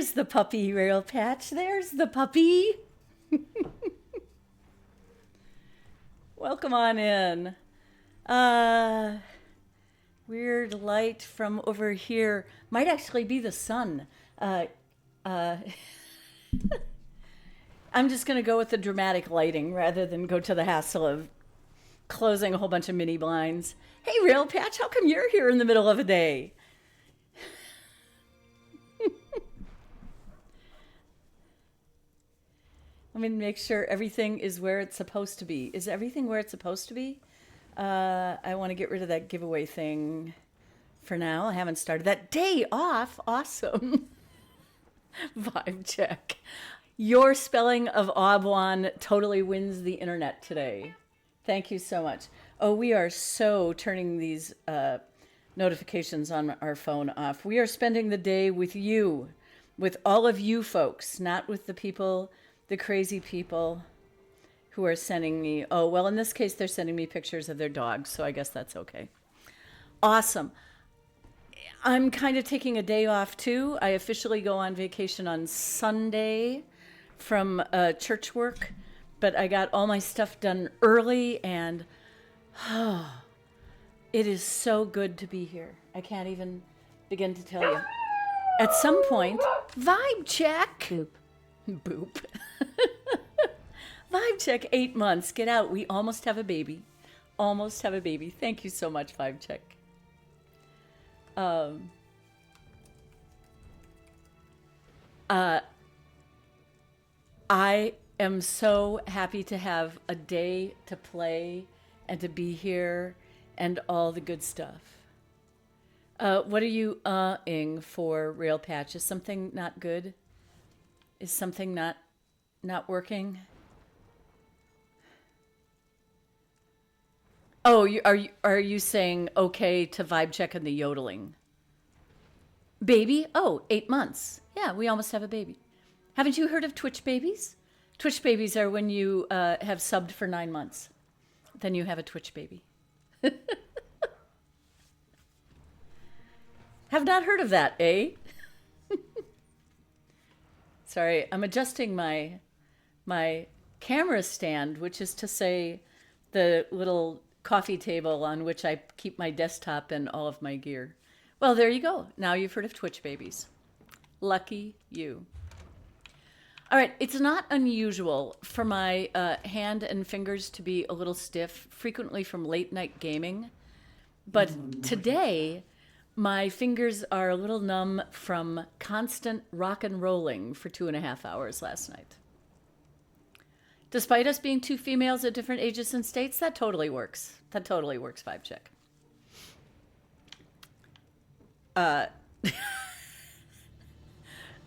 There's the puppy, Rail Patch. There's the puppy. Welcome on in. Weird light from over here. Might actually be the sun. I'm just going to go with the dramatic lighting rather than go to the hassle of closing a whole bunch of mini blinds. Hey, Rail Patch, how come you're here in the middle of a day? Let me make sure everything is where it's supposed to be. Is everything where it's supposed to be? I want to get rid of that giveaway thing for now. I haven't started that. Day off. Awesome. Vibe check. Your spelling of Aubwon totally wins the internet today. Thank you so much. Oh, we are so turning these notifications on our phone off. We are spending the day with you, with all of you folks, not with the people, the crazy people who are sending me, oh, well, in this case, they're sending me pictures of their dogs, so I guess that's okay. Awesome. I'm kind of taking a day off, too. I officially go on vacation on Sunday from church work, but I got all my stuff done early, and it is so good to be here. I can't even begin to tell you. At some point, vibe check. Boop. Boop. Vibe check, 8 months. Get out. We almost have a baby. Almost have a baby. Thank you so much, Vibe check. I am so happy to have a day to play and to be here and all the good stuff. What are you ing for, Rail Patch? Is something not good? Is something not working? Oh, are you saying okay to vibe check and the yodeling? Baby? Oh, 8 months. Yeah, we almost have a baby. Haven't you heard of Twitch babies? Twitch babies are when you have subbed for 9 months. Then you have a Twitch baby. Have not heard of that, eh? Sorry, I'm adjusting my camera stand, which is to say the little coffee table on which I keep my desktop and all of my gear. Well, there you go. Now you've heard of Twitch babies. Lucky you. All right, it's not unusual for my hand and fingers to be a little stiff, frequently from late night gaming. But today, my fingers are a little numb from constant rock and rolling for 2.5 hours last night. Despite us being two females at different ages and states, that totally works. That totally works, vibe check.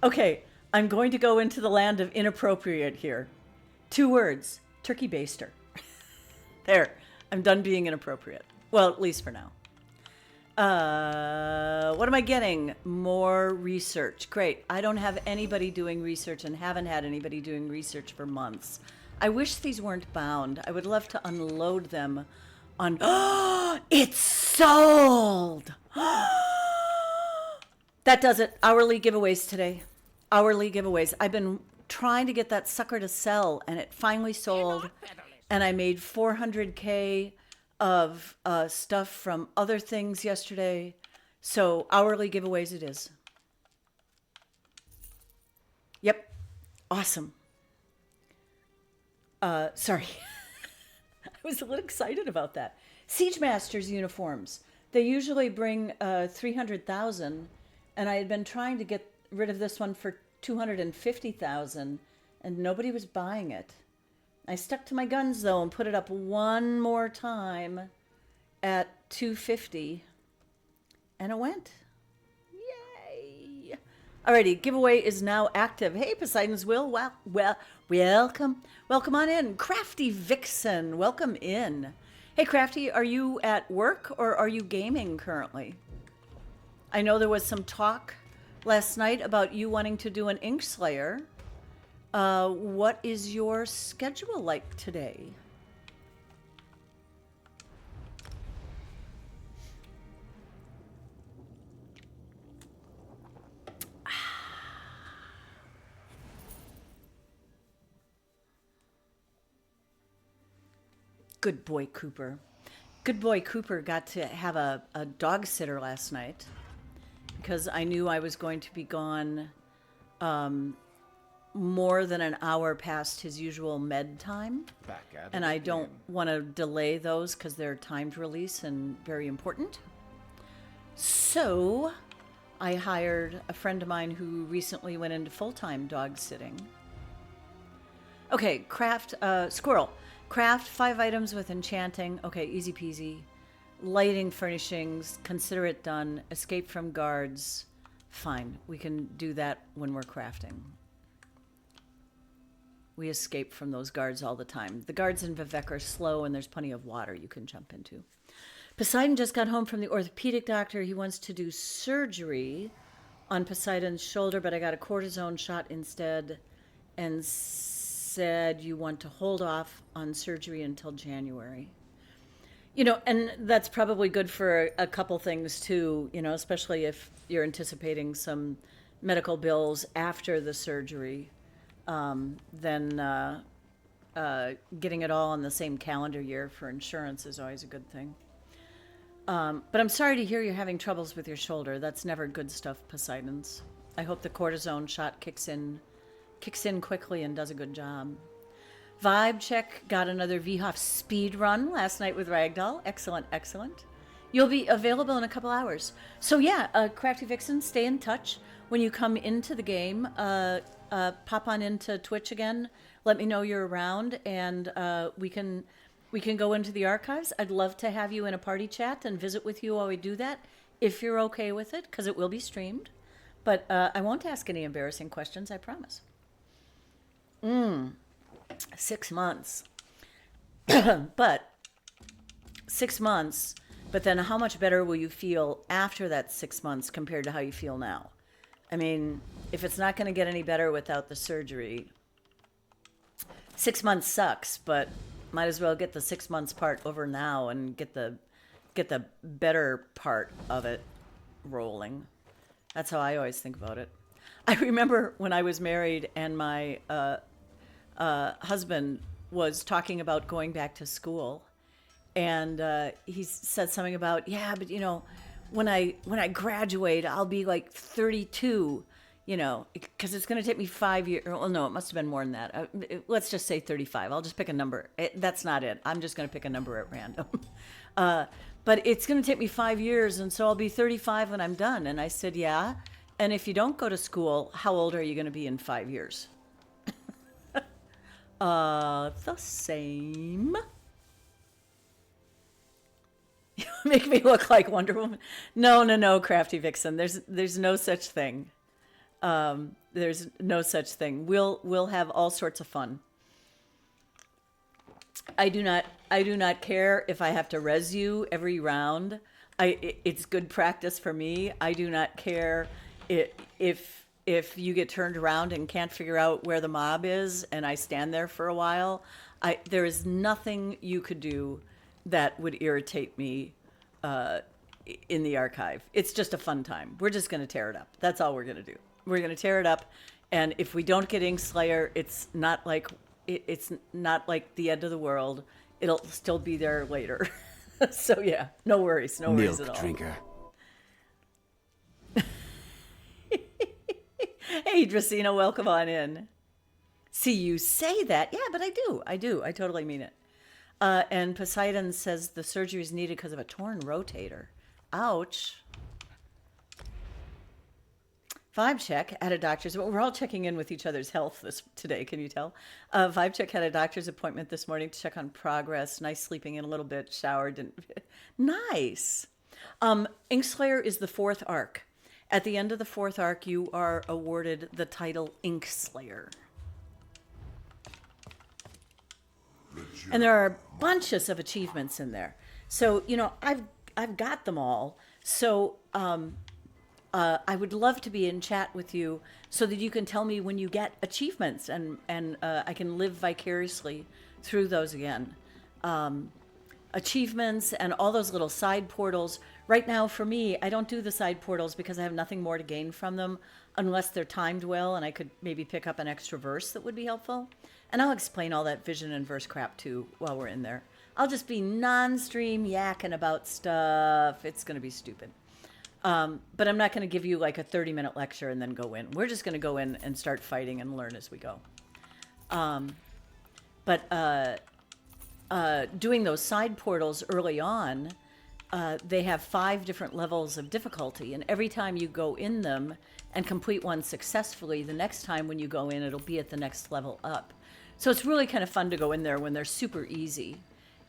Okay, I'm going to go into the land of inappropriate here. 2 words, turkey baster. There, I'm done being inappropriate. Well, at least for now. What am I getting? More research. Great. I don't have anybody doing research and haven't had anybody doing research for months. I wish these weren't bound. I would love to unload them on... Oh, it's sold! That does it. Hourly giveaways today. Hourly giveaways. I've been trying to get that sucker to sell, and it finally sold. And I made 400K of stuff from other things yesterday. So hourly giveaways it is. Yep. Awesome. Sorry. I was a little excited about that. Siege Masters uniforms. They usually bring 300,000, and I had been trying to get rid of this one for 250,000, and nobody was buying it. I stuck to my guns, though, and put it up one more time at 250, and it went. Yay! Alrighty, giveaway is now active. Hey, Poseidon's Will. Welcome. Welcome on in. CraftyVixen, welcome in. Hey, Crafty, are you at work or are you gaming currently? I know there was some talk last night about you wanting to do an Ink Slayer. What is your schedule like today? Good boy, Cooper. Good boy, Cooper got to have a dog sitter last night because I knew I was going to be gone more than an hour past his usual med time. Back at it And I again. don't want to delay those because they're timed release and very important. So I hired a friend of mine who recently went into full-time dog sitting. Okay, squirrel. Craft 5 items with enchanting. Okay, easy peasy. Lighting, furnishings, consider it done. Escape from guards. Fine, we can do that when we're crafting. We escape from those guards all the time. The guards in Vivek are slow and there's plenty of water you can jump into. Poseidon just got home from the orthopedic doctor. He wants to do surgery on Poseidon's shoulder, but I got a cortisone shot instead and said you want to hold off on surgery until January. You know, and that's probably good for a couple things too, you know, especially if you're anticipating some medical bills after the surgery. Then getting it all on the same calendar year for insurance is always a good thing. But I'm sorry to hear you're having troubles with your shoulder. That's never good stuff, Poseidon's. I hope the cortisone shot kicks in quickly and does a good job. Vibe check got another VHOF speed run last night with Ragdoll. Excellent, excellent. You'll be available in a couple hours. So yeah, CraftyVixen, stay in touch. When you come into the game, pop on into Twitch again. Let me know you're around, and we can go into the archives. I'd love to have you in a party chat and visit with you while we do that, if you're okay with it, because it will be streamed. But I won't ask any embarrassing questions, I promise. 6 months. But 6 months, but then how much better will you feel after that 6 months compared to how you feel now? I mean, if it's not going to get any better without the surgery, 6 months sucks, but might as well get the 6 months part over now and get the better part of it rolling. That's how I always think about it. I remember when I was married and my husband was talking about going back to school, and he said something about, yeah, but you know, when I graduate, I'll be like 32, you know, because it's going to take me 5 years. Well, no, it must have been more than that. Let's just say 35. I'll just pick a number. That's not it. I'm just going to pick a number at random. But it's going to take me 5 years, and so I'll be 35 when I'm done. And I said, yeah. And if you don't go to school, how old are you going to be in 5 years? The same. You make me look like Wonder Woman. No, CraftyVixen. There's no such thing. There's no such thing. We'll have all sorts of fun. I do not care if I have to res you every round. It's good practice for me. I do not care if you get turned around and can't figure out where the mob is and I stand there for a while. There is nothing you could do that would irritate me in the archive. It's just a fun time. We're just going to tear it up. That's all we're going to do. We're going to tear it up, and if we don't get Inkslayer, it's not like the end of the world. It'll still be there later. So yeah, no worries at all. Milk drinker. Hey, Dracena, welcome on in. See, you say that. Yeah, but I do. I totally mean it. And Poseidon says the surgery is needed because of a torn rotator. Ouch. Vibe check at a doctor's. We're all checking in with each other's health today. Can you tell? Vibe check had a doctor's appointment this morning to check on progress. Nice sleeping in a little bit. Showered. Nice. Inkslayer is the 4th arc. At the end of the 4th arc, you are awarded the title Inkslayer. And there are bunches of achievements in there. So, you know, I've got them all. So I would love to be in chat with you so that you can tell me when you get achievements and I can live vicariously through those again. Achievements and all those little side portals. Right now, for me, I don't do the side portals because I have nothing more to gain from them unless they're timed well and I could maybe pick up an extra verse that would be helpful. And I'll explain all that vision and verse crap too while we're in there. I'll just be non-stream yakking about stuff. It's going to be stupid. But I'm not going to give you like a 30-minute lecture and then go in. We're just going to go in and start fighting and learn as we go. Doing those side portals early on, they have 5 different levels of difficulty. And every time you go in them and complete one successfully, the next time when you go in, it'll be at the next level up. So it's really kind of fun to go in there when they're super easy.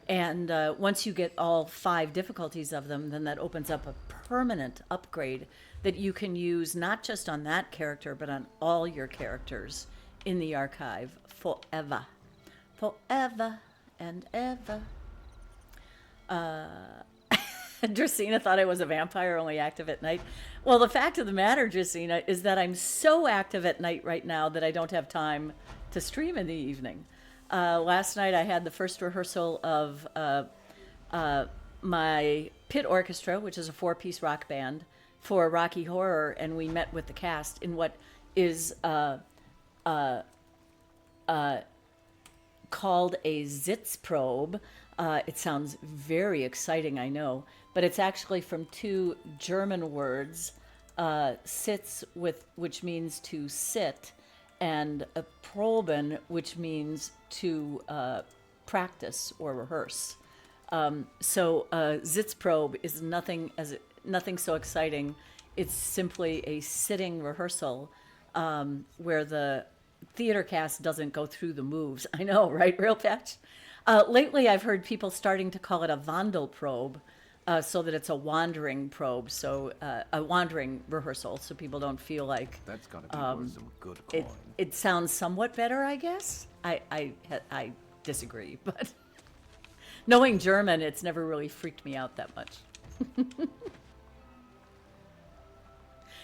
And once you get all 5 difficulties of them, then that opens up a permanent upgrade that you can use not just on that character, but on all your characters in the archive forever. Forever and ever. Dracena thought I was a vampire only active at night. Well, the fact of the matter, Dracena, is that I'm so active at night right now that I don't have time to stream in the evening. Last night I had the first rehearsal of my pit orchestra, which is a 4-piece rock band for Rocky Horror, and we met with the cast in what is called a Sitzprobe. It sounds very exciting, I know, but it's actually from 2 German words, Sitz, which means to sit, and a Proben, which means to practice or rehearse. So Sitzprobe is nothing so exciting. It's simply a sitting rehearsal where the theater cast doesn't go through the moves. I know, right, Real Patch? Lately, I've heard people starting to call it a Wandelprobe, so that it's a wandering probe, so a wandering rehearsal, so people don't feel like that's got to be worth some good coin. It sounds somewhat better, I guess. I disagree, but knowing German, it's never really freaked me out that much.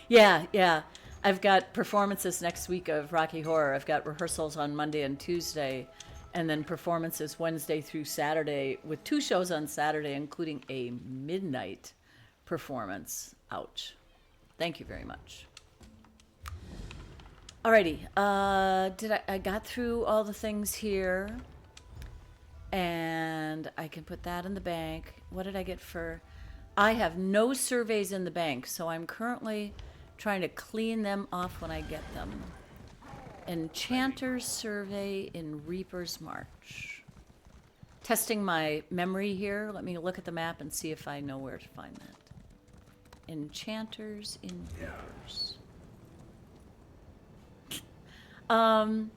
Yeah. I've got performances next week of Rocky Horror. I've got rehearsals on Monday and Tuesday, and then performances Wednesday through Saturday with 2 shows on Saturday, including a midnight performance. Ouch. Thank you very much. Alrighty. I got through all the things here, and I can put that in the bank. What did I get for? I have no surveys in the bank, so I'm currently trying to clean them off when I get them. Enchanter's survey in Reaper's March. Testing my memory here. Let me look at the map and see if I know where to find that. Enchanters in Reapers. I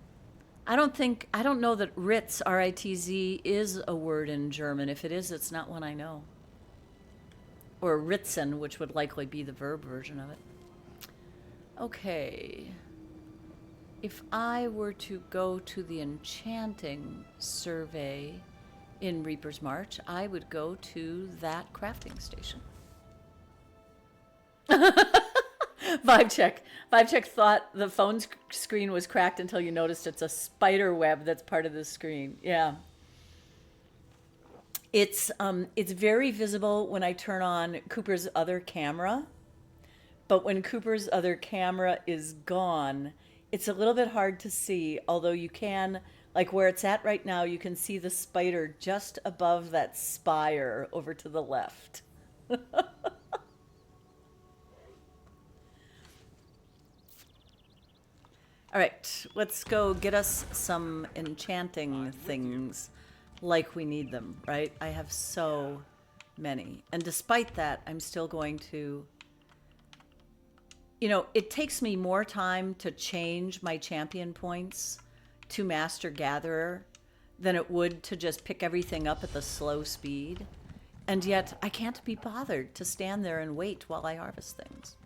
don't know that Ritz, R-I-T-Z, is a word in German. If it is, it's not one I know. Or Ritzen, which would likely be the verb version of it. Okay. If I were to go to the enchanting survey in Reaper's March, I would go to that crafting station. Vibe check thought the phone screen was cracked until you noticed it's a spider web that's part of the screen. Yeah. It's very visible when I turn on Cooper's other camera, but when Cooper's other camera is gone, it's a little bit hard to see, although you can, like where it's at right now, you can see the spider just above that spire over to the left. All right, let's go get us some enchanting things like we need them, right? I have so many. And despite that, I'm still going to... You know, it takes me more time to change my champion points to Master Gatherer than it would to just pick everything up at the slow speed. And yet, I can't be bothered to stand there and wait while I harvest things.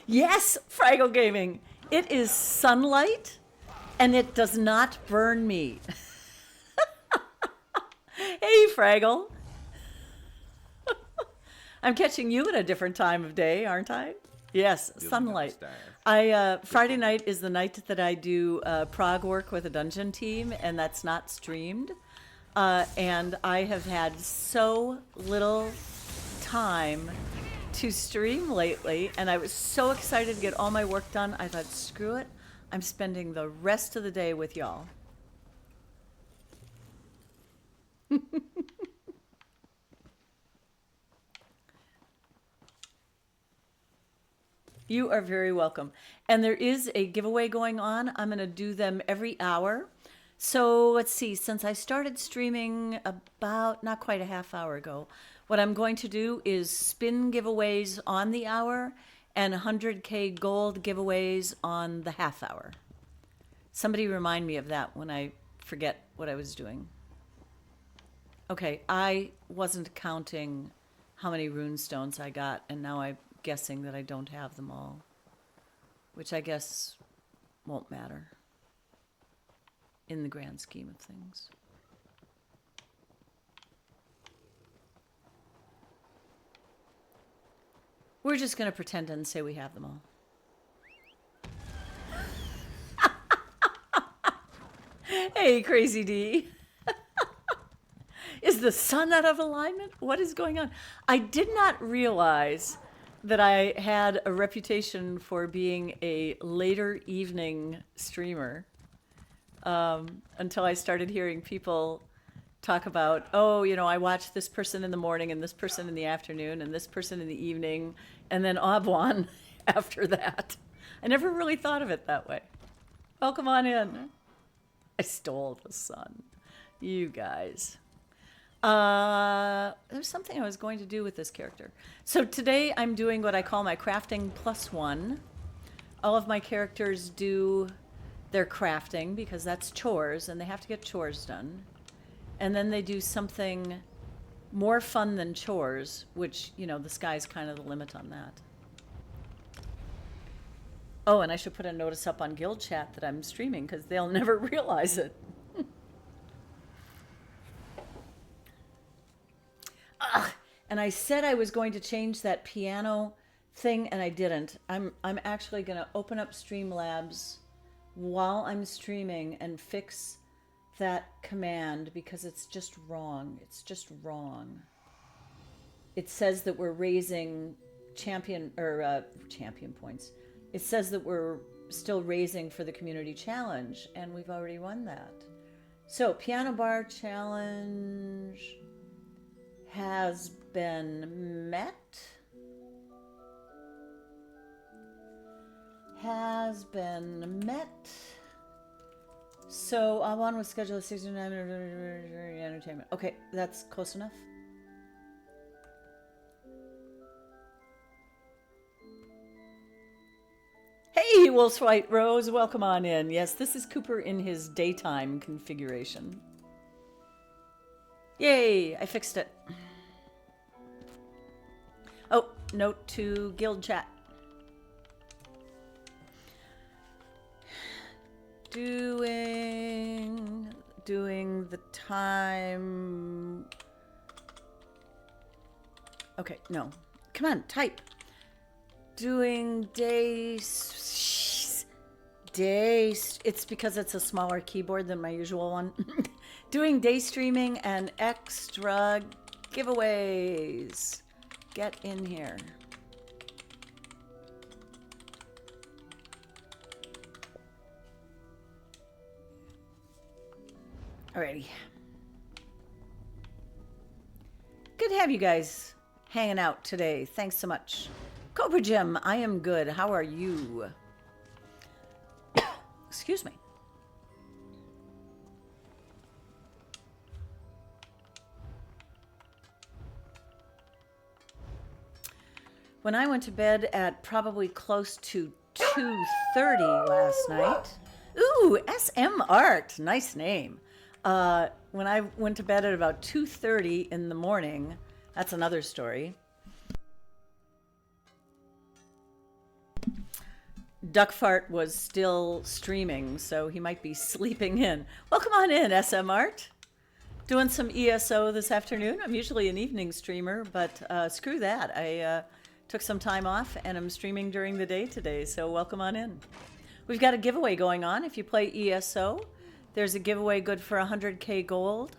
Yes, Fraggle Gaming. It is sunlight, and it does not burn me. Hey, Fraggle. I'm catching you at a different time of day, aren't I? Yes, sunlight. Friday night is the night that I do prog work with a dungeon team, and that's not streamed. And I have had so little time to stream lately, and I was so excited to get all my work done. I thought, screw it, I'm spending the rest of the day with y'all. You are very welcome. And there is a giveaway going on. I'm going to do them every hour. So let's see, since I started streaming about not quite a half hour ago, what I'm going to do is spin giveaways on the hour and 100K gold giveaways on the half hour. Somebody remind me of that when I forget what I was doing. Okay, I wasn't counting how many rune stones I got, and now I'm guessing that I don't have them all, which I guess won't matter in the grand scheme of things. We're just going to pretend and say we have them all. Hey, Crazy D. Is the sun out of alignment? What is going on? I did not realize that I had a reputation for being a later evening streamer until I started hearing people talk about, oh, you know, I watch this person in the morning and this person in the afternoon and this person in the evening and then Aubwon after that. I never really thought of it that way. Welcome on in. I stole the sun. You guys. There's something I was going to do with this character. So today I'm doing what I call my crafting +1. All of my characters do their crafting because that's chores and they have to get chores done. And then they do something more fun than chores, which, you know, the sky's kind of the limit on that. Oh, and I should put a notice up on Guild Chat that I'm streaming because they'll never realize it. And I said I was going to change that piano thing, and I didn't. I'm actually going to open up Streamlabs while I'm streaming and fix that command because it's just wrong. It's just wrong. It says that we're raising champion points. It says that we're still raising for the community challenge, and we've already won that. So, piano bar challenge has been met. Has been met. So Aubwon was scheduled at 69 entertainment. Okay, that's close enough. Hey, Wolf's White Rose, welcome on in. Yes, this is Cooper in his daytime configuration. Yay, I fixed it. Oh, note to Guild Chat. Doing the time. Okay, no. Come on, type. Doing days. It's because it's a smaller keyboard than my usual one. Doing day streaming and extra giveaways. Get in here. Alrighty. Good to have you guys hanging out today. Thanks so much. Cobra Jim, I am good. How are you? Excuse me. When I went to bed at probably close to 2:30 last night. Ooh, SM Art. Nice name. When I went to bed at about 2:30 in the morning, that's another story. Duckfart was still streaming, so he might be sleeping in. Welcome on in, SM Art. Doing some ESO this afternoon. I'm usually an evening streamer, but screw that. I took some time off and I'm streaming during the day today, so welcome on in. We've got a giveaway going on. If you play ESO, there's a giveaway good for 100K gold.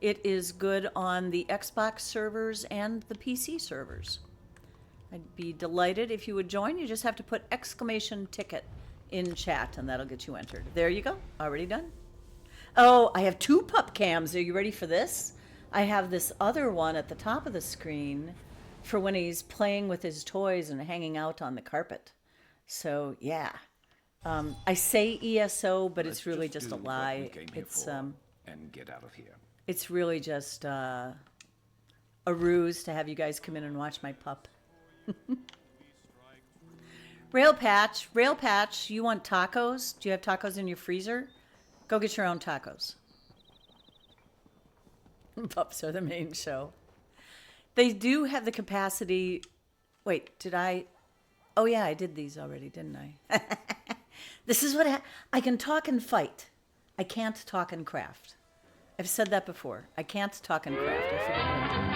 It is good on the Xbox servers and the PC servers. I'd be delighted if you would join. You just have to put exclamation ticket in chat and that'll get you entered. There you go. Already done. Oh, I have 2 pup cams. Are you ready for this? I have this other one at the top of the screen for when he's playing with his toys and hanging out on the carpet. So yeah, I say ESO, but it's really just a lie. And get out of here. It's really just a ruse to have you guys come in and watch my pup. Rail Patch, you want tacos? Do you have tacos in your freezer? Go get your own tacos. Pups are the main show. They do have the capacity. Wait, did I? Oh yeah, I did these already, didn't I? This is what I can talk and fight. I can't talk and craft. I've said that before. I can't talk and craft. I forget what I'm doing.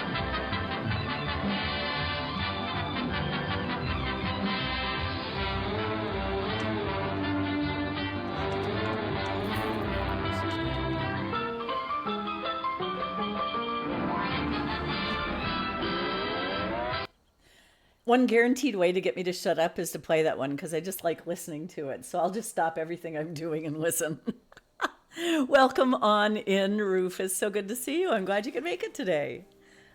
One guaranteed way to get me to shut up is to play that one because I just like listening to it. So I'll just stop everything I'm doing and listen. Welcome on in, Rufus. So good to see you. I'm glad you could make it today.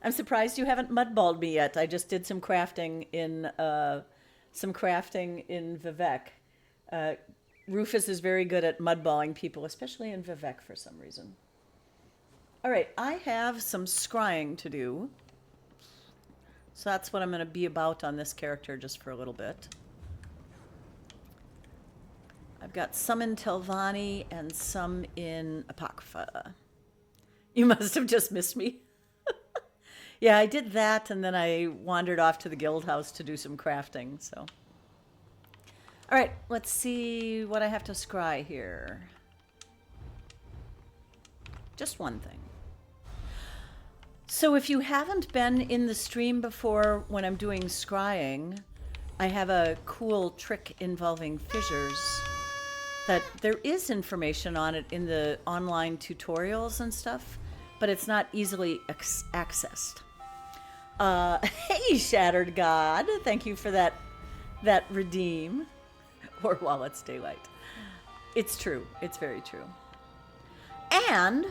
I'm surprised you haven't mudballed me yet. I just did some crafting in Vivek. Rufus is very good at mudballing people, especially in Vivek for some reason. All right, I have some scrying to do. So that's what I'm going to be about on this character just for a little bit. I've got some in Telvanni and some in Apocrypha. You must have just missed me. Yeah, I did that, and then I wandered off to the guild house to do some crafting. So, all right, let's see what I have to scry here. Just one thing. So if you haven't been in the stream before when I'm doing scrying, I have a cool trick involving fissures that there is information on it in the online tutorials and stuff, but it's not easily accessed. Hey, Shattered God, thank you for that redeem, or while it's daylight. It's true. It's very true. And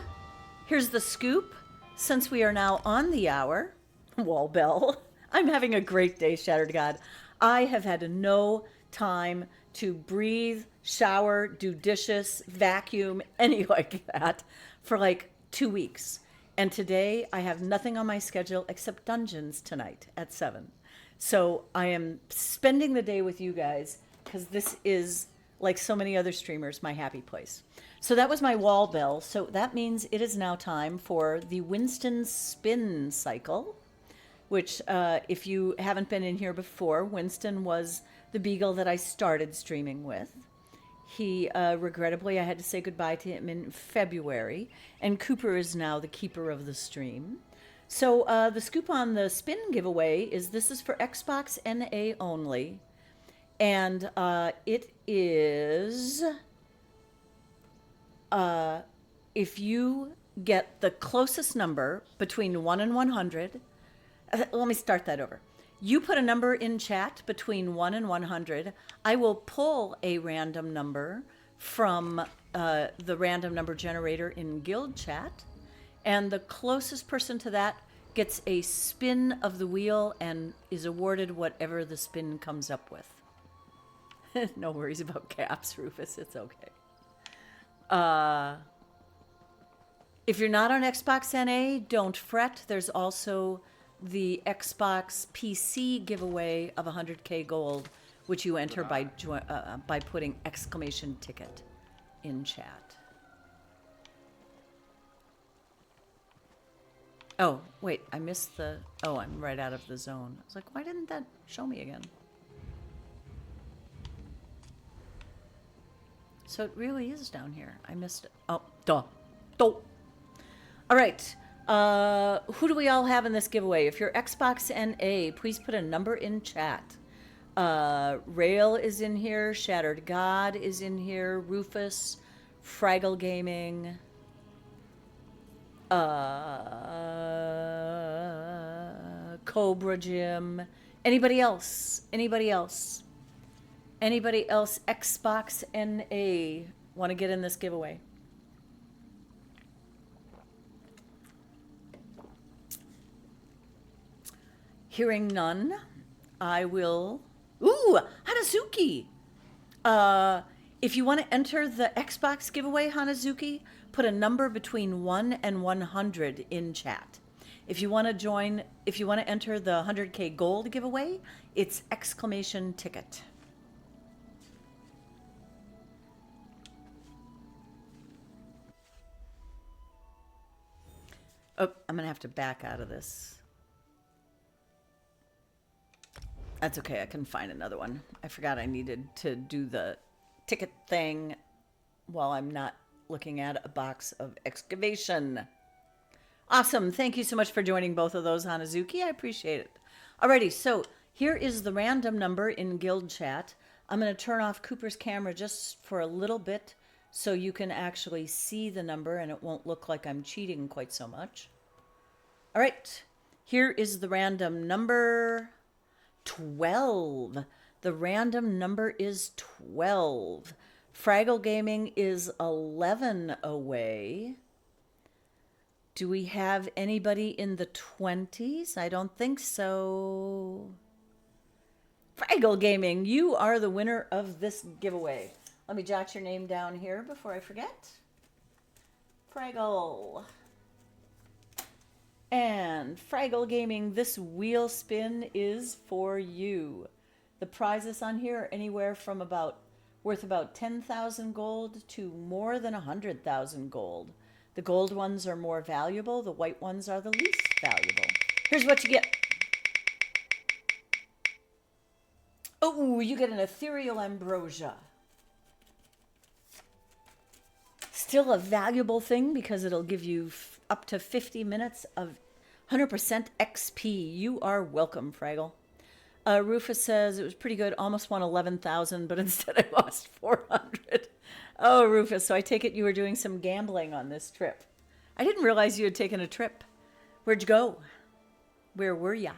here's the scoop. Since we are now on the hour, wall bell, I'm having a great day, Shattered God. I have had no time to breathe, shower, do dishes, vacuum, any like that for like 2 weeks. And today I have nothing on my schedule except dungeons tonight at 7. So I am spending the day with you guys because this is, like so many other streamers, my happy place. So that was my wall bell. So that means it is now time for the Winston spin cycle, which if you haven't been in here before, Winston was the beagle that I started streaming with. He, regrettably, I had to say goodbye to him in February, and Cooper is now the keeper of the stream. So the scoop on the spin giveaway is this is for Xbox NA only, and it is, if you get the closest number between 1 and 100, let me start that over. You put a number in chat between 1 and 100. I will pull a random number from the random number generator in guild chat, and the closest person to that gets a spin of the wheel and is awarded whatever the spin comes up with. No worries about caps, Rufus. It's okay. If you're not on Xbox NA, don't fret. There's also the Xbox PC giveaway of 100K gold, which you enter by putting exclamation ticket in chat. Oh, wait, I missed the... Oh, I'm right out of the zone. I was like, why didn't that show me again? So it really is down here. I missed it. Oh, duh. All right. Who do we all have in this giveaway? If you're Xbox NA, please put a number in chat. Rail is in here. Shattered God is in here. Rufus. Fraggle Gaming. Cobra Jim. Anybody else? Anybody else? Anybody else Xbox NA want to get in this giveaway? Hearing none, I will. Ooh, Hanazuki! If you want to enter the Xbox giveaway, Hanazuki, put a number between 1 and 100 in chat. If you want to enter the 100K gold giveaway, it's exclamation ticket. Oh, I'm going to have to back out of this. That's okay, I can find another one. I forgot I needed to do the ticket thing while I'm not looking at a box of excavation. Awesome, thank you so much for joining both of those, Hanazuki. I appreciate it. Alrighty, so here is the random number in guild chat. I'm going to turn off Cooper's camera just for a little bit so you can actually see the number and it won't look like I'm cheating quite so much. All right, here is the random number 12. The random is is 12. Fraggle Gaming is 11 away. Do we have anybody in the 20s? I don't think so. Fraggle Gaming, you are the winner of this giveaway. Let me jot your name down here before I forget. Fraggle. And Fraggle Gaming, this wheel spin is for you. The prizes on here are anywhere from worth about 10,000 gold to more than 100,000 gold. The gold ones are more valuable. The white ones are the least valuable. Here's what you get. Oh, you get an ethereal ambrosia. Still a valuable thing because it'll give you up to 50 minutes of 100% XP. You are welcome, Fraggle. Rufus says it was pretty good. Almost won 11,000, but instead I lost 400. Oh, Rufus, so I take it you were doing some gambling on this trip. I didn't realize you had taken a trip. Where'd you go? Where were ya?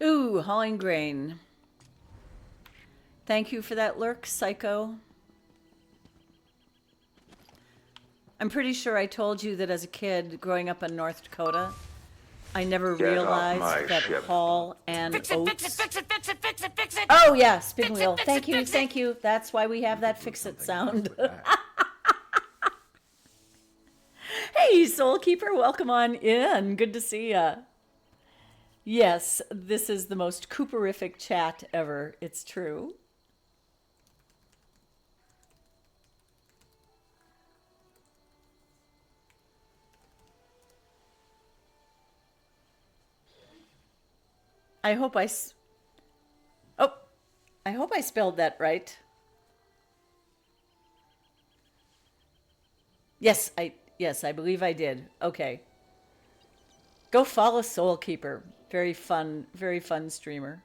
Ooh, hauling grain. Thank you for that lurk, Psycho. I'm pretty sure I told you that as a kid growing up in North Dakota, I never realized that haul and oats. Fix it. Oh yeah, spin wheel. Thank you. That's why we have that fix it sound. Hey, Soul Keeper, welcome on in. Good to see ya. Yes, this is the most Cooperific chat ever. It's true. I hope I spelled that right. Yes, I believe I did. Okay. Go follow Soul Keeper. Very fun streamer.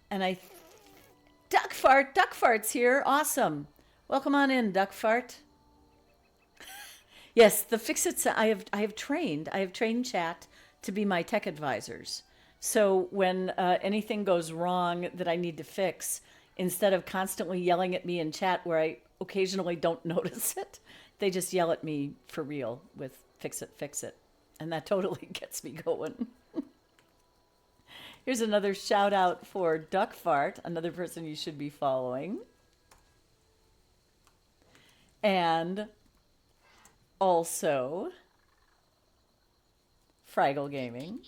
And Duck Fart's here. Awesome. Welcome on in, Duck Fart. Yes, the Fix-Its I have trained chat to be my tech advisors. So when anything goes wrong that I need to fix, instead of constantly yelling at me in chat where I occasionally don't notice it, they just yell at me for real with fix it. And that totally gets me going. Here's another shout out for Duck Fart, another person you should be following. And also Fraggle Gaming.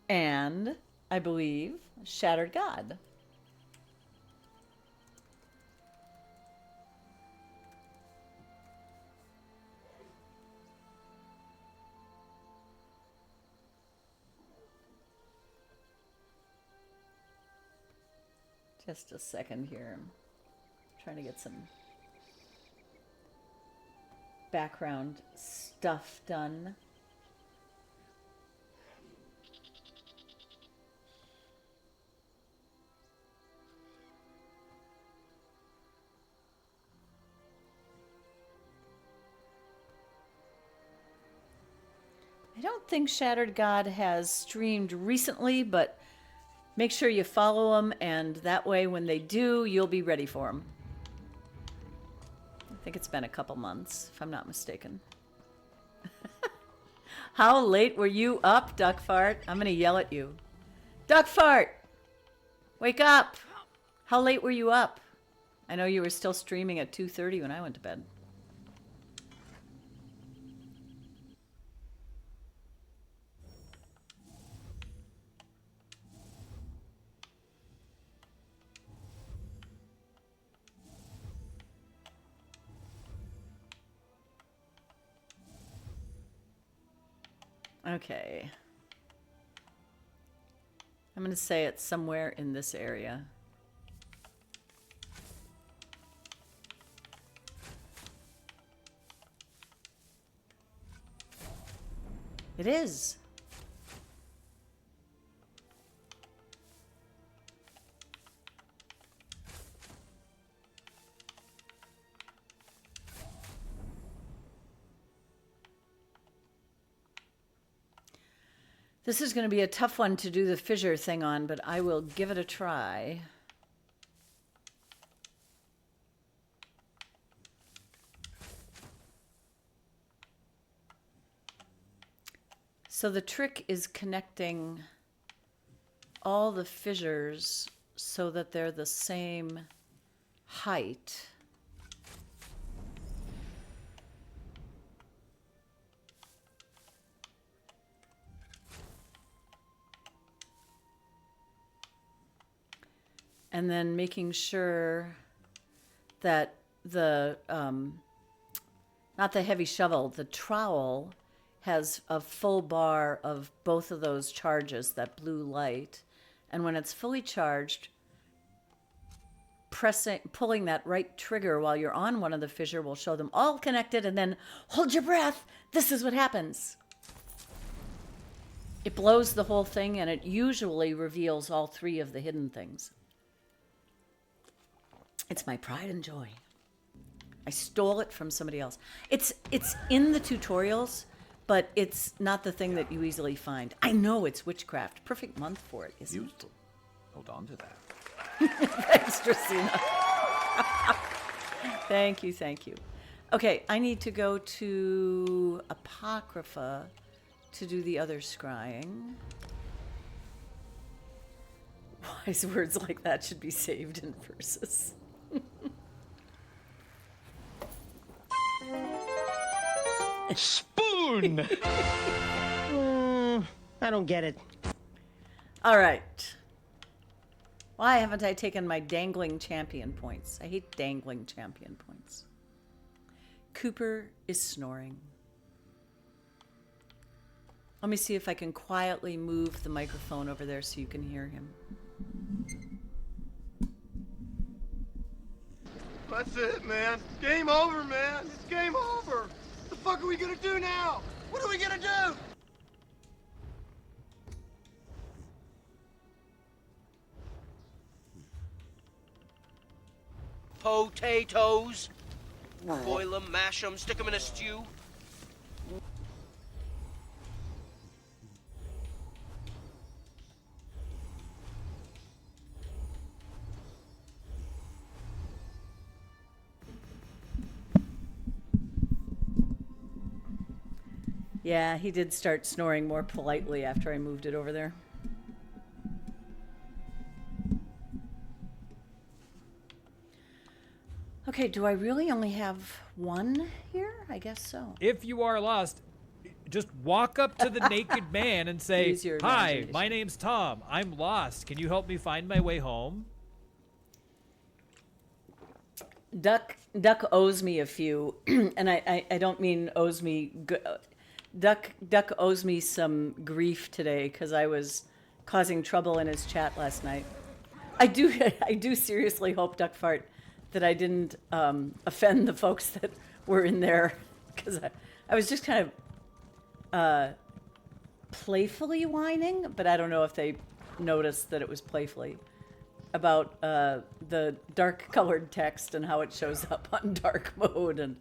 And I believe Shattered God. Just a second here. I'm trying to get some background stuff done. I don't think Shattered God has streamed recently, but make sure you follow them, and that way when they do, you'll be ready for them. I think it's been a couple months, if I'm not mistaken. How late were you up, Duck Fart? I'm going to yell at you. Duck Fart! Wake up! How late were you up? I know you were still streaming at 2:30 when I went to bed. Okay. I'm going to say it's somewhere in this area. It is. This is going to be a tough one to do the fissure thing on, but I will give it a try. So the trick is connecting all the fissures so that they're the same height. And then making sure that the, not the heavy shovel, the trowel has a full bar of both of those charges, that blue light. And when it's fully charged, pulling that right trigger while you're on one of the fissure will show them all connected, and then hold your breath. This is what happens. It blows the whole thing, and it usually reveals all three of the hidden things. It's my pride and joy. I stole it from somebody else. It's in the tutorials, but it's not the thing that you easily find. I know it's witchcraft. Perfect month for it, isn't it? Hold on to that. Thanks, Christina. Thank you, thank you. Okay, I need to go to Apocrypha to do the other scrying. Wise words like that should be saved in verses. Spoon! I don't get it. All right. Why haven't I taken my dangling champion points? I hate dangling champion points. Cooper is snoring. Let me see if I can quietly move the microphone over there so you can hear him. That's it, man. Game over, man. It's game over. What the fuck are we gonna do now? What are we gonna do? Potatoes. Boil them, mash them, stick them in a stew. Yeah, he did start snoring more politely after I moved it over there. Okay, do I really only have one here? I guess so. If you are lost, just walk up to the naked man and say, Use your "Hi, imagination. my name's Tom. I'm lost. Can you help me find my way home?" Duck owes me a few, and I don't mean owes me. Duck owes me some grief today because I was causing trouble in his chat last night. I do seriously hope, Duck Fart, that I didn't offend the folks that were in there because I was just kind of playfully whining, but I don't know if they noticed that it was playfully, about the dark colored text and how it shows up on dark mode, and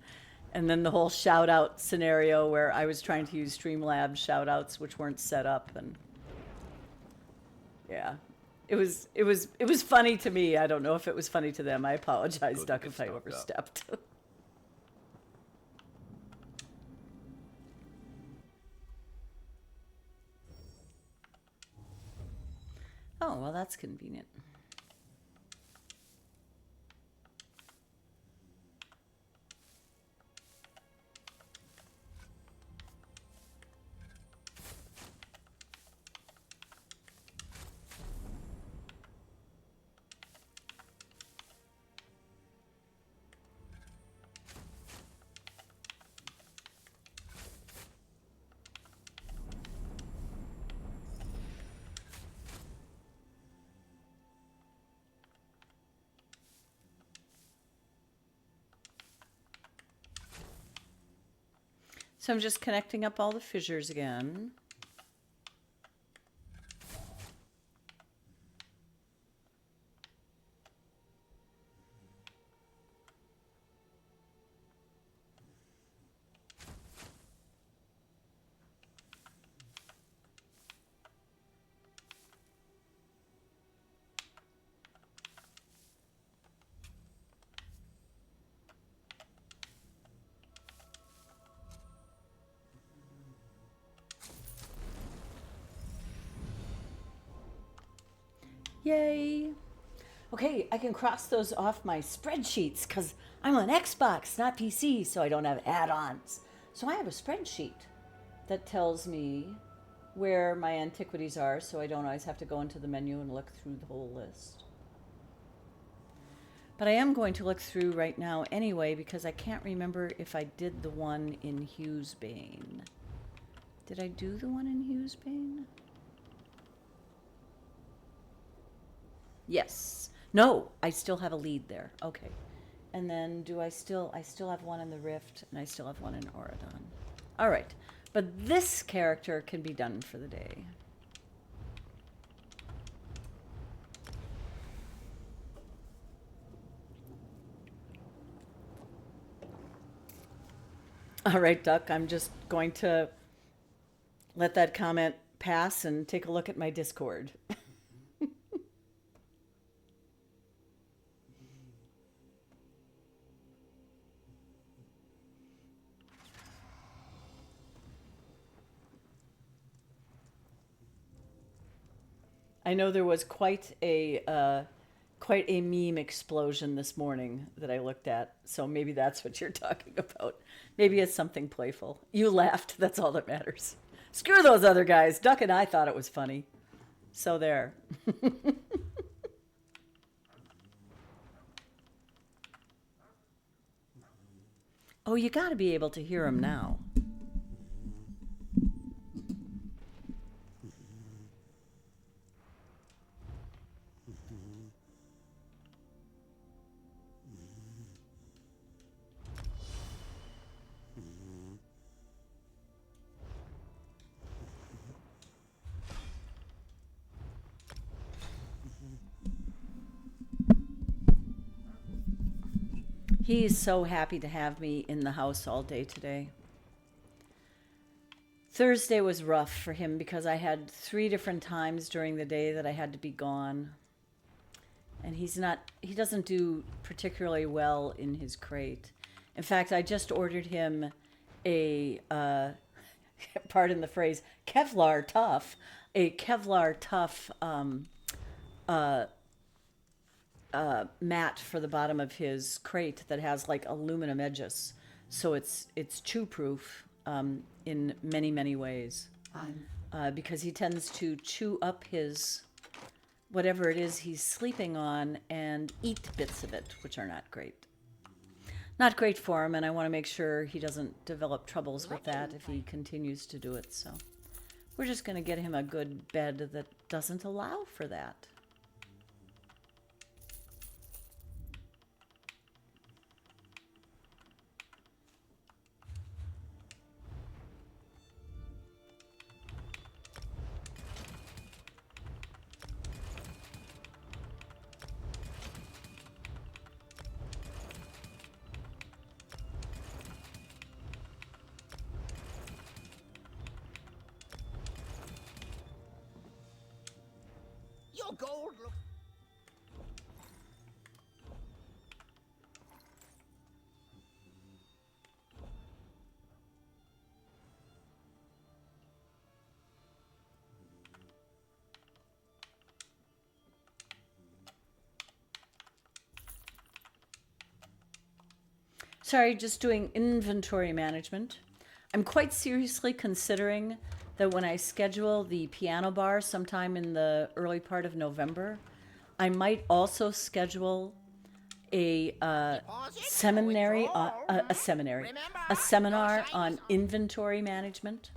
then the whole shout out scenario where I was trying to use Streamlabs shout outs which weren't set up, and yeah. It was funny to me. I don't know if it was funny to them. I apologize, Good, Duck, it if I stopped up. overstepped. Oh, well, that's convenient. So I'm just connecting up all the fissures again. Yay. Okay, I can cross those off my spreadsheets because I'm on Xbox, not PC, so I don't have add-ons. So I have a spreadsheet that tells me where my antiquities are, so I don't always have to go into the menu and look through the whole list. But I am going to look through right now anyway because I can't remember if I did the one in Hughesbane. Did I do the one in Hughesbane? Yes. No, I still have a lead there. Okay. And then I still have one in the Rift, and I still have one in Auradon. All right. But this character can be done for the day. All right, Duck, I'm just going to let that comment pass and take a look at my Discord. I know there was quite a meme explosion this morning that I looked at, so maybe that's what you're talking about. Maybe it's something playful. You laughed, that's all that matters. Screw those other guys. Duck and I thought it was funny. So there. Oh, you got to be able to hear him now. He is so happy to have me in the house all day today. Thursday was rough for him because I had 3 different times during the day that I had to be gone. And he doesn't do particularly well in his crate. In fact, I just ordered him a, pardon the phrase, Kevlar tough, a Kevlar tough mat for the bottom of his crate that has like aluminum edges, so it's chew proof in many ways, because he tends to chew up his whatever it is he's sleeping on and eat bits of it, which are not great for him, and I want to make sure he doesn't develop troubles with that if he continues to do it. So we're just going to get him a good bed that doesn't allow for that. Oh, gold looks... Sorry, just doing inventory management. I'm quite seriously considering that when I schedule the piano bar sometime in the early part of November, I might also schedule a seminary, a seminar on inventory management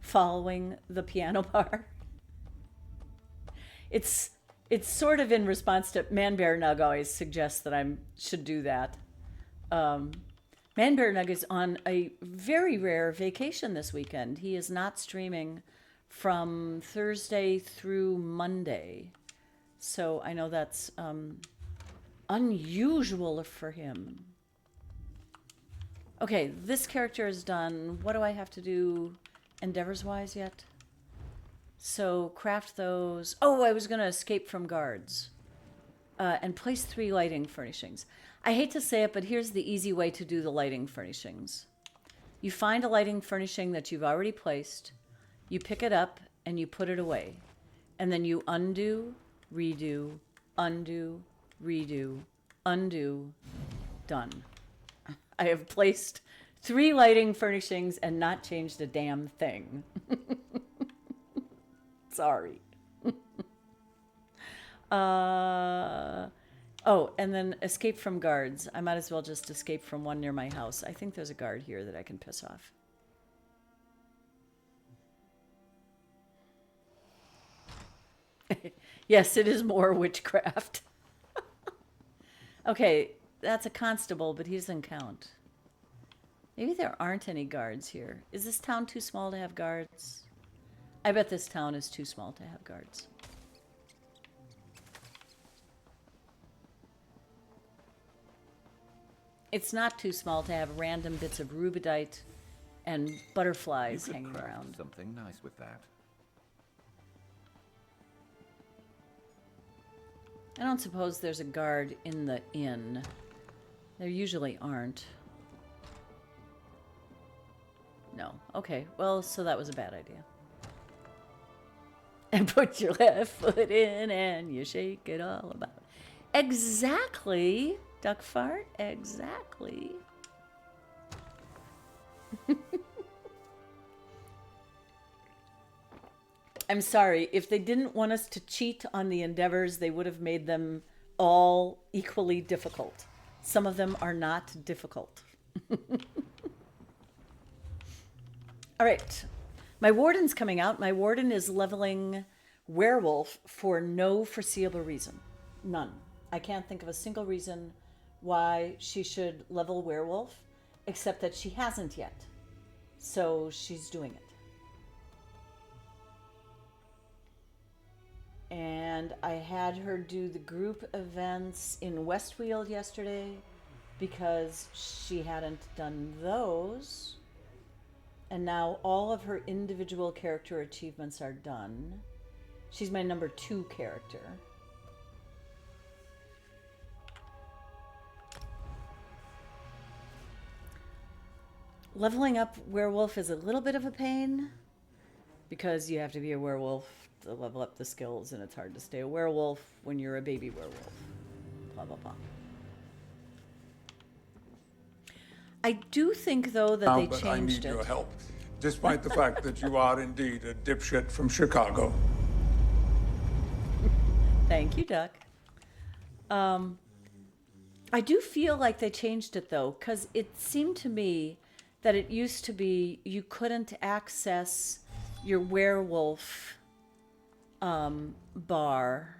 following the piano bar. It's sort of in response to Man Bear Nug always suggests that I should do that. Man Bear Nug is on a very rare vacation this weekend. He is not streaming from Thursday through Monday. So I know that's unusual for him. Okay, this character is done. What do I have to do endeavors-wise yet? So craft those. Oh, I was going to escape from guards. And place 3 lighting furnishings. I hate to say it, but here's the easy way to do the lighting furnishings. You find a lighting furnishing that you've already placed, you pick it up, and you put it away. And then you undo, redo, undo, redo, undo, done. I have placed 3 lighting furnishings and not changed a damn thing. Sorry. Oh, and then escape from guards. I might as well just escape from one near my house. I think there's a guard here that I can piss off. Yes, it is more witchcraft. Okay, that's a constable, but he doesn't count. Maybe there aren't any guards here. Is this town too small to have guards? I bet this town is too small to have guards. It's not too small to have random bits of rubidite and butterflies hanging craft around. Something nice with that. I don't suppose there's a guard in the inn. There usually aren't. No. Okay. Well, so that was a bad idea. And put your left foot in and you shake it all about. Exactly. Duck fart. Exactly. I'm sorry. If they didn't want us to cheat on the endeavors, they would have made them all equally difficult. Some of them are not difficult. All right. My warden's coming out. My warden is leveling werewolf for no foreseeable reason. None. I can't think of a single reason why she should level werewolf, except that she hasn't yet. So she's doing it. And I had her do the group events in Westfield yesterday because she hadn't done those. And now all of her individual character achievements are done. She's my number 2 character. Leveling up werewolf is a little bit of a pain because you have to be a werewolf to level up the skills, and it's hard to stay a werewolf when you're a baby werewolf. Blah, blah, blah. I do think, though, that they but changed I need it. your help, despite the fact that you are indeed a dipshit from Chicago. Thank you, Duck. I do feel like they changed it, though, because it seemed to me that it used to be you couldn't access your werewolf bar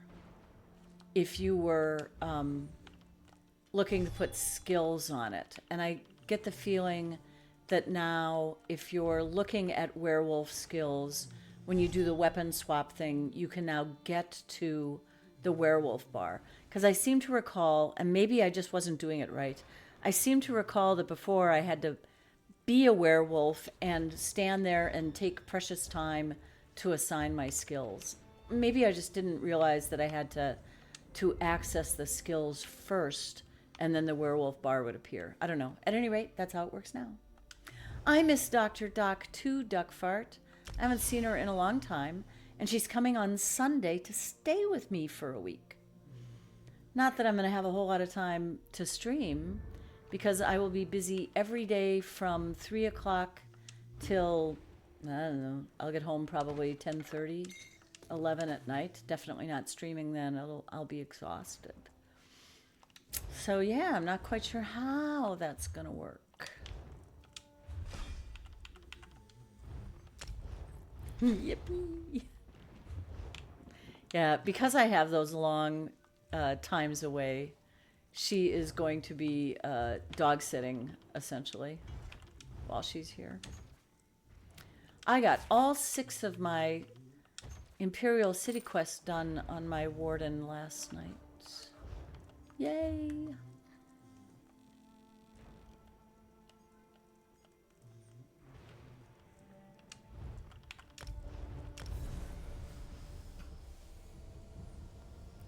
if you were looking to put skills on it. And I get the feeling that now if you're looking at werewolf skills, when you do the weapon swap thing, you can now get to the werewolf bar. Because I seem to recall, and maybe I just wasn't doing it right, I seem to recall that before I had to be a werewolf and stand there and take precious time to assign my skills. maybe I just didn't realize that I had to access the skills first, and then the werewolf bar would appear. I don't know. At any rate, that's how it works now. I miss Dr. Doc 2 Duckfart. I haven't seen her in a long time, and she's coming on Sunday to stay with me for a week. Not that I'm going to have a whole lot of time to stream, because I will be busy every day from 3 o'clock till, I don't know, I'll get home probably 10:30, 11 at night. Definitely not streaming then. I'll be exhausted. So yeah, I'm not quite sure how that's going to work. Yippee. Yeah, because I have those long times away, she is going to be dog sitting, essentially, while she's here. I got all 6 of my Imperial City quests done on my Warden last night. Yay!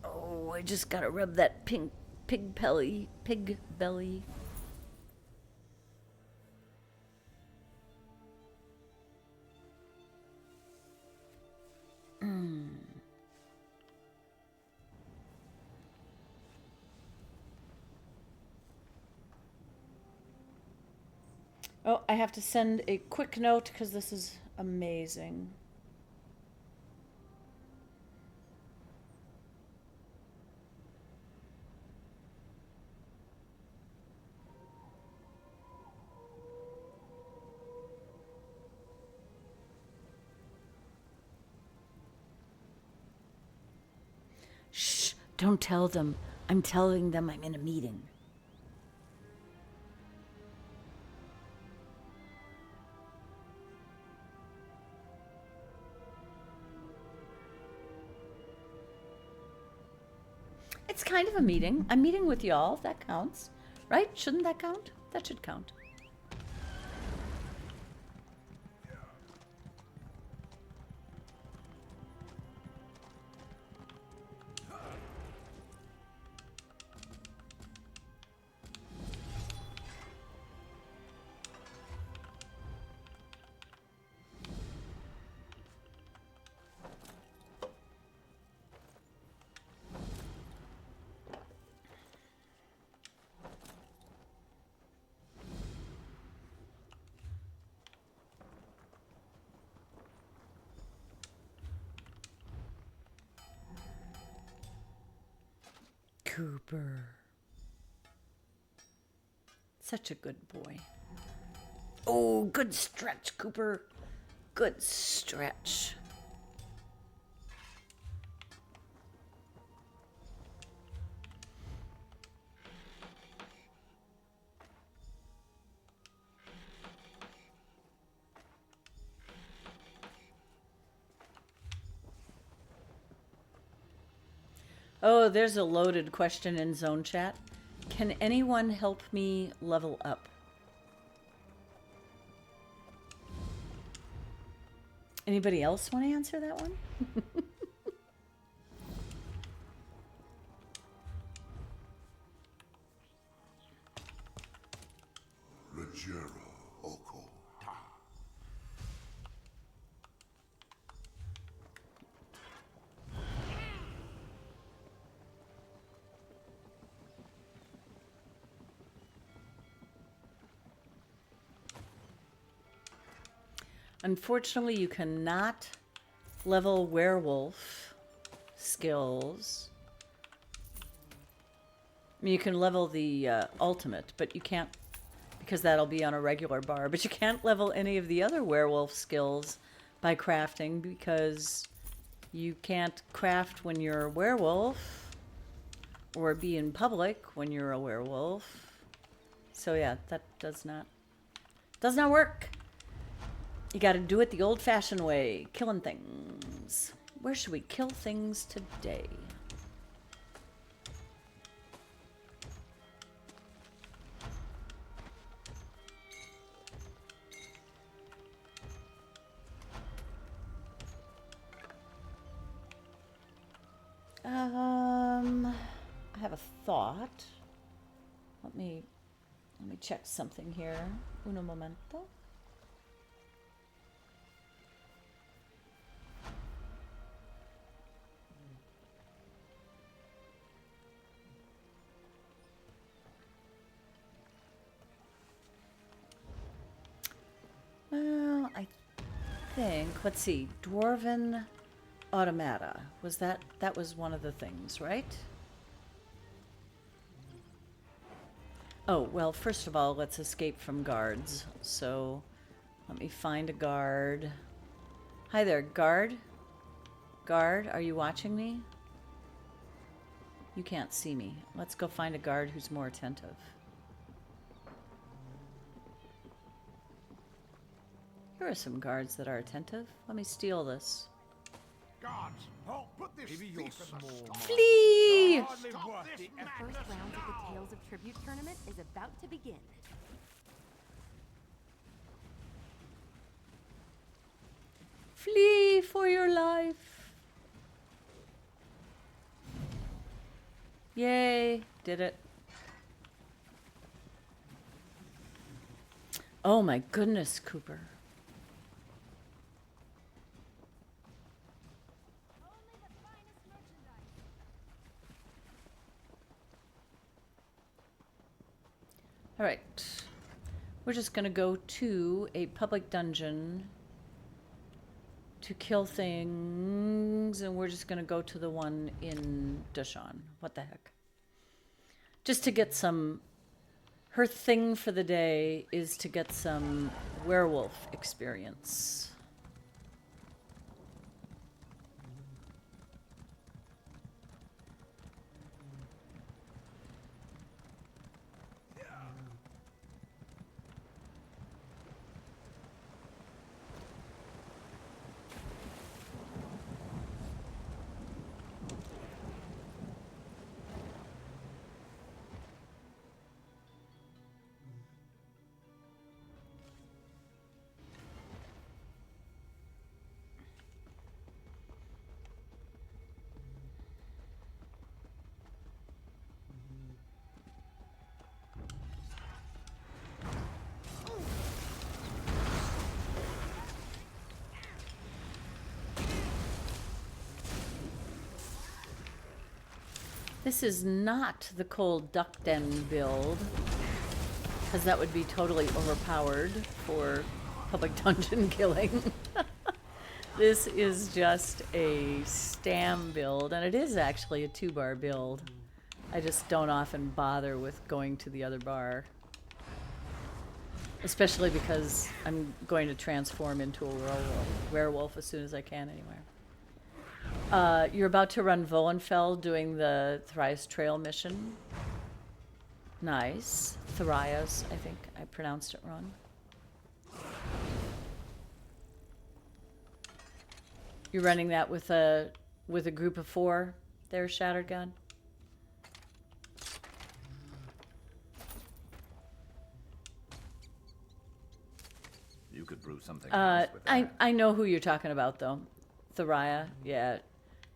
Oh, I just gotta rub that pink pig belly. Oh, I have to send a quick note because this is amazing. Shh, don't tell them. I'm telling them I'm in a meeting. It's kind of a meeting. I'm meeting with y'all. That counts, right? Shouldn't that count? That should count. Cooper. Such a good boy. Oh, good stretch, Cooper. Good stretch. Oh, there's a loaded question in Zone Chat. Can anyone help me level up? Anybody else want to answer that one? Unfortunately, you cannot level werewolf skills. I mean, you can level the ultimate, but you can't, because that'll be on a regular bar, but you can't level any of the other werewolf skills by crafting, because you can't craft when you're a werewolf or be in public when you're a werewolf. So yeah, that does not work. You gotta do it the old-fashioned way, killing things. Where should we kill things today? I have a thought. Let me check something here. Uno momento. Well, I think, let's see, Dwarven Automata. That was one of the things, right? Oh, well, first of all, let's escape from guards. So, let me find a guard. Hi there, guard? Guard, are you watching me? You can't see me. Let's go find a guard who's more attentive. Here are some guards that are attentive. Let me steal this. Guards, put this thief in the stall. Flee! Hardly worth the The first round of the Tales of Tribute tournament is about to begin. Flee for your life. Yay, did it. Oh my goodness, Cooper. All right, we're just gonna go to a public dungeon to kill things, and we're just gonna go to the one in Dushan. What the heck? Just to get some, her thing for the day is to get some werewolf experience. This is not the cold duck den build, because that would be totally overpowered for public dungeon killing. This is just a stam build, and it is actually a 2-bar build. I just don't often bother with going to the other bar. Especially because I'm going to transform into a werewolf as soon as I can anyway. You're about to run Vohenfeld doing the Thrias Trail mission. Nice. Thrias, I think I pronounced it wrong. You're running that with a group of 4 there, Shattered God? You could brew something nice with that. I know who you're talking about though. Thariah, yeah.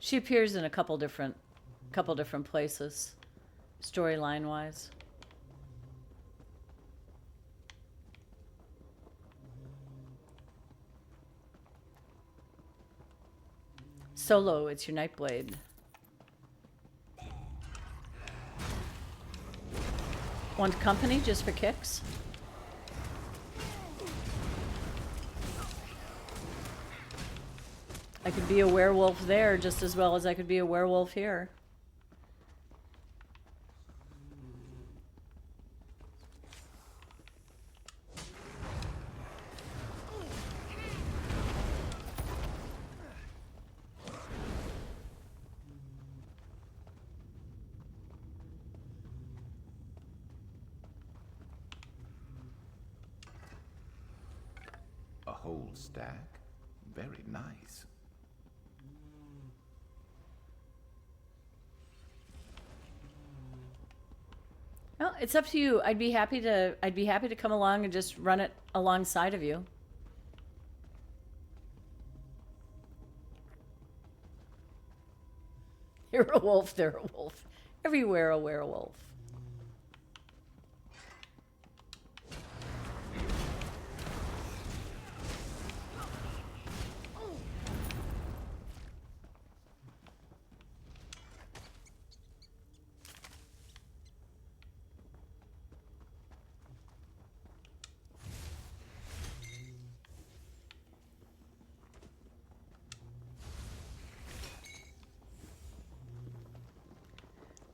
She appears in a couple different places, storyline wise. Solo, it's your Nightblade. Want company just for kicks? I could be a werewolf there just as well as I could be a werewolf here. A whole stack? Very nice. Well, it's up to you. I'd be happy to come along and just run it alongside of you. You're a wolf, they're a wolf. Everywhere a werewolf.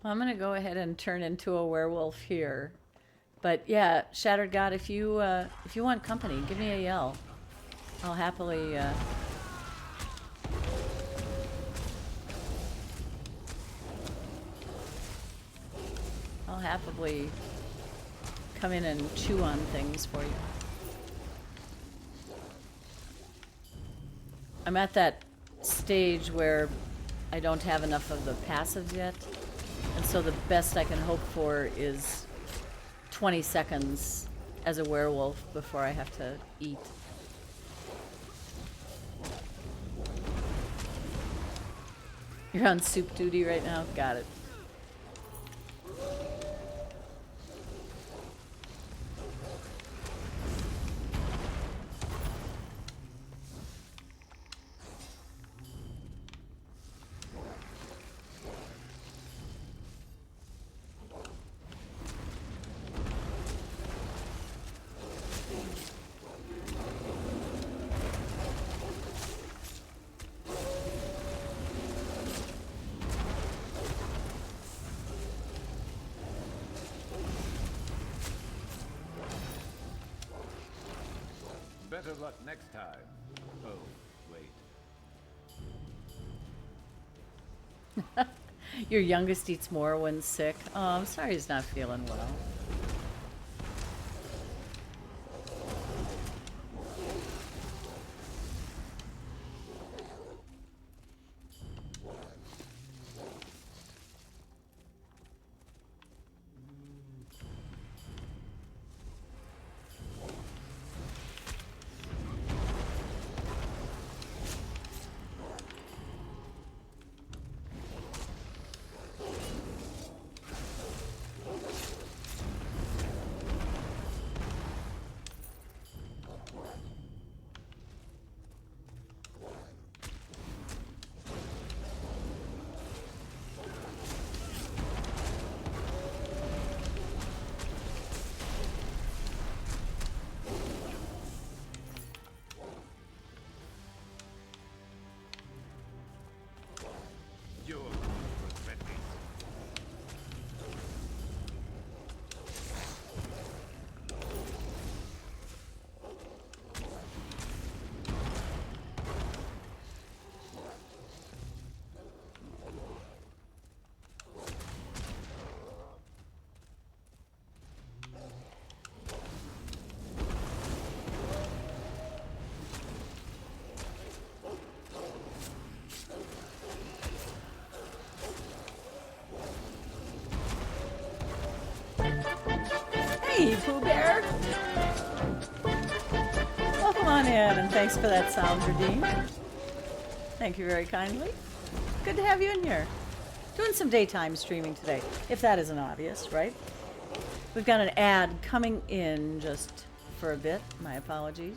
Well, I'm gonna go ahead and turn into a werewolf here, but yeah, Shattered God, if you want company, give me a yell. I'll happily. I'll happily come in and chew on things for you. I'm at that stage where I don't have enough of the passives yet. And so the best I can hope for is 20 seconds as a werewolf before I have to eat. You're on soup duty right now? Got it. Better luck next time. Oh, wait. Your youngest eats more when sick. Oh, I'm sorry he's not feeling well. You're going to regret this. Hey, Pooh Bear! Welcome on in, and thanks for that sound, Redeem. Thank you very kindly. Good to have you in here. Doing some daytime streaming today, if that isn't obvious, right? We've got an ad coming in just for a bit. My apologies.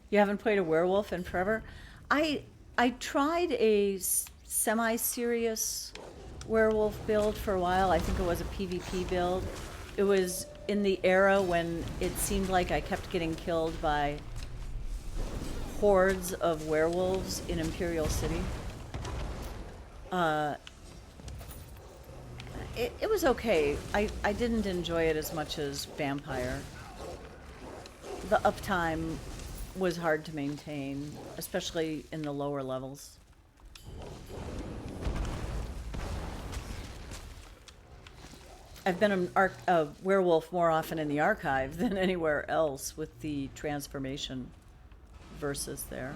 You haven't played a werewolf in forever? I tried a semi-serious werewolf build for a while. I think it was a PvP build. It was in the era when it seemed like I kept getting killed by hordes of werewolves in Imperial City. it was okay. I didn't enjoy it as much as Vampire. The uptime was hard to maintain, especially in the lower levels. I've been a werewolf more often in the archive than anywhere else with the transformation versus there.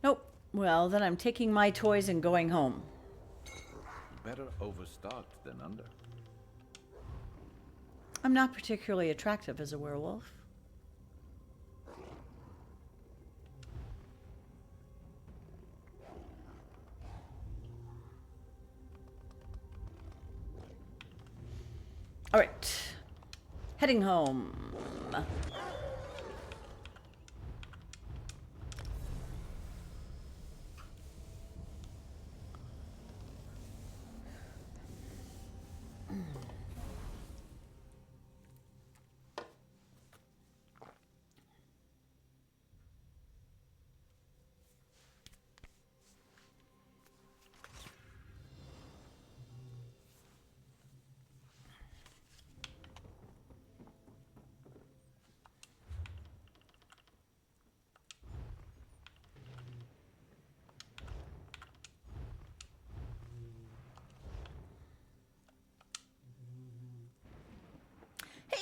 Nope. Well, then I'm taking my toys and going home. Better overstocked than under. I'm not particularly attractive as a werewolf. All right. Heading home.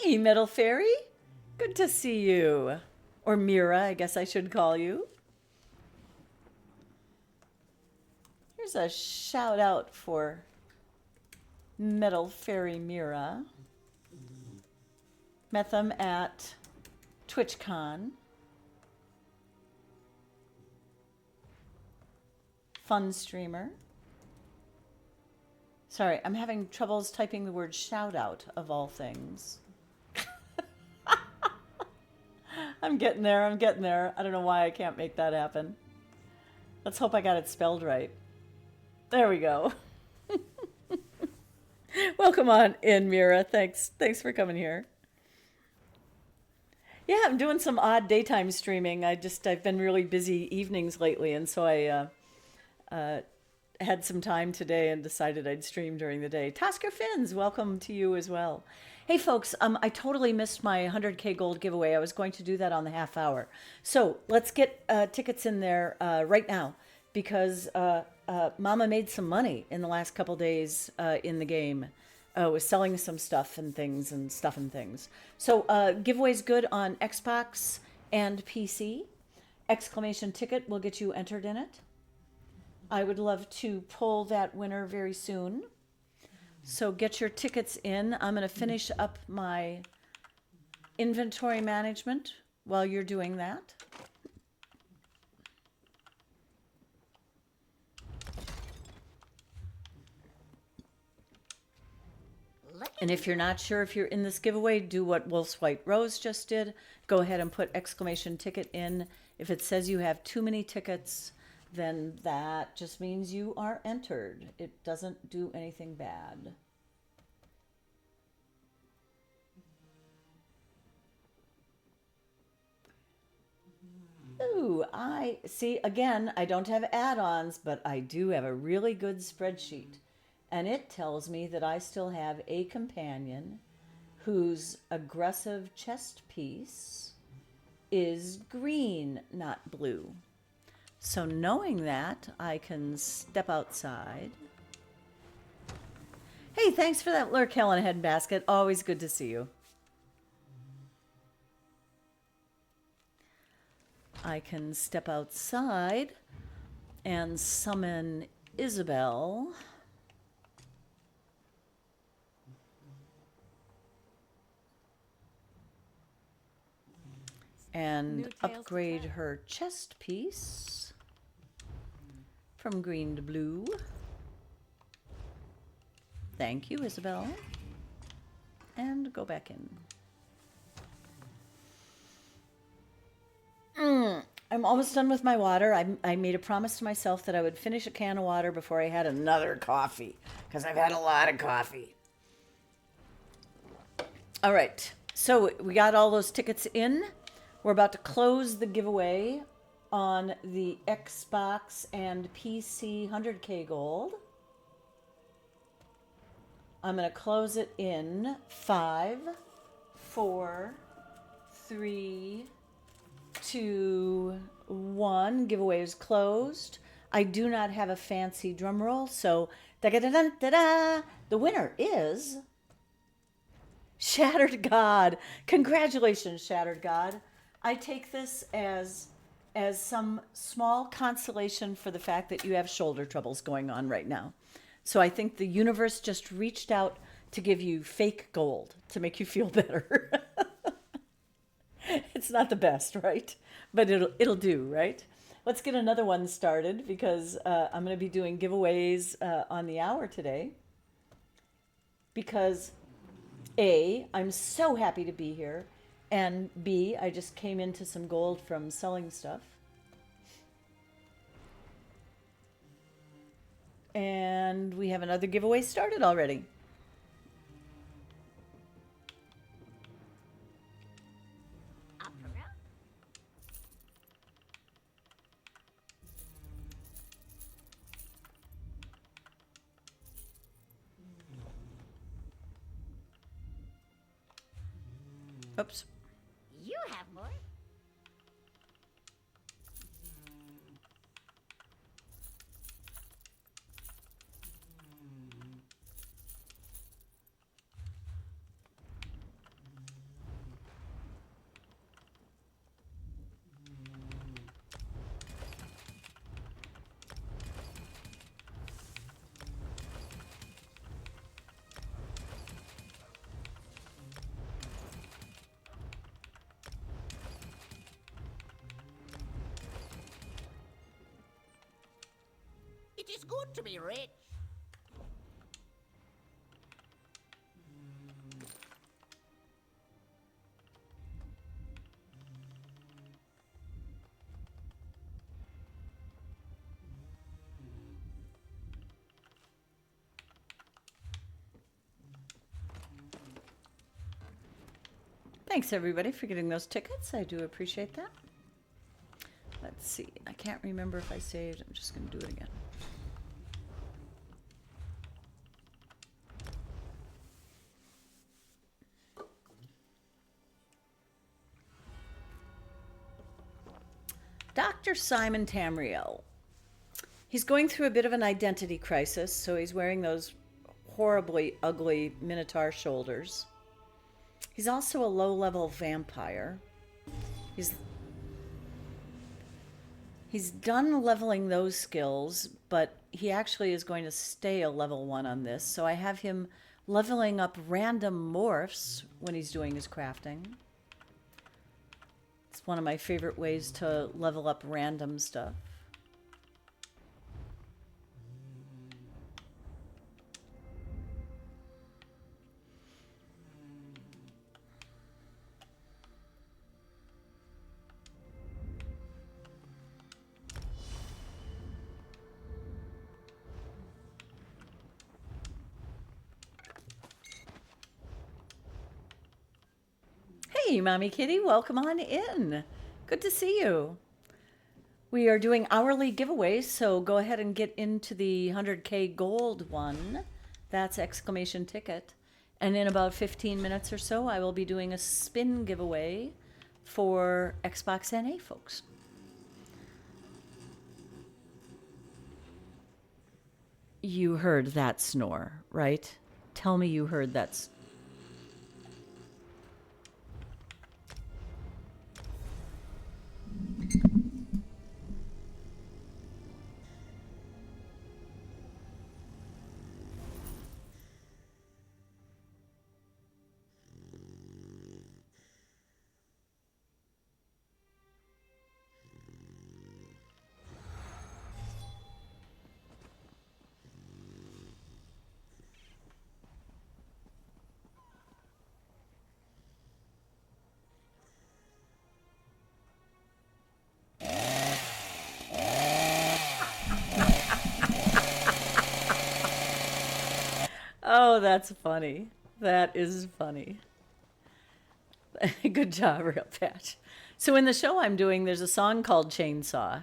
Hey, Metal Fairy. Good to see you. Or Mira, I guess I should call you. Here's a shout out for Metal Fairy Mira. Met them at TwitchCon. Fun streamer. Sorry, I'm having troubles typing the word shout out of all things. I'm getting there. I don't know why I can't make that happen. Let's hope I got it spelled right. There we go. Welcome on in, Mira. Thanks for coming here. Yeah, I'm doing some odd daytime streaming. I've been really busy evenings lately, and so I had some time today and decided I'd stream during the day. Tasker Finns, welcome to you as well. Hey folks, I totally missed my 100K gold giveaway. I was going to do that on the half hour. So let's get tickets in there right now, because Mama made some money in the last couple days in the game. Was selling some stuff and things. So giveaway's good on Xbox and PC. Exclamation ticket will get you entered in it. I would love to pull that winner very soon. So get your tickets in. I'm going to finish up my inventory management while you're doing that. And if you're not sure if you're in this giveaway, do what Wolf's White Rose just did. Go ahead and put exclamation ticket in. If it says you have too many tickets, then that just means you are entered. It doesn't do anything bad. Ooh, I see, again, I don't have add-ons, but I do have a really good spreadsheet. And it tells me that I still have a companion whose aggressive chest piece is green, not blue. So knowing that, I can step outside. Hey, thanks for that lurk, Helen Head Basket. Always good to see you. I can step outside and summon Isabel. And upgrade her chest piece from green to blue. Thank you, Isabel. and go back in. I'm almost done with my water. I made a promise to myself that I would finish a can of water before I had another coffee, because I've had a lot of coffee. All right, so we got all those tickets in. We're about to close the giveaway on the Xbox and PC 100K Gold. I'm going to close it in 5, 4, 3, 2, 1. Giveaway is closed. I do not have a fancy drum roll, so da-da-da-da-da. The winner is Shattered God. Congratulations, Shattered God. I take this as some small consolation for the fact that you have shoulder troubles going on right now. So I think the universe just reached out to give you fake gold to make you feel better. It's not the best, right? But it'll do, right? Let's get another one started, because I'm going to be doing giveaways on the hour today. Because A, I'm so happy to be here, and B, I just came into some gold from selling stuff. And we have another giveaway started already. Oops. You have more. It is good to be rich. Thanks, everybody, for getting those tickets. I do appreciate that. Let's see. I can't remember if I saved. I'm just going to do it again. Dr. Simon Tamriel. He's going through a bit of an identity crisis, so he's wearing those horribly ugly Minotaur shoulders. He's also a low-level vampire. He's done leveling those skills, but he actually is going to stay a level 1 on this. So I have him leveling up random morphs when he's doing his crafting. It's one of my favorite ways to level up random stuff. Hey, Mommy Kitty, welcome on in. Good to see you. We are doing hourly giveaways, so go ahead and get into the 100K gold one. That's exclamation ticket. And in about 15 minutes or so, I will be doing a spin giveaway for Xbox NA folks. You heard that snore, right? Tell me you heard that. Oh, that's funny. That is funny. Good job, Real Patch. So in the show I'm doing, there's a song called Chainsaw.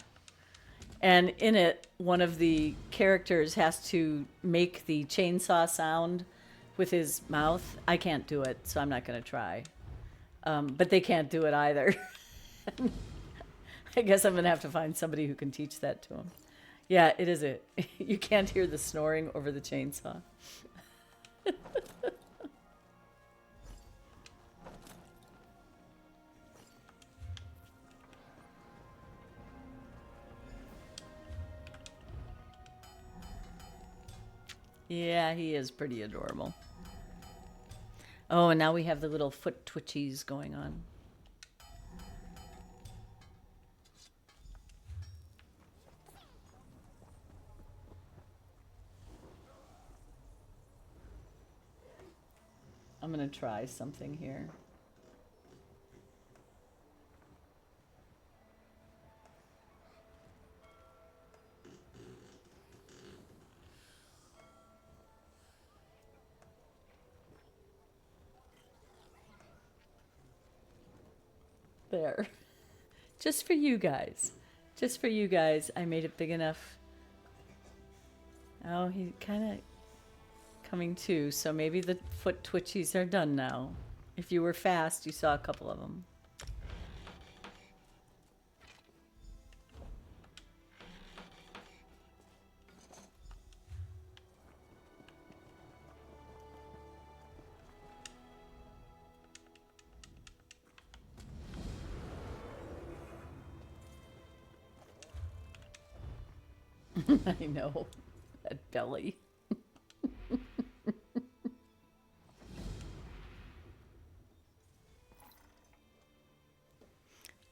And in it, one of the characters has to make the chainsaw sound with his mouth. I can't do it, so I'm not going to try. But they can't do it either. I guess I'm going to have to find somebody who can teach that to them. Yeah, it is it. You can't hear the snoring over the chainsaw. Yeah, he is pretty adorable. Oh, and now we have the little foot twitchies going on. I'm going to try something here. There. Just for you guys. Just for you guys, I made it big enough. Oh, he kind of coming to, so maybe the foot twitchies are done now. If you were fast, you saw a couple of them. I know. That belly.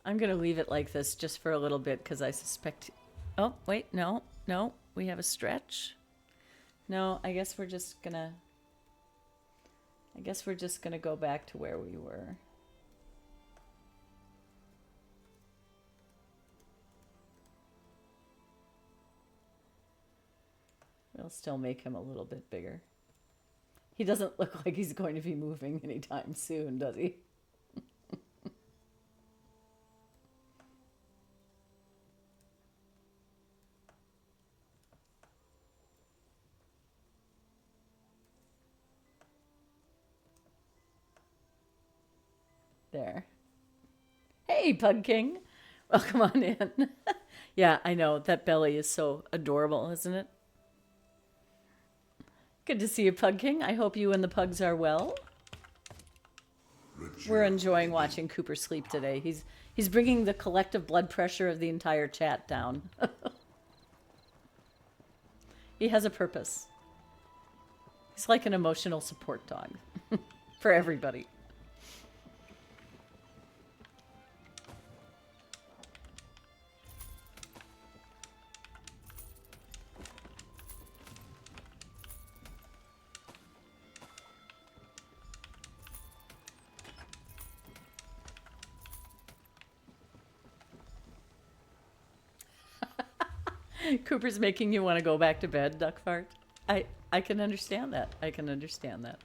I'm going to leave it like this just for a little bit because I suspect... Oh, wait, no, no. We have a stretch. No, I guess we're just going to... I guess we're just going to go back to where we were. We'll still make him a little bit bigger. He doesn't look like he's going to be moving anytime soon, does he? There. Hey, Pug King. Welcome on in. Yeah, I know. That belly is so adorable, isn't it? Good to see you, Pug King. I hope you and the pugs are well. We're enjoying watching Cooper sleep today. He's bringing the collective blood pressure of the entire chat down. He has a purpose. He's like an emotional support dog for everybody. Cooper's making you want to go back to bed, Duckfart. I can understand that. I can understand that.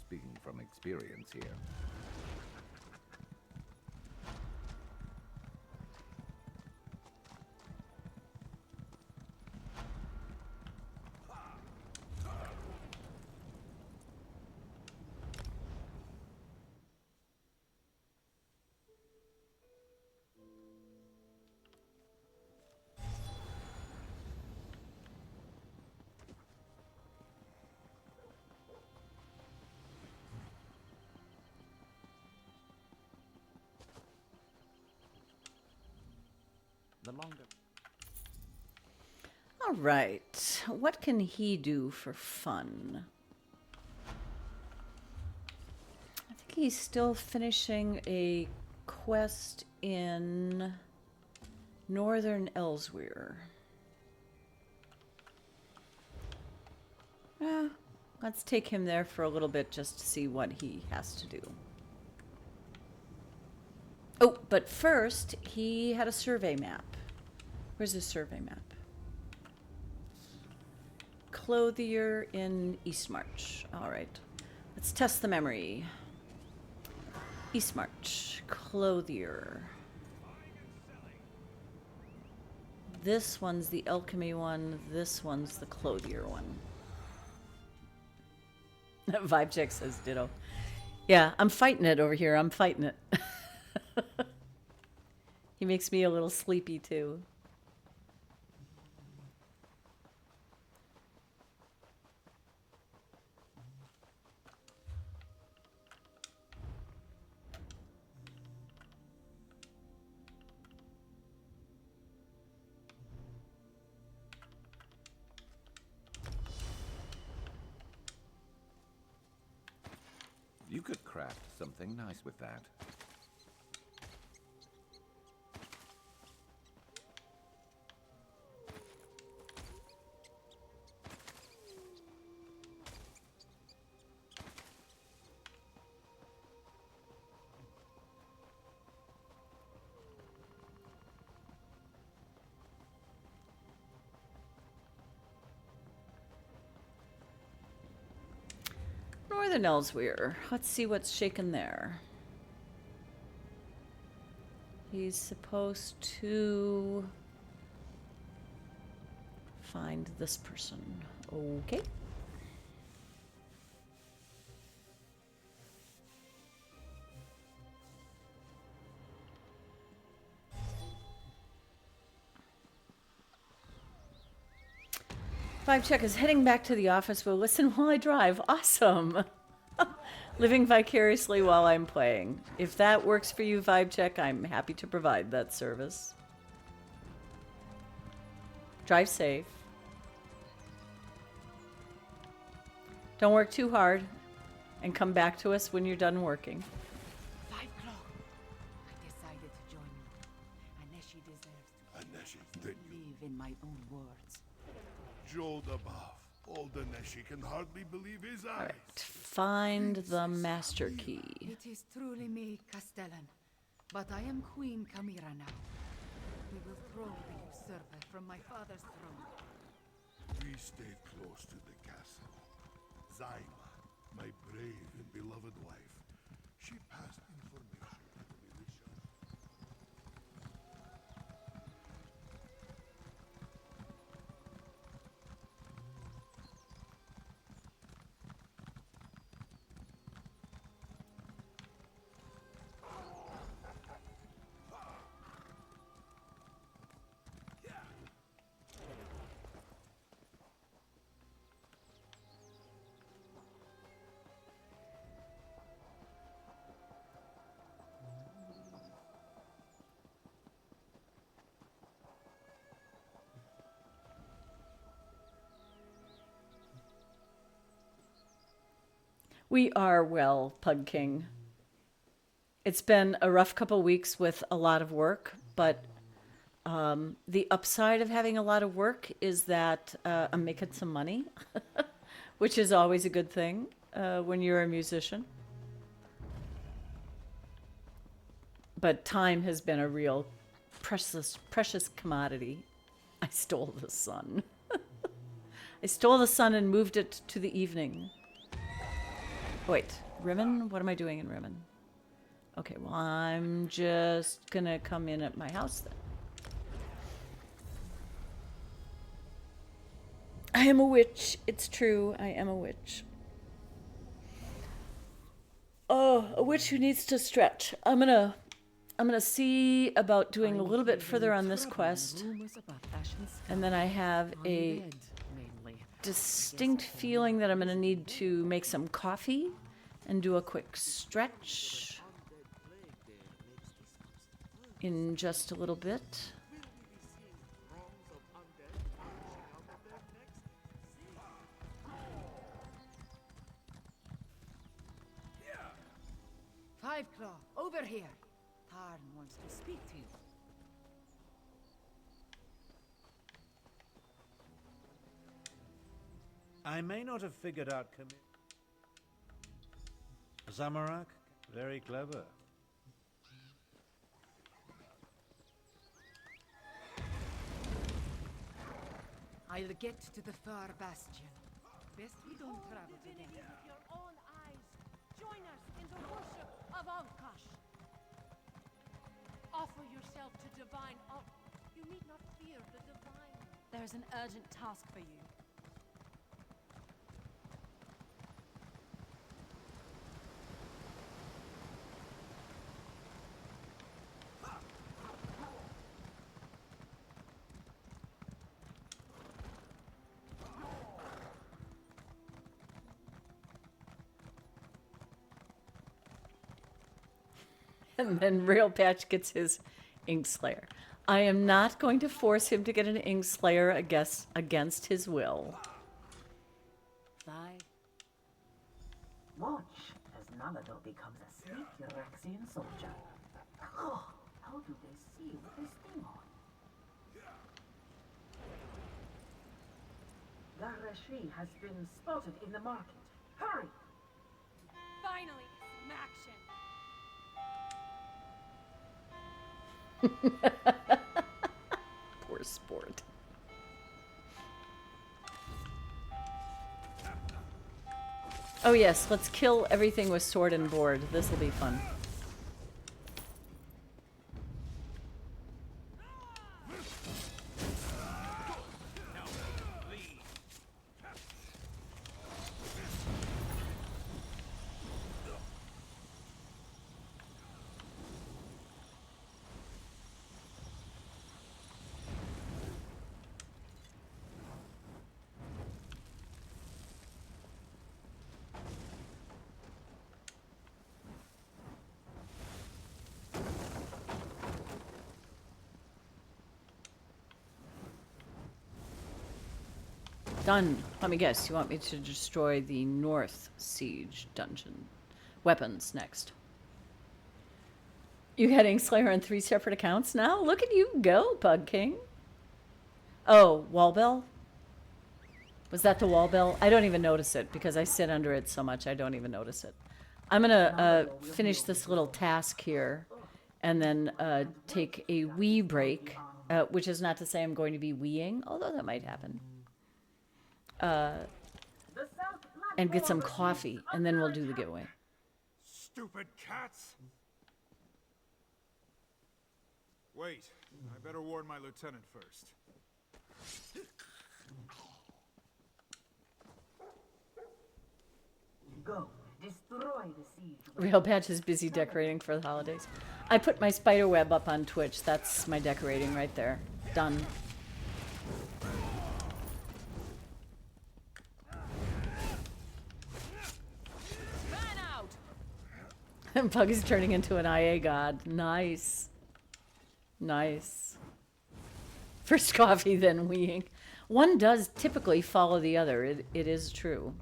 Speaking from experience here. The longer. All right. What can he do for fun? I think he's still finishing a quest in Northern Elsewhere. Let's take him there for a little bit just to see what he has to do. Oh, but first, he had a survey map. Where's the survey map? Clothier in Eastmarch. All right. Let's test the memory. Eastmarch. Clothier. This one's the alchemy one. This one's the clothier one. Vibe check says ditto. Yeah, I'm fighting it over here. I'm fighting it. He makes me a little sleepy too. You could craft something nice with that. Northern Elsewhere. Let's see what's shaking there. He's supposed to find this person. Okay. Vibe check is heading back to the office. Will listen while I drive. Awesome. Living vicariously while I'm playing. If that works for you, Vibe check, I'm happy to provide that service. Drive safe. Don't work too hard. And come back to us when you're done working. 5 o'clock. I decided to join you. Aneshi deserves Aneshi, to then you. live in my own words. Joe the Buff. Old Aneshi can hardly believe his eyes. All right. Find the master key. It is truly me, Castellan. But I am Queen Camira now. We will throw the usurper from my father's throne. We stayed close to the castle. Zaima, my brave and beloved wife, she passed information to the militia. We are well, Pug King. It's been a rough couple weeks with a lot of work, but the upside of having a lot of work is that I'm making some money, which is always a good thing when you're a musician. But time has been a real precious commodity. I stole the sun. I stole the sun and moved it to the evening. Wait, Rimmon? What am I doing in Rimmon? Okay, well, I'm just gonna come in at my house then. I am a witch. It's true. I am a witch. Oh, a witch who needs to stretch. I'm gonna see about doing a little bit further on this quest. And then I have a distinct feeling that I'm going to need to make some coffee and do a quick stretch in just a little bit. Five Claw, over here. Tarn wants to speak to you. I may not have figured out Zamorak, very clever. I'll get to the far bastion. Best we don't travel together. With your own eyes. Join us in the worship of Alkash. Offer yourself to divine You need not fear the divine. There's an urgent task for you. And then Real Patch gets his Inkslayer. I am not going to force him to get an Inkslayer against his will. Five. Watch as Nalado becomes a sleek Erexian soldier. Oh, how do they see with this thing on? Garashri has been spotted in the market. Hurry! Finally, some action. Poor sport. Oh yes, let's kill everything with sword and board. This will be fun. Done. Let me guess. You want me to destroy the North Siege dungeon. Weapons next. You had Inkslayer on 3 separate accounts now? Look at you go, Pug King. Oh, wall bell? Was that the wall bell? I don't even notice it because I sit under it so much I don't even notice it. I'm gonna finish this little task here and then take a wee break, which is not to say I'm going to be weeing, although that might happen. And get some coffee, and then we'll do the giveaway. Stupid cats! Wait, I better warn my lieutenant first. Go, destroy the siege. Real Patch is busy decorating for the holidays. I put my spider web up on Twitch. That's my decorating right there. Done. And Pug is turning into an IA god. Nice. Nice. First coffee, then weeing. One does typically follow the other. It is true.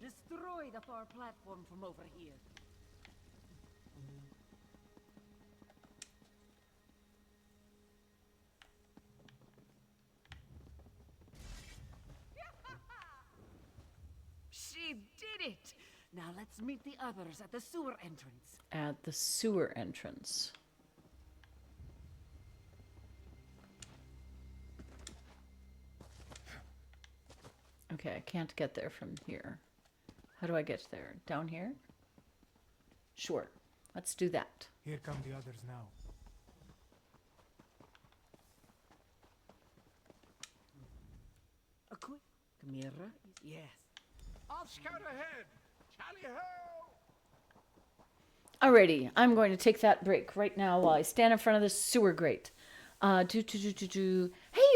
Destroy the far platform from over here. She did it! Now let's meet the others at the sewer entrance. At the sewer entrance. Okay, I can't get there from here. How do I get there? Down here? Sure. Let's do that. Here come the others now. A quick Chimera? Yes. I'll scout ahead. Tally ho! Alrighty, I'm going to take that break right now while I stand in front of the sewer grate. Hey,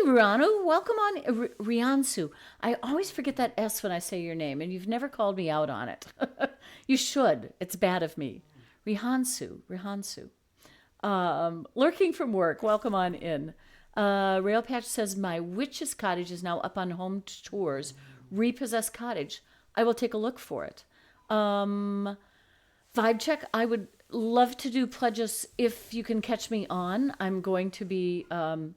Rianu, welcome on. Riansu. I always forget that S when I say your name, and you've never called me out on it. You should. It's bad of me. Rihansu. Lurking from work, welcome on in. Rail Patch says, my witch's cottage is now up on home tours. Repossessed cottage. I will take a look for it. Vibe check. I would love to do pledges if you can catch me on. I'm going to be, because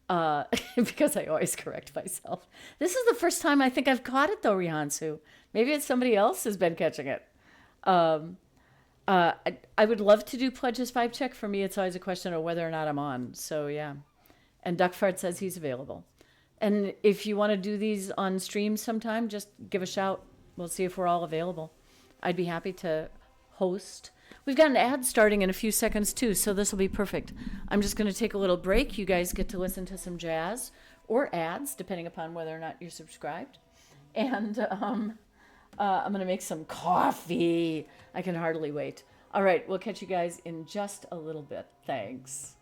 I always correct myself. This is the first time I think I've caught it though, Rihansu. Maybe it's somebody else has been catching it. I would love to do pledges vibe check. For me, it's always a question of whether or not I'm on. So yeah. And Duckfart says he's available. And if you want to do these on stream sometime, just give a shout. We'll see if we're all available. I'd be happy to host. We've got an ad starting in a few seconds too, so this will be perfect. I'm just going to take a little break. You guys get to listen to some jazz or ads, depending upon whether or not you're subscribed. And I'm going to make some coffee. I can hardly wait. All right, we'll catch you guys in just a little bit. Thanks.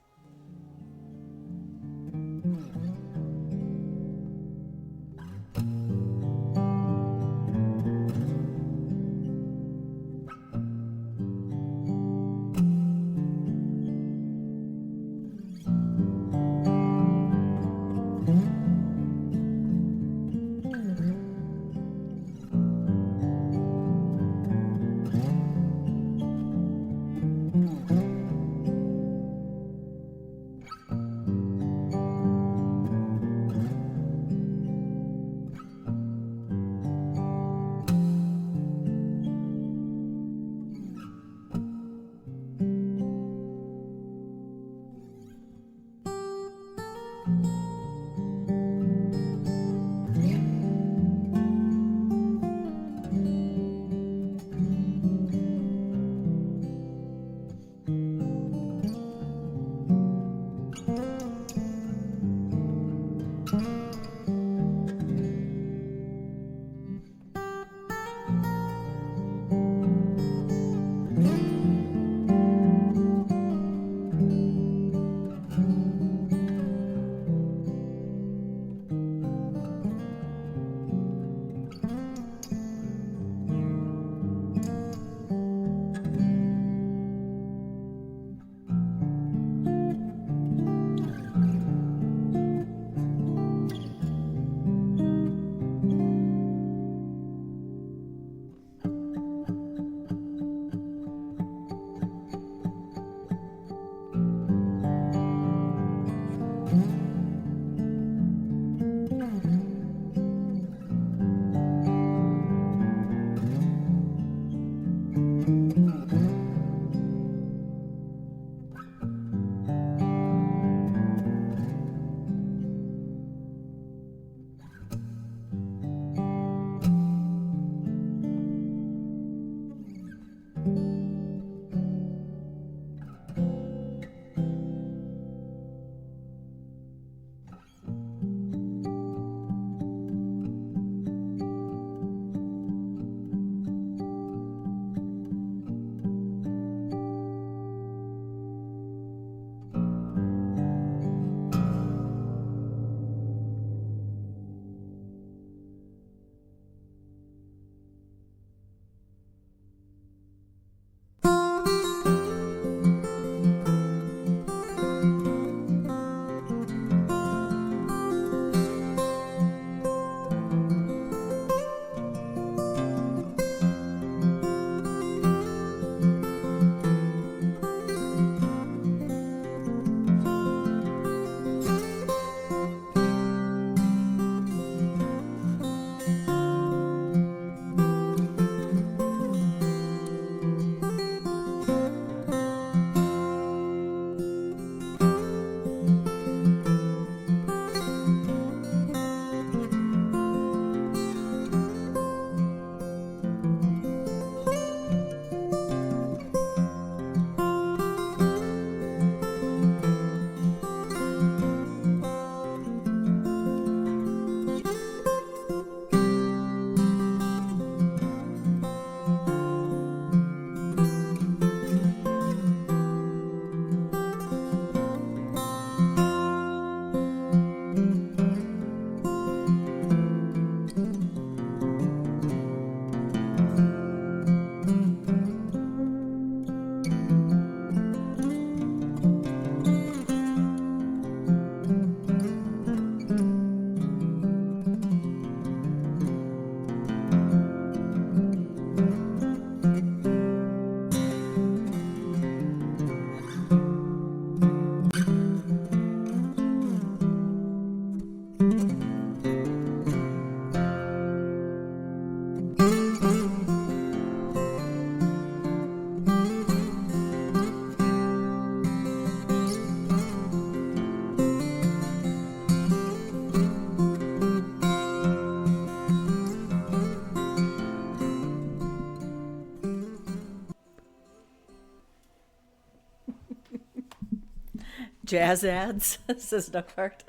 jazz ads, says Duckhart.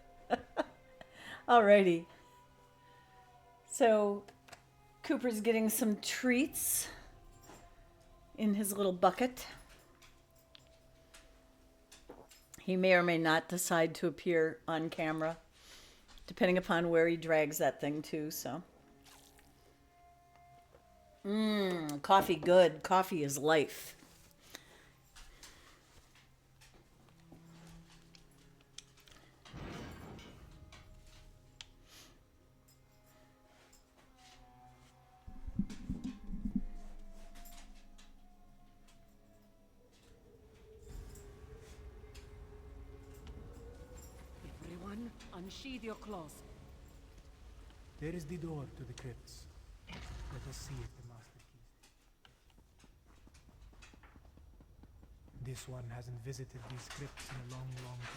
Alrighty. So, Cooper's getting some treats in his little bucket. He may or may not decide to appear on camera, depending upon where he drags that thing to, so. Coffee good. Coffee is life. Everyone, unsheathe your claws. There is the door to the crypts. Let us see if the master keys. This one hasn't visited these crypts in a long, long time.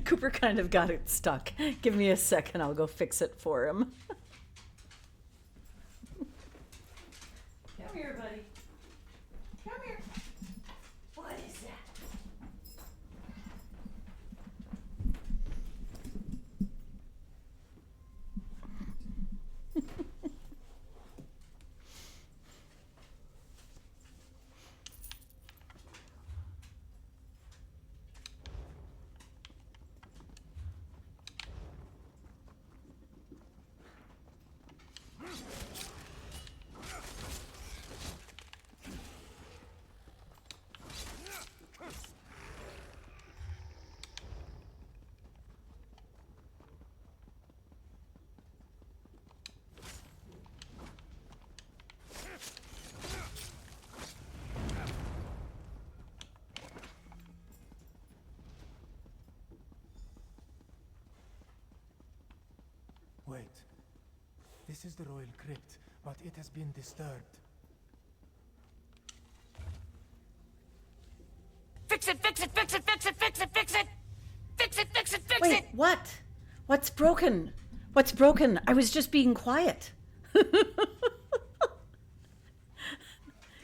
Cooper kind of got it stuck. Give me a second, I'll go fix it for him. Come here, buddy. Come here. What is that? Wait. This is the royal crypt, but it has been disturbed. Fix it, fix it, fix it, fix it, fix it, fix it! Fix it, fix it, fix Wait, it! what? What's broken? What's broken? I was just being quiet.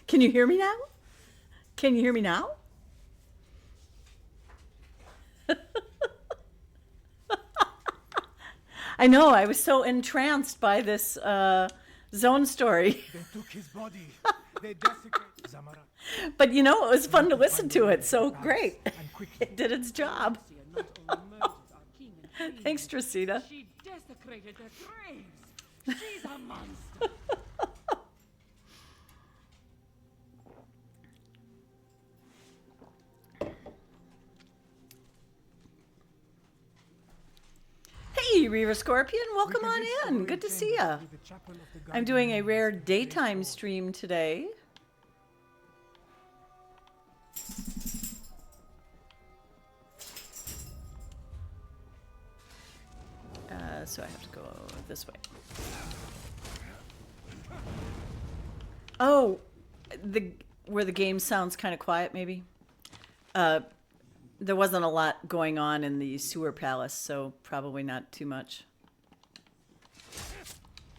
Can you hear me now? Can you hear me now? I know, I was so entranced by this zone story. They took his body. They desecrated Zamorak. But you know, it was fun to listen to it, so great. It did its job. Thanks, Tracita. She desecrated their graves. She's a monster. Hey, Reaver Scorpion, welcome on in. Good to see ya. I'm doing a rare daytime stream today. So I have to go this way. Oh, where the game sounds kind of quiet, maybe. There wasn't a lot going on in the sewer palace, so probably not too much.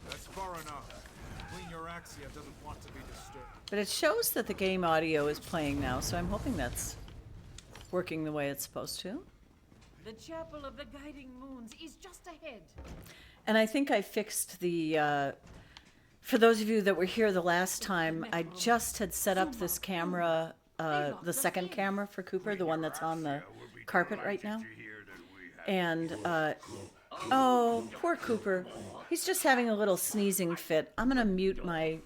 That's far enough. Queen Euraxia doesn't want to be disturbed. But it shows that the game audio is playing now, so I'm hoping that's working the way it's supposed to. The Chapel of the Guiding Moons is just ahead. And I think I fixed the, for those of you that were here the last time, I just had set up this camera, the second camera for Cooper, the one that's on the carpet right now. And, oh, poor Cooper. He's just having a little sneezing fit. I'm going to mute my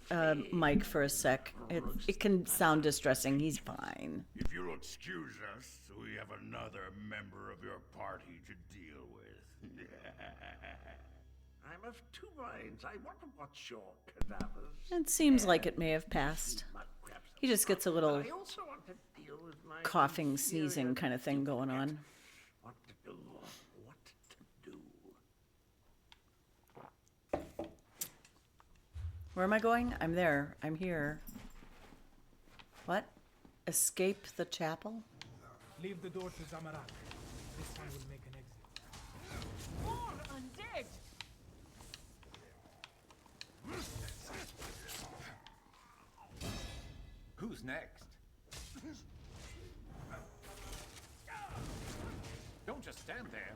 mic for a sec. It can sound distressing. He's fine. If you'll excuse us, we have another member of your party to deal with. I'm of two minds. I want to watch your cadavers. It seems like it may have passed. He just gets a little I also want to deal with my coughing, sneezing inferior kind of thing going on. What to do? What to do? Where am I going? I'm there. I'm here. What? Escape the chapel? Leave the door to Zamarak. This one will make an exit. More undead! Who's next? Don't just stand there.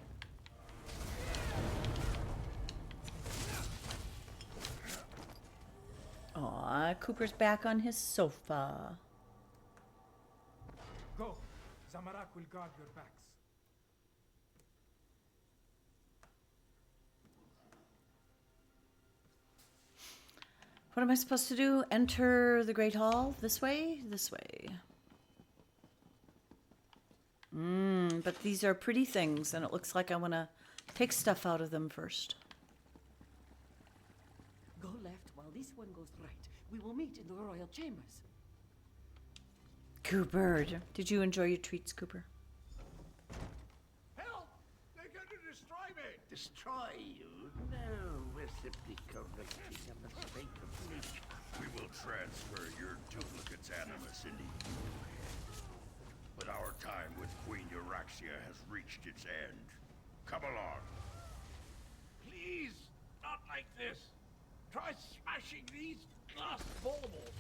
Aw, Cooper's back on his sofa. Go. Zamarak will guard your backs. What am I supposed to do? Enter the Great Hall? This way? This way. But these are pretty things, and it looks like I want to take stuff out of them first. Go left while this one goes right. We will meet in the royal chambers. Cooper, did you enjoy your treats, Cooper? Help! They're going to destroy me! Destroy you? No, we're simply correcting a mistake of nature. We will transfer your duplicate's animus into you. But our time with Queen Euraxia has reached its end. Come along. Please, not like this. Try smashing these glass baubles.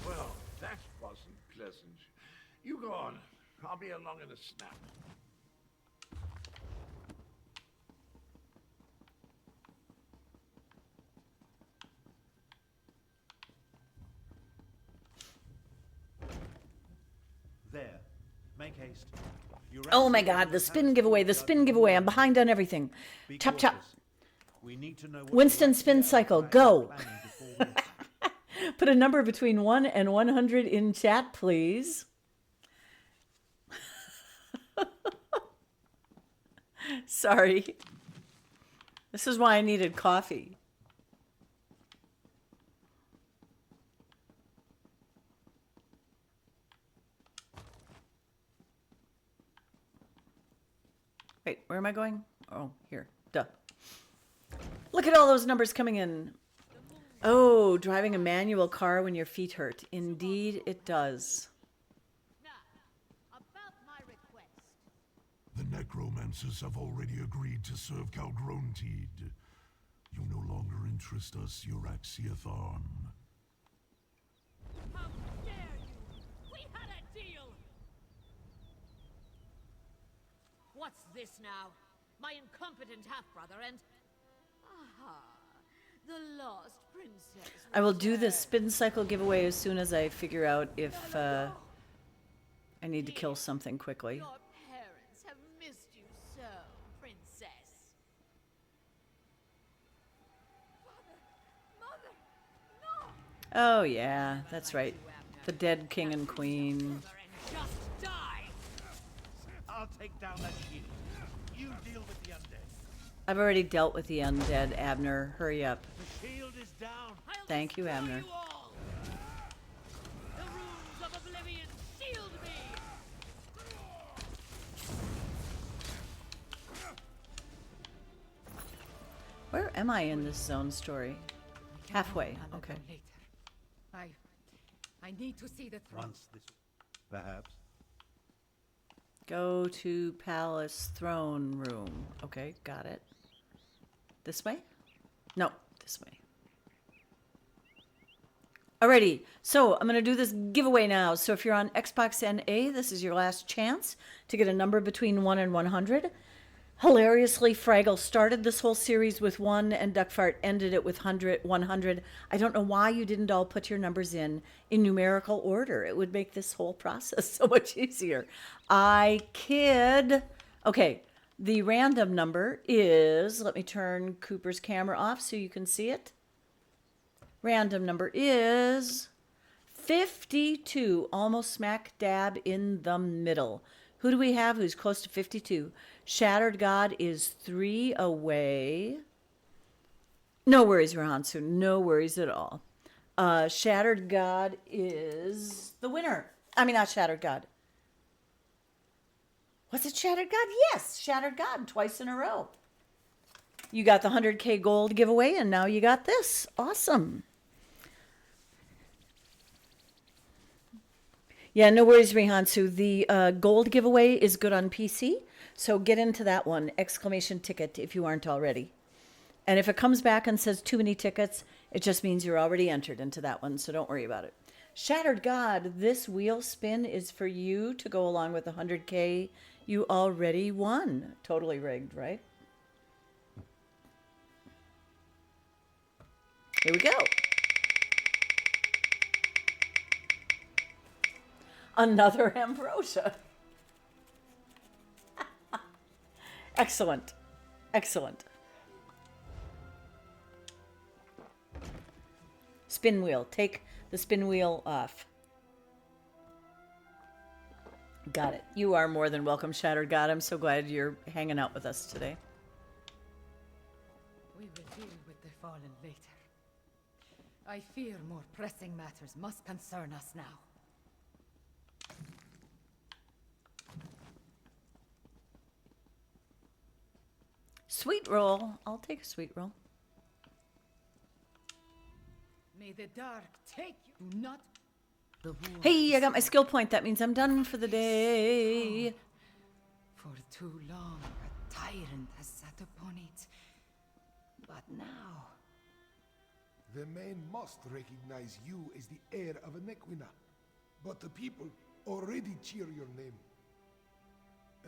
Well, that wasn't pleasant. You go on. I'll be along in a snap. There. Make haste. Oh my god, the spin giveaway, the spin giveaway. I'm behind on everything. Chop, chop. We need to know what Winston spin cycle, go. Put a number between 1 and 100 in chat, please. Sorry. This is why I needed coffee. Wait, where am I going? Oh, here. Duh. Look at all those numbers coming in. Oh, driving a manual car when your feet hurt. Indeed, it does. The necromancers have already agreed to serve Calgronteed. You no longer interest us, Euraxia Tharn. How dare you! We had a deal! What's this now? My incompetent half-brother and... Aha! The lost princess. I will do this spin cycle giveaway as soon as I figure out if I need to kill something quickly. Your parents have missed you so, princess. Mother, no! Oh yeah, that's right. The dead king and queen. Just die! I'll take down that shield. You deal with the undead. I've already dealt with the undead, Abner. Hurry up. The shield is down. Thank you, Abner. The runes of oblivion shield me! Where am I in this zone story? Halfway. Okay. I need to see the throne. Once this, perhaps. Go to palace throne room. Okay, got it. This way? No, this way. Alrighty, so I'm going to do this giveaway now. So if you're on Xbox NA, this is your last chance to get a number between 1 and 100. Hilariously, Fraggle started this whole series with 1 and Duckfart ended it with 100. I don't know why you didn't all put your numbers in numerical order. It would make this whole process so much easier. I kid. Okay, the random number is, let me turn Cooper's camera off so you can see it. Random number is 52, almost smack dab in the middle. Who do we have who's close to 52? Shattered God is 3 away. No worries, Rahansu. No worries at all. Shattered God is the winner. I mean, not Shattered God. Was it Shattered God? Yes, Shattered God twice in a row. You got the 100K gold giveaway, and now you got this. Awesome. Yeah, no worries, Rihansu. The gold giveaway is good on PC, so get into that one. Exclamation ticket if you aren't already. And if it comes back and says too many tickets, it just means you're already entered into that one, so don't worry about it. Shattered God, this wheel spin is for you to go along with the 100K you already won. Totally rigged, right? Here we go. Another ambrosia. Excellent. Excellent. Spin wheel. Take the spin wheel off. Got it. You are more than welcome, Shattered God. I'm so glad you're hanging out with us today. We will deal with the fallen later. I fear more pressing matters must concern us now. Sweet roll. I'll take a sweet roll. May the dark take you. Do not. The Hey, I got my skill point. That means I'm done for the day. For too long, a tyrant has sat upon it. But now... The men must recognize you as the heir of Anequina. But the people already cheer your name.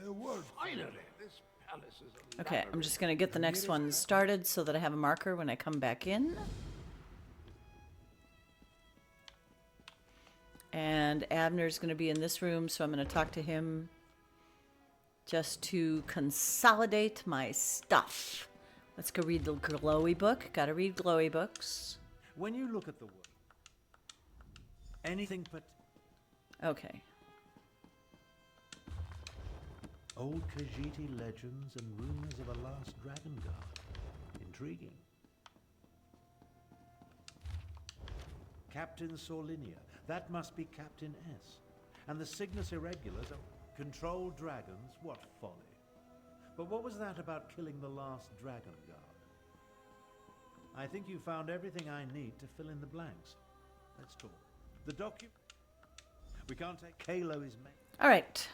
A word. Finally, this palace is a Okay, I'm just going to get the next one started so that I have a marker when I come back in. And Abner's going to be in this room, so I'm going to talk to him just to consolidate my stuff. Let's go read the glowy book. Got to read glowy books. When you look at the world, anything but... Okay. Old Khajiiti legends and rumors of a last dragon guard. Intriguing. Captain Sorlinia. That must be Captain S. And the Cygnus Irregulars are controlled dragons. What folly. But what was that about killing the last dragon guard? I think you found everything I need to fill in the blanks. Let's talk. The document... We can't take... Kalo is made. All right.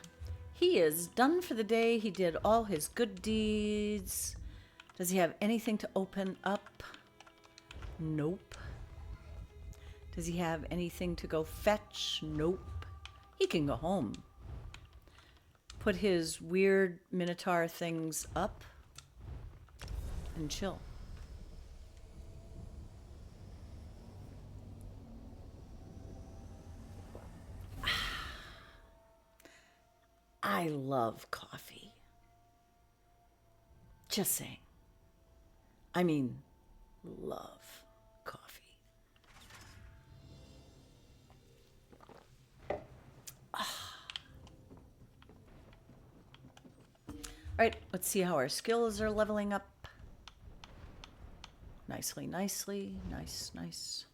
He is done for the day. He did all his good deeds. Does he have anything to open up? Nope. Does he have anything to go fetch? Nope. He can go home. Put his weird Minotaur things up and chill. I love coffee. Just saying. I mean, love coffee. All right, let's see how our skills are leveling up. Nicely, nicely. Nice, nice.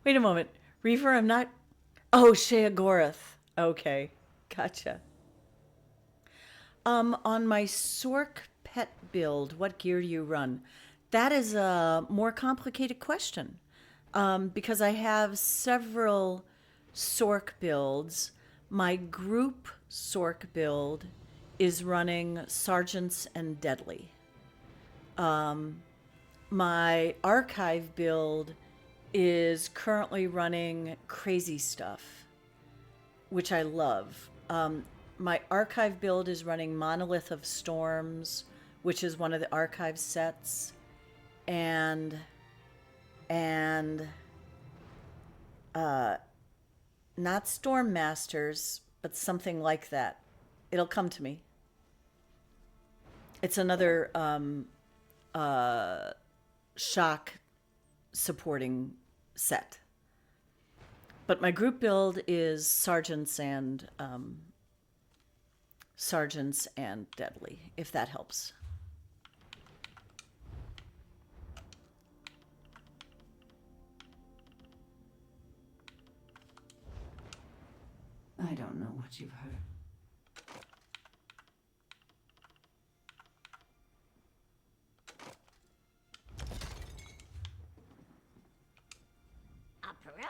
Wait a moment. Reaver, I'm not... Oh, Shea Gorath. Okay, gotcha. On my Sork pet build, what gear do you run? That is a more complicated question. Because I have several Sork builds. My group Sork build is running Sergeants and Deadly. My archive build is currently running Crazy Stuff, which I love. My archive build is running Monolith of Storms, which is one of the archive sets, and not Storm Masters, but something like that. It'll come to me. It's another shock supporting set. But my group build is sergeants and deadly, if that helps. I don't know what you've heard. Approach.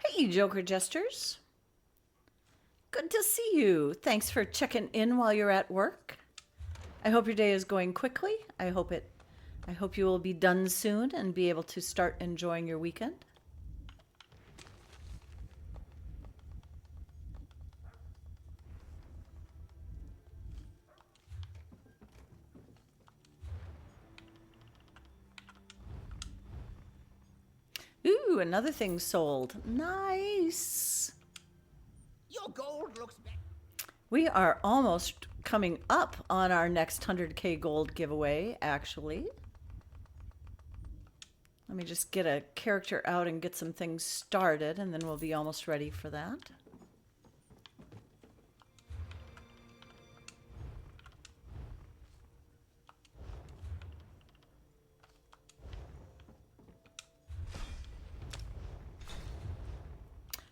Hey, Joker Jesters. Good to see you. Thanks for checking in while you're at work. I hope your day is going quickly. I hope you will be done soon and be able to start enjoying your weekend. Ooh, another thing sold. Nice. Your gold looks better. We are almost coming up on our next 100k gold giveaway, actually. Let me just get a character out and get some things started, and then we'll be almost ready for that.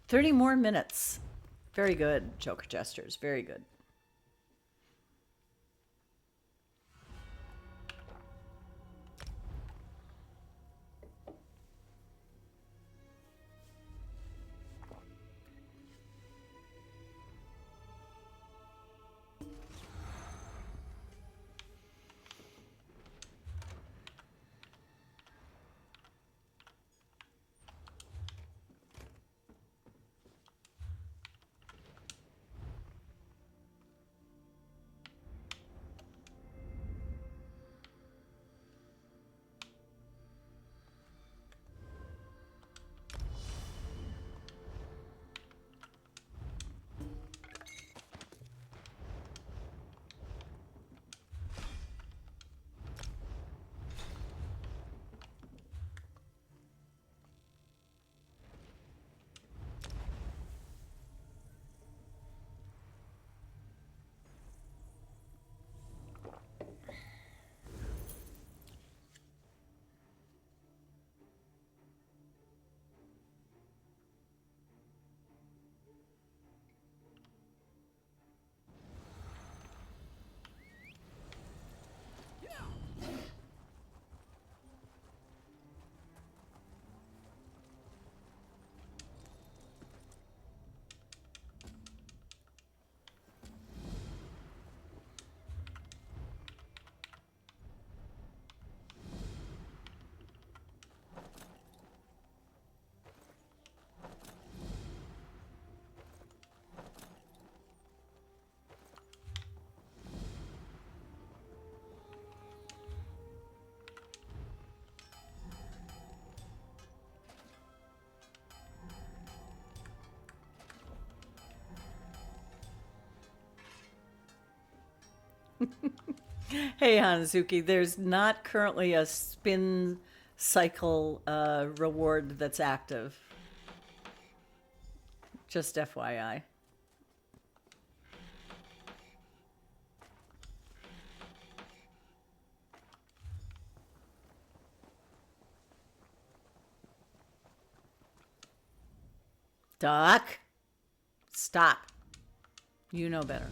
"30 more minutes." Very good, Joker Jesters. Very good. Hey, Hanzuki, there's not currently a spin cycle reward that's active. Just FYI. Doc, stop. You know better.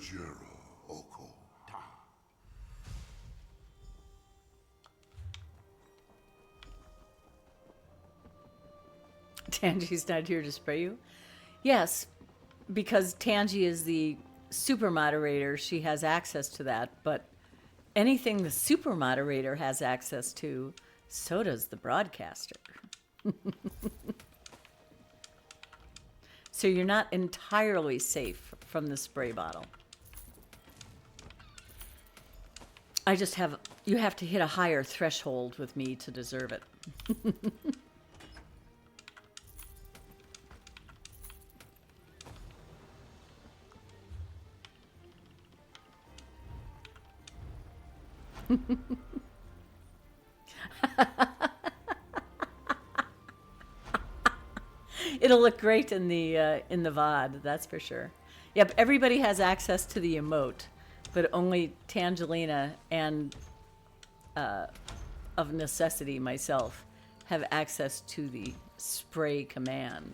Jero Oko. Tangi's not here to spray you? Yes, because Tangi is the super moderator, she has access to that, but anything the super moderator has access to, so does the broadcaster. So you're not entirely safe from the spray bottle. I just have, you have to hit a higher threshold with me to deserve it. It'll look great in the VOD, that's for sure. Yep, everybody has access to the emote, but only Tangelina and, of necessity, myself, have access to the spray command.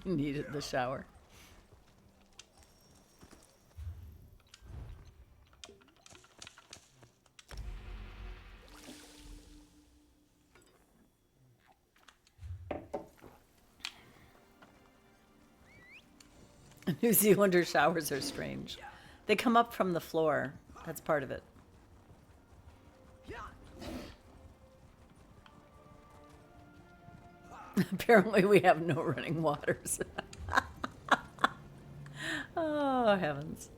You needed the shower. New Zealander showers are strange. They come up from the floor. That's part of it. Apparently we have no running waters. Oh, heavens.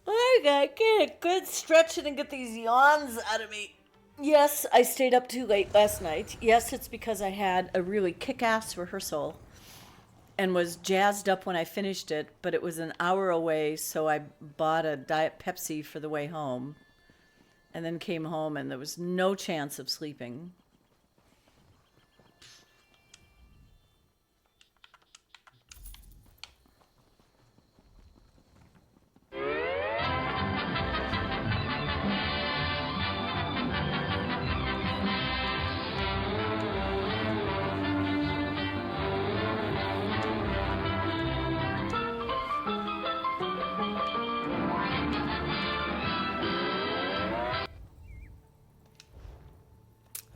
I gotta get a good stretching and get these yawns out of me. Yes, I stayed up too late last night. Yes, it's because I had a really kick-ass rehearsal and was jazzed up when I finished it, but it was an hour away, so I bought a Diet Pepsi for the way home and then came home and there was no chance of sleeping.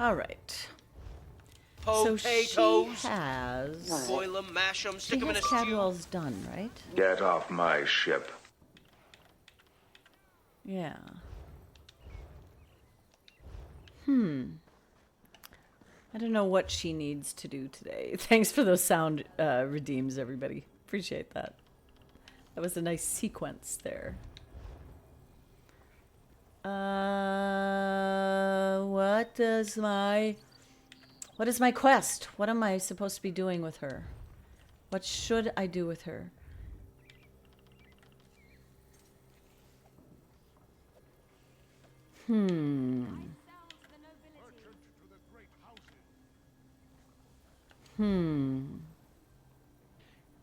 All right. So she has... Boil them, mash them, stick She them in has a stew. Cadwell's done, right? Get off my ship. Yeah. I don't know what she needs to do today. Thanks for those sound redeems, everybody. Appreciate that. That was a nice sequence there. What is my quest? What am I supposed to be doing with her? What should I do with her?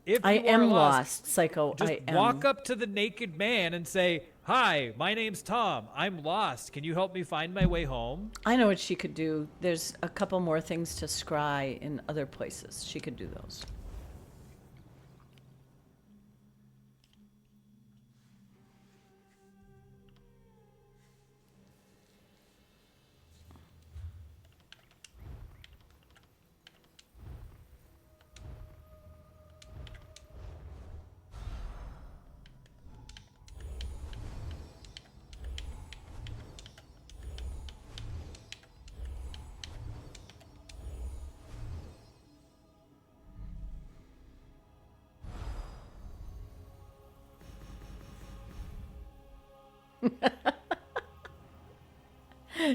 If I you are am lost, Psycho. Just I am. walk up to the naked man and say, "Hi, my name's Tom. I'm lost. Can you help me find my way home?" I know what she could do. There's a couple more things to scry in other places. She could do those.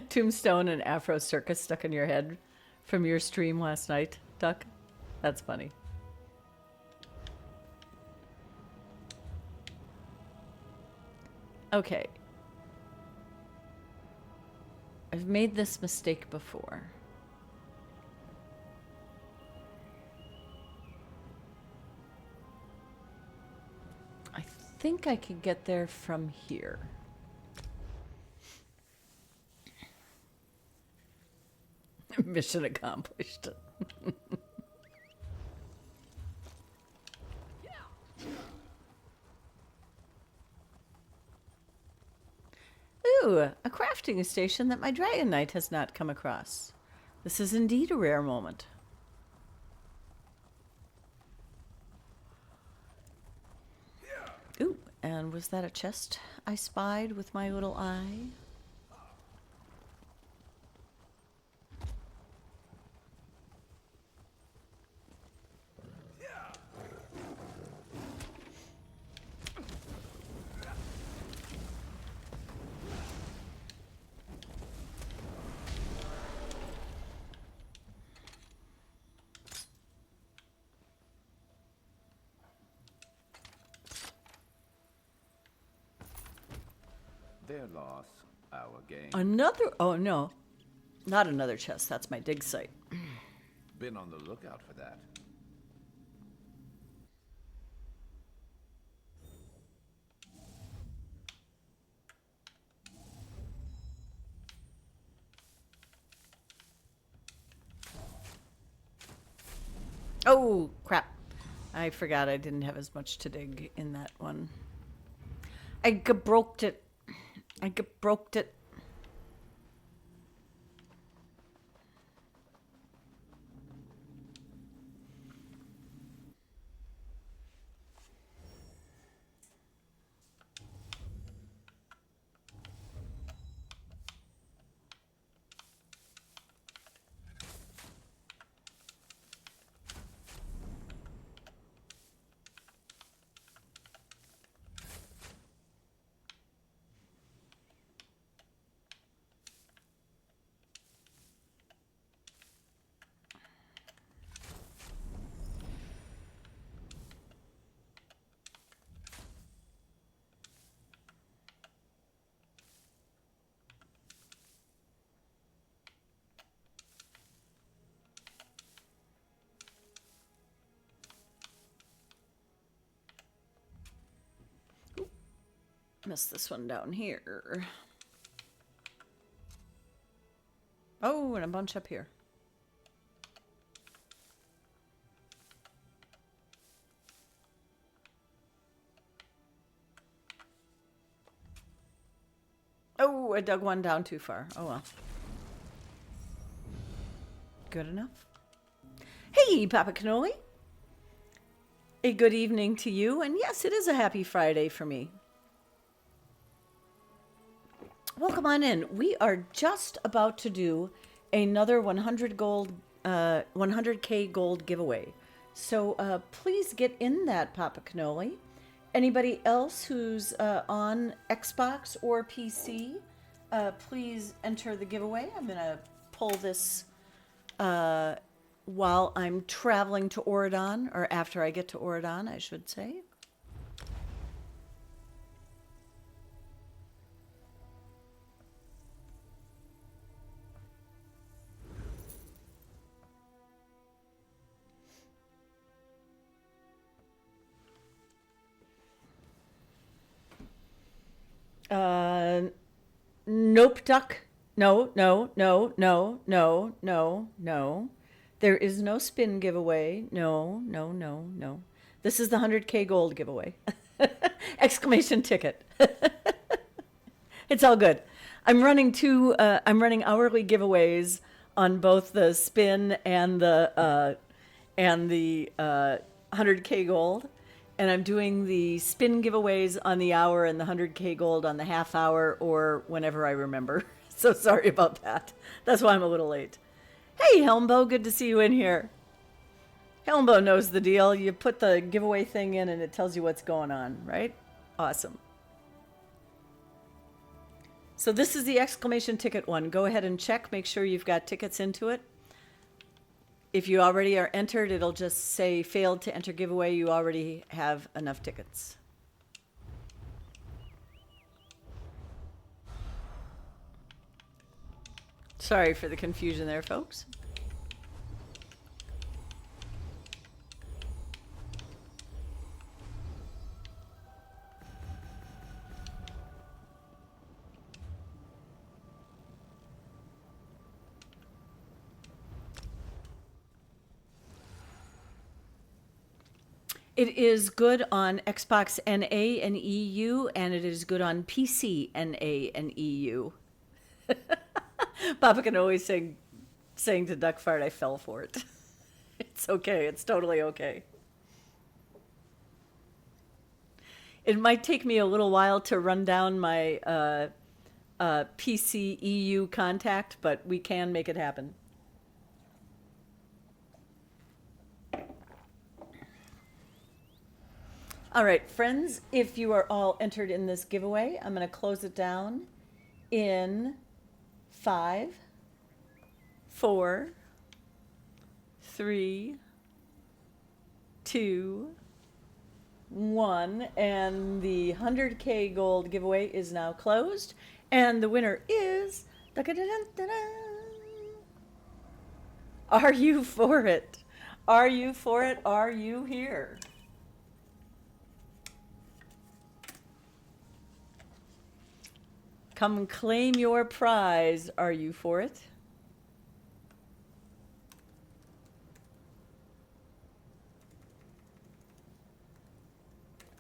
Tombstone and Afro Circus stuck in your head from your stream last night, Duck? That's funny. Okay. I've made this mistake before. I think I could get there from here. Mission accomplished. Ooh, a crafting station that my Dragon Knight has not come across. This is indeed a rare moment. Ooh, and was that a chest I spied with my little eye? Their loss, our gain. Another, oh no, not another chest, that's my dig site. Been on the lookout for that. Oh, crap. I forgot I didn't have as much to dig in that one. I broke it. I broke it. Missed this one down here. Oh, and a bunch up here. Oh, I dug one down too far. Oh well. Good enough. Hey, Papa Cannoli. A good evening to you. And yes, it is a happy Friday for me. Welcome on in. We are just about to do another 100 gold, 100k gold giveaway. So please get in that, Papa Cannoli. Anybody else who's on Xbox or PC, please enter the giveaway. I'm going to pull this while I'm traveling to Oridon, or after I get to Oridon, I should say. Nope, duck. No, no, no, no, no, no, no. There is no spin giveaway. No, no, no, no. This is the 100k gold giveaway. Exclamation ticket. It's all good. I'm running hourly giveaways on both the spin and the 100k gold. And I'm doing the spin giveaways on the hour and the 100k gold on the half hour or whenever I remember. So sorry about that. That's why I'm a little late. Hey, Helmbo, good to see you in here. Helmbo knows the deal. You put the giveaway thing in and it tells you what's going on, right? Awesome. So this is the exclamation ticket one. Go ahead and check. Make sure you've got tickets into it. If you already are entered, it'll just say failed to enter giveaway. You already have enough tickets. Sorry for the confusion there, folks. It is good on Xbox NA and EU, and it is good on PC NA and EU. Papa can always saying to Duckfart, I fell for it. It's okay. It's totally okay. It might take me a little while to run down my PC EU contact, but we can make it happen. All right, friends, if you are all entered in this giveaway, I'm going to close it down in 5, 4, 3, 2, 1, and the 100K gold giveaway is now closed, and the winner is... Are you for it? Are you for it? Are you here? Come claim your prize. Are you for it?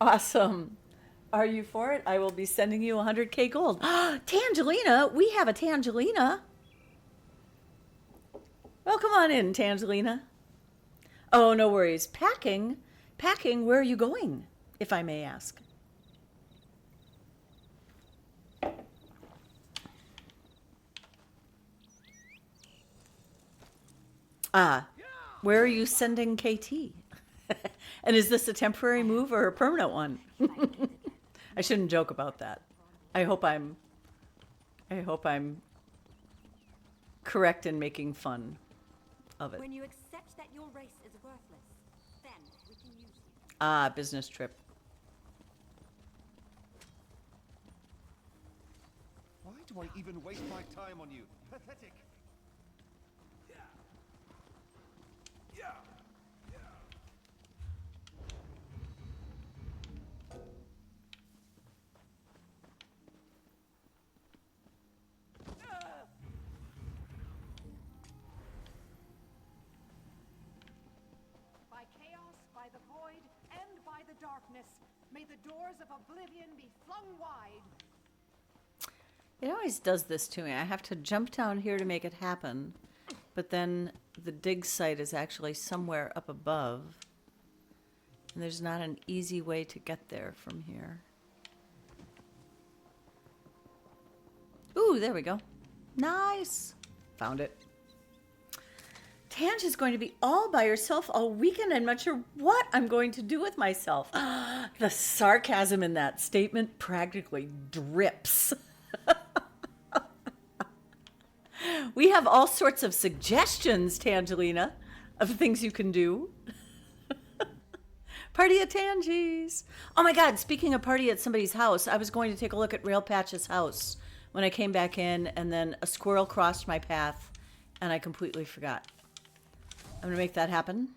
Awesome. Are you for it? I will be sending you 100K gold. Tangelina, we have a Tangelina. Well, come on in, Tangelina. Oh, no worries. Packing? Packing, where are you going, if I may ask? Where are you sending KT? And is this a temporary move or a permanent one? I shouldn't joke about that. I hope I'm correct in making fun of it. When you accept that your race is worthless, then we can use you. Business trip. Why do I even waste my time on you? Pathetic. By chaos, by the void, and by the darkness, may the doors of oblivion be flung wide. It always does this to me. I have to jump down here to make it happen, but then the dig site is actually somewhere up above, and there's not an easy way to get there from here. Ooh, there we go. Nice. Found it. Tange is going to be all by herself all weekend. I'm not sure what I'm going to do with myself. The sarcasm in that statement practically drips. We have all sorts of suggestions, Tangelina, of things you can do. Party at Tangi's. Oh my God, speaking of party at somebody's house, I was going to take a look at Rail Patch's house when I came back in, and then a squirrel crossed my path, and I completely forgot. I'm going to make that happen.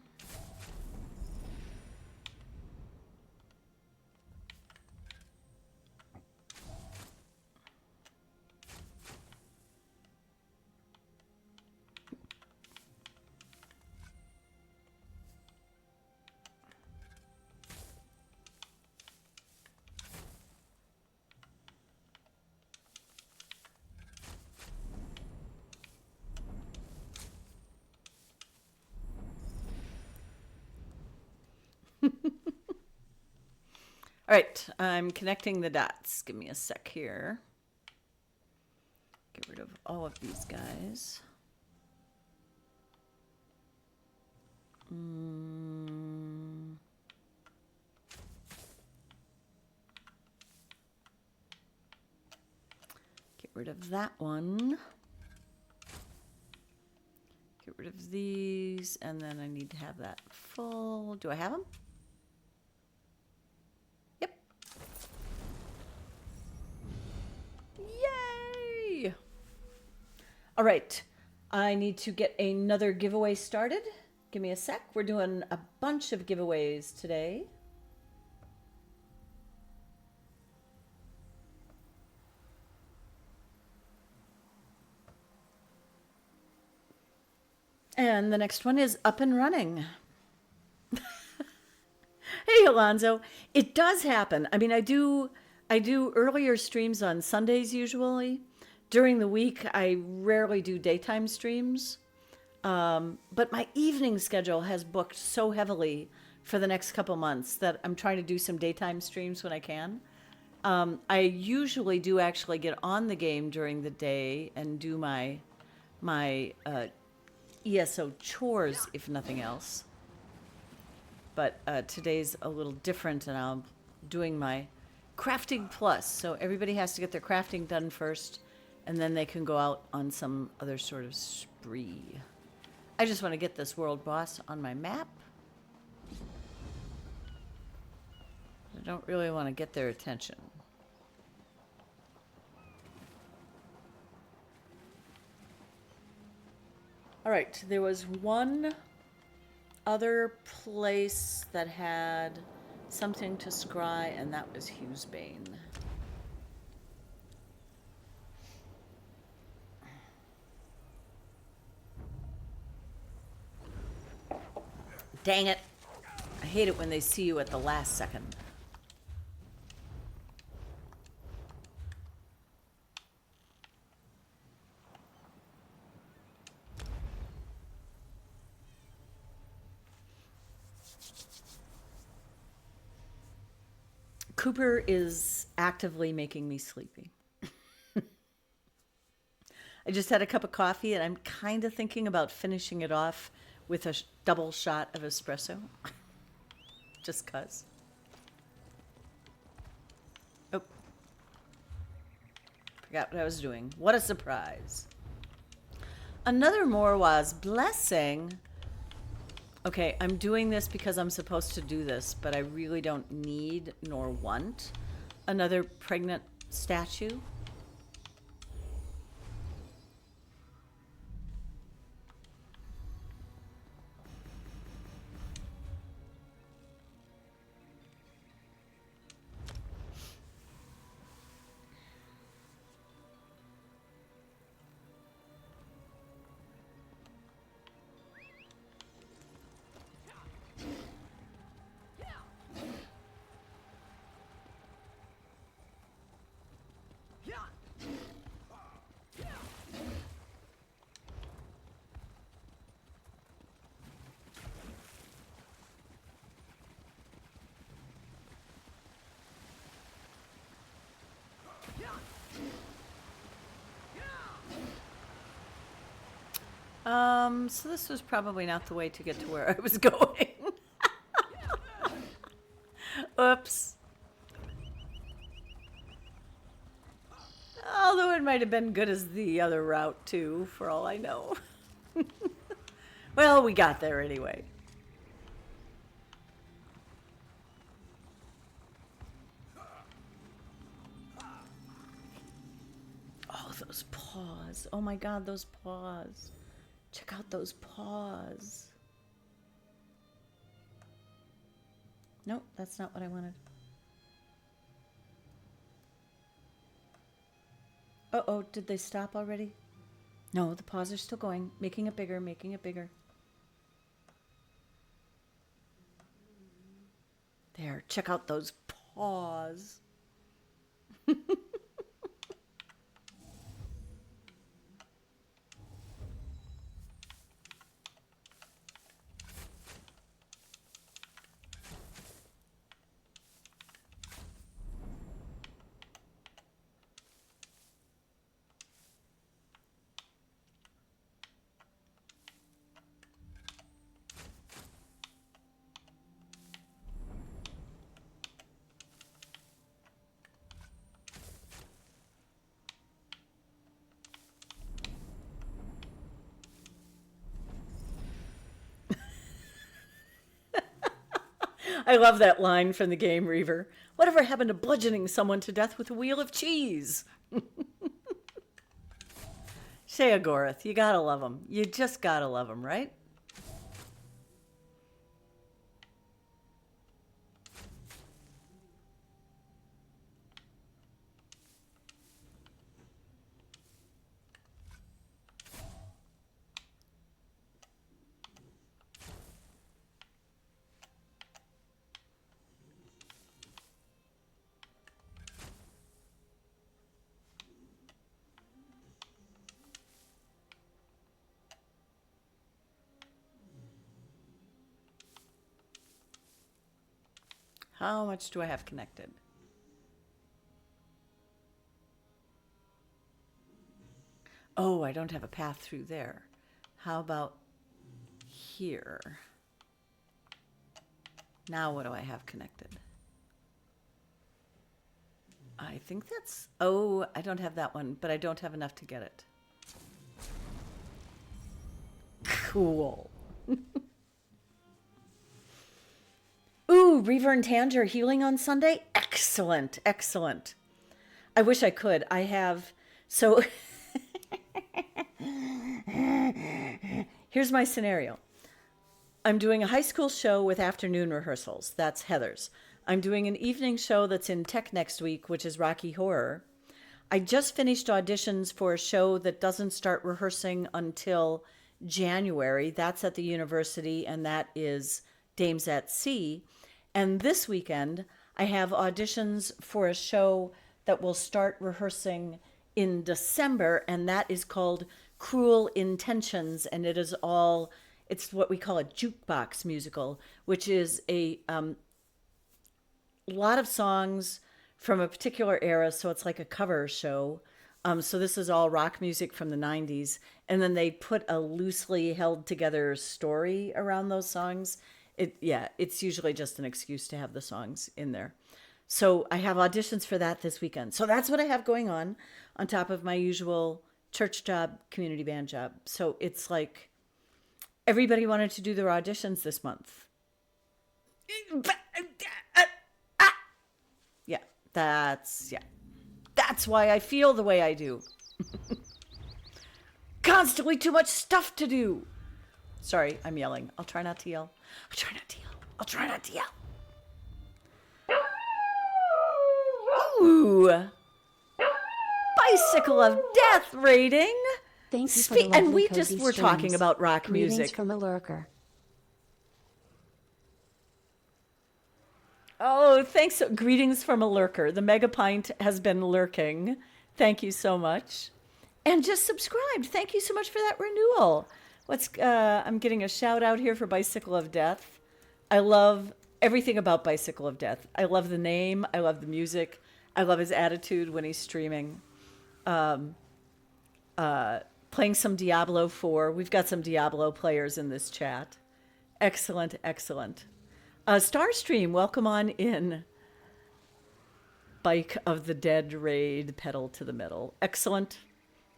All right, I'm connecting the dots. Give me a sec here. Get rid of all of these guys. Get rid of that one. Get rid of these, and then I need to have that full. Do I have them? Yay! All right. I need to get another giveaway started. Give me a sec. We're doing a bunch of giveaways today. And the next one is up and running. Hey, Alonzo. It does happen. I mean, I do earlier streams on Sundays usually. During the week, I rarely do daytime streams. But my evening schedule has booked so heavily for the next couple months that I'm trying to do some daytime streams when I can. I usually do actually get on the game during the day and do my ESO chores, if nothing else. But today's a little different, and I'm doing my crafting plus. So everybody has to get their crafting done first, and then they can go out on some other sort of spree. I just want to get this world boss on my map. I don't really want to get their attention. All right, there was one other place that had something to scry, and that was Hughesbane. Dang it. I hate it when they see you at the last second. Cooper is actively making me sleepy. I just had a cup of coffee, and I'm kind of thinking about finishing it off with a double shot of espresso. Just 'cause. Oh. Forgot what I was doing. What a surprise. Another Morwa's blessing. Okay, I'm doing this because I'm supposed to do this, but I really don't need nor want another pregnant statue. So this was probably not the way to get to where I was going. Oops. Although it might have been good as the other route too, for all I know. Well, we got there anyway. Oh, those paws. Oh my God, those paws. Check out those paws. Nope, that's not what I wanted. Uh-oh, did they stop already? No, the paws are still going. Making it bigger, making it bigger. There, check out those paws. I love that line from the game, Reaver. Whatever happened to bludgeoning someone to death with a wheel of cheese? Sheogorath, you gotta love him. You just gotta love him, right? How much do I have connected? Oh, I don't have a path through there. How about here? Now what do I have connected? I think that's... Oh, I don't have that one, but I don't have enough to get it. Cool. Ooh, Reaver and Tanger healing on Sunday? Excellent, excellent. I wish I could. I have... So... Here's my scenario. I'm doing a high school show with afternoon rehearsals. That's Heather's. I'm doing an evening show that's in Tech next week, which is Rocky Horror. I just finished auditions for a show that doesn't start rehearsing until January. That's at the university, and that is Dames at Sea. And this weekend, I have auditions for a show that will start rehearsing in December, and that is called Cruel Intentions, and it is all, it's what we call a jukebox musical, which is a lot of songs from a particular era, so it's like a cover show. So this is all rock music from the 90s, and then they put a loosely held together story around those songs. It's usually just an excuse to have the songs in there. So I have auditions for that this weekend. So that's what I have going on top of my usual church job, community band job. So it's like everybody wanted to do their auditions this month. That's why I feel the way I do. Constantly too much stuff to do. Sorry, I'm yelling. I'll try not to yell. I'll try not to yell. Ooh. Bicycle of Death rating. Thank you for the lovely And we cozy just were streams. talking about rock Greetings music. from a lurker. Oh, thanks. Greetings from a lurker. The Mega Pint has been lurking. Thank you so much. And just subscribed. Thank you so much for that renewal. I'm getting a shout out here for Bicycle of Death. I love everything about Bicycle of Death. I love the name. I love the music. I love his attitude when he's streaming. Playing some Diablo 4. We've got some Diablo players in this chat. Excellent, excellent. Starstream, welcome on in. Bike of the Dead raid, pedal to the metal. Excellent.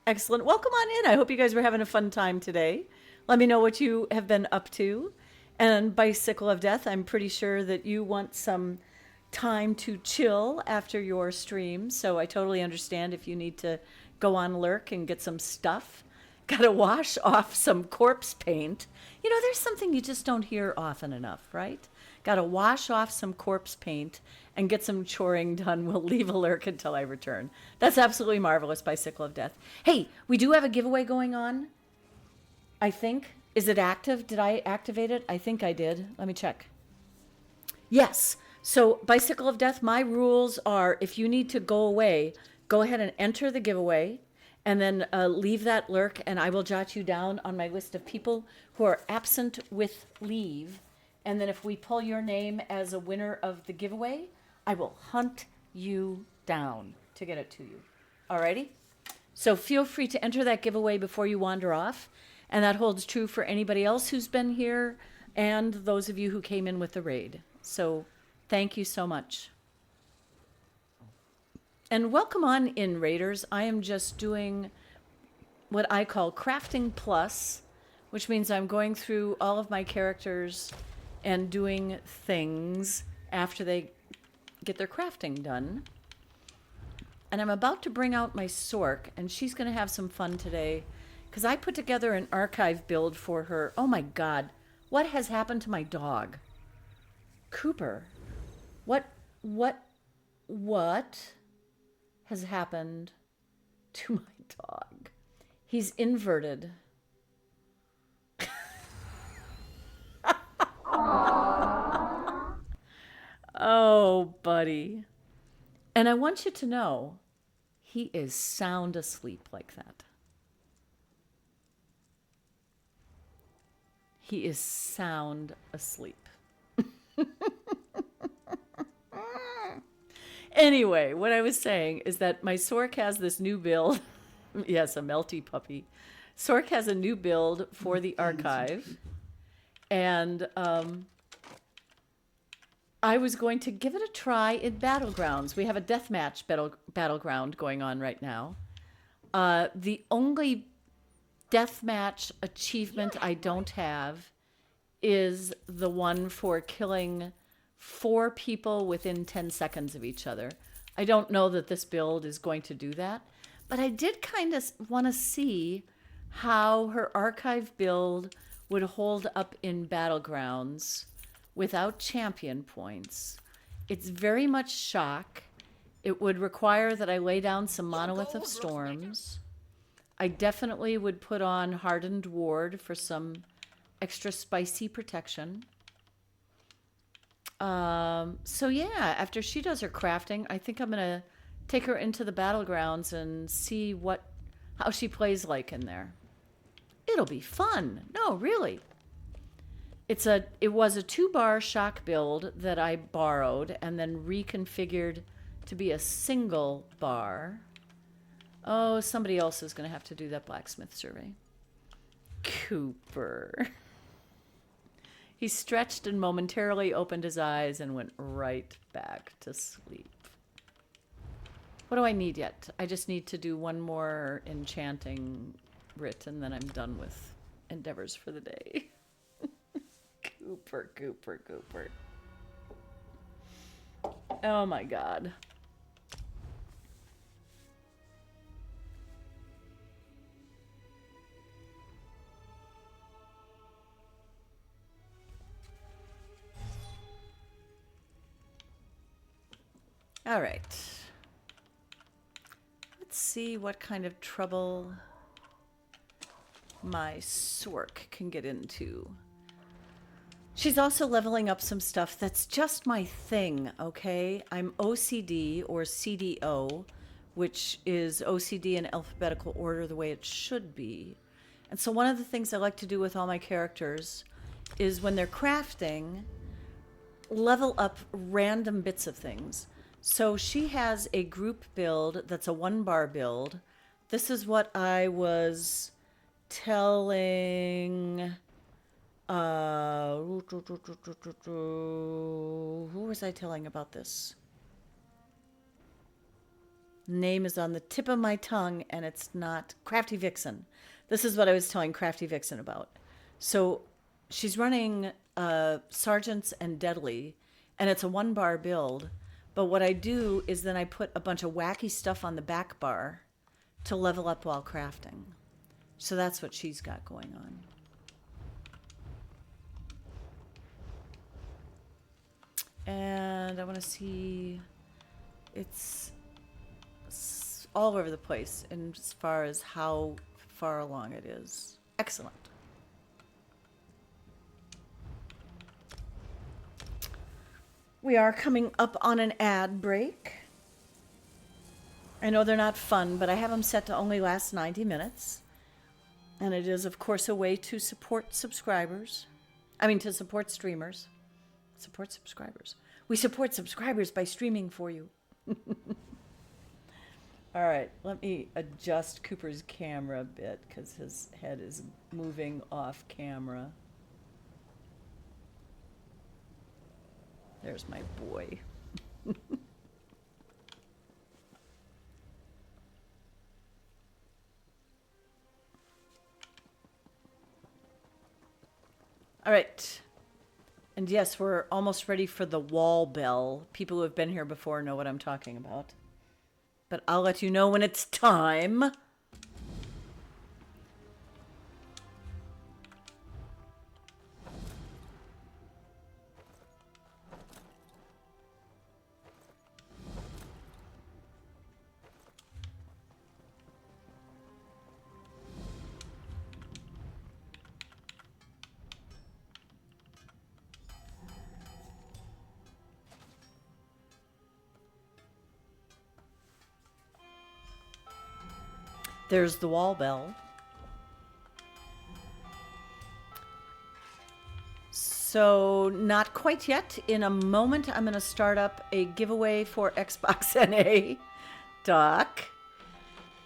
Excellent. Welcome on in. I hope you guys were having a fun time today. Let me know what you have been up to. And Bicycle of Death, I'm pretty sure that you want some time to chill after your stream. So I totally understand if you need to go on lurk and get some stuff. Gotta wash off some corpse paint. You know, there's something you just don't hear often enough, right? Gotta wash off some corpse paint and get some choring done. We'll leave a lurk until I return. That's absolutely marvelous, Bicycle of Death. Hey, we do have a giveaway going on, I think. Is it active? Did I activate it? I think I did. Let me check. Yes. So Bicycle of Death, my rules are if you need to go away, go ahead and enter the giveaway and then leave that lurk, and I will jot you down on my list of people who are absent with leave. And then if we pull your name as a winner of the giveaway, I will hunt you down to get it to you. Alrighty? So feel free to enter that giveaway before you wander off. And that holds true for anybody else who's been here and those of you who came in with the raid. So thank you so much. And welcome on in, Raiders. I am just doing what I call Crafting Plus, which means I'm going through all of my characters and doing things after they get their crafting done. And I'm about to bring out my Sork, and she's going to have some fun today because I put together an archive build for her. Oh my God, what has happened to my dog? Cooper, what has happened to my dog? He's inverted. Oh, buddy. And I want you to know, he is sound asleep like that. He is sound asleep. Anyway, what I was saying is that my Sork has this new build. Yes, a melty puppy. Sork has a new build for the archive. And I was going to give it a try in Battlegrounds. We have a deathmatch battleground going on right now. The only deathmatch achievement I don't have is the one for killing 4 people within 10 seconds of each other. I don't know that this build is going to do that, but I did kind of want to see how her archive build would hold up in Battlegrounds without champion points. It's very much shock. It would require that I lay down some Monolith of Storms. I definitely would put on Hardened Ward for some extra spicy protection. So yeah, after she does her crafting, I think I'm gonna take her into the Battlegrounds and see how she plays like in there. It'll be fun. No, really. It was a 2-bar shock build that I borrowed and then reconfigured to be a single bar. Oh, somebody else is going to have to do that blacksmith survey. Cooper. He stretched and momentarily opened his eyes and went right back to sleep. What do I need yet? I just need to do one more enchanting writ and then I'm done with endeavors for the day. Cooper, Cooper, Cooper. Oh my God. All right. Let's see what kind of trouble my Sork can get into. She's also leveling up some stuff that's just my thing, okay? I'm OCD or CDO, which is OCD in alphabetical order the way it should be. And so one of the things I like to do with all my characters is when they're crafting, level up random bits of things. So she has a group build that's a 1-bar build. This is what I was telling... who was I telling about this? Name is on the tip of my tongue, and it's not CraftyVixen. This is what I was telling CraftyVixen about. So she's running Sergeants and Deadly, and it's a 1-bar build. But what I do is then I put a bunch of wacky stuff on the back bar to level up while crafting. So that's what she's got going on. And I want to see, it's all over the place in as far as how far along it is. Excellent. We are coming up on an ad break. I know they're not fun, but I have them set to only last 90 minutes. And it is, of course, a way to support subscribers. I mean, to support streamers. Support subscribers. We support subscribers by streaming for you. All right, let me adjust Cooper's camera a bit because his head is moving off camera. There's my boy. All right. And yes, we're almost ready for the wall bell. People who have been here before know what I'm talking about. But I'll let you know when it's time. There's the wall bell. So not quite yet. In a moment, I'm going to start up a giveaway for Xbox NA. Doc,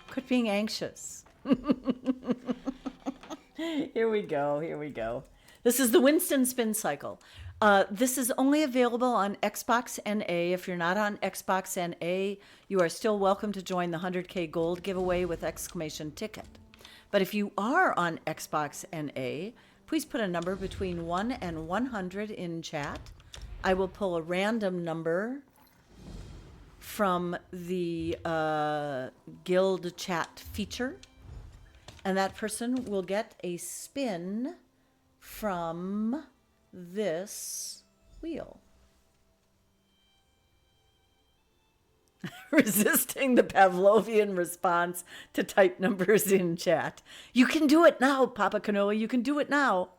quit being anxious. Here we go. Here we go. This is the Winston spin cycle. This is only available on Xbox NA. If you're not on Xbox NA, you are still welcome to join the 100K gold giveaway with exclamation ticket. But if you are on Xbox NA, please put a number between 1 and 100 in chat. I will pull a random number from the guild chat feature, and that person will get a spin from this wheel. Resisting the Pavlovian response to type numbers in chat. You can do it now, Papa Cannoli. You can do it now.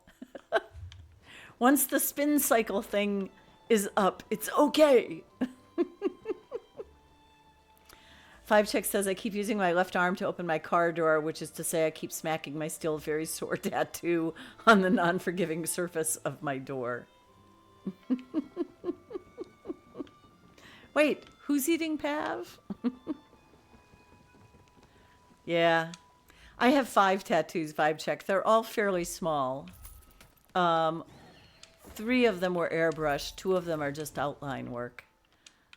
Once the spin cycle thing is up, it's okay. Five Chick says, I keep using my left arm to open my car door, which is to say I keep smacking my still very sore tattoo on the non-forgiving surface of my door. Wait, who's eating Pav? Yeah. I have 5 tattoos, Vibe Check. They're all fairly small. 3 of them were airbrushed. 2 of them are just outline work.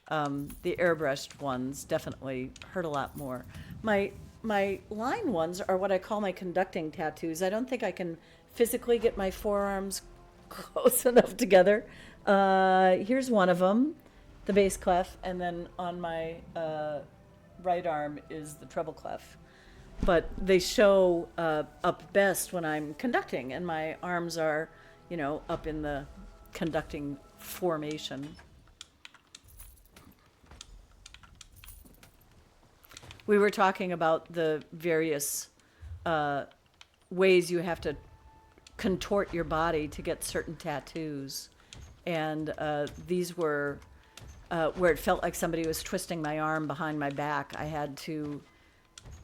The airbrushed ones definitely hurt a lot more. My line ones are what I call my conducting tattoos. I don't think I can physically get my forearms close enough together. Here's one of them, the bass clef, and then on my right arm is the treble clef. But they show up best when I'm conducting, and my arms are, you know, up in the conducting formation. We were talking about the various ways you have to contort your body to get certain tattoos. And these were where it felt like somebody was twisting my arm behind my back. I had to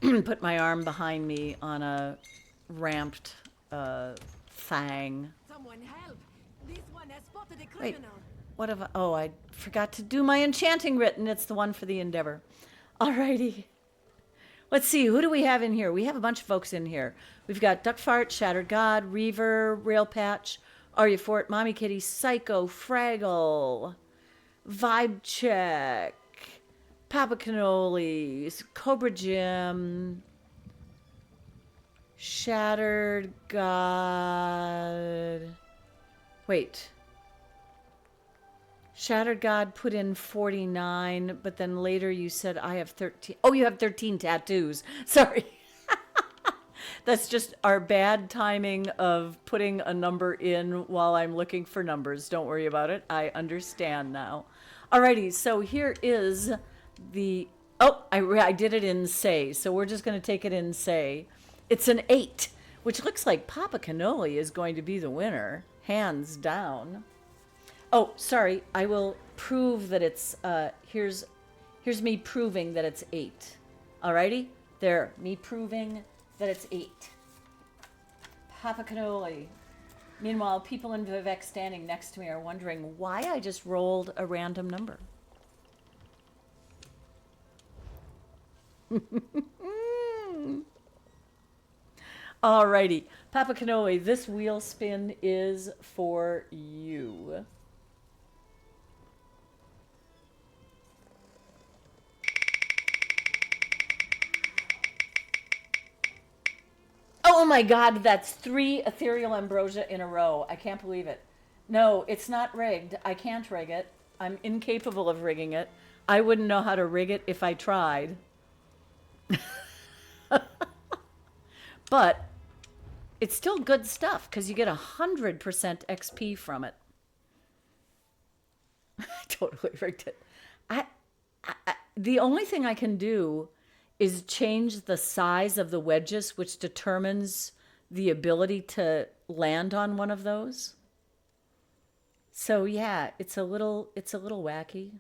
put my arm behind me on a ramped thang. Someone help! This one has spotted a Wait, criminal. what have I... Oh, I forgot to do my enchanting written. It's the one for the Endeavor. Alrighty. Let's see, who do we have in here? We have a bunch of folks in here. We've got Duckfart, Shattered God, Reaver, Rail Patch, Arya Fort, Mommy Kitty, Psycho, Fraggle, Vibe Check, Papa Cannoli, Cobra Jim, Shattered God. Wait. Shattered God put in 49, but then later you said I have 13. Oh, you have 13 tattoos. Sorry. That's just our bad timing of putting a number in while I'm looking for numbers. Don't worry about it. I understand now. Alrighty, so here is the... Oh, I did it in say, so we're just going to take it in say. It's an 8, which looks like Papa Cannoli is going to be the winner, hands down. Oh, sorry. I will prove that it's, here's me proving that it's 8. Alrighty? There. Me proving that it's 8. Papa Cannoli. Meanwhile, people in Vivek standing next to me are wondering why I just rolled a random number. Alrighty. Papa Cannoli, this wheel spin is for you. Oh my God, that's 3 ethereal ambrosia in a row. I can't believe it. No, it's not rigged. I can't rig it. I'm incapable of rigging it. I wouldn't know how to rig it if I tried. But it's still good stuff because you get 100% XP from it. I totally rigged it. The only thing I can do is change the size of the wedges, which determines the ability to land on one of those. So yeah, it's a little wacky.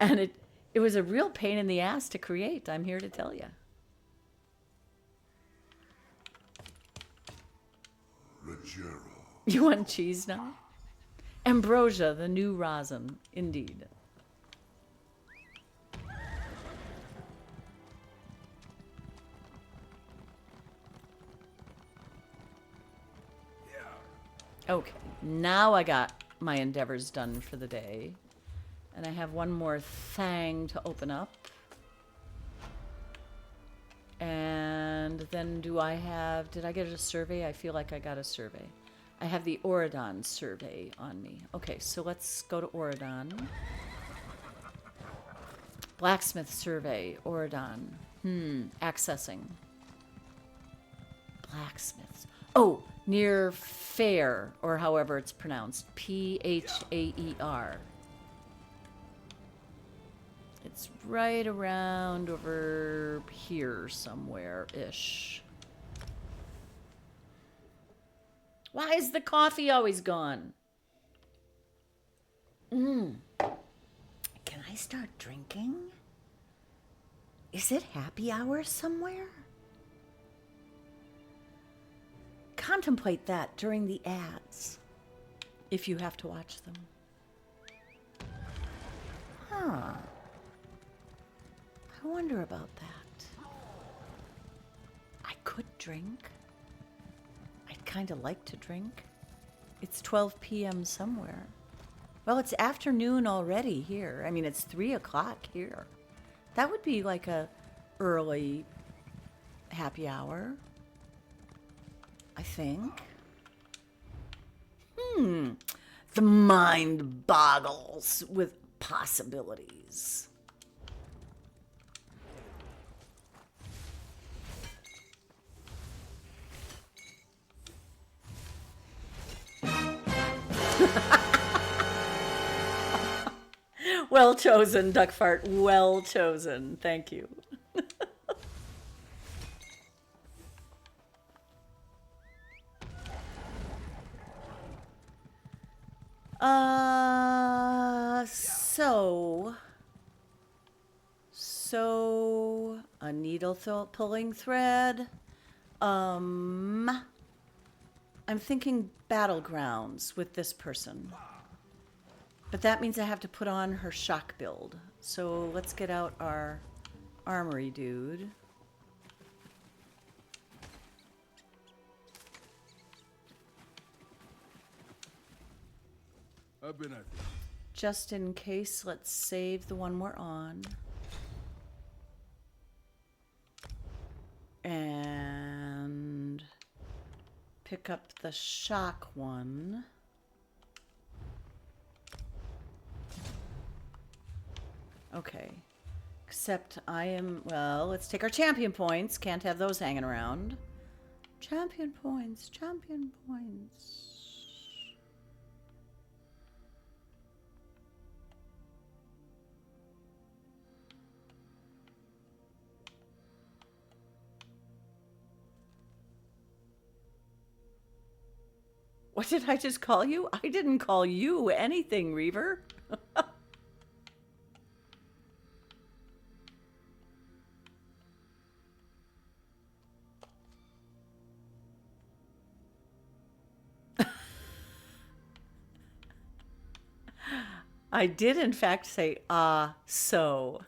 And It was a real pain in the ass to create, I'm here to tell you. Ruggiero. You want cheese now? Ambrosia, the new rosin, indeed. Okay, now I got my endeavors done for the day. And I have one more thing to open up. And then did I get a survey? I feel like I got a survey. I have the Oridon survey on me. Okay, so let's go to Oridon. Blacksmith survey, Oridon. Accessing. Blacksmiths. Oh, near Fair, or however it's pronounced. Phaer. It's right around over here somewhere-ish. Why is the coffee always gone? Can I start drinking? Is it happy hour somewhere? Contemplate that during the ads, if you have to watch them. Huh. I wonder about that. I could drink. I'd kind of like to drink. It's 12 p.m. somewhere. Well, it's afternoon already here. I mean, it's 3 o'clock here. That would be like a early happy hour, I think. The mind boggles with possibilities. Well chosen, Duckfart. Well chosen. Thank you. So a needle pulling thread. I'm thinking battlegrounds with this person. But that means I have to put on her shock build. So let's get out our armory dude. I've been at it. Just in case, let's save the one we're on. And pick up the shock one. Okay. Except I am, well, let's take our champion points. Can't have those hanging around. Champion points, champion points. What did I just call you? I didn't call you anything, Reaver. I did, in fact, say, so.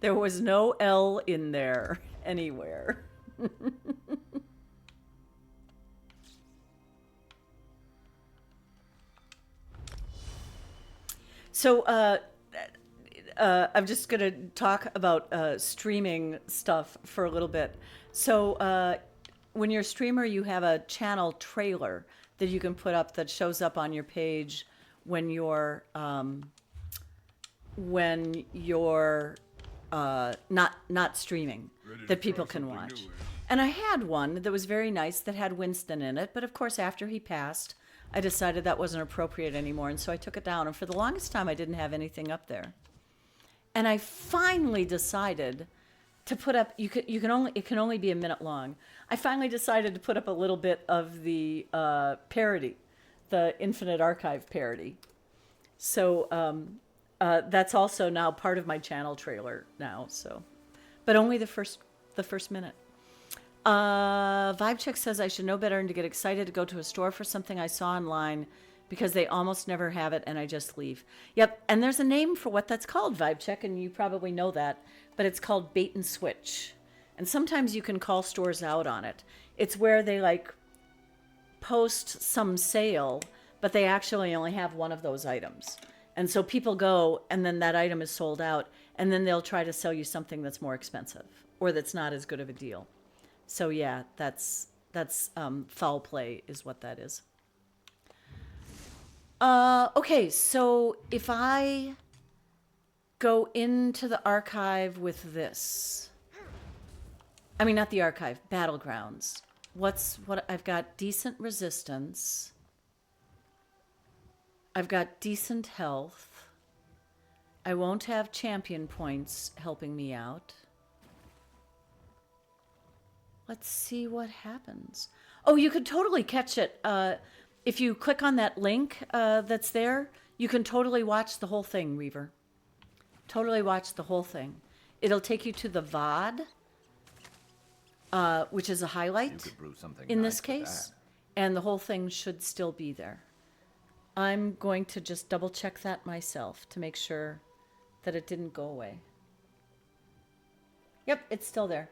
There was no L in there anywhere. So, I'm just going to talk about streaming stuff for a little bit. So, when you're a streamer, you have a channel trailer that you can put up that shows up on your page when you're not streaming, that people can watch. And I had one that was very nice that had Winston in it, but of course after he passed, I decided that wasn't appropriate anymore, and so I took it down. And for the longest time, I didn't have anything up there. And I finally decided to put up. It can only be a minute long. I finally decided to put up a little bit of the parody, the Infinite Archive parody. So That's also now part of my channel trailer now. So, but only the first minute. Vibe Check says I should know better and to get excited to go to a store for something I saw online because they almost never have it and I just leave. Yep, and there's a name for what that's called, Vibe Check, and you probably know that, but it's called bait and switch. And sometimes you can call stores out on it. It's where they like post some sale, but they actually only have one of those items. And so people go and then that item is sold out and then they'll try to sell you something that's more expensive or that's not as good of a deal. So yeah, that's foul play is what that is. Okay, so if I go into the archive with this, I mean, not the archive, Battlegrounds. What I've got decent resistance. I've got decent health. I won't have champion points helping me out. Let's see what happens. Oh, you could totally catch it. If you click on that link that's there, you can totally watch the whole thing, Reaver. Totally watch the whole thing. It'll take you to the VOD, which is a highlight in this case, and the whole thing should still be there. I'm going to just double check that myself to make sure that it didn't go away. Yep, it's still there.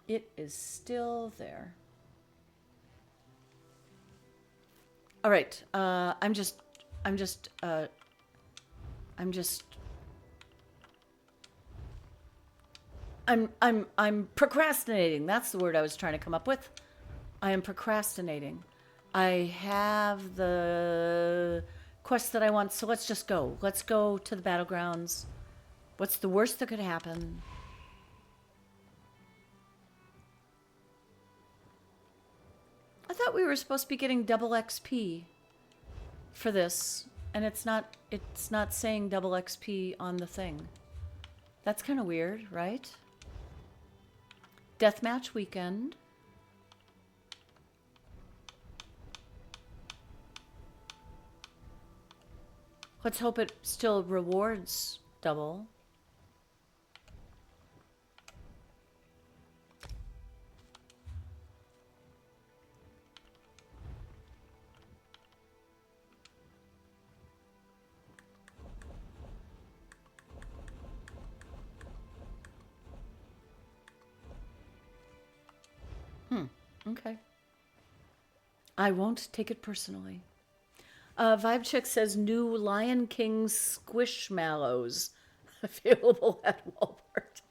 It is still there. All right, I'm procrastinating. That's the word I was trying to come up with. I am procrastinating. I have the quest that I want, so let's just go. Let's go to the Battlegrounds. What's the worst that could happen? I thought we were supposed to be getting double XP for this, and it's not saying double XP on the thing. That's kind of weird, right? Deathmatch weekend. Let's hope it still rewards double. Okay. I won't take it personally. Vibe Check says new Lion King Squishmallows available at Walmart.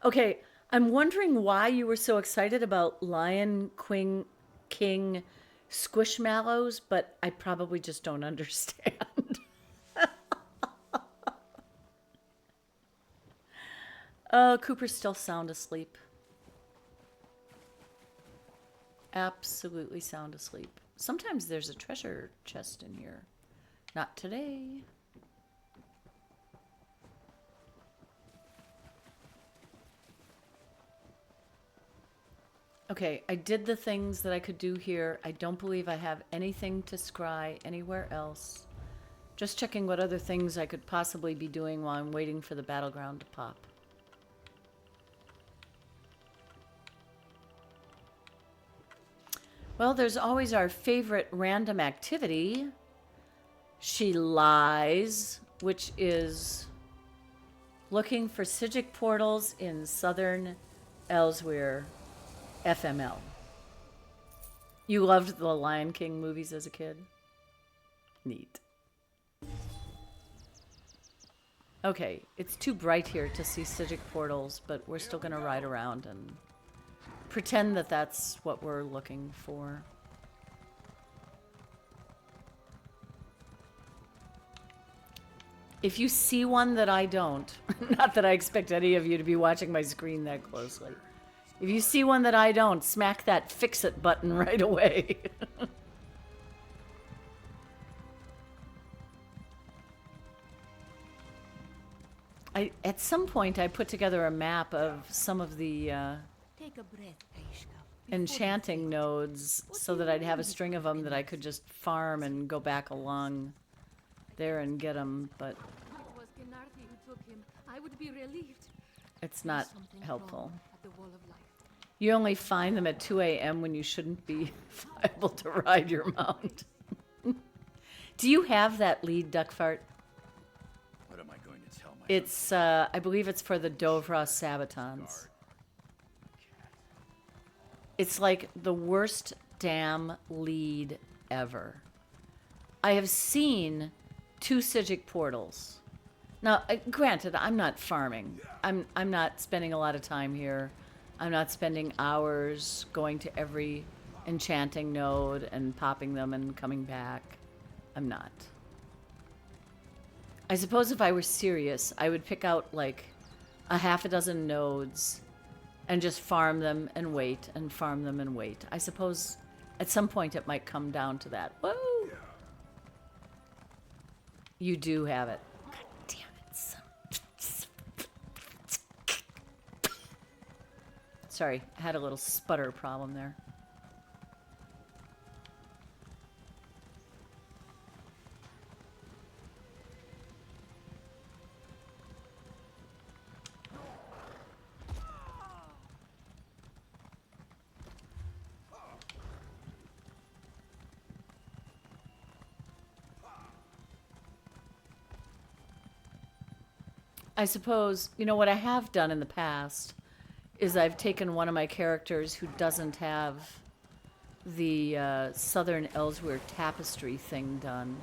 Okay, I'm wondering why you were so excited about Lion King Squishmallows, but I probably just don't understand. Cooper's still sound asleep. Absolutely sound asleep. Sometimes there's a treasure chest in here. Not today. Okay, I did the things that I could do here. I don't believe I have anything to scry anywhere else. Just checking what other things I could possibly be doing while I'm waiting for the battleground to pop. Well, there's always our favorite random activity. She lies, which is looking for Psijic portals in southern Elsewhere, FML. You loved the Lion King movies as a kid? Neat. Okay, it's too bright here to see Psijic portals, but we're still going to ride around and pretend that that's what we're looking for. If you see one that I don't, not that I expect any of you to be watching my screen that closely. If you see one that I don't, smack that fix it button right away. At some point I put together a map of some of the Take a breath, Aishka. enchanting nodes so that I'd have a string of them that I could just farm and go back along there and get him, but It was Gennarthi who took him. I would be relieved. it's not Something helpful. wrong at the Wall of Life. You only find them at 2 a.m. when you shouldn't be able to ride your mount. Do you have that lead, Duck Fart? What am I going to tell my It's, I believe it's for the Dovra Sabatons. It's like the worst damn lead ever. I have seen 2 Sijic portals. Now, granted, I'm not farming. I'm not spending a lot of time here. I'm not spending hours going to every enchanting node and popping them and coming back. I'm not. I suppose if I were serious, I would pick out like a half a dozen nodes and just farm them and wait and farm them and wait. I suppose at some point it might come down to that. Whoa! You do have it. God damn it, son. Sorry, I had a little sputter problem there. I suppose, you know, what I have done in the past is I've taken one of my characters who doesn't have the Southern Ellsworth tapestry thing done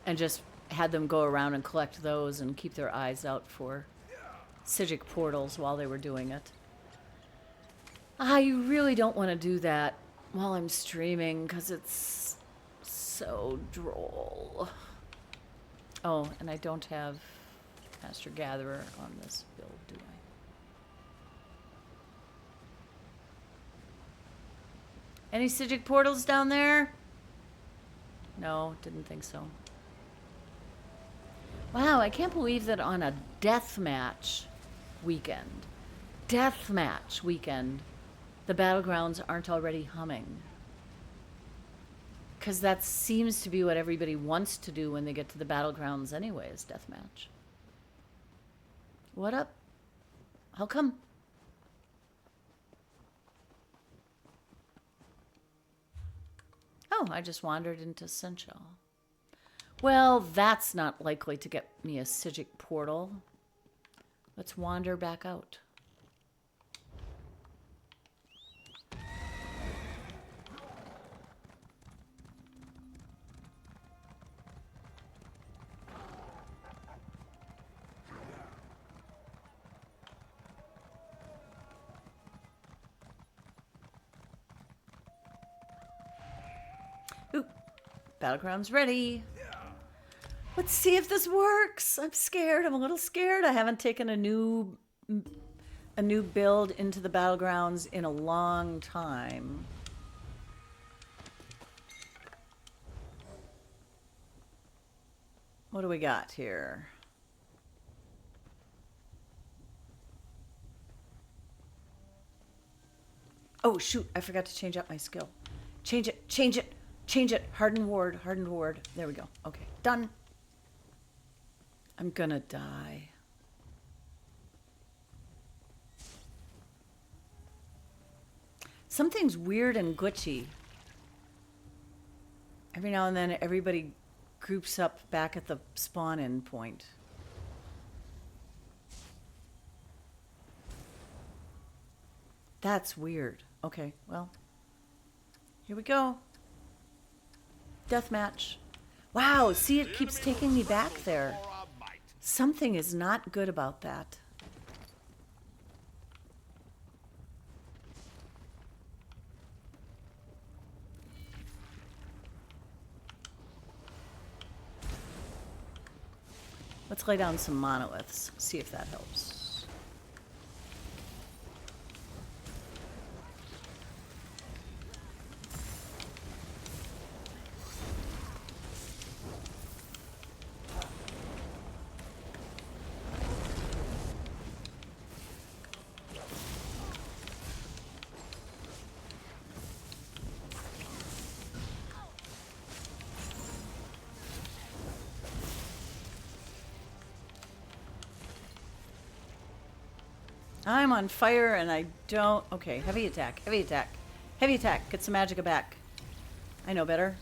and just had them go around and collect those and keep their eyes out for Sijic portals while they were doing it. I really don't want to do that while I'm streaming because it's so droll. Oh, and I don't have Master Gatherer on this build, do I? Any Sijic portals down there? No, didn't think so. Wow, I can't believe that on a deathmatch weekend, the battlegrounds aren't already humming. Because that seems to be what everybody wants to do when they get to the battlegrounds anyway, is deathmatch. What up? How come? Oh, I just wandered into Senchal. Well, that's not likely to get me a Sijic portal. Let's wander back out. Battleground's ready. Let's see if this works. I'm scared. I'm a little scared. I haven't taken a new build into the battlegrounds in a long time. What do we got here? Oh shoot, I forgot to change up my skill. Change it, change it. Change it. Hardened ward, hardened ward. There we go. Okay, done. I'm gonna die. Something's weird and glitchy. Every now and then everybody groups up back at the spawn-in point. That's weird. Okay, well, here we go. Deathmatch. Wow, see, it keeps taking me back there. Something is not good about that. Let's lay down some monoliths, see if that helps. I'm on fire and I don't... Okay, heavy attack, heavy attack. Heavy attack, get some magicka back. I know better.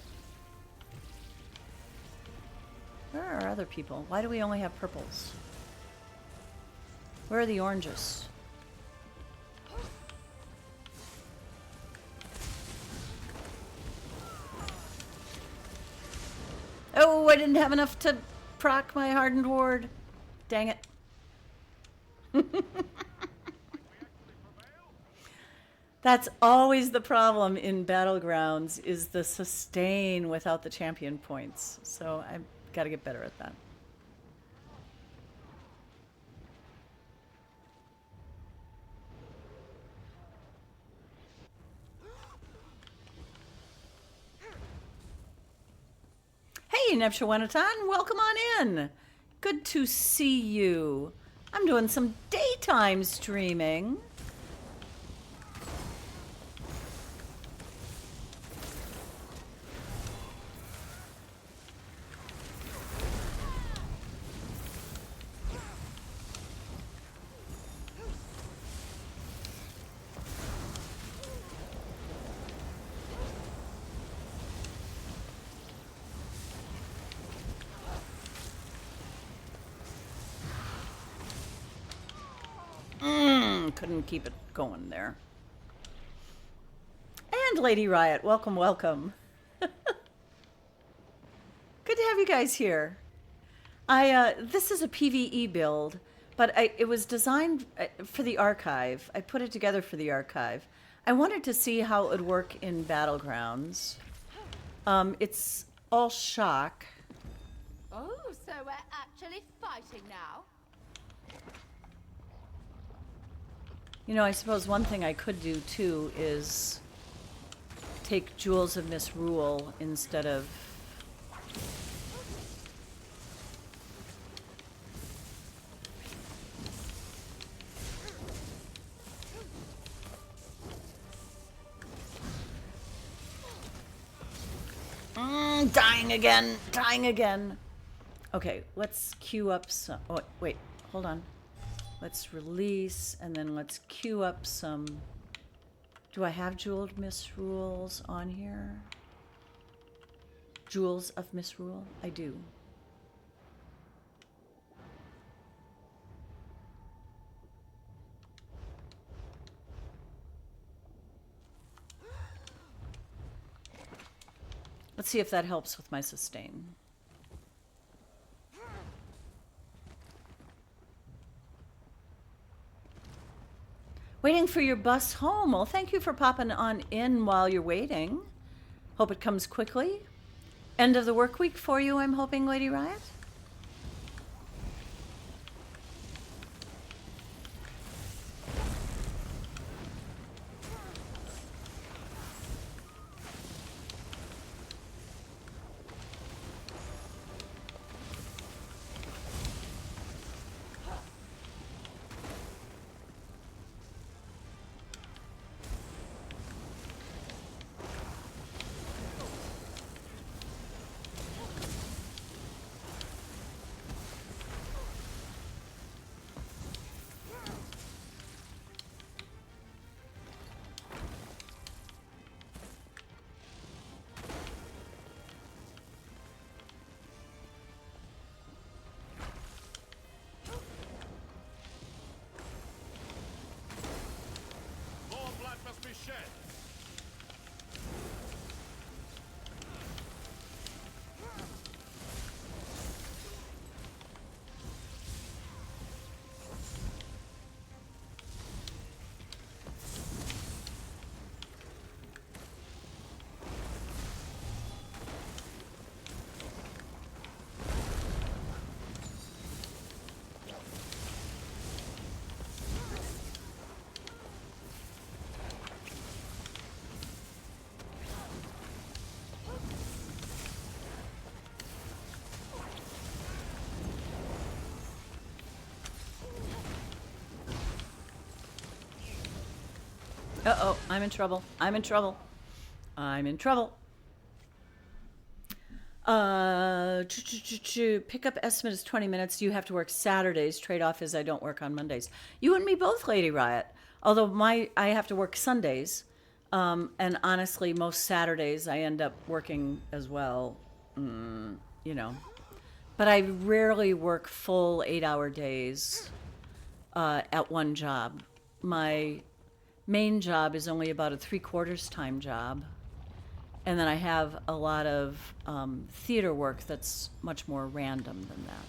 Where are other people? Why do we only have purples? Where are the oranges? Oh, I didn't have enough to proc my hardened ward. Dang it. That's always the problem in Battlegrounds, is the sustain without the champion points. So I've got to get better at that. Hey, Nepshawenatan, welcome on in. Good to see you. I'm doing some daytime streaming. Couldn't keep it going there. And Lady Riot, welcome, welcome. Good to have you guys here. This is a PvE build, but it was designed for the archive. I put it together for the archive. I wanted to see how it would work in Battlegrounds. It's all shock. Oh, so we're actually fighting now? You know, I suppose one thing I could do too is take Jewels of Misrule instead of... dying again, dying again. Okay, let's queue up some... Oh, wait, hold on. Let's release, and then let's queue up some... Do I have Jeweled Misrules on here? Jewels of Misrule? I do. Let's see if that helps with my sustain. Waiting for your bus home. Well, thank you for popping on in while you're waiting. Hope it comes quickly. End of the work week for you, I'm hoping, Lady Riot? Uh-oh, I'm in trouble. I'm in trouble. I'm in trouble. Pickup estimate is 20 minutes. You have to work Saturdays. Trade-off is I don't work on Mondays. You and me both, Lady Riot. Although I have to work Sundays. And honestly, most Saturdays I end up working as well. You know. But I rarely work full 8-hour days at one job. My main job is only about a 3/4 time job. And then I have a lot of theater work that's much more random than that.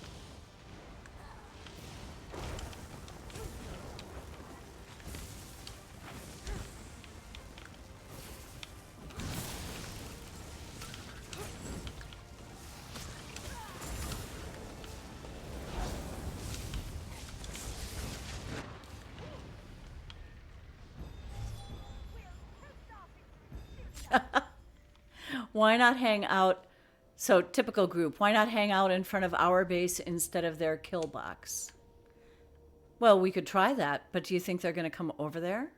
Why not hang out? So, typical group, why not hang out in front of our base instead of their kill box? Well, we could try that, but do you think they're going to come over there?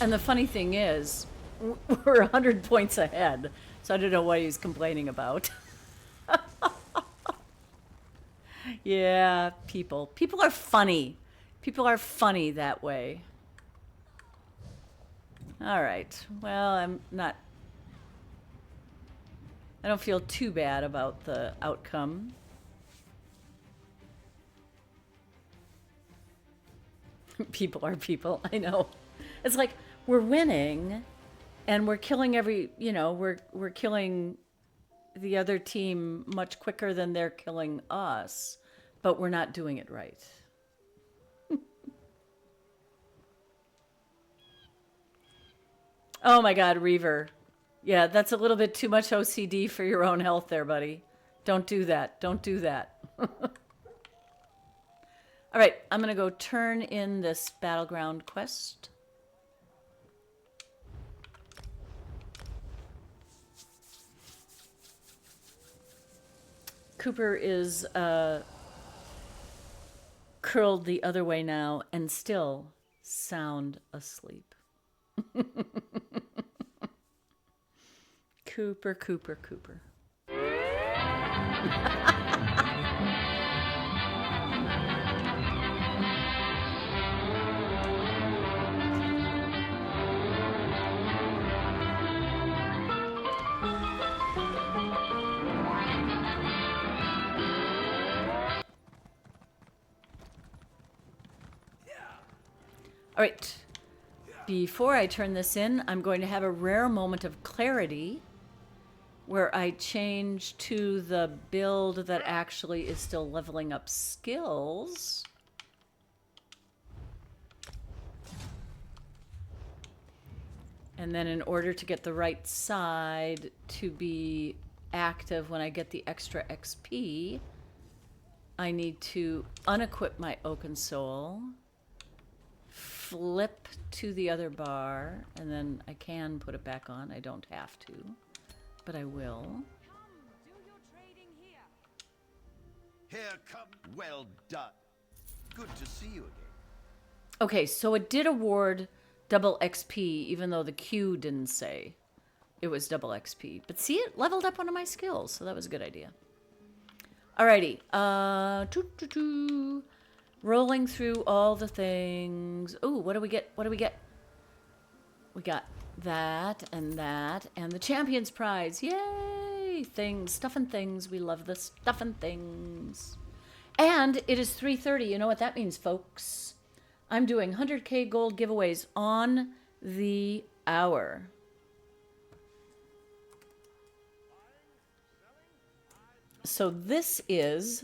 And the funny thing is, we're 100 points ahead, so I don't know what he's complaining about. Yeah, people. People are funny. People are funny that way. All right. Well, I don't feel too bad about the outcome. People are people. I know. It's like we're winning and we're killing we're killing the other team much quicker than they're killing us, but we're not doing it right. Oh my God, Reaver. Yeah, that's a little bit too much OCD for your own health there, buddy. Don't do that. Don't do that. All right, I'm going to go turn in this battleground quest. Cooper is curled the other way now and still sound asleep. Cooper, Cooper, Cooper. All right, before I turn this in, I'm going to have a rare moment of clarity where I change to the build that actually is still leveling up skills. And then in order to get the right side to be active when I get the extra XP, I need to unequip my Oaken Soul, flip to the other bar, and then I can put it back on. I don't have to, but I will. Here come. Well done. Good to see you again. Okay, so it did award double XP, even though the Q didn't say it was double XP. But see, it leveled up one of my skills, so that was a good idea. Alrighty. Rolling through all the things. Ooh, what do we get? What do we get? We got that, and the Champion's Prize. Yay! Things, stuff and things. We love the stuff and things. And it is 3:30. You know what that means, folks? I'm doing 100K gold giveaways on the hour. So this is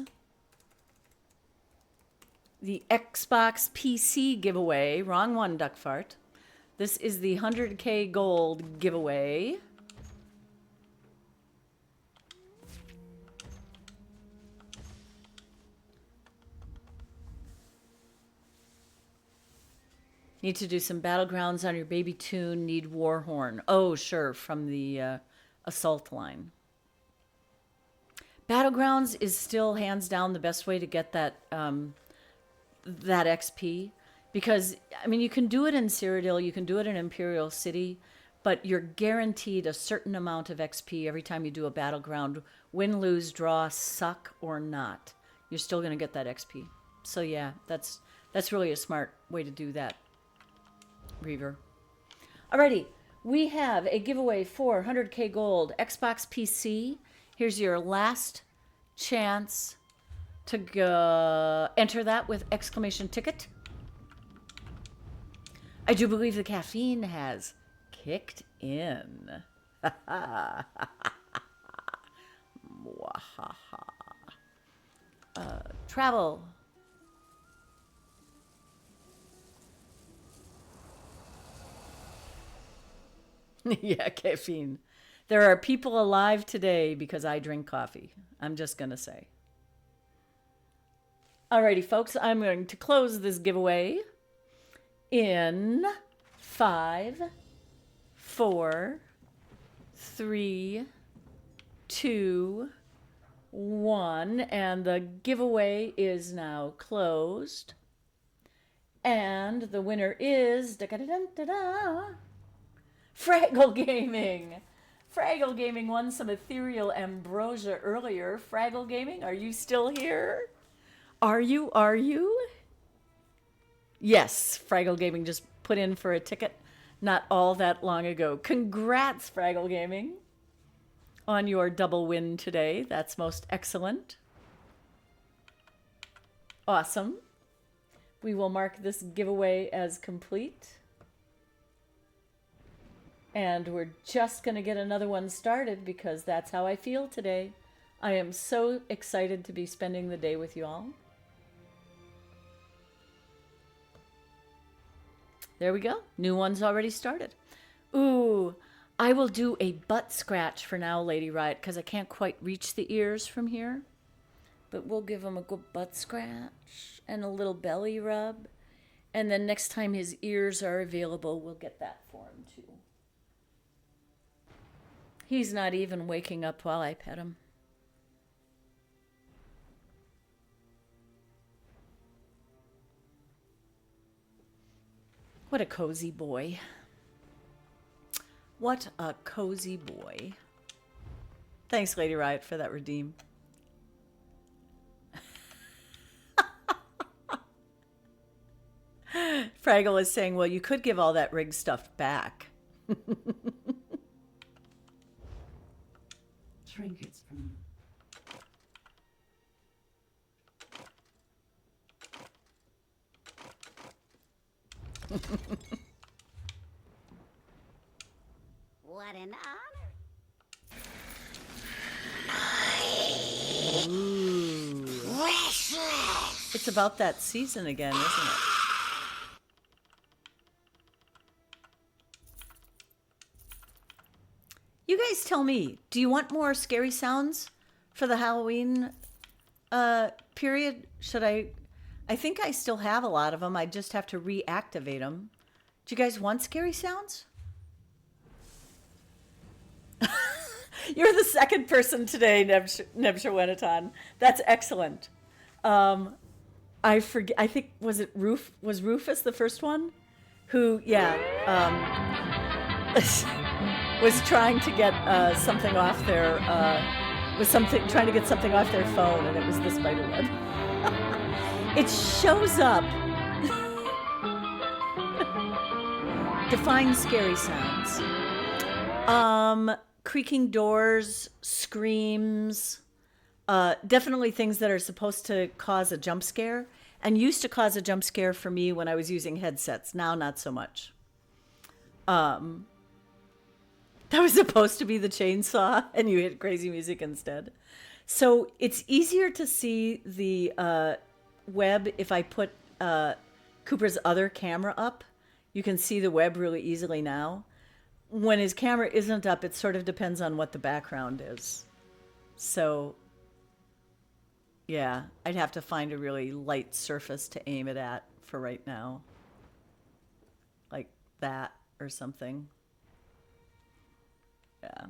the Xbox PC giveaway. Wrong one, Duckfart. This is the 100K gold giveaway. Need to do some battlegrounds on your baby tune. Need Warhorn. Oh, sure, from the assault line. Battlegrounds is still hands down the best way to get that that XP, because I mean you can do it in Cyrodiil, you can do it in Imperial City, but you're guaranteed a certain amount of XP every time you do a battleground. Win, lose, draw, suck or not, you're still going to get that XP. So yeah, that's really a smart way to do that, Reaver. Alrighty, we have a giveaway for 100K gold Xbox PC. Here's your last chance to enter that with exclamation ticket. I do believe the caffeine has kicked in. Travel. Yeah, caffeine. There are people alive today because I drink coffee. I'm just going to say. Alrighty, folks, I'm going to close this giveaway in 5, 4, 3, 2, 1. And the giveaway is now closed. And the winner is... Fraggle Gaming. Fraggle Gaming won some ethereal ambrosia earlier. Fraggle Gaming, are you still here? Are you? Are you? Yes, Fraggle Gaming just put in for a ticket not all that long ago. Congrats, Fraggle Gaming, on your double win today. That's most excellent. Awesome. We will mark this giveaway as complete. And we're just going to get another one started because that's how I feel today. I am so excited to be spending the day with you all. There we go. New one's already started. Ooh, I will do a butt scratch for now, Lady Riot, because I can't quite reach the ears from here. But we'll give him a good butt scratch and a little belly rub. And then next time his ears are available, we'll get that for him too. He's not even waking up while I pet him. What a cozy boy. What a cozy boy. Thanks, Lady Riot, for that redeem. Fraggle is saying, well, you could give all that rig stuff back. Trinkets from What an honor. Ooh. It's about that season again, isn't it? You guys tell me, do you want more scary sounds for the Halloween period? Should I think I still have a lot of them. I just have to reactivate them. Do you guys want scary sounds? You're the second person today, Nebsherwenaton. That's excellent. I forget. I think was Rufus the first one, who was trying to get something off their trying to get something off their phone, and it was the spider web. It shows up. Define scary sounds. Creaking doors, screams, definitely things that are supposed to cause a jump scare, and used to cause a jump scare for me when I was using headsets. Now, not so much. That was supposed to be the chainsaw, and you hit crazy music instead. So it's easier to see the web if I put Cooper's other camera up. You can see the web really easily now. When his camera isn't up, it sort of depends on what the background is. So, yeah, I'd have to find a really light surface to aim it at for right now. Like that or something. Yeah.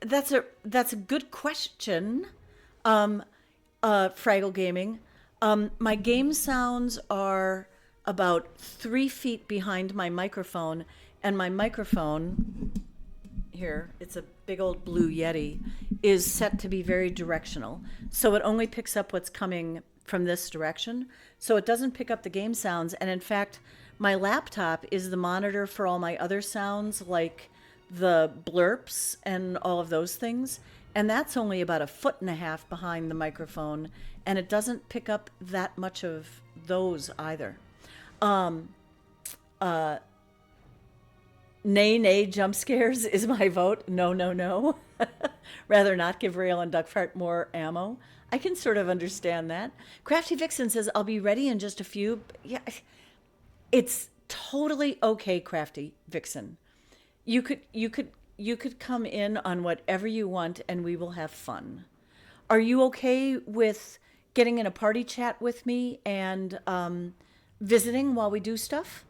That's a good question. Fraggle Gaming. My game sounds are about 3 feet behind my microphone, and my microphone here, it's a big old blue Yeti, is set to be very directional. So it only picks up what's coming from this direction. So it doesn't pick up the game sounds. And in fact, my laptop is the monitor for all my other sounds, like the blurps and all of those things. And that's only about 1.5 feet behind the microphone. And it doesn't pick up that much of those either. Nay, nay, jump scares is my vote. No, no, no. Rather not give Rail and Duckfart more ammo. I can sort of understand that. CraftyVixen says, I'll be ready in just a few. Yeah, it's totally okay, CraftyVixen. You could come in on whatever you want and we will have fun. Are you okay with getting in a party chat with me and visiting while we do stuff?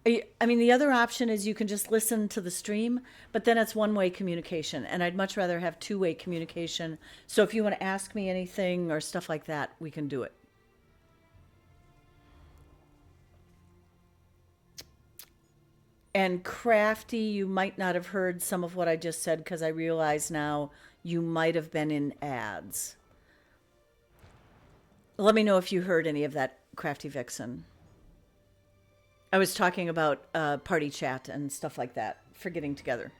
I mean, the other option is you can just listen to the stream, but then it's one-way communication, and I'd much rather have two-way communication. So if you want to ask me anything or stuff like that, we can do it. And Crafty, you might not have heard some of what I just said because I realize now you might have been in ads. Let me know if you heard any of that, CraftyVixen. I was talking about party chat and stuff like that for getting together.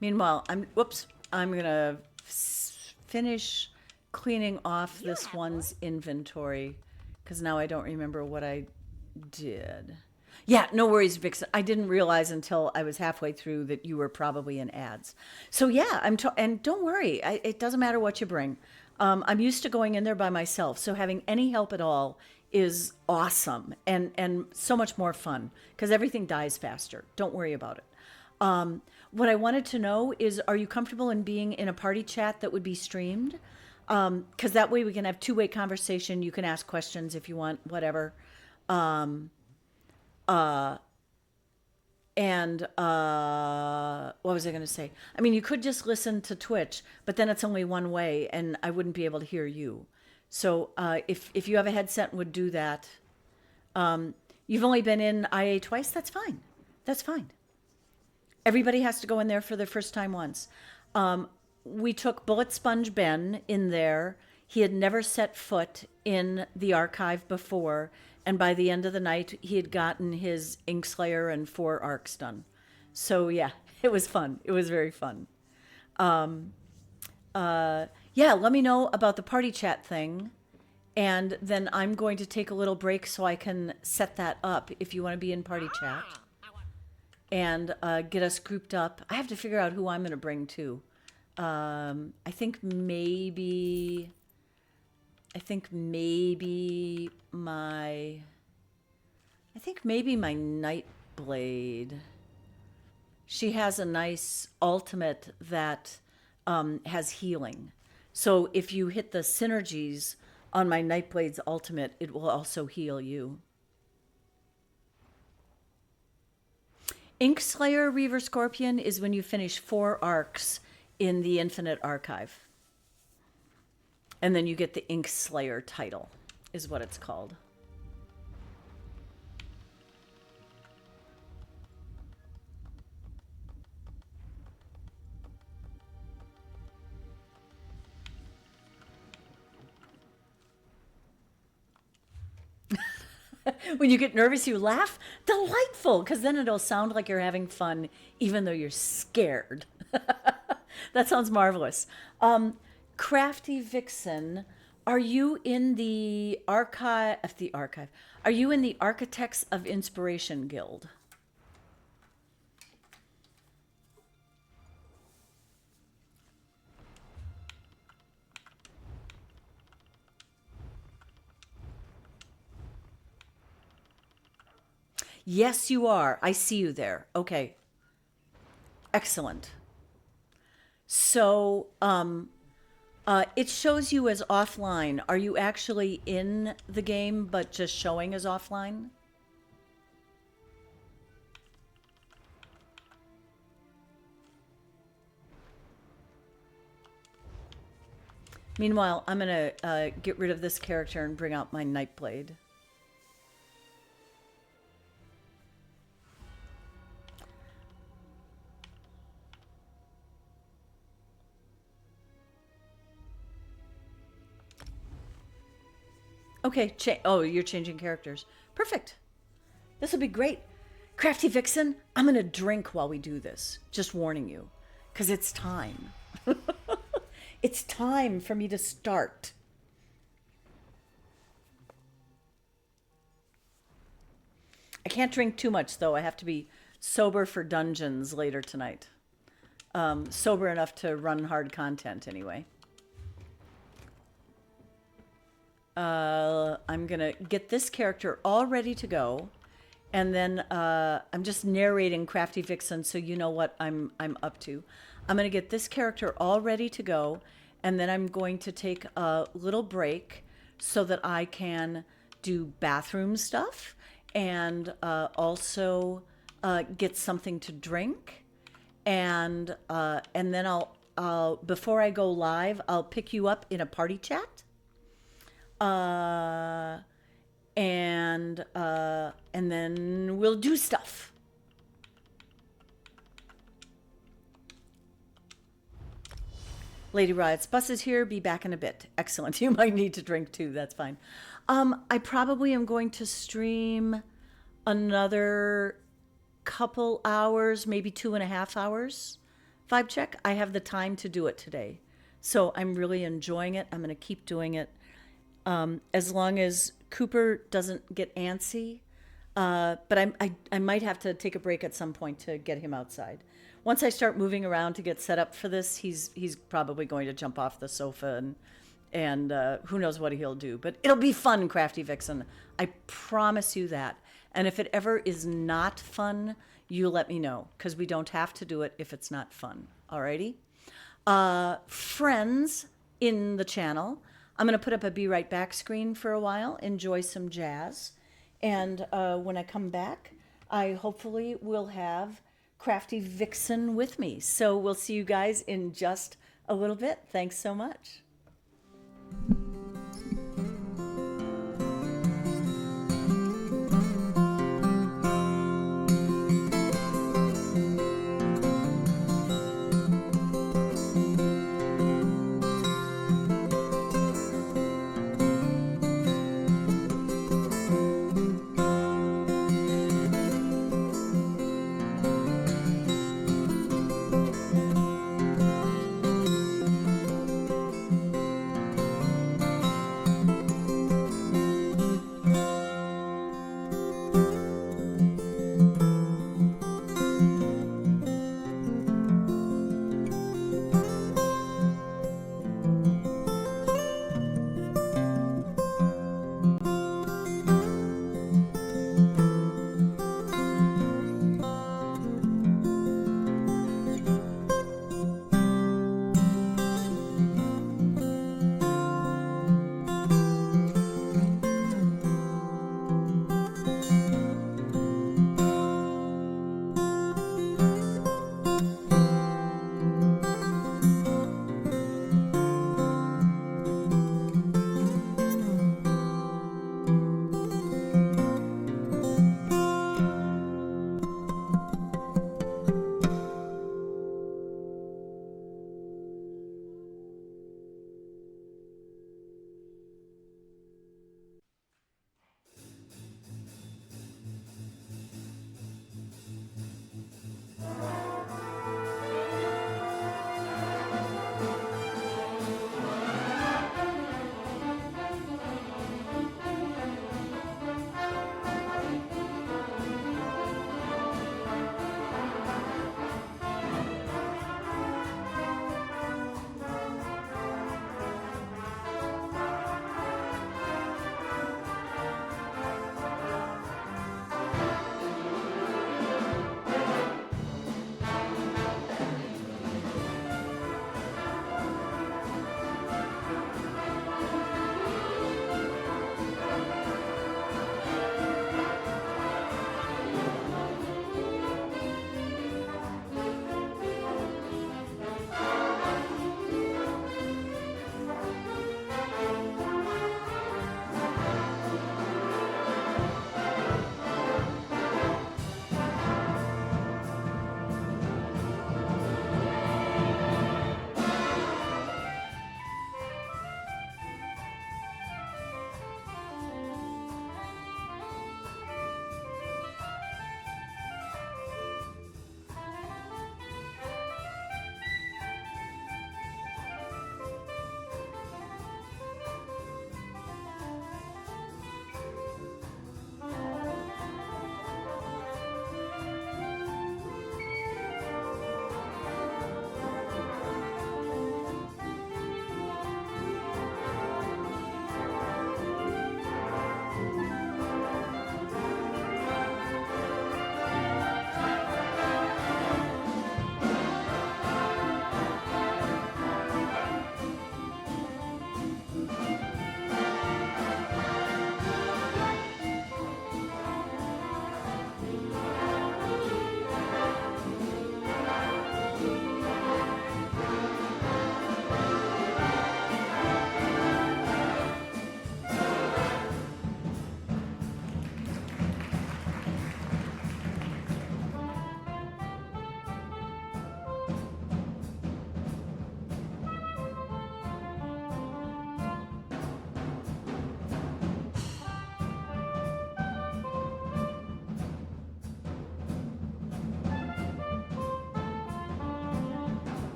Meanwhile, I'm gonna finish cleaning off this one's inventory because now I don't remember what I did. Yeah, no worries, Vixen. I didn't realize until I was halfway through that you were probably in ads. So yeah, and don't worry, it doesn't matter what you bring. I'm used to going in there by myself, so having any help at all is awesome and so much more fun because everything dies faster. Don't worry about it. What I wanted to know is, are you comfortable in being in a party chat that would be streamed? Because that way we can have two-way conversation. You can ask questions if you want, whatever. What was I going to say? I mean, you could just listen to Twitch, but then it's only one way, and I wouldn't be able to hear you. So if you have a headset and would do that, you've only been in IA twice. That's fine. That's fine. Everybody has to go in there for their first time once. We took Bullet Sponge Ben in there. He had never set foot in the archive before. And by the end of the night, he had gotten his Inkslayer and 4 arcs done. So yeah, it was fun. It was very fun. Yeah, let me know about the party chat thing. And then I'm going to take a little break so I can set that up if you want to be in party chat. And get us grouped up. I have to figure out who I'm going to bring too. I think maybe my Nightblade. She has a nice ultimate that has healing. So if you hit the synergies on my Nightblade's ultimate, it will also heal you. Inkslayer Reaver Scorpion is when you finish 4 arcs in the Infinite Archive. And then you get the Inkslayer title, is what it's called. When you get nervous, you laugh? Delightful, because then it'll sound like you're having fun, even though you're scared. That sounds marvelous. CraftyVixen, are you in the archive? Are you in the Architects of Inspiration Guild? Yes, you are. I see you there. Okay. Excellent. So, it shows you as offline. Are you actually in the game, but just showing as offline? Meanwhile, I'm going to get rid of this character and bring out my Nightblade. Okay, oh, you're changing characters. Perfect. This will be great. CraftyVixen, I'm going to drink while we do this. Just warning you. Because it's time. It's time for me to start. I can't drink too much, though. I have to be sober for dungeons later tonight. Sober enough to run hard content, anyway. I'm gonna get this character all ready to go, and then I'm just narrating CraftyVixen so you know what I'm up to. I'm gonna get this character all ready to go, and then I'm going to take a little break so that I can do bathroom stuff and also get something to drink, and then I'll before I go live, I'll pick you up in a party chat. And then we'll do stuff. Lady Riot's bus is here. Be back in a bit. Excellent. You might need to drink too. That's fine. I probably am going to stream another couple hours, maybe 2.5 hours. Vibe check. I have the time to do it today. So I'm really enjoying it. I'm going to keep doing it. As long as Cooper doesn't get antsy, but I might have to take a break at some point to get him outside. Once I start moving around to get set up for this, he's probably going to jump off the sofa and who knows what he'll do. But it'll be fun, CraftyVixen. I promise you that. And if it ever is not fun, you let me know, because we don't have to do it if it's not fun. Alrighty? Friends in the channel, I'm going to put up a Be Right Back screen for a while, enjoy some jazz. And when I come back, I hopefully will have CraftyVixen with me. So we'll see you guys in just a little bit. Thanks so much.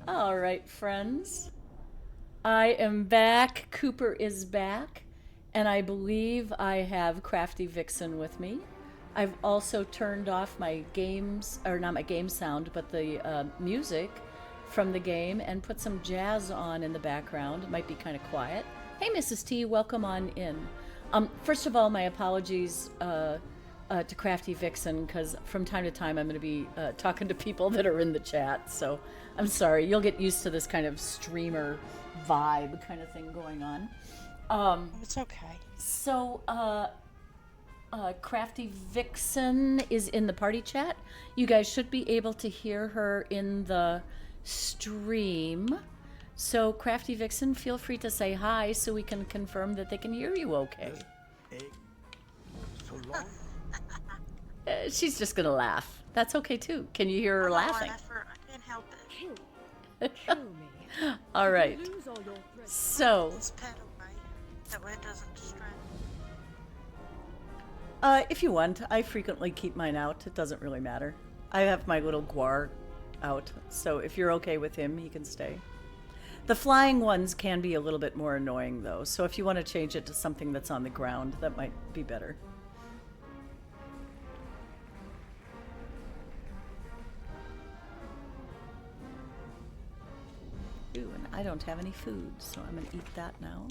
All right, friends. I am back. Cooper is back. And I believe I have CraftyVixen with me. I've also turned off my games, or not my game sound, but the music from the game and put some jazz on in the background. It might be kind of quiet. Hey, Mrs. T, welcome on in. First of all, my apologies to CraftyVixen, because from time to time I'm going to be talking to people that are in the chat. So I'm sorry. You'll get used to this kind of streamer vibe kind of thing going on. It's okay. So, CraftyVixen is in the party chat. You guys should be able to hear her in the stream. So, CraftyVixen, feel free to say hi so we can confirm that they can hear you okay. So long? She's just gonna laugh. That's okay too. Can you hear her laughing? I can't help it. Kill me. All right. Lose all your breath. So, Let's pet away. That way it doesn't distract. if you want, I frequently keep mine out. It doesn't really matter. I have my little guar out, so if you're okay with him, he can stay. The flying ones can be a little bit more annoying, though, so if you want to change it to something that's on the ground, that might be better. Ooh, and I don't have any food, so I'm going to eat that now.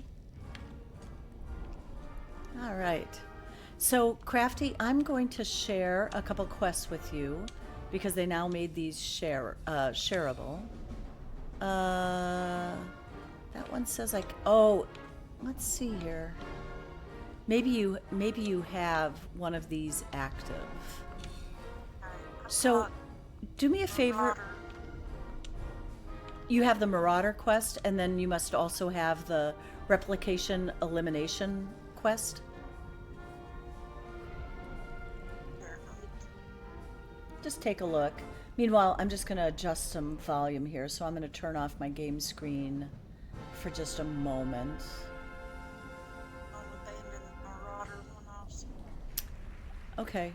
All right. So, Crafty, I'm going to share a couple quests with you because they now made these shareable. That one says like, oh, let's see here. Maybe you have one of these active. So, do me a favor. You have the Marauder quest, and then you must also have the Replication Elimination quest. Just take a look. Meanwhile, I'm just going to adjust some volume here, so I'm going to turn off my game screen for just a moment. Okay.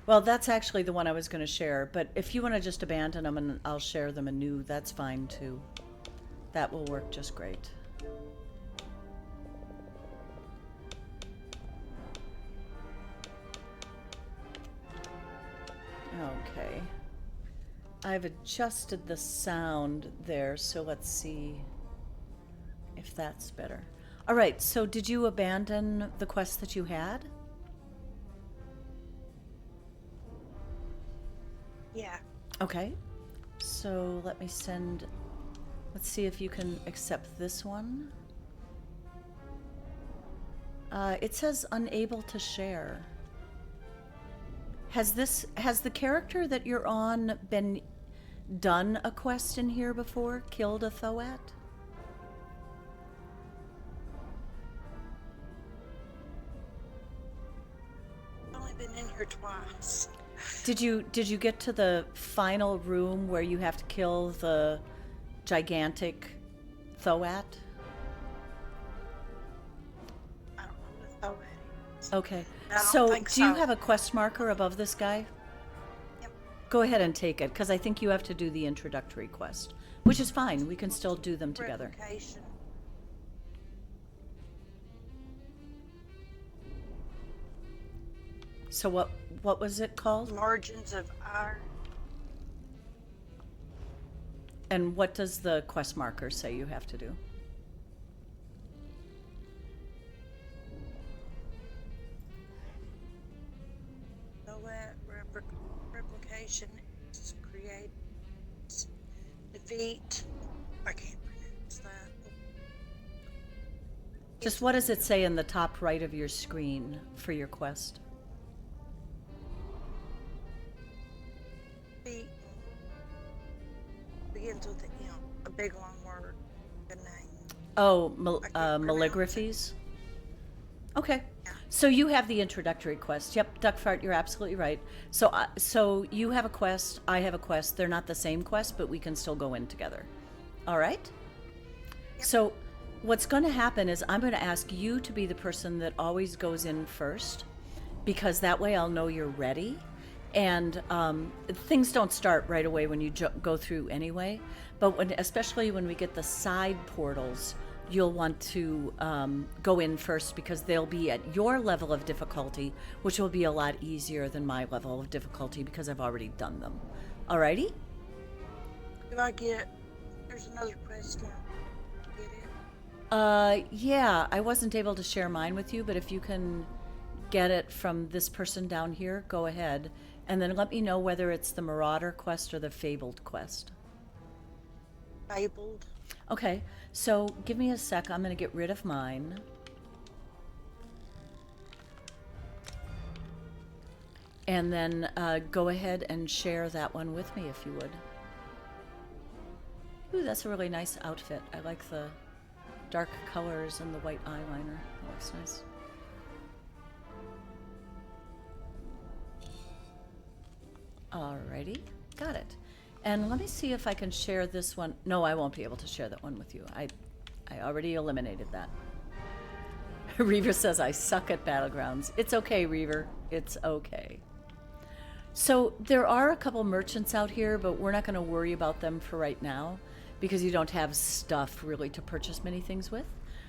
Well, that's actually the one I was going to share, but if you want to just abandon them and I'll share them anew, that's fine too. That will work just great. Okay. I've adjusted the sound there, so let's see if that's better. All right, so did you abandon the quest that you had? Yeah. Okay. So let me send... Let's see if you can accept this one. It says unable to share. Has the character that you're on been done a quest in here before? Killed a Thoat? I've only been in here twice. Did you get to the final room where you have to kill the gigantic Thoat? I don't know what Thoat is. Okay. I don't So, think do you so. have a quest marker above this guy? Yep. Go ahead and take it, because I think you have to do the introductory quest, which is fine. We can still do them together. Replication. So what was it called? Margins of iron. And what does the quest marker say you have to do? Replication is create, defeat. I can't pronounce that. Just what does it say in the top right of your screen for your quest? Defeat begins with a big long word. Good name. Oh, Maligraphies? Okay. So you have the introductory quest. Yep, Duckfart, you're absolutely right. So so you have a quest, I have a quest. They're not the same quest, but we can still go in together. All right? Yep. So what's going to happen is I'm going to ask you to be the person that always goes in first, because that way I'll know you're ready. And things don't start right away when you go through anyway. But especially when we get the side portals, you'll want to go in first because they'll be at your level of difficulty, which will be a lot easier than my level of difficulty because I've already done them. Alrighty? Do I get... There's another quest now. Get it? Yeah, I wasn't able to share mine with you, but if you can get it from this person down here, go ahead. And then let me know whether it's the Marauder quest or the Fabled quest. Fabled. Okay, so give me a sec. I'm going to get rid of mine. And then go ahead and share that one with me if you would. Ooh, that's a really nice outfit. I like the dark colors and the white eyeliner. That looks nice. Alrighty, got it. And let me see if I can share this one. No, I won't be able to share that one with you. I already eliminated that. Reaver says I suck at Battlegrounds. It's okay, Reaver. It's okay. So there are a couple merchants out here, but we're not going to worry about them for right now because you don't have stuff really to purchase many things with.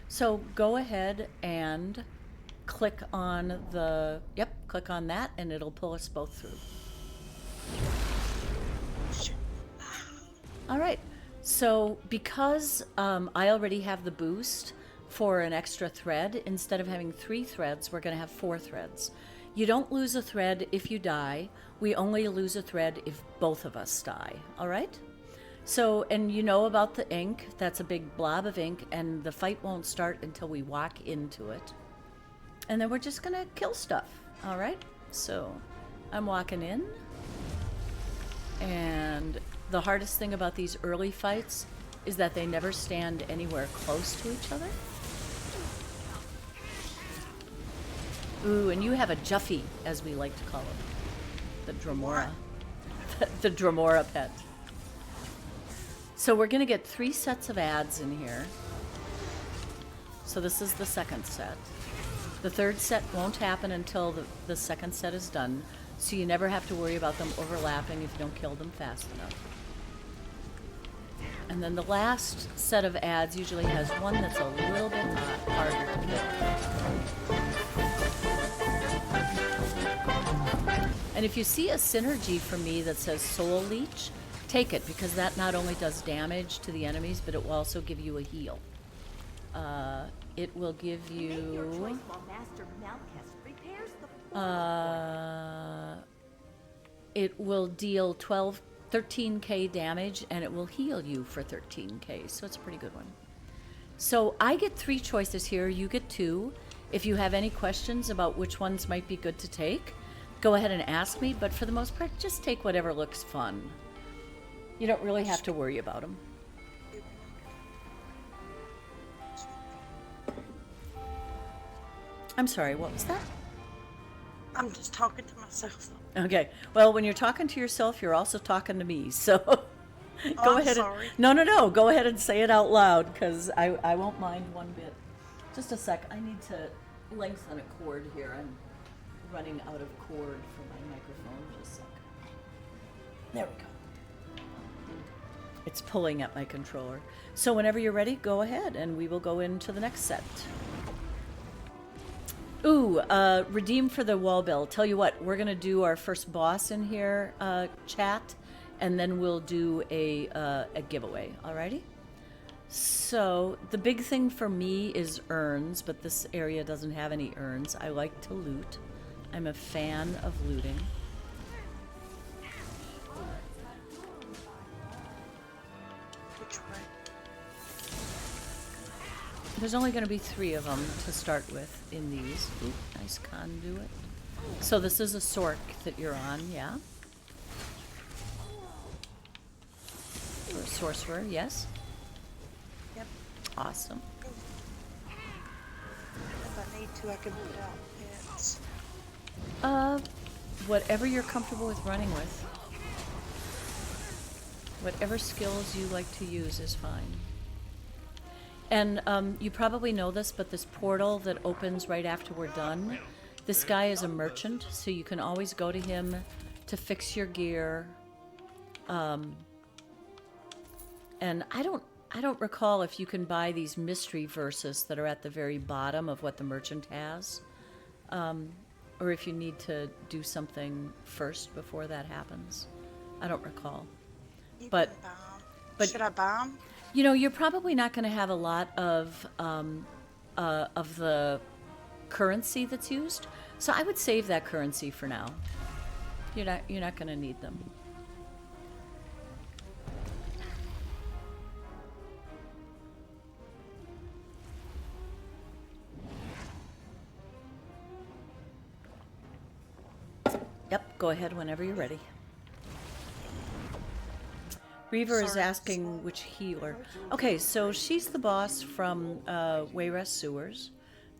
So go ahead and click on the, click on that and it'll pull us both through. All right, so because I already have the boost for an extra thread, instead of having 3 threads, we're going to have 4 threads. You don't lose a thread if you die. We only lose a thread if both of us die, all right? So, and you know about the ink. That's a big blob of ink, and the fight won't start until we walk into it. And then we're just going to kill stuff, all right? So I'm walking in. And the hardest thing about these early fights is that they never stand anywhere close to each other. Ooh, and you have a Juffy, as we like to call it. The Dremora. The Dremora pet. So we're going to get 3 sets of ads in here. So this is the second set. The third set won't happen until the second set is done. So you never have to worry about them overlapping if you don't kill them fast enough. And then the last set of ads usually has one that's a little bit harder to kill. And if you see a synergy from me that says Soul Leech, take it, because that not only does damage to the enemies, but it will also give you a heal. It will give you... it will deal 13k damage, and it will heal you for 13k, so it's a pretty good one. So I get 3 choices here, you get 2. If you have any questions about which ones might be good to take, go ahead and ask me, but for the most part, just take whatever looks fun. You don't really have to worry about them. I'm sorry, what was that? I'm just talking to myself. Okay. Well, when you're talking to yourself, you're also talking to me. So go ahead. Sorry. No. Go ahead and say it out loud, because I won't mind one bit. Just a sec. I need to lengthen a cord here. I'm running out of cord for my microphone. Just a sec. There we go. It's pulling at my controller. So whenever you're ready, go ahead, and we will go into the next set. Ooh, redeem for the wall bell. Tell you what, we're gonna do our first boss in here, chat, and then we'll do a giveaway. Alrighty. So the big thing for me is urns, but this area doesn't have any urns. I like to loot. I'm a fan of looting. There's only going to be 3 of them to start with in these. Ooh, nice conduit. So this is a Sork that you're on, yeah? Or a sorcerer, yes? Yep. Awesome. If I need to, I can put out pets. Whatever you're comfortable with running with. Whatever skills you like to use is fine. And you probably know this, but this portal that opens right after we're done, this guy is a merchant, so you can always go to him to fix your gear. And I don't recall if you can buy these mystery verses that are at the very bottom of what the merchant has, or if you need to do something first before that happens. I don't recall. But should I buy them? You know, you're probably not going to have a lot of the currency that's used, so I would save that currency for now. You're not going to need them. Yep, go ahead whenever you're ready. Reaver is asking which healer. Okay, so she's the boss from Wayrest Sewers.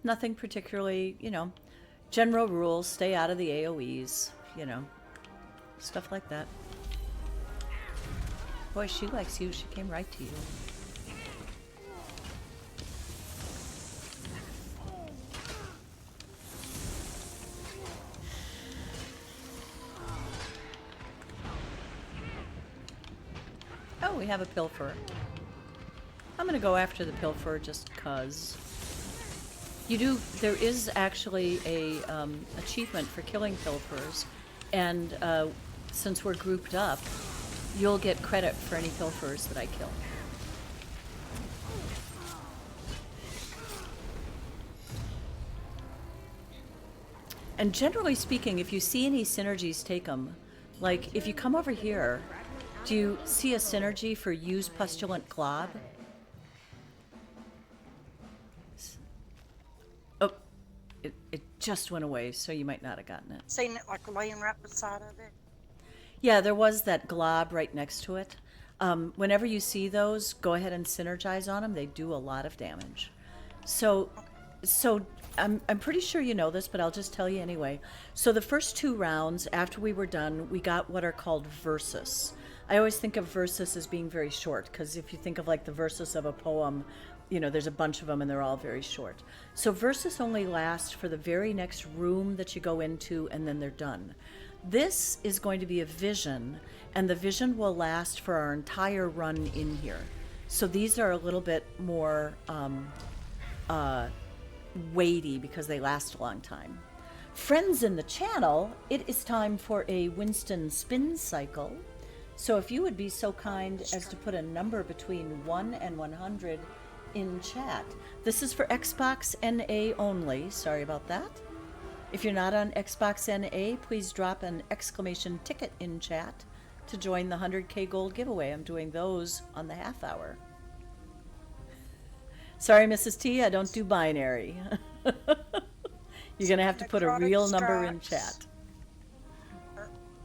Nothing particularly, you know, general rules, stay out of the AoEs, you know, stuff like that. Boy, she likes you. She came right to you. Oh, we have a pilferer. I'm gonna go after the pilferer just cause. There is actually a achievement for killing pilferers, and since we're grouped up, you'll get credit for any pilferers that I kill. And generally speaking, if you see any synergies, take them. Like, if you come over here, do you see a synergy for use Pustulant Glob? Oh, it just went away, so you might not have gotten it. Seen it like laying right beside of it. Yeah, there was that glob right next to it. Whenever you see those, go ahead and synergize on them. They do a lot of damage. So I'm pretty sure you know this, but I'll just tell you anyway. So the first 2 rounds, after we were done, we got what are called versus. I always think of versus as being very short, because if you think of like the versus of a poem, you know, there's a bunch of them and they're all very short. So versus only lasts for the very next room that you go into, and then they're done. This is going to be a vision, and the vision will last for our entire run in here. So these are a little bit more weighty because they last a long time. Friends in the channel, it is time for a Winston spin cycle. So if you would be so kind as to put a number between 1 and 100 in chat. This is for Xbox NA only. Sorry about that. If you're not on Xbox NA, please drop an exclamation ticket in chat to join the 100K gold giveaway. I'm doing those on the half hour. Sorry, Mrs. T, I don't do binary. You're going to have to put a real number in chat.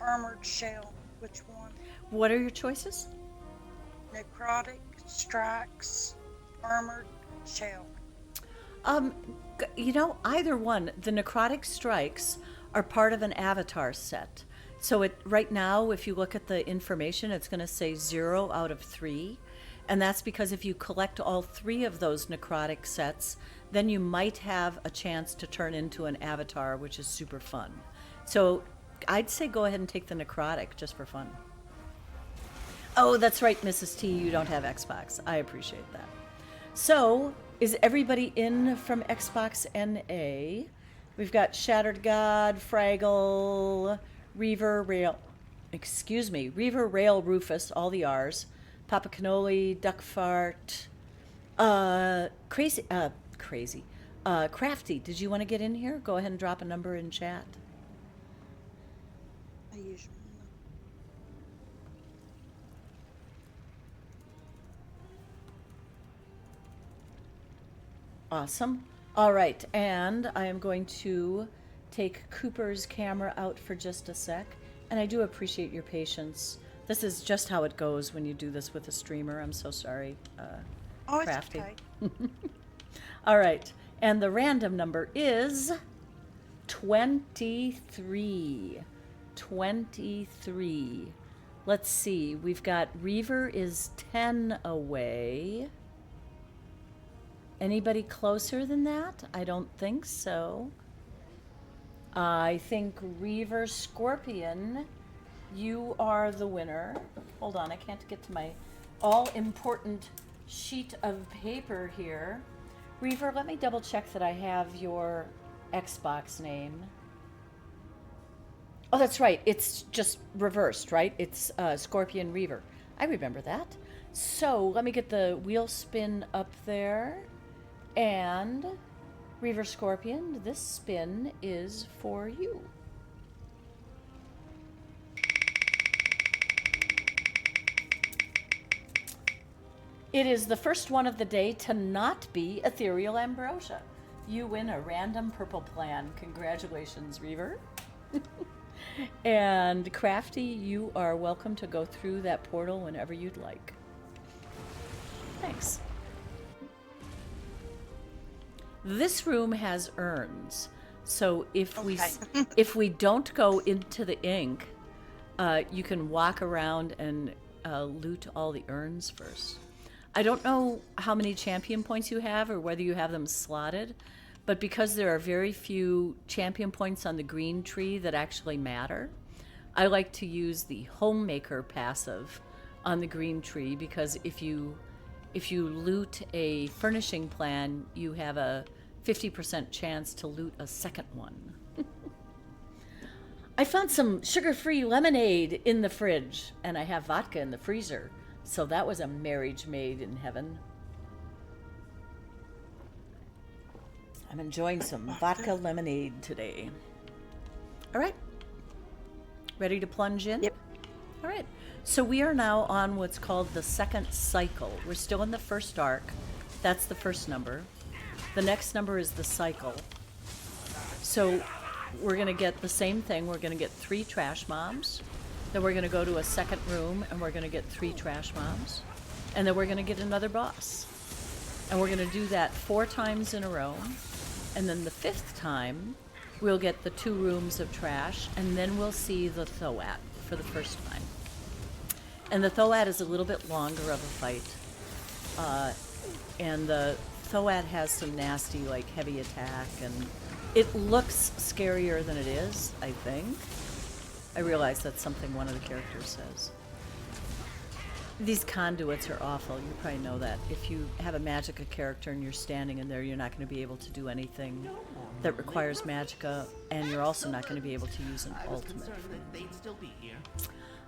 Armored shell, which one? What are your choices? Necrotic, strikes, armored shell. You know, either one. The necrotic strikes are part of an avatar set. So right now, if you look at the information, it's going to say 0 out of 3. And that's because if you collect all 3 of those necrotic sets, then you might have a chance to turn into an avatar, which is super fun. So I'd say go ahead and take the necrotic just for fun. Oh, that's right, Mrs. T, you don't have Xbox. I appreciate that. So, is everybody in from Xbox NA? We've got Shattered God, Fraggle, Reaver, Rail, Rufus, all the R's, Papa Cannoli, Duck Fart, Crafty, did you want to get in here? Go ahead and drop a number in chat. I usually Awesome. All right, and I am going to take Cooper's camera out for just a sec, and I do appreciate your patience. This is just how it goes when you do this with a streamer. I'm so sorry, Crafty. It's okay. All right, and the random number is 23. 23. Let's see, we've got Reaver is 10 away. Anybody closer than that? I don't think so. I think Reaver Scorpion you are the winner. Hold on, I can't get to my all-important sheet of paper here. Reaver, let me double check that I have your Xbox name. Oh, that's right. It's just reversed, right? It's Scorpion Reaver. I remember that. So let me get the wheel spin up there. And Reaver Scorpion, this spin is for you. It is the first one of the day to not be Ethereal Ambrosia. You win a random purple plan. Congratulations, Reaver. And Crafty, you are welcome to go through that portal whenever you'd like. Thanks. This room has urns, so if we don't go into the ink, you can walk around and loot all the urns first. I don't know how many champion points you have or whether you have them slotted, but because there are very few champion points on the green tree that actually matter, I like to use the homemaker passive on the green tree, because if you loot a furnishing plan, you have a 50% chance to loot a second one. I found some sugar-free lemonade in the fridge, and I have vodka in the freezer, so that was a marriage made in heaven. I'm enjoying some vodka lemonade today. All right. Ready to plunge in? Yep. All right. So we are now on what's called the second cycle. We're still in the first arc. That's the first number. The next number is the cycle. So we're going to get the same thing. We're going to get 3 trash mobs. Then we're going to go to a second room, and we're going to get 3 trash mobs. And then we're going to get another boss. And we're going to do that 4 times in a row. And then the 5th time, we'll get the 2 rooms of trash, and then we'll see the Thoat for the first time. And the Thoat is a little bit longer of a fight. And the Thoat has some nasty, like, heavy attack, and it looks scarier than it is, I think. I realize that's something one of the characters says. These conduits are awful. You probably know that. If you have a magicka character and you're standing in there, you're not going to be able to do anything that requires magicka, and you're also not going to be able to use an ultimate.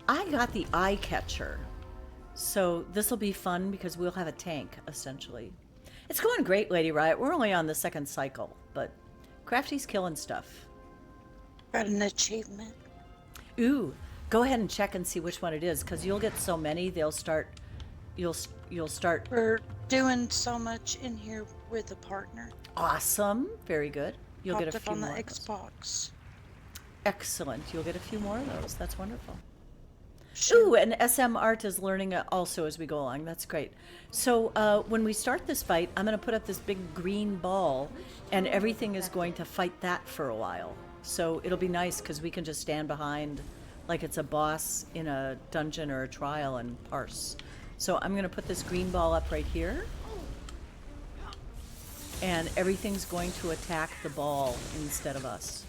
I got the eye catcher, so this will be fun because we'll have a tank, essentially. It's going great, Lady Riot. We're only on the second cycle, but Crafty's killing stuff. Got an achievement. Ooh. Go ahead and check and see which one it is, because you'll get so many, you'll start. We're doing so much in here with a partner. Awesome, very good. You'll get a few on the more. Xbox. Excellent. You'll get a few more of those. That's wonderful. Ooh, and SM Art is learning also as we go along. That's great. So when we start this fight, I'm going to put up this big green ball, and everything is going to fight that for a while. So it'll be nice because we can just stand behind like it's a boss in a dungeon or a trial and parse. So I'm going to put this green ball up right here. And everything's going to attack the ball instead of us.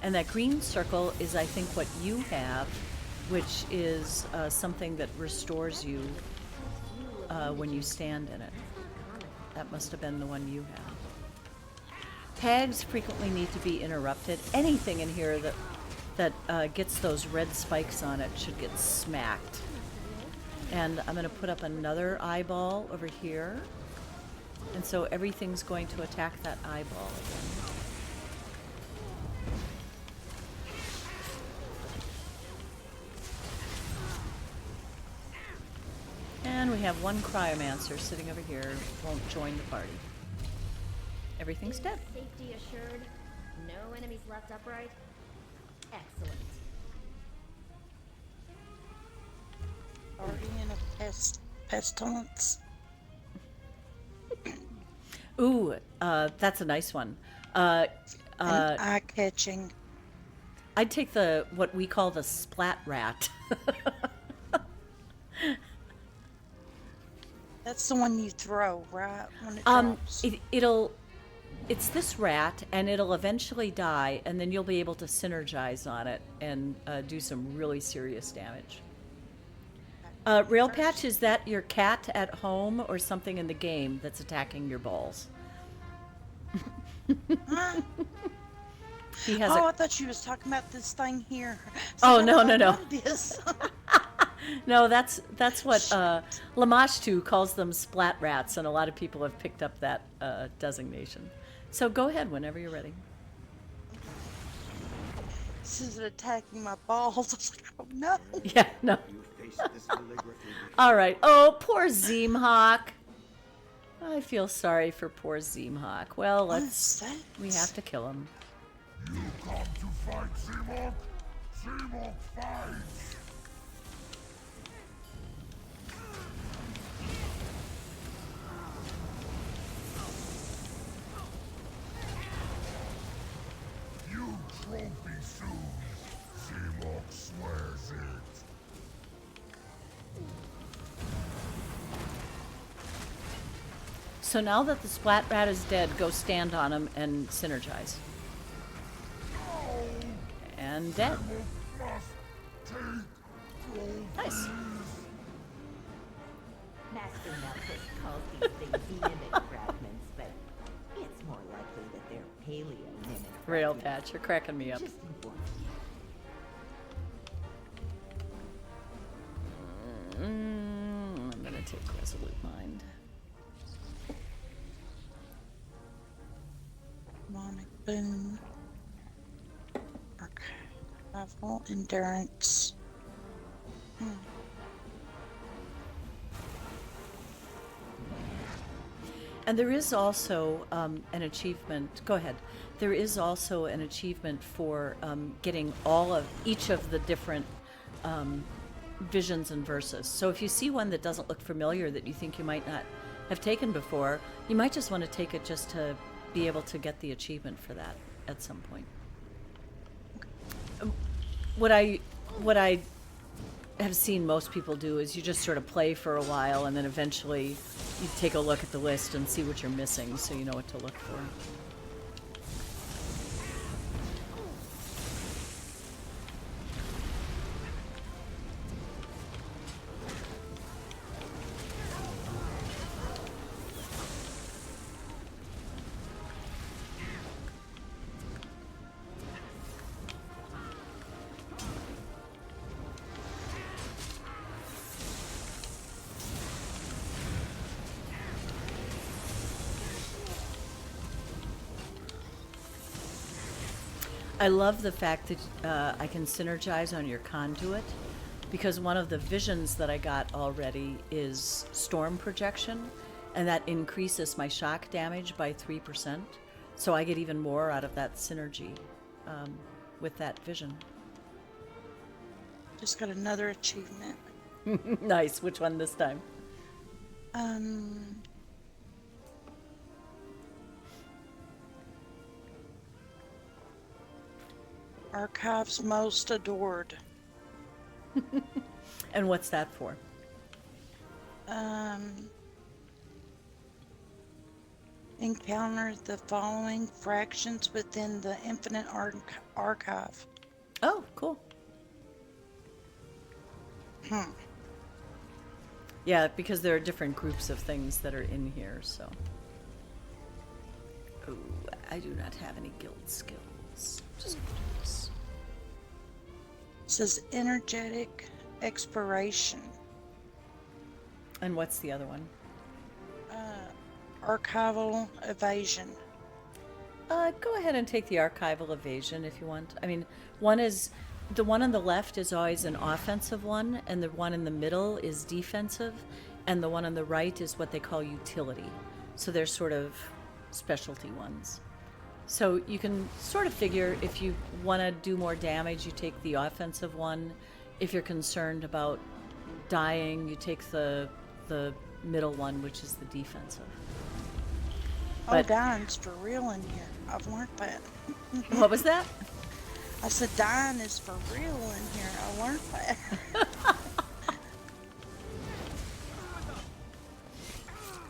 And that green circle is, I think, what you have, which is something that restores you when you stand in it. That must have been the one you have. Tags frequently need to be interrupted. Anything in here that gets those red spikes on it should get smacked. And I'm going to put up another eyeball over here. And so everything's going to attack that eyeball again. And we have one cryomancer sitting over here, won't join the party. Everything's dead. Safety assured. No enemies left upright. Excellent. Already in a pestilence. Ooh, that's a nice one. Eye catching. I'd take what we call the splat rat. That's the one you throw, right? When it drops. it's this rat, and it'll eventually die, and then you'll be able to synergize on it and do some really serious damage. Rail Patch, is that your cat at home or something in the game that's attacking your balls? He has I thought she was talking about this thing here. Oh, no, no, no. What it is. No, that's what Lamashtu calls them splat rats, and a lot of people have picked up that designation. So go ahead whenever you're ready. This is attacking my balls. I was like, oh no. Yeah, no. All right. Oh, poor Zeemhawk. I feel sorry for poor Zeemhawk. Well, we have to kill him. You come to fight Zeemhawk? Zeemhawk fights! You trophy soon. Zeemhawk swears it. So now that the splat rat is dead, go stand on him and synergize. And dead. Nice. Master Malthus calls these things mimic fragments, but it's more likely that they're paleo-mimic. Rail Patch, you're cracking me up. Just important. I'm gonna take Resolute Mind. Demonic Boon. Okay. Level Endurance. And there is also an achievement. Go ahead. There is also an achievement for getting each of the different visions and verses. So if you see one that doesn't look familiar that you think you might not have taken before, you might just want to take it just to be able to get the achievement for that at some point. What I have seen most people do is you just sort of play for a while, and then eventually you take a look at the list and see what you're missing so you know what to look for. I love the fact that I can synergize on your conduit, because one of the visions that I got already is storm projection, and that increases my shock damage by 3%. So I get even more out of that synergy with that vision. Just got another achievement. Nice. Which one this time? Archives Most Adored. And what's that for? Encounter the following fractions within the Infinite Archive. Oh, cool. Yeah, because there are different groups of things that are in here, so. Ooh, I do not have any guild skills. Just gonna do this. It says Energetic Exploration. And what's the other one? Archival Evasion. Go ahead and take the archival evasion if you want. I mean, the one on the left is always an offensive one, and the one in the middle is defensive, and the one on the right is what they call utility. So they're sort of specialty ones. So you can sort of figure if you want to do more damage, you take the offensive one. If you're concerned about dying, you take the middle one, which is the defensive. Oh, dying's for real in here. I've learned that. What was that? I said dying is for real in here. I learned that.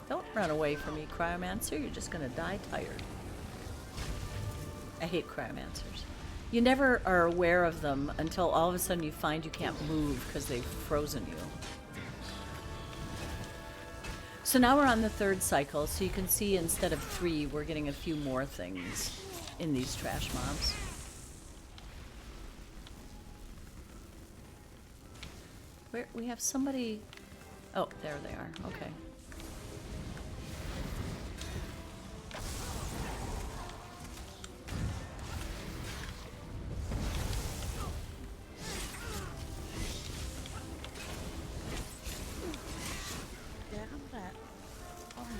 Don't run away from me, Cryomancer. You're just going to die tired. I hate cryomancers. You never are aware of them until all of a sudden you find you can't move because they've frozen you. So now we're on the 3rd cycle, so you can see instead of 3, we're getting a few more things in these trash mobs. Where we have somebody... Oh, there they are. Okay.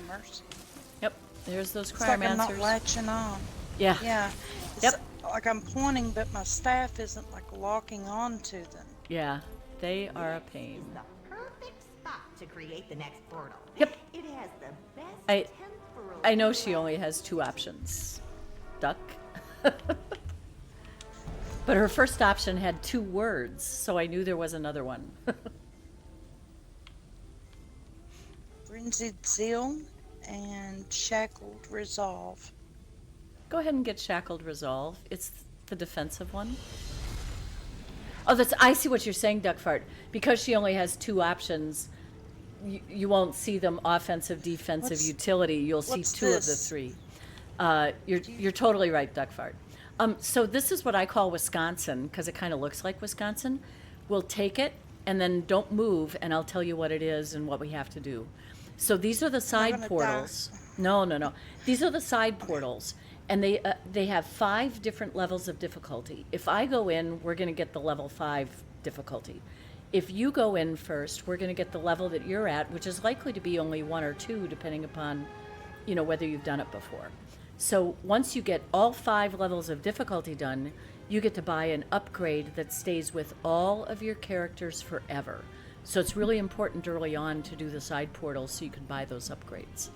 Mercy. Yep, there's those It's like I'm not cryomancers. latching on. Yeah. Yeah. Yep. Like I'm pointing, but my staff isn't like locking on to them. Yeah, they are a pain. Perfect spot to create the next portal. Yep. It has the best temporal. I know she only has 2 options. Duck. But her first option had 2 words, so I knew there was another one. Frenzied Zeal and Shackled Resolve. Go ahead and get Shackled Resolve. It's the defensive one. Oh, that's, I see what you're saying, Duckfart. Because she only has 2 options, you won't see them offensive, defensive, utility. You'll see 2 of the 3. You're totally right, Duckfart. So this is what I call Wisconsin, because it kind of looks like Wisconsin. We'll take it, and then don't move, and I'll tell you what it is and what we have to do. So these are the side portals. No. These are the side portals, and they have 5 different levels of difficulty. If I go in, we're going to get the level 5 difficulty. If you go in first, we're going to get the level that you're at, which is likely to be only 1 or 2, depending upon, whether you've done it before. So once you get all 5 levels of difficulty done, you get to buy an upgrade that stays with all of your characters forever. So it's really important early on to do the side portals so you can buy those upgrades.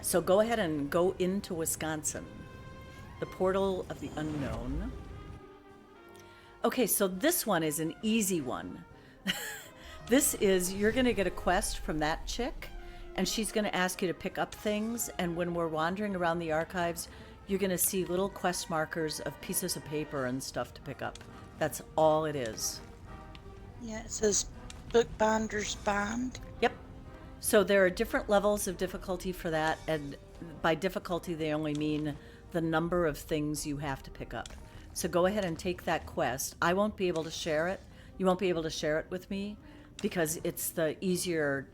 So go ahead and go into Wisconsin, the portal of the unknown. Okay, so this one is an easy one. This is, you're going to get a quest from that chick, and she's going to ask you to pick up things, and when we're wandering around the archives, you're going to see little quest markers of pieces of paper and stuff to pick up. That's all it is. Yeah, it says Bookbinder's Bind. Yep. So there are different levels of difficulty for that, and by difficulty they only mean the number of things you have to pick up. So go ahead and take that quest. I won't be able to share it. You won't be able to share it with me because it's the easier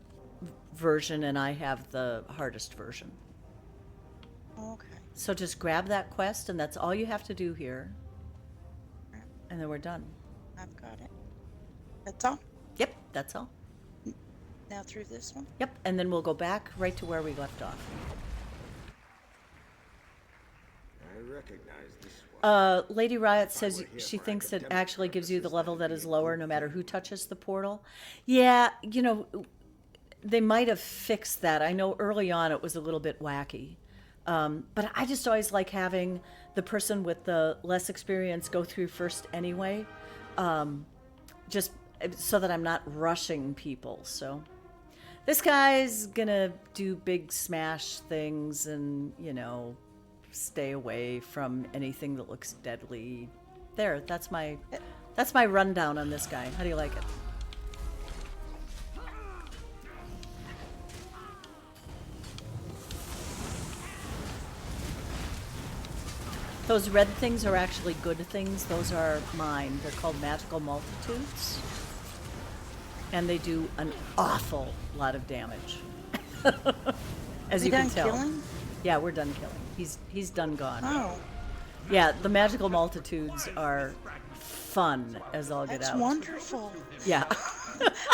version and I have the hardest version. Okay. So just grab that quest, and that's all you have to do here. And then we're done. I've got it. That's all? Yep, that's all. Now through this one? Yep, and then we'll go back right to where we left off. I recognize this one. Lady Riot says she thinks it actually gives you the level that is lower no matter who touches the portal. Yeah, they might have fixed that. I know early on it was a little bit wacky. But I just always like having the person with the less experience go through first anyway, just so that I'm not rushing people. So this guy's gonna do big smash things and, stay away from anything that looks deadly. There, that's my rundown on this guy. How do you like it? Those red things are actually good things. Those are mine. They're called magical multitudes. And they do an awful lot of damage. As you can tell. Killing? Yeah, we're done killing. He's done gone. Oh. Yeah, the magical multitudes are fun as all get out. That's wonderful. Yeah.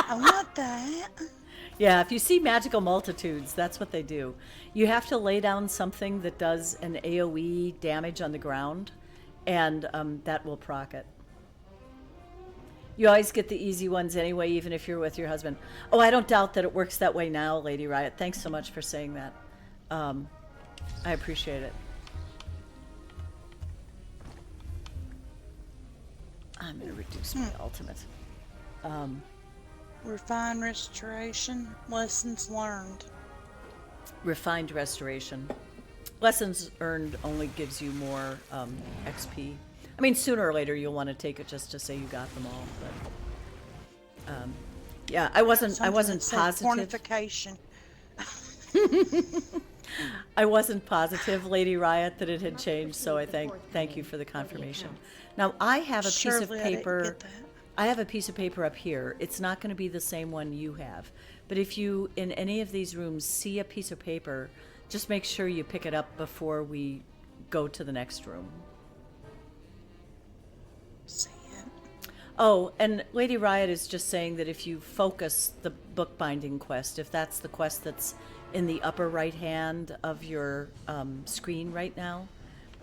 I want that. Yeah, if you see magical multitudes, that's what they do. You have to lay down something that does an AoE damage on the ground, and that will proc it. You always get the easy ones anyway, even if you're with your husband. Oh, I don't doubt that it works that way now, Lady Riot. Thanks so much for saying that. I appreciate it. I'm going to reduce my ultimate. Refine Restoration, Lessons Learned. Refined Restoration. lessons earned only gives you more XP. I mean, sooner or later you'll want to take it just to say you got them all. But yeah, I wasn't positive. Pornification. I wasn't positive, Lady Riot, that it had changed. So I thank you for the confirmation. Now I have a piece of Surely I didn't paper. get that. I have a piece of paper up here. It's not going to be the same one you have. But if you, in any of these rooms, see a piece of paper, just make sure you pick it up before we go to the next room. See it. Oh, and Lady Riot is just saying that if you focus the bookbinding quest, if that's the quest that's in the upper right hand of your screen right now,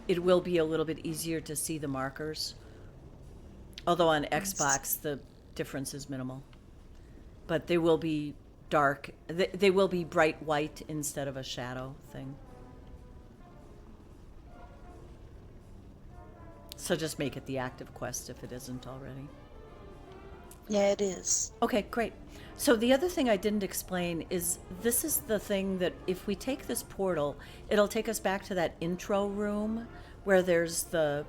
it will be a little bit easier to see the markers. Although on Xbox, the difference is minimal. But they will be dark. They will be bright white instead of a shadow thing. So just make it the active quest if it isn't already. Yeah, it is. Okay, great. So the other thing I didn't explain is this is the thing that if we take this portal, it'll take us back to that intro room where there's the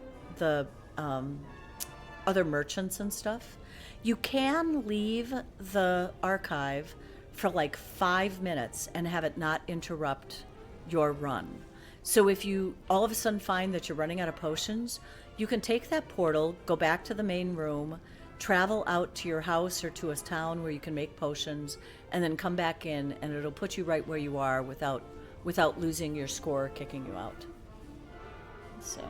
other merchants and stuff. You can leave the archive for like 5 minutes and have it not interrupt your run. So if you all of a sudden find that you're running out of potions, you can take that portal, go back to the main room, travel out to your house or to a town where you can make potions, and then come back in, and it'll put you right where you are without losing your score or kicking you out. So,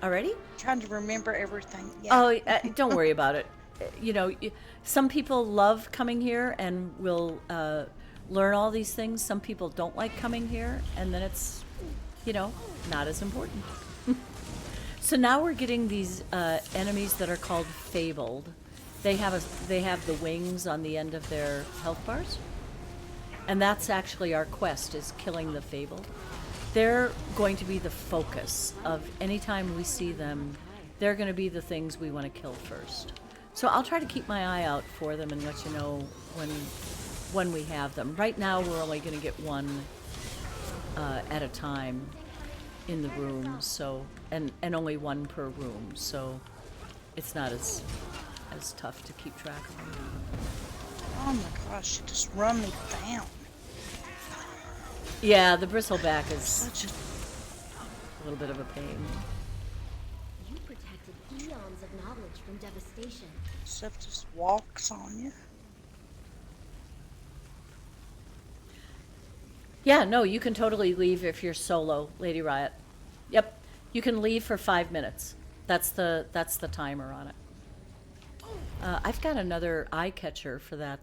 alrighty? Trying to remember everything. Yeah. Oh, don't worry about it. You know, some people love coming here and will learn all these things. Some people don't like coming here, and then it's, you know, not as important. So now we're getting these enemies that are called fabled. They have the wings on the end of their health bars, and that's actually our quest, is killing the fabled. They're going to be the focus of any time we see them. They're going to be the things we want to kill first. So I'll try to keep my eye out for them and let you know when we have them. Right now we're only going to get one at a time in the room, so and only one per room, so it's not as tough to keep track of them. Oh my gosh, you just run me down. Yeah, the bristleback is such a little bit of a pain. You protected eons of knowledge from devastation. Stuff just walks on you. Yeah, no, you can totally leave if you're solo, Lady Riot. Yep, you can leave for 5 minutes. That's the timer on it. I've got another eye catcher for that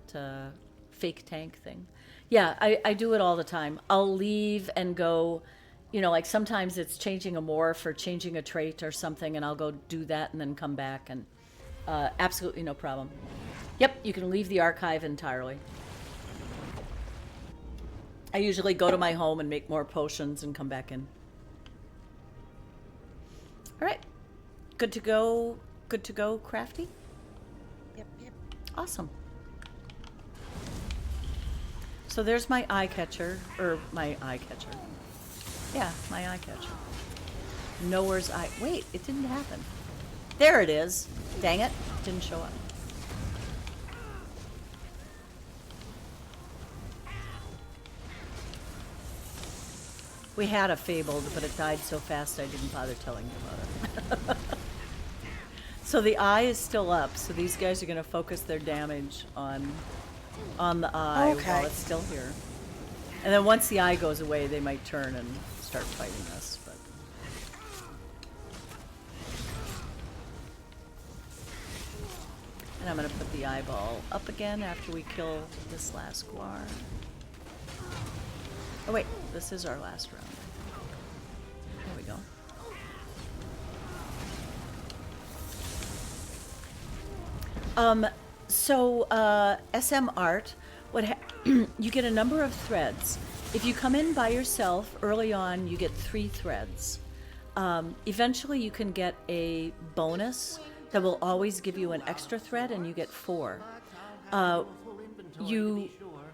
fake tank thing. Yeah, I do it all the time. I'll leave and go, you know, like sometimes it's changing a morph or changing a trait or something, and I'll go do that and then come back, and absolutely no problem. Yep, you can leave the archive entirely. I usually go to my home and make more potions and come back in. All right, good to go, Crafty? Yep. Awesome. So there's my eye catcher, or my eye catcher. Yeah, my eye catcher. Nowhere's eye, wait, it didn't happen. There it is. Dang it, didn't show up. We had a fabled, but it died so fast I didn't bother telling you about it. So the eye is still up, so these guys are going to focus their damage on the eye while it's still here. And then once the eye goes away, they might turn and start fighting us. But and I'm going to put the eyeball up again after we kill this last guar. Oh wait, this is our last round. There we go. SM art, you get a number of threads. If you come in by yourself early on, you get 3 threads. Eventually you can get a bonus that will always give you an extra thread, and you get 4.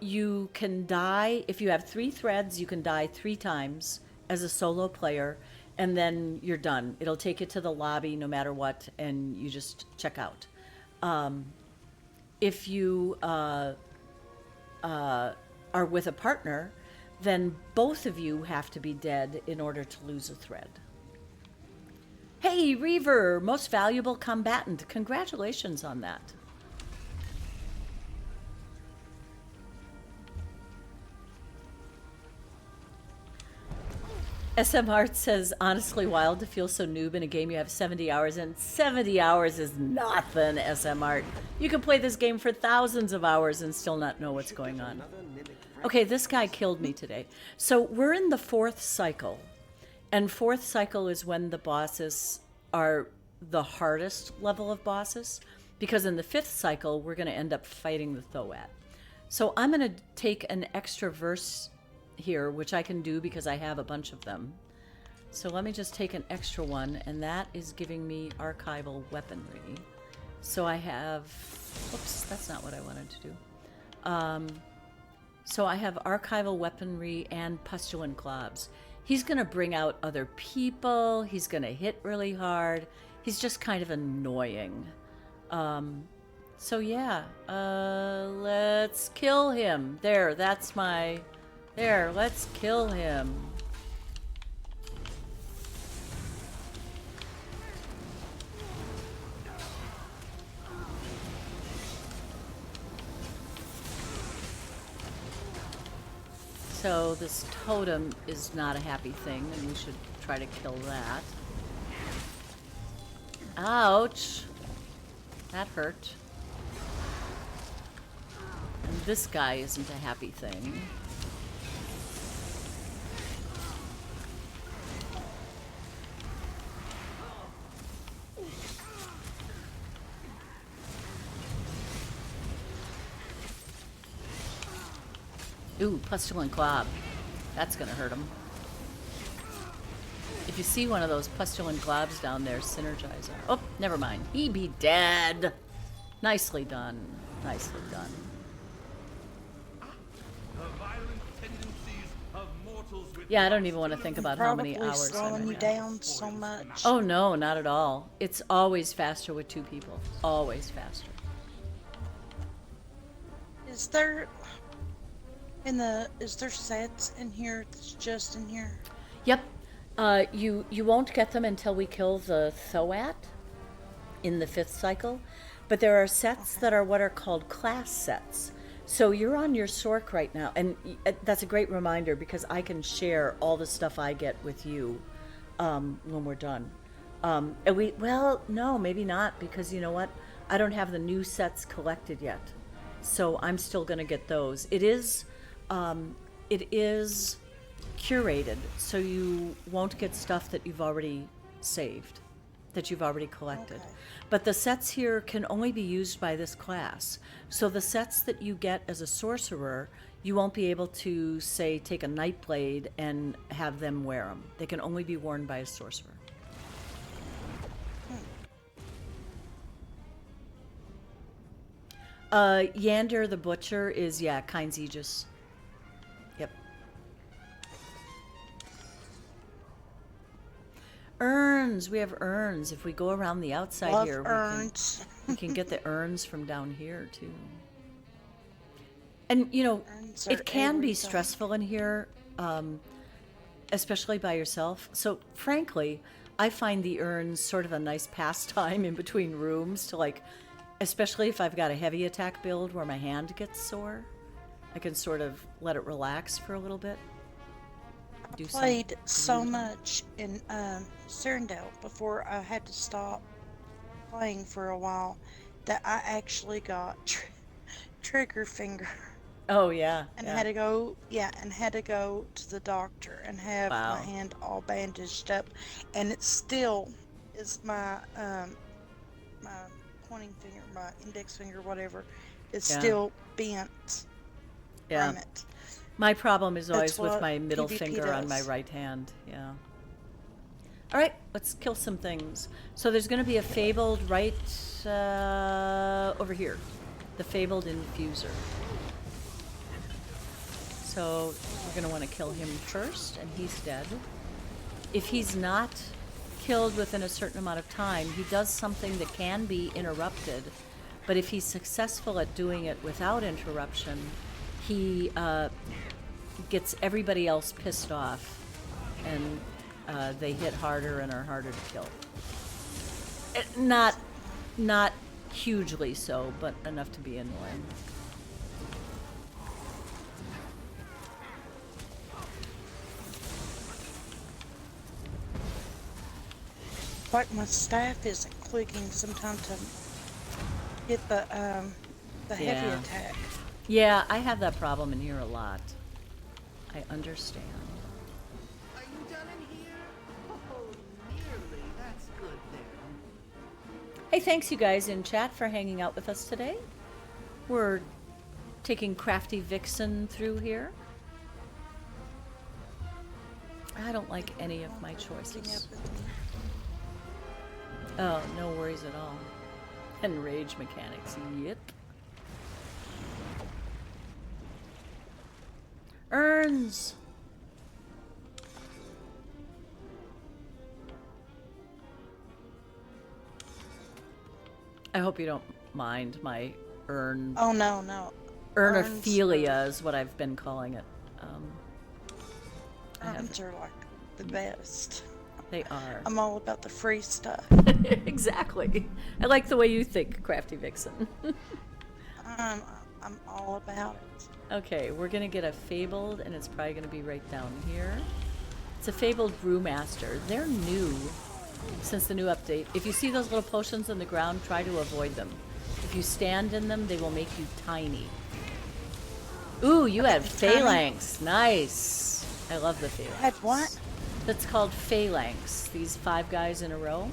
you can die, if you have 3 threads, you can die 3 times as a solo player, and then you're done. It'll take you to the lobby no matter what, and you just check out. If you are with a partner, then both of you have to be dead in order to lose a thread. Hey, Reaver, most valuable combatant. Congratulations on that. SM Art says, honestly wild to feel so noob in a game you have 70 hours in. 70 hours is nothing, SM Art. You can play this game for thousands of hours and still not know what's going on. Okay, this guy killed me today. So we're in the 4th cycle. And 4th cycle is when the bosses are the hardest level of bosses. Because in the 5th cycle, we're going to end up fighting the Thoat. So I'm going to take an extra verse here, which I can do because I have a bunch of them. So let me just take an extra one, and that is giving me archival weaponry. So I have, oops, that's not what I wanted to do. So I have archival weaponry and pustulant globs. He's gonna bring out other people, he's gonna hit really hard, he's just kind of annoying. So yeah, let's kill him. There, that's my... There, let's kill him. So this totem is not a happy thing, and we should try to kill that. Ouch! That hurt. And this guy isn't a happy thing. Ooh, pustulant glob. That's gonna hurt him. If you see one of those pustulant globs down there, synergize. Oh, never mind. He be dead. Nicely done. Nicely done. Yeah, I don't even want to think about how many hours I'm slowing in you now. down so much. Oh no, not at all. It's always faster with 2 people. Always faster. Is there sets in here that's just in here? Yep. You won't get them until we kill the Thoat in the 5th cycle, but there are sets that are what are called class sets. So you're on your Sork right now, and that's a great reminder because I can share all the stuff I get with you when we're done. And well, no, maybe not, because you know what? I don't have the new sets collected yet, so I'm still going to get those. It is curated, so you won't get stuff that you've already saved, that you've already collected. Okay. But the sets here can only be used by this class. So the sets that you get as a sorcerer, you won't be able to, say, take a Nightblade and have them wear them. They can only be worn by a sorcerer. Yander the Butcher is, yeah, Kyne's Aegis. Yep. Urns! We have urns. If we go around the outside Love here, urns. We can get the urns from down here, too. And, you know, it can be stressful in here, especially by yourself. So, frankly, I find the urns sort of a nice pastime in between rooms to, like, especially if I've got a heavy attack build where my hand gets sore. I can sort of let it relax for a little bit. I played so much in Cyrindale before I had to stop playing for a while that I actually got trigger finger. Oh yeah. And had to go, and had to go to the doctor and have my hand all bandaged up, and it still is my my pointing finger, my index finger, whatever, is still bent from it. My problem is always with my middle finger on my right hand. Yeah. All right, let's kill some things. So there's going to be a fabled right over here. The fabled infuser. So we're going to want to kill him first, and he's dead. If he's not killed within a certain amount of time, he does something that can be interrupted. But if he's successful at doing it without interruption, he gets everybody else pissed off, and they hit harder and are harder to kill. Not hugely so, but enough to be annoying. Like my staff isn't clicking sometimes to get the heavy attack. Yeah, I have that problem in here a lot. I understand. Are you done in here? Oh, nearly. That's good there. Hey, thanks you guys in chat for hanging out with us today. We're taking CraftyVixen through here. I don't like any of my choices. Oh, no worries at all. And rage mechanics, yep. Urns! I hope you don't mind my urn. Oh, no, no. Urnophilia is what I've been calling it. Urns are like the best. They are. I'm all about the free stuff. Exactly. I like the way you think, CraftyVixen. I'm all about it. Okay, we're gonna get a Fabled, and it's probably gonna be right down here. It's a Fabled Brewmaster. They're new since the new update. If you see those little potions on the ground, try to avoid them. If you stand in them, they will make you tiny. Ooh, you had Phalanx. Nice. I love the Phalanx. Had what? That's called Phalanx. These 5 guys in a row.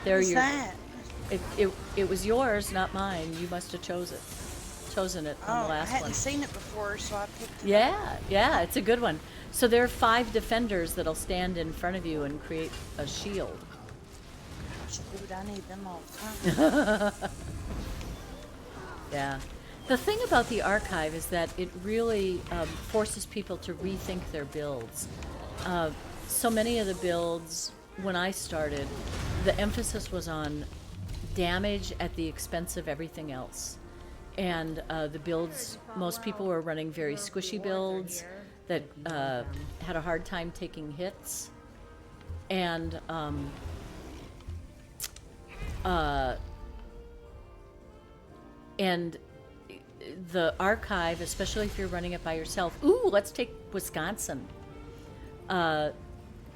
They're What's your. that? It was yours, not mine. You must have chosen it on the last I hadn't one. seen it before, so I picked it up. Yeah, it's a good one. So there are 5 defenders that'll stand in front of you and create a shield. Dude, I need them all the time. Yeah. The thing about the archive is that it really forces people to rethink their builds. So many of the builds, when I started, the emphasis was on damage at the expense of everything else. And the builds, most people were running very squishy builds that had a hard time taking hits. And the archive, especially if you're running it by yourself. Ooh, let's take Wisconsin.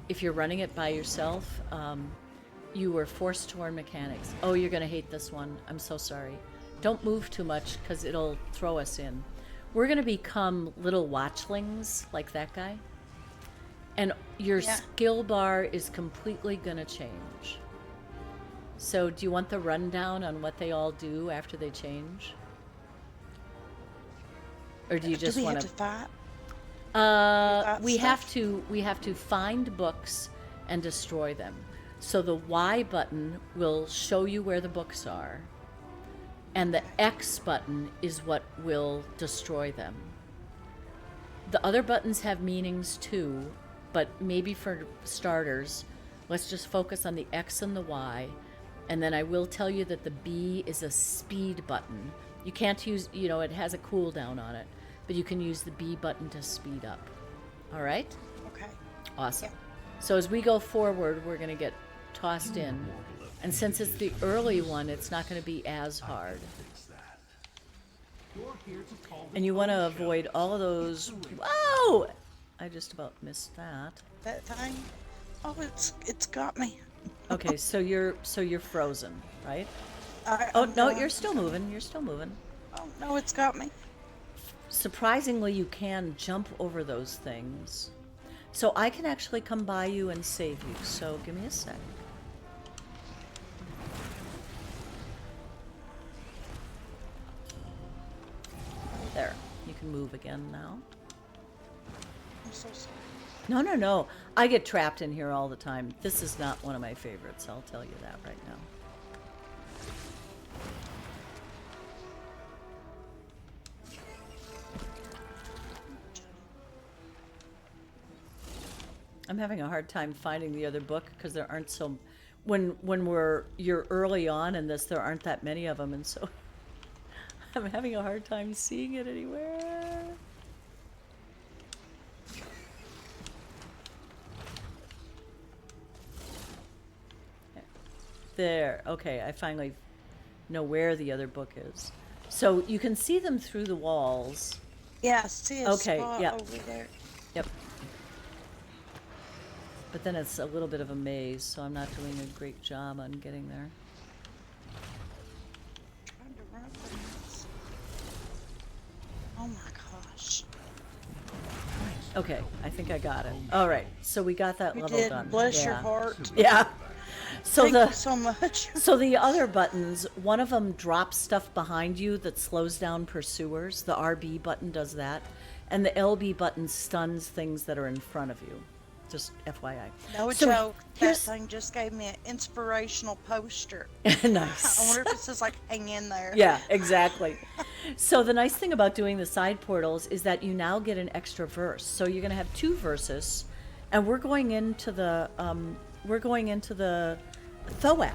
If you're running it by yourself, you were forced to learn mechanics. Oh, you're going to hate this one. I'm so sorry. Don't move too much because it'll throw us in. We're going to become little watchlings like that guy. And your skill bar is completely going to change. So do you want the rundown on what they all do after they change? Or do you just want to fight? We have to find books and destroy them. So the Y button will show you where the books are, and the X button is what will destroy them. The other buttons have meanings too, but maybe for starters, let's just focus on the X and the Y, and then I will tell you that the B is a speed button. You can't use, it has a cooldown on it, but you can use the B button to speed up. All right? Okay. Awesome. So as we go forward, we're going to get tossed in. And since it's the early one, it's not going to be as hard. And you want to avoid all of those. Whoa! I just about missed that. That thing? Oh, it's got me. Okay, so you're frozen, right? You're still moving. You're still moving. Oh no, it's got me. Surprisingly, you can jump over those things. So I can actually come by you and save you. So give me a sec. There. You can move again now. I'm so sorry. No. I get trapped in here all the time. This is not one of my favorites. I'll tell you that right now. I'm having a hard time finding the other book because there aren't so. When you're early on in this, there aren't that many of them, and so I'm having a hard time seeing it anywhere. There. Okay, I finally know where the other book is. So you can see them through the walls. Yeah, see a spot yep. over there. Yep. But then it's a little bit of a maze, so I'm not doing a great job on getting there. Trying to run things. Oh my gosh. Okay, I think I got it. All right, so we got that You level did. done. Bless yeah. your heart. Yeah. So Thank the you so much. So the other buttons, one of them drops stuff behind you that slows down pursuers. The RB button does that, and the LB button stuns things that are in front of you. Just FYI. No So joke. That here's thing just gave me an inspirational poster. nice. I wonder if it says like hang in there. Yeah, exactly. So the nice thing about doing the side portals is that you now get an extra verse. So you're going to have 2 verses, and we're going into the Thoat.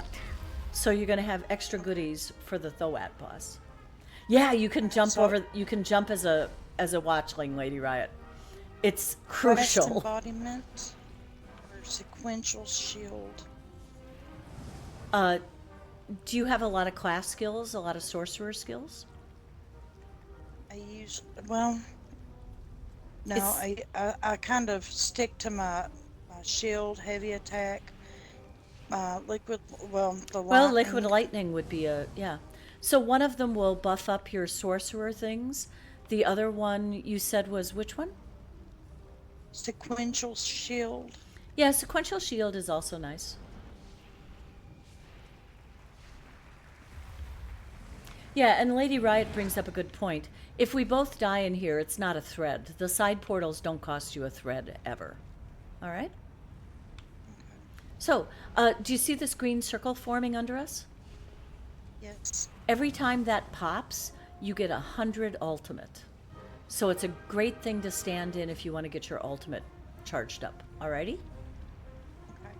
So you're going to have extra goodies for the Thoat boss. Yeah, you can jump over. You can jump as a watchling, Lady Riot. It's crucial. Last embodiment or sequential shield. Do you have a lot of class skills? A lot of sorcerer skills? No, I kind of stick to my shield, heavy attack, liquid. Liquid lightning would be yeah. So one of them will buff up your sorcerer things. The other one you said was which one? Sequential shield. Yeah, sequential shield is also nice. Yeah, and Lady Riot brings up a good point. If we both die in here, it's not a thread. The side portals don't cost you a thread ever. All right? So, do you see this green circle forming under us? Yes. Every time that pops, you get 100 ultimate. So it's a great thing to stand in if you want to get your ultimate charged up. Alrighty? Okay.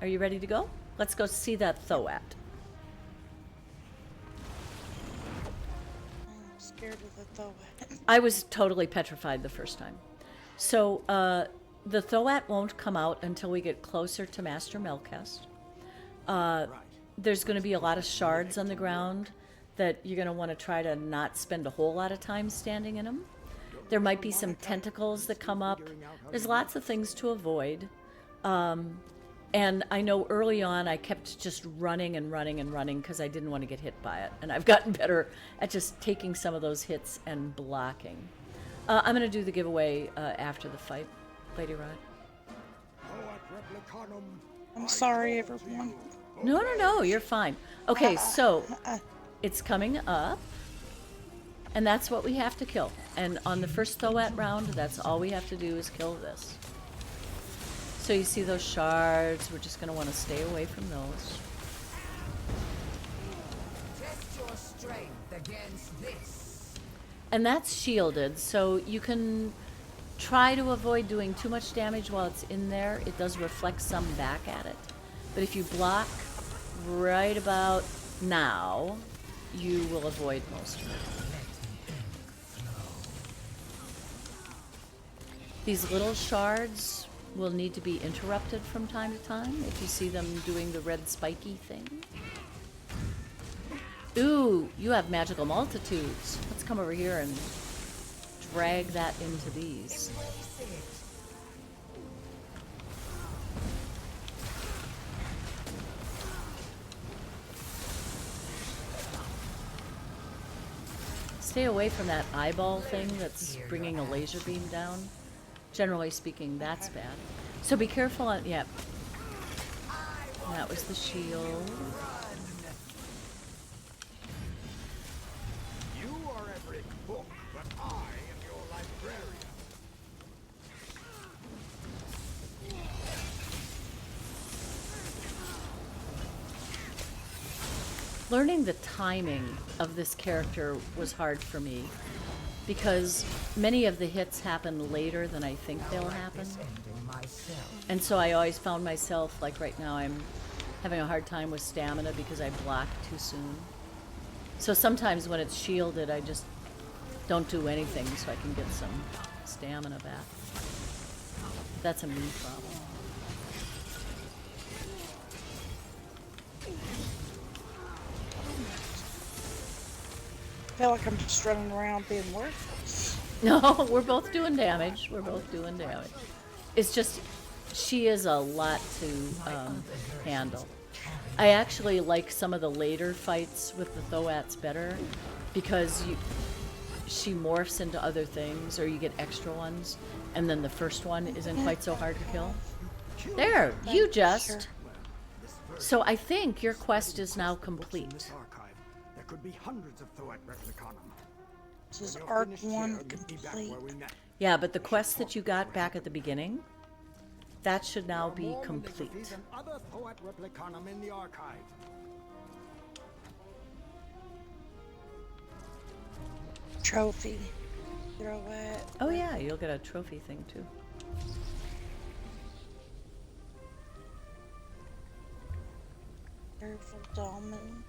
Are you ready to go? Let's go see that Thoat. I'm scared of the Thoat. I was totally petrified the first time. So the Thoat won't come out until we get closer to Master Melkest. There's going to be a lot of shards on the ground that you're going to want to try to not spend a whole lot of time standing in them. There might be some tentacles that come up. There's lots of things to avoid. And I know early on I kept just running and running and running because I didn't want to get hit by it. And I've gotten better at just taking some of those hits and blocking. I'm going to do the giveaway after the fight, Lady Rod. I'm sorry, everyone. No, you're fine. Okay, so it's coming up. And that's what we have to kill. And on the first Thoat round, that's all we have to do is kill this. So you see those shards, we're just going to want to stay away from those. Test your strength against this. And that's shielded, so you can try to avoid doing too much damage while it's in there. It does reflect some back at it. But if you block right about now, you will avoid most of it. These little shards will need to be interrupted from time to time if you see them doing the red spiky thing. Ooh, you have magical multitudes. Let's come over here and drag that into these. Stay away from that eyeball thing that's bringing a laser beam down. Generally speaking, that's bad. So be careful on, yep. That was the shield. You are every book, but I am your librarian. Learning the timing of this character was hard for me because many of the hits happen later than I think they'll happen. And so I always found myself, like right now, I'm having a hard time with stamina because I block too soon. So sometimes when it's shielded, I just don't do anything so I can get some stamina back. That's a me problem. I feel like I'm just running around being worthless. No, we're both doing damage. We're both doing damage. It's just, she is a lot to handle. I actually like some of the later fights with the Thoats better because she morphs into other things, or you get extra ones, and then the first one isn't quite so hard to kill. There, you just. So I think your quest is now complete. There could be hundreds of Thoat Replicanum. This is Arc 1 complete. Yeah, but the quest that you got back at the beginning, that should now be complete. Other Thoat Replicanum in the archive. Trophy. Throw it. Oh yeah, you'll get a trophy thing too. Careful, Dolman.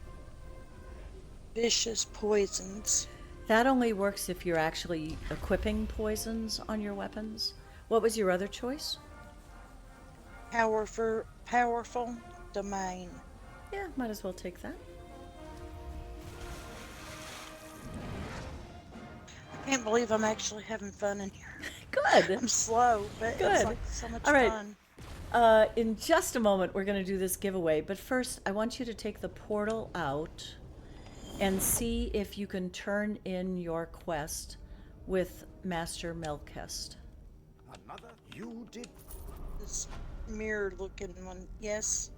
Vicious poisons. That only works if you're actually equipping poisons on your weapons. What was your other choice? Powerful domain. Yeah, might as well take that. I can't believe I'm actually having fun in here. Good. I'm slow, but Good. it's like so much All right. fun. In just a moment, we're going to do this giveaway, but first, I want you to take the portal out and see if you can turn in your quest with Master Melkest. Another? You did. This mirror-looking one, yes.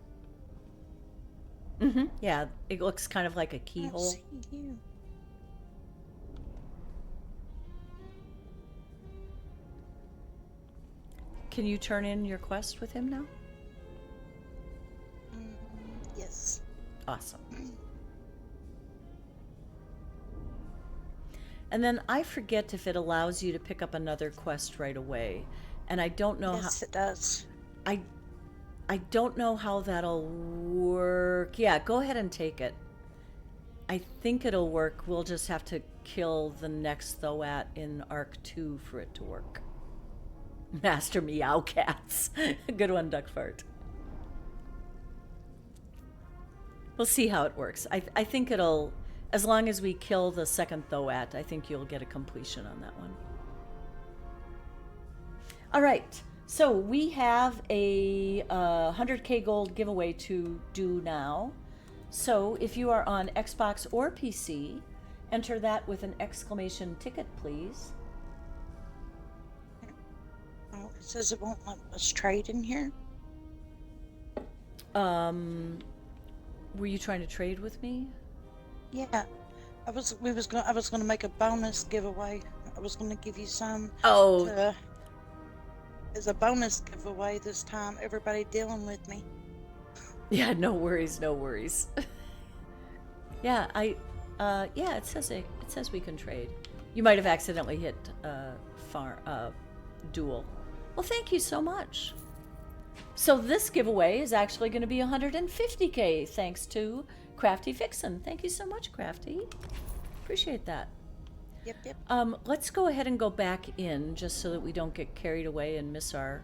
Mm-hmm. Yeah, it looks kind of like a keyhole. See you. Can you turn in your quest with him now? Yes. Awesome. And then I forget if it allows you to pick up another quest right away. And I don't know how... Yes, it does. I don't know how that'll work. Yeah, go ahead and take it. I think it'll work. We'll just have to kill the next Thoat in Arc 2 for it to work. Master Meow Cats. Good one, Duckfart. We'll see how it works. I think it'll, as long as we kill the second Thoat, I think you'll get a completion on that one. All right, so we have a 100K gold giveaway to do now. So if you are on Xbox or PC, enter that with an exclamation ticket, please. Oh, it says it won't let us trade in here. Were you trying to trade with me? Yeah, I was gonna make a bonus giveaway. I was gonna give you some. Oh. As a bonus giveaway this time. Everybody dealing with me. Yeah, no worries, no worries. Yeah, yeah, it says we can trade. You might have accidentally hit duel. Well, thank you so much. So this giveaway is actually going to be 150K thanks to CraftyVixen. Thank you so much, Crafty. Appreciate that. Yep. Let's go ahead and go back in just so that we don't get carried away and miss our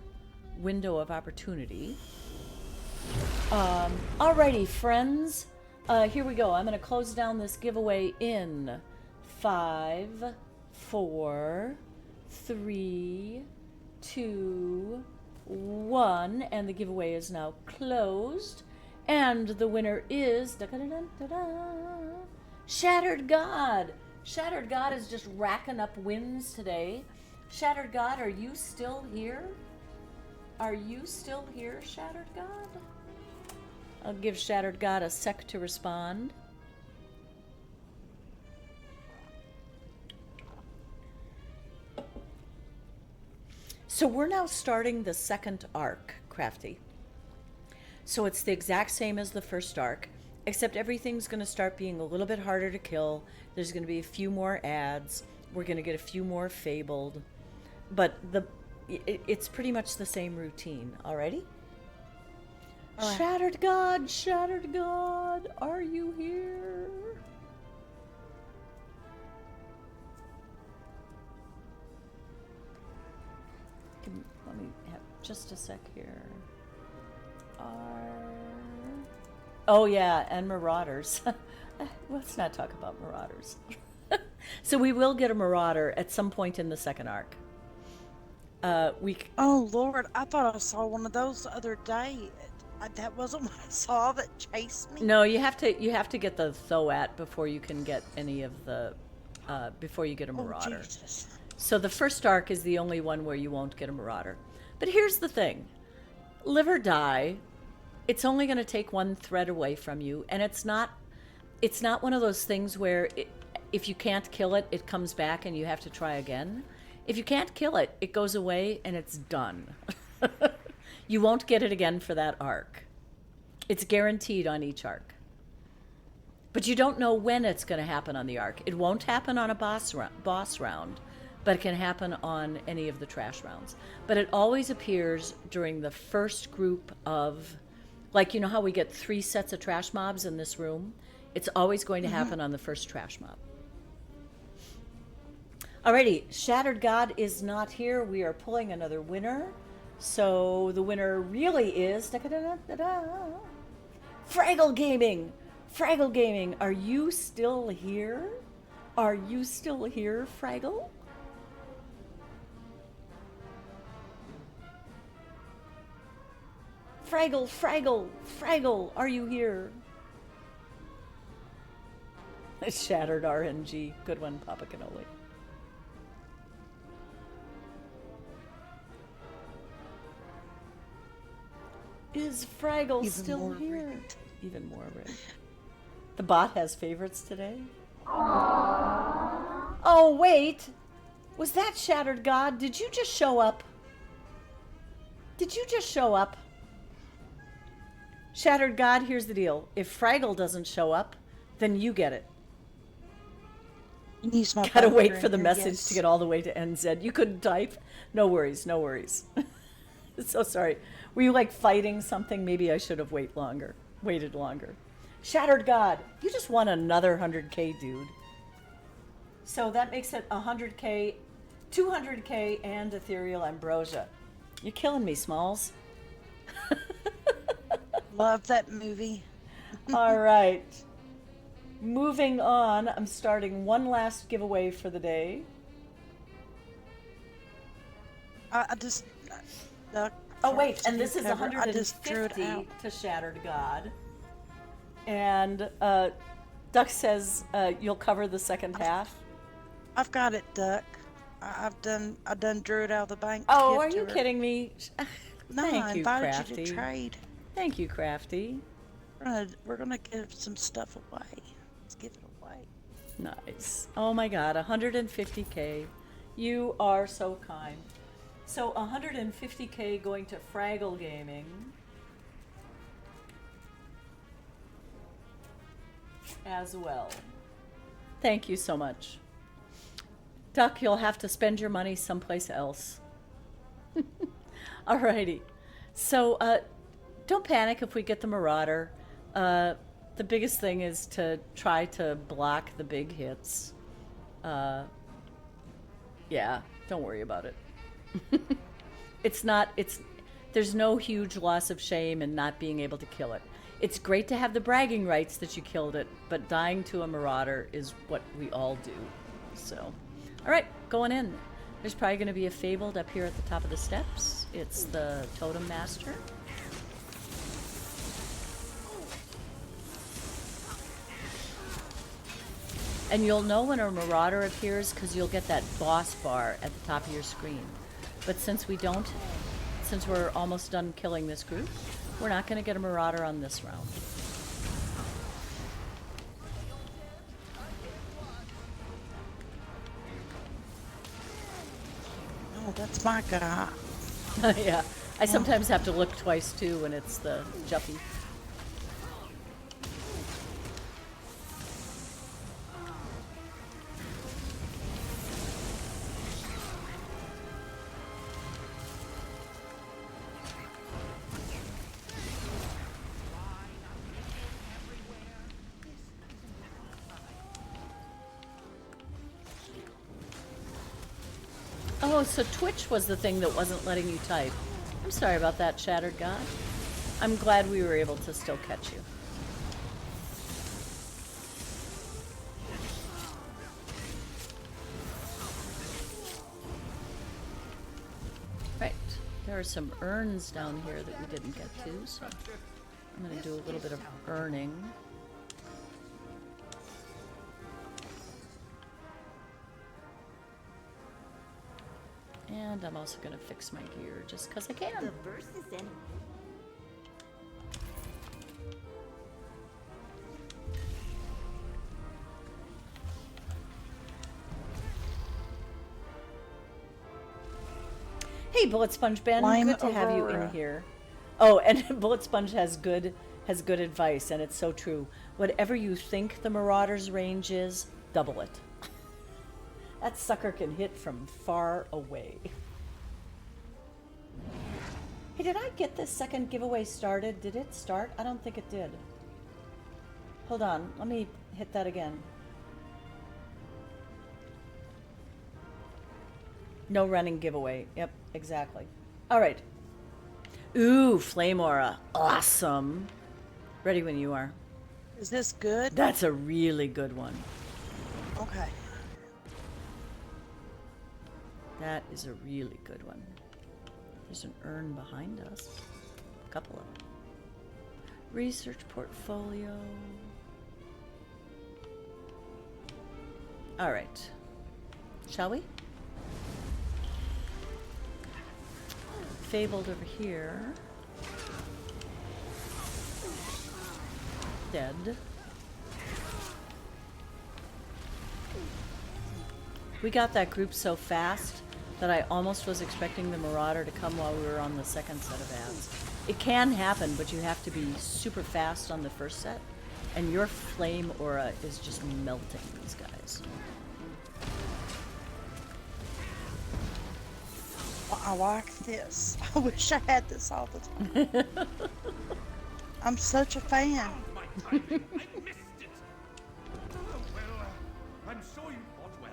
window of opportunity. Alrighty, friends. Here we go. I'm going to close down this giveaway in 5, 4, 3, 2, 1, and the giveaway is now closed. And the winner is Shattered God. Shattered God is just racking up wins today. Shattered God, are you still here? Are you still here, Shattered God? I'll give Shattered God a sec to respond. So we're now starting the second arc, Crafty. So it's the exact same as the first arc, except everything's going to start being a little bit harder to kill. There's going to be a few more ads. We're going to get a few more fabled. But it's pretty much the same routine. Alrighty? Alright. Shattered God, are you here? Let me have just a sec here. Oh yeah, and Marauders. Let's not talk about Marauders. So we will get a Marauder at some point in the second arc. Oh Lord, I thought I saw one of those the other day. That wasn't what I saw that chased me. No, you have to get the Thoat before you can get any of the before you get a Marauder. Jesus. So the first arc is the only one where you won't get a Marauder. But here's the thing. Live or die, it's only going to take one thread away from you, and it's not one of those things where if you can't kill it, it comes back and you have to try again. If you can't kill it, it goes away and it's done. You won't get it again for that arc. It's guaranteed on each arc. But you don't know when it's going to happen on the arc. It won't happen on a boss round, but it can happen on any of the trash rounds. But it always appears during the first group of, like, you know how we get 3 sets of trash mobs in this room? It's always going to happen on the first trash mob. Alrighty, Shattered God is not here. We are pulling another winner. So the winner really is Fraggle Gaming. Fraggle Gaming, are you still here? Are you still here, Fraggle? Fraggle, are you here? Shattered RNG. Good one, Papa Cannoli. Is Fraggle still here? Even more red. The bot has favorites today? Oh, wait! Was that Shattered God? Did you just show up? Did you just show up? Shattered God, here's the deal. If Fraggle doesn't show up, then you get it. Gotta wait for the message to get all the way to NZ. You couldn't type? No worries, no worries. So sorry. Were you like fighting something? Maybe I should have waited longer. Shattered God, you just won another 100K, dude. So that makes it 100K, 200K, and Ethereal Ambrosia. You're killing me, Smalls. Love that movie. All right. Moving on, I'm starting one last giveaway for the day. Oh wait, and this is 150 to Shattered God. And Duck says you'll cover the second half. I've got it, Duck. I've done drew it out of the bank. Oh, are you kidding me? No, I invited you to trade. Thank you, Crafty. We're gonna give some stuff away. Let's give it away. Nice. Oh my God, 150K. You are so kind. So 150K going to Fraggle Gaming. As well. Thank you so much. Duck, you'll have to spend your money someplace else. Alrighty. So don't panic if we get the Marauder. The biggest thing is to try to block the big hits. Yeah, don't worry about it. There's no huge loss of shame in not being able to kill it. It's great to have the bragging rights that you killed it, but dying to a Marauder is what we all do. So, all right, going in. There's probably going to be a Fabled up here at the top of the steps. It's the Totem Master. And you'll know when a Marauder appears because you'll get that boss bar at the top of your screen. But since we're almost done killing this group, we're not going to get a Marauder on this round. Oh, that's my guy. Yeah, I sometimes have to look twice too when it's the Juppy. Oh, so Twitch was the thing that wasn't letting you type. I'm sorry about that, Shattered God. I'm glad we were able to still catch you. Right. There are some urns down here that we didn't get to, so I'm going to do a little bit of urning. And I'm also going to fix my gear just because I can. The verse is in. Hey, Bullet Sponge Ben, Lime good to have you in Aurora. here. Oh, and Bullet Sponge has good advice, and it's so true. Whatever you think the Marauder's range is, double it. That sucker can hit from far away. Hey, did I get this second giveaway started? Did it start? I don't think it did. Hold on, let me hit that again. No running giveaway. Yep, exactly. All right. Ooh, Flame Aura. Awesome. Ready when you are. Is this good? That's a really good one. Okay. That is a really good one. There's an urn behind us. A couple of them. Research portfolio. All right. Shall we? Fabled over here. Dead. We got that group so fast that I almost was expecting the Marauder to come while we were on the second set of ads. It can happen, but you have to be super fast on the first set, and your Flame Aura is just melting these guys. Well, I like this. I wish I had this all the time. I'm such a fan. I missed it. Well, I'm sure you fought well.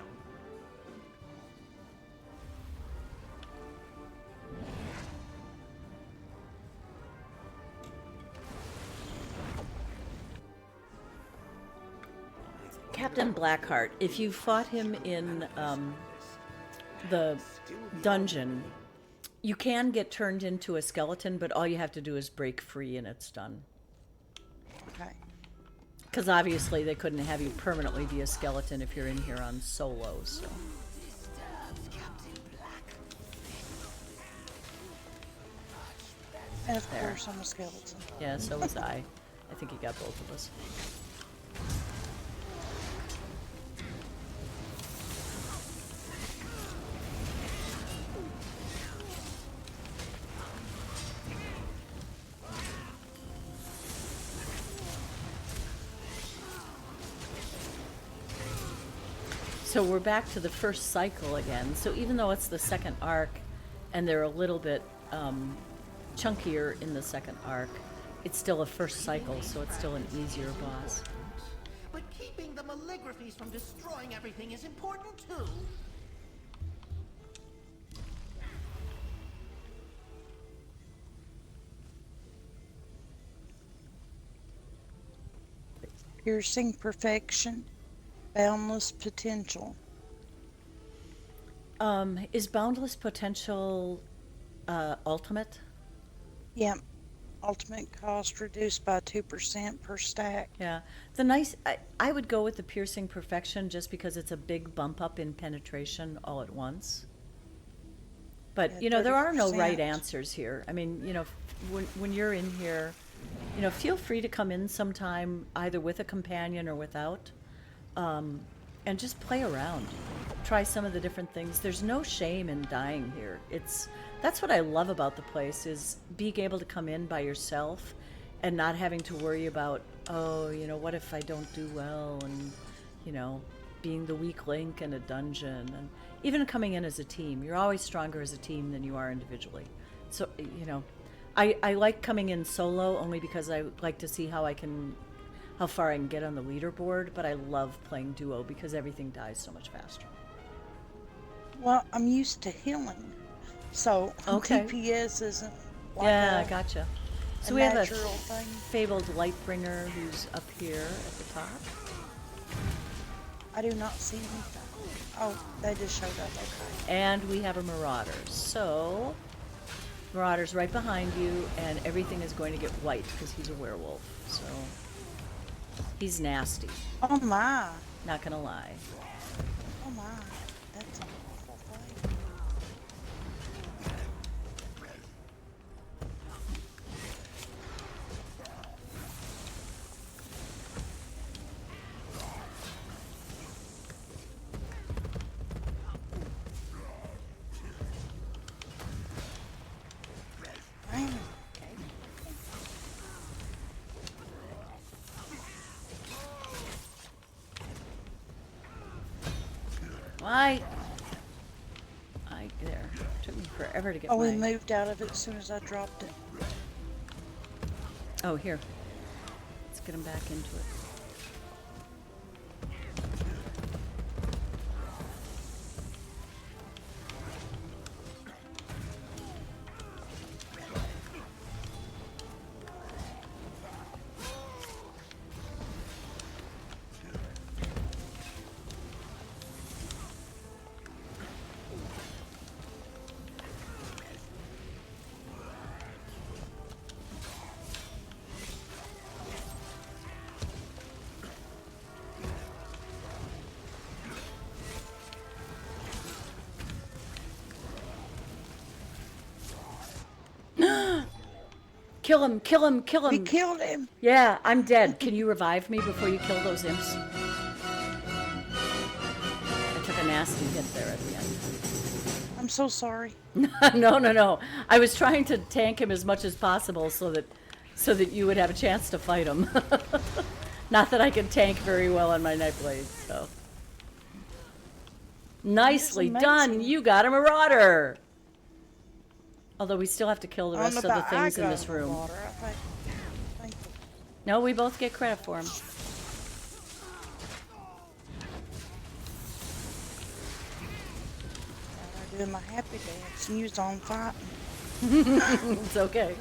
Captain Blackheart, if you fought him in the dungeon, you can get turned into a skeleton, but all you have to do is break free and it's done. Okay. Because obviously they couldn't have you permanently be a skeleton if you're in here on solo, so. And of course I'm a skeleton. Yeah, so was I. I think he got both of us. So we're back to the first cycle again. So even though it's the second arc, and they're a little bit chunkier in the second arc, it's still a first cycle, so it's still an easier boss. But keeping the Maligraphies from destroying everything is important too. Piercing perfection, boundless potential. Is Boundless Potential ultimate? Yeah. Ultimate cost reduced by 2% per stack. Yeah. I would go with the Piercing Perfection just because it's a big bump up in penetration all at once. But, Yeah, you know, there are no 30%. right answers here. I mean, you know, when you're in here, you know, feel free to come in sometime either with a companion or without, and just play around. Try some of the different things. There's no shame in dying here. That's what I love about the place, is being able to come in by yourself and not having to worry about, oh, you know, what if I don't do well, and, you know, being the weak link in a dungeon. And even coming in as a team, you're always stronger as a team than you are individually. So, you know, I like coming in solo only because I like to see how far I can get on the leaderboard, but I love playing duo because everything dies so much faster. Well, I'm used to healing, so Okay. DPS isn't like Yeah, a, gotcha. So a we have a natural thing. fabled Lightbringer who's up here at the top. I do not see anything. Oh, they just showed up. Okay. And we have a Marauder. So, Marauder's right behind you, and everything is going to get white because he's a werewolf. So, he's nasty. Oh my. Not gonna lie. Oh my. That's an awful thing. Why? There. Took me forever to get Oh, we my... moved out of it as soon as I dropped it. Oh, here. Let's get him back into it. Kill him, kill him, kill him. We killed him. Yeah, I'm dead. Can you revive me before you kill those imps? I took a nasty hit there at the end. I'm so sorry. No. I was trying to tank him as much as possible so that you would have a chance to fight him. Not that I can tank very well on my Nightblade, so. Nicely done. You got a Marauder. Although we still have to kill the rest of the things in this room. No, we both get credit for him. I'm doing my happy dance and you was on fighting. It's okay.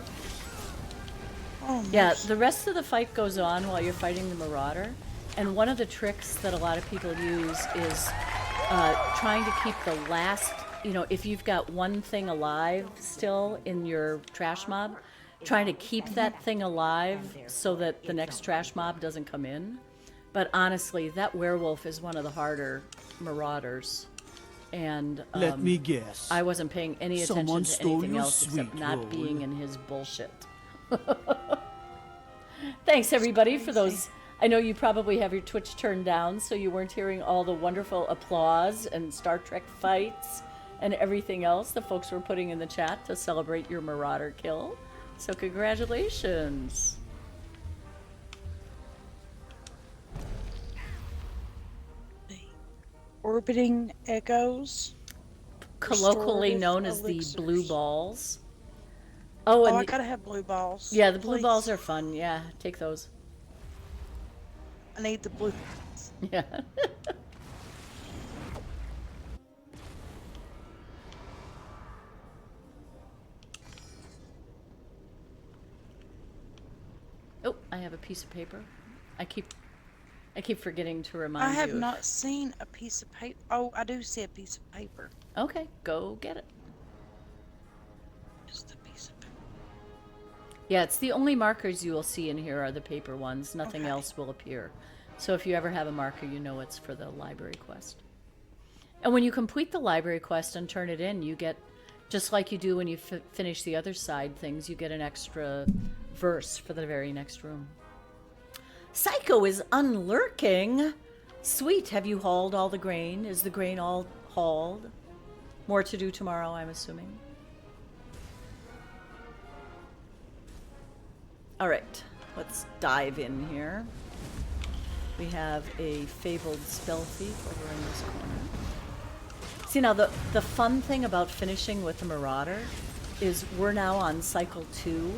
Oh, yeah, the rest of the fight goes on while you're fighting the Marauder. And one of the tricks that a lot of people use is trying to keep the last, you know, if you've got one thing alive still in your trash mob, trying to keep that thing alive so that the next trash mob doesn't come in. But honestly, that werewolf is one of the harder Marauders. And let me guess. I wasn't paying any attention Someone to stole anything your else except sweet not roll. being in his bullshit. Thanks everybody for those. I know you probably have your Twitch turned down, so you weren't hearing all the wonderful applause and Star Trek fights and everything else the folks were putting in the chat to celebrate your Marauder kill. So congratulations. Orbiting echoes. Colloquially known as the blue balls. Oh, and I gotta have blue balls. Yeah, the blue please. balls are fun. Yeah, take those. I need the blue. Yeah. Oh, I have a piece of paper. I keep forgetting to remind you. I have not seen a piece of paper. Oh, I do see a piece of paper. Okay, go get it. Just a piece of paper. Yeah, it's the only markers you will see in here are the paper ones. Nothing else will appear. So if you ever have a marker, you know it's for the library quest. And when you complete the library quest and turn it in, you get, just like you do when you finish the other side things, you get an extra verse for the very next room. Psycho is unlurking. Sweet, have you hauled all the grain? Is the grain all hauled? More to do tomorrow, I'm assuming. All right, let's dive in here. We have a fabled spell thief over in this corner. See, now the fun thing about finishing with the Marauder is we're now on cycle 2.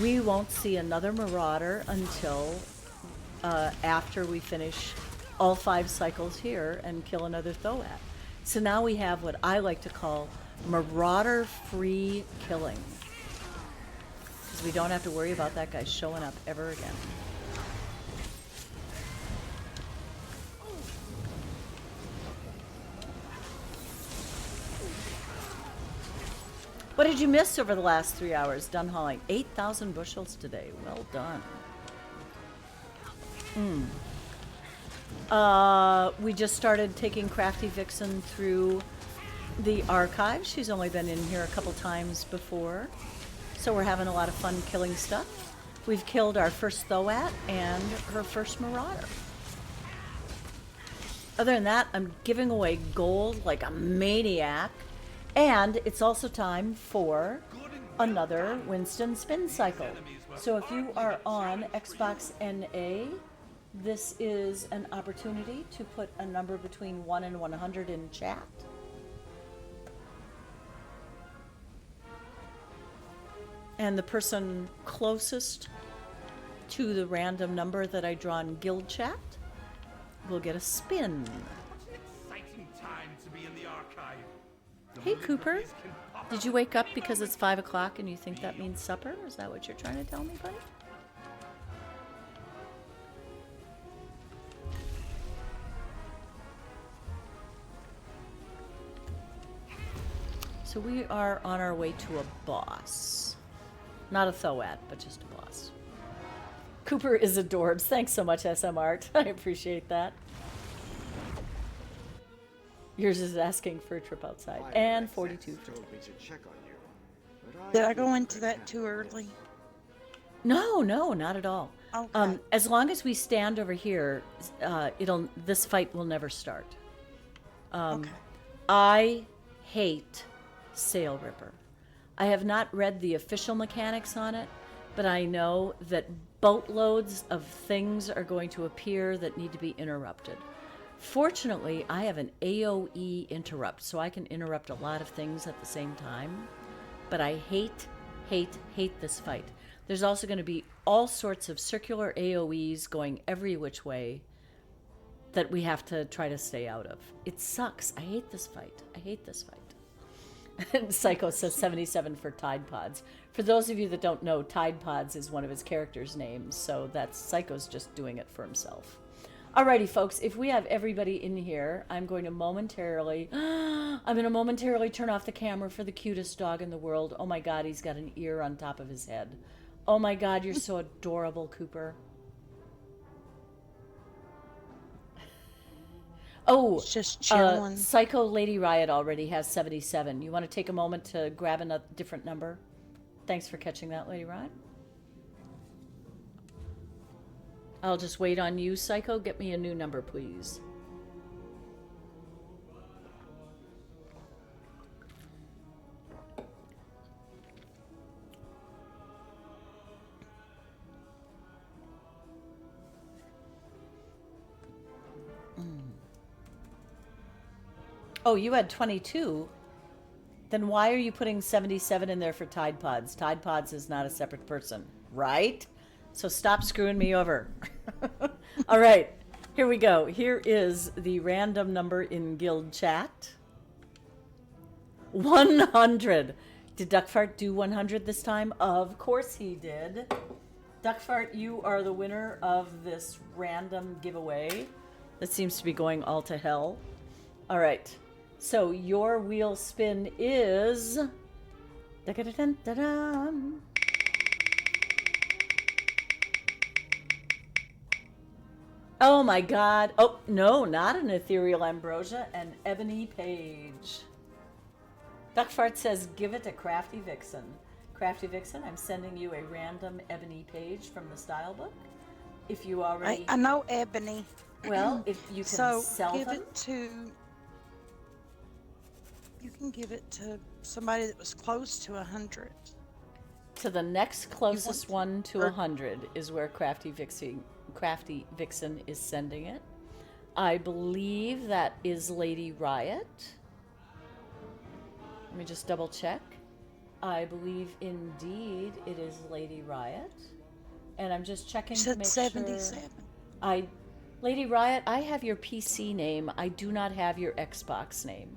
We won't see another Marauder until after we finish all 5 cycles here and kill another Thoat. So now we have what I like to call marauder-free killing. Because we don't have to worry about that guy showing up ever again. What did you miss over the last 3 hours? Done hauling 8,000 bushels today. Well done. We just started taking CraftyVixen through the archive. She's only been in here a couple times before. So we're having a lot of fun killing stuff. We've killed our first Thoat and her first Marauder. Other than that, I'm giving away gold like a maniac. And it's also time for another Winston spin cycle. So if you are on Xbox NA, this is an opportunity to put a number between 1 and 100 in chat. And the person closest to the random number that I draw in guild chat will get a spin. What an exciting time to be in the archive. Hey Cooper, did you wake up because it's 5 o'clock and you think that means supper? Is that what you're trying to tell me, buddy? So we are on our way to a boss. Not a Thoat, but just a boss. Cooper is adorbs. Thanks so much, SM Art. I appreciate that. Yours is asking for a trip outside. And 42. Did I go into that too early? No, not at all. Okay. As long as we stand over here, this fight will never start. Okay. I hate Sail Ripper. I have not read the official mechanics on it, but I know that boatloads of things are going to appear that need to be interrupted. Fortunately, I have an AoE interrupt, so I can interrupt a lot of things at the same time. But I hate this fight. There's also going to be all sorts of circular AoEs going every which way that we have to try to stay out of. It sucks. I hate this fight. And Psycho says 77 for Tide Pods. For those of you that don't know, Tide Pods is one of his character's names, so that's Psycho's just doing it for himself. Alrighty, folks, if we have everybody in here, I'm going to momentarily turn off the camera for the cutest dog in the world. Oh my god, he's got an ear on top of his head. Oh my god, you're so adorable, Cooper. Oh, just chilling. Psycho Lady Riot already has 77. You want to take a moment to grab a different number? Thanks for catching that, Lady Riot. I'll just wait on you, Psycho. Get me a new number, please. Oh, you had 22? Then why are you putting 77 in there for Tide Pods? Tide Pods is not a separate person, right? So stop screwing me over. All right, here we go. Here is the random number in guild chat. 100. Did Duckfart do 100 this time? Of course he did. Duckfart, you are the winner of this random giveaway that seems to be going all to hell. All right. So your wheel spin is... Da-da-da-dun-da-dum. Oh my god. Oh, no, not an Ethereal Ambrosia, an Ebony Page. Duckfart says, give it to CraftyVixen. CraftyVixen, I'm sending you a random Ebony Page from the style book. If you already... I know Ebony. Well, if you can sell give them... it to... You can give it to somebody that was close to 100. To the next closest one to 100 is where CraftyVixen is sending it. I believe that is Lady Riot. Let me just double check. I believe indeed it is Lady Riot. And I'm just checking to make 77. sure. Lady Riot, I have your PC name. I do not have your Xbox name.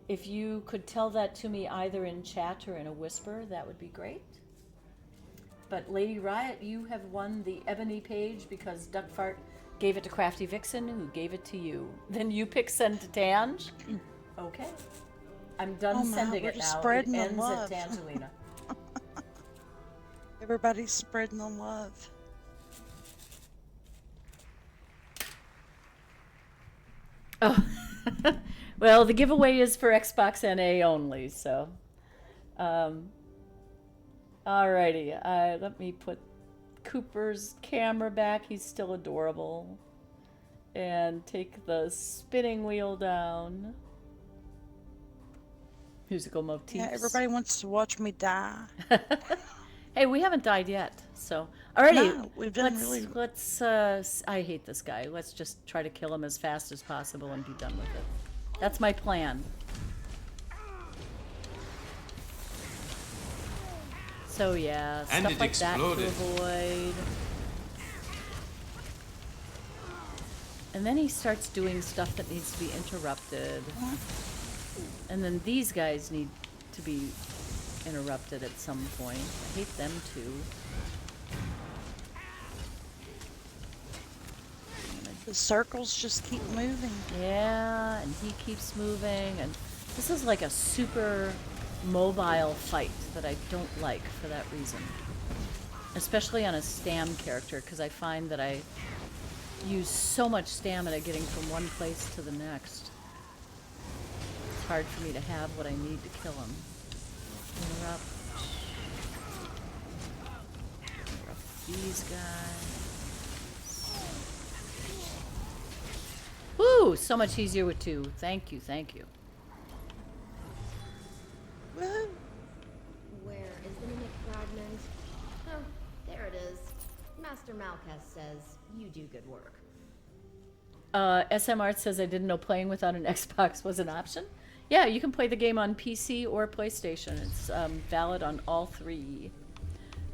If you could tell that to me either in chat or in a whisper, that would be great. But Lady Riot, you have won the Ebony page because Duckfart gave it to CraftyVixen, who gave it to you. Then you pick send to Tange. Okay. I'm done sending it now. It ends at Tangelina. Everybody's spreading the love. Oh. Well, the giveaway is for Xbox NA only, so. Alrighty, let me put Cooper's camera back. He's still adorable. And take the spinning wheel down. Musical motifs. Yeah, everybody wants to watch me die. Hey, we haven't died yet, so. Alrighty, no, we've done really... let's, I hate this guy. Let's just try to kill him as fast as possible and be done with it. That's my plan. So yeah, And stuff like that to avoid. And then he starts doing stuff that needs to be interrupted. And then these guys need to be interrupted at some point. I hate them too. The circles just keep moving. Yeah, and he keeps moving, and this is like a super mobile fight that I don't like for that reason. Especially on a stam character, because I find that I use so much stamina getting from one place to the next. It's hard for me to have what I need to kill him. Interrupt these guys. Woo! So much easier with two. Thank you, thank you. Where is the mimic fragment? Oh, there it is. Master Malchus says you do good work. SM Art says I didn't know playing without an Xbox was an option. Yeah, you can play the game on PC or PlayStation. It's valid on all three.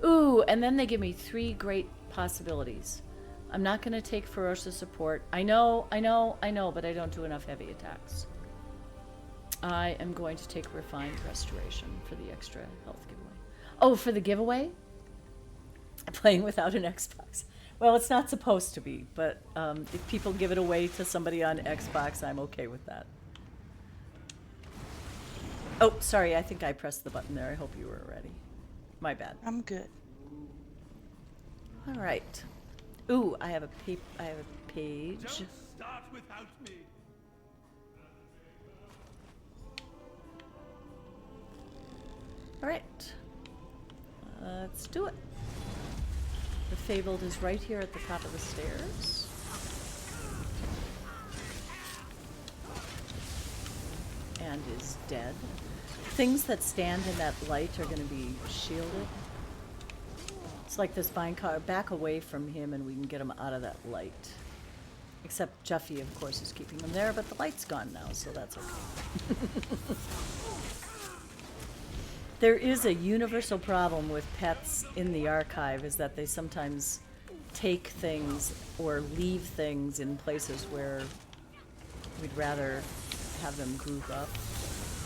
Ooh, and then they give me 3 great possibilities. I'm not going to take Ferocious Support. I know, but I don't do enough heavy attacks. I am going to take Refined Restoration for the extra health giveaway. Oh, for the giveaway? Playing without an Xbox. Well, it's not supposed to be, but if people give it away to somebody on Xbox, I'm okay with that. Oh, sorry, I think I pressed the button there. I hope you were ready. My bad. I'm good. All right. Ooh, I have a page. Don't start without me. All right. Let's do it. The Fabled is right here at the top of the stairs. And is dead. Things that stand in that light are going to be shielded. It's like this vine car. Back away from him and we can get him out of that light. Except Juffy, of course, is keeping him there, but the light's gone now, so that's okay. There is a universal problem with pets in the archive, is that they sometimes take things or leave things in places where we'd rather have them group up.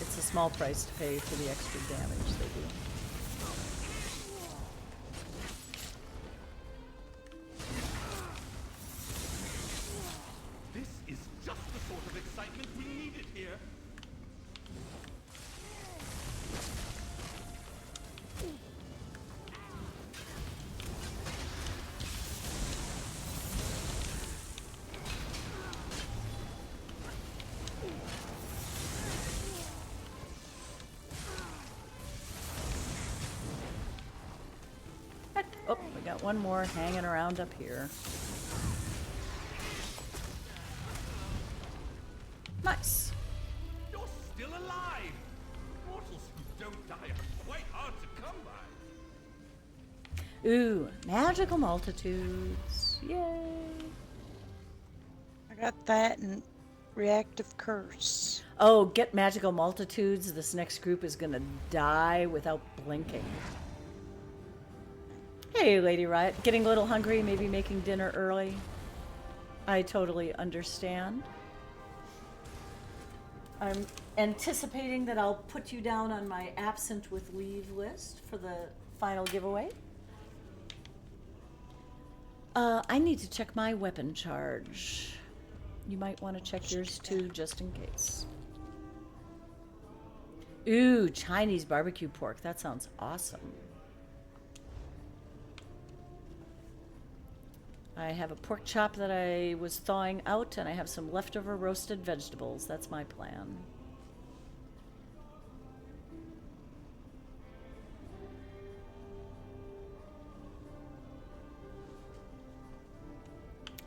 It's a small price to pay for the extra damage they do. This is just the sort of excitement we needed here. Oh, we got one more hanging around up here. Nice. You're still alive. Mortals who don't die are quite hard to come by. Ooh, magical multitudes. Yay. I got that and reactive curse. Oh, get magical multitudes. This next group is gonna die without blinking. Hey, Lady Riot. Getting a little hungry, maybe making dinner early. I totally understand. I'm anticipating that I'll put you down on my absent with leave list for the final giveaway. I need to check my weapon charge. You might want to check yours too, just in case. Ooh, Chinese barbecue pork. That sounds awesome. I have a pork chop that I was thawing out, and I have some leftover roasted vegetables. That's my plan.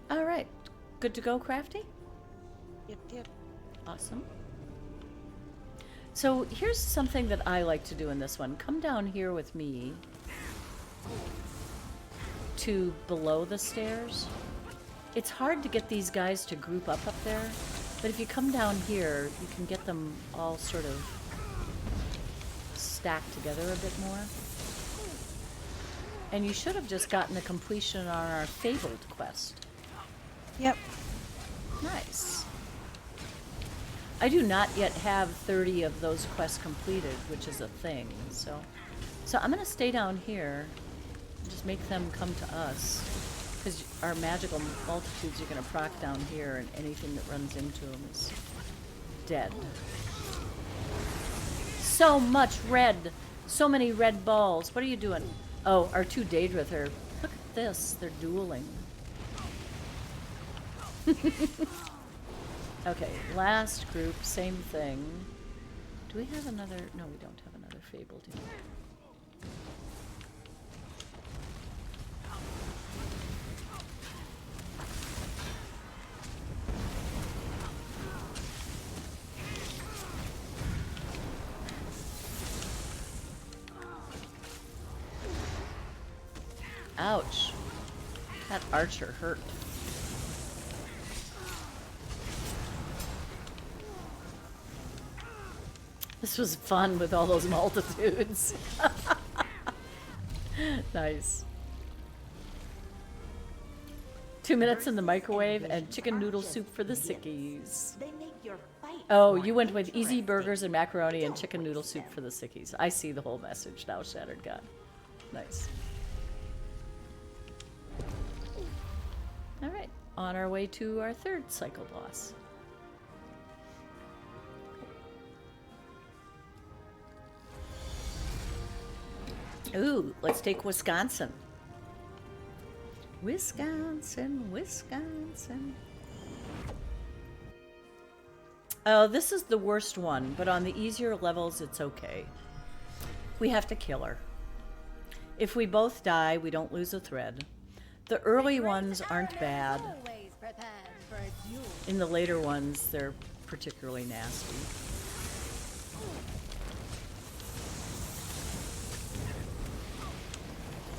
All right. Good to go, Crafty? Yep. Awesome. So here's something that I like to do in this one. Come down here with me to below the stairs. It's hard to get these guys to group up there, but if you come down here, you can get them all sort of stacked together a bit more. And you should have just gotten the completion on our Fabled quest. Yep. Nice. I do not yet have 30 of those quests completed, which is a thing, so I'm going to stay down here and just make them come to us, because our magical multitudes are going to proc down here, and anything that runs into them is dead. So much red! So many red balls. What are you doing? Oh, our two Daedrith are... Look at this. They're dueling. Okay, last group, same thing. Do we have another? No, we don't have another Fabled here. Ouch. That archer hurt. This was fun with all those multitudes. Nice. 2 minutes in the microwave and chicken noodle soup for the sickies. Oh, you went with easy burgers and macaroni and chicken noodle soup for the sickies. I see the whole message now, Shattered God. Nice. All right, on our way to our third cycle boss. Ooh, let's take Wisconsin. Wisconsin. Oh, this is the worst one, but on the easier levels, it's okay. We have to kill her. If we both die, we don't lose a thread. The early ones aren't bad. In the later ones, they're particularly nasty.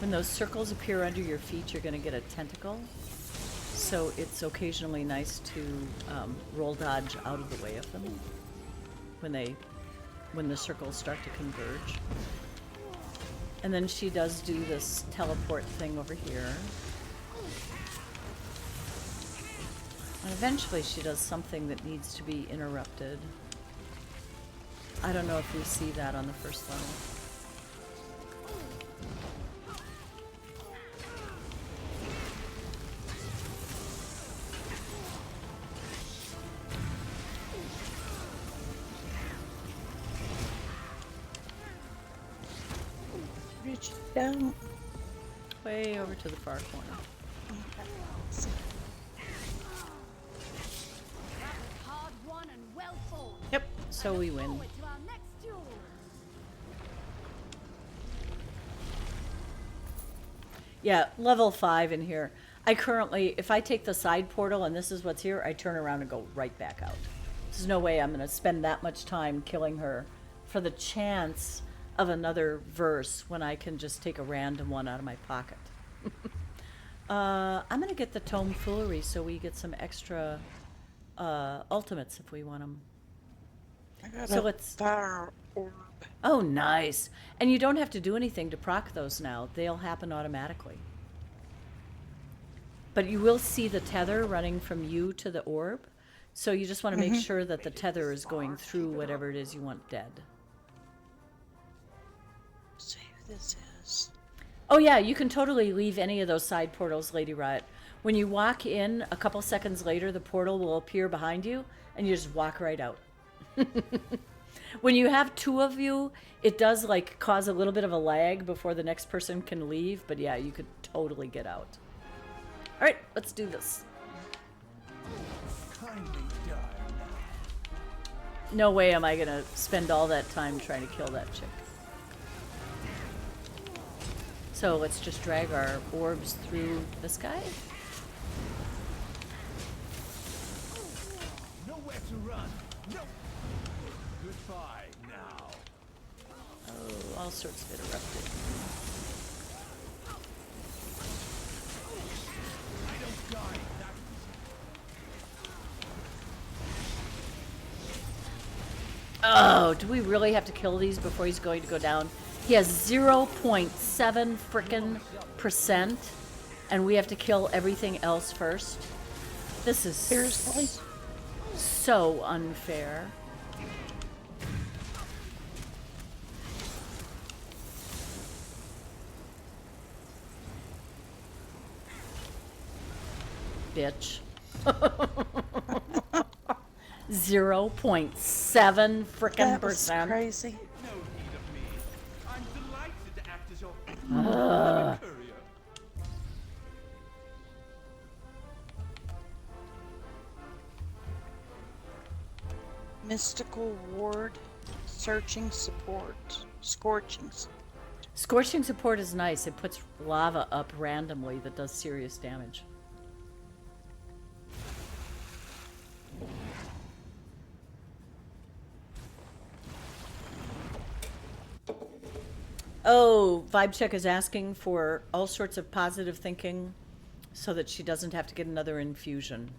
When those circles appear under your feet, you're going to get a tentacle. So it's occasionally nice to roll dodge out of the way of them when the circles start to converge. And then she does do this teleport thing over here. And eventually she does something that needs to be interrupted. I don't know if we see that on the first level. Reach down. Way over to the far corner. Yep, so we win. Yeah, level 5 in here. I currently, if I take the side portal and this is what's here, I turn around and go right back out. There's no way I'm going to spend that much time killing her for the chance of another verse when I can just take a random one out of my pocket. I'm going to get the Tome Foolery so we get some extra ultimates if we want them. I got So a let's... fire orb. Oh, nice. And you don't have to do anything to proc those now. They'll happen automatically. but you will see the tether running from you to the orb. So you just want to make sure that the tether is going through whatever it is you want dead. Let's see who this is. Oh yeah, you can totally leave any of those side portals, Lady Riot. When you walk in, a couple seconds later, the portal will appear behind you, and you just walk right out. When you have two of you, it does like cause a little bit of a lag before the next person can leave, but yeah, you could totally get out. All right, let's do this. No way am I gonna spend all that time trying to kill that chick. So let's just drag our orbs through this guy. Nowhere to run. No. Goodbye now. Oh, all sorts of interrupted. I don't die that Oh, do we really have to kill these before he's going to go down? He has 0.7 frickin' %, and we have to kill everything else first. This is Seriously? So unfair. Bitch. 0.7 frickin' That was %. crazy. no need of me. I'm delighted to act as your courier. Mystical ward, searching support, scorching. Scorching support is nice. It puts lava up randomly that does serious damage. Oh, Vibe Check is asking for all sorts of positive thinking so that she doesn't have to get another infusion.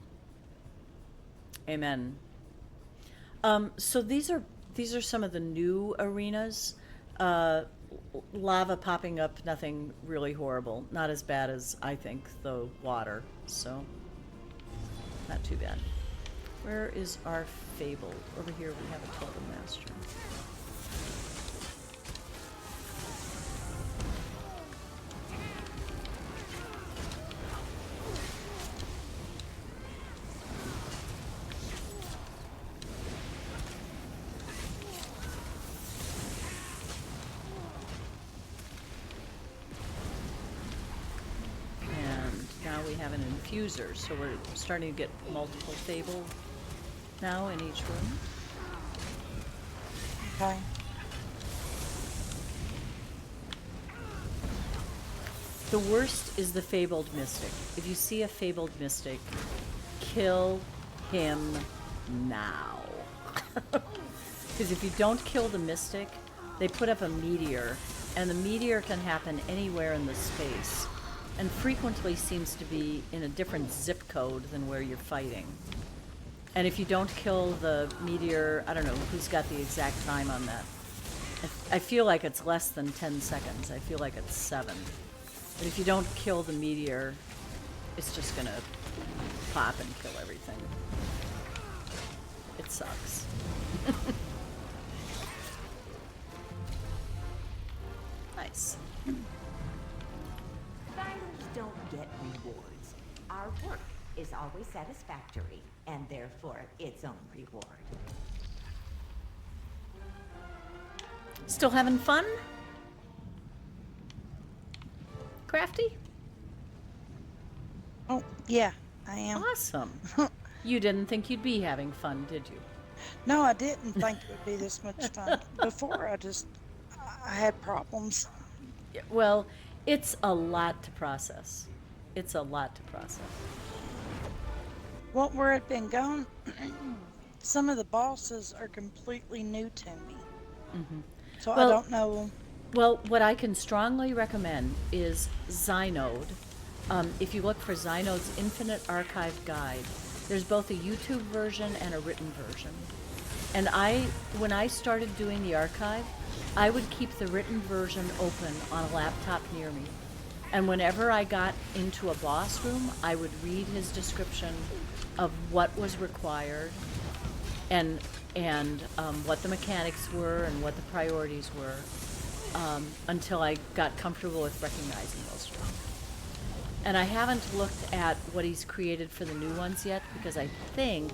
Amen. So these are some of the new arenas. Lava popping up, nothing really horrible. Not as bad as, I think, the water. So, not too bad. Where is our Fabled? Over here we have a Totem Master. Infuser, so we're starting to get multiple Fable now in each room. Okay. The worst is the Fabled Mystic. If you see a Fabled Mystic, kill him now. Because if you don't kill the Mystic, they put up a meteor, and the meteor can happen anywhere in the space, and frequently seems to be in a different zip code than where you're fighting. And if you don't kill the meteor, I don't know who's got the exact time on that. I feel like it's less than 10 seconds. I feel like it's 7. But if you don't kill the meteor, it's just gonna pop and kill everything. It sucks. Nice. Fighters don't get rewards. Our work is always satisfactory, and therefore its own reward. Still having fun? Crafty? Oh, yeah, I am. Awesome. You didn't think you'd be having fun, did you? No, I didn't think it would be this much fun. Before, I had problems. Yeah, well, it's a lot to process. It's a lot to process. Well, where I'd been going, some of the bosses are completely new to me. Mm-hmm. So I don't know. Well, what I can strongly recommend is Zynode. If you look for Zynode's Infinite Archive Guide, there's both a YouTube version and a written version. And when I started doing the archive, I would keep the written version open on a laptop near me. And whenever I got into a boss room, I would read his description of what was required and what the mechanics were and what the priorities were, until I got comfortable with recognizing those. And I haven't looked at what he's created for the new ones yet, because I think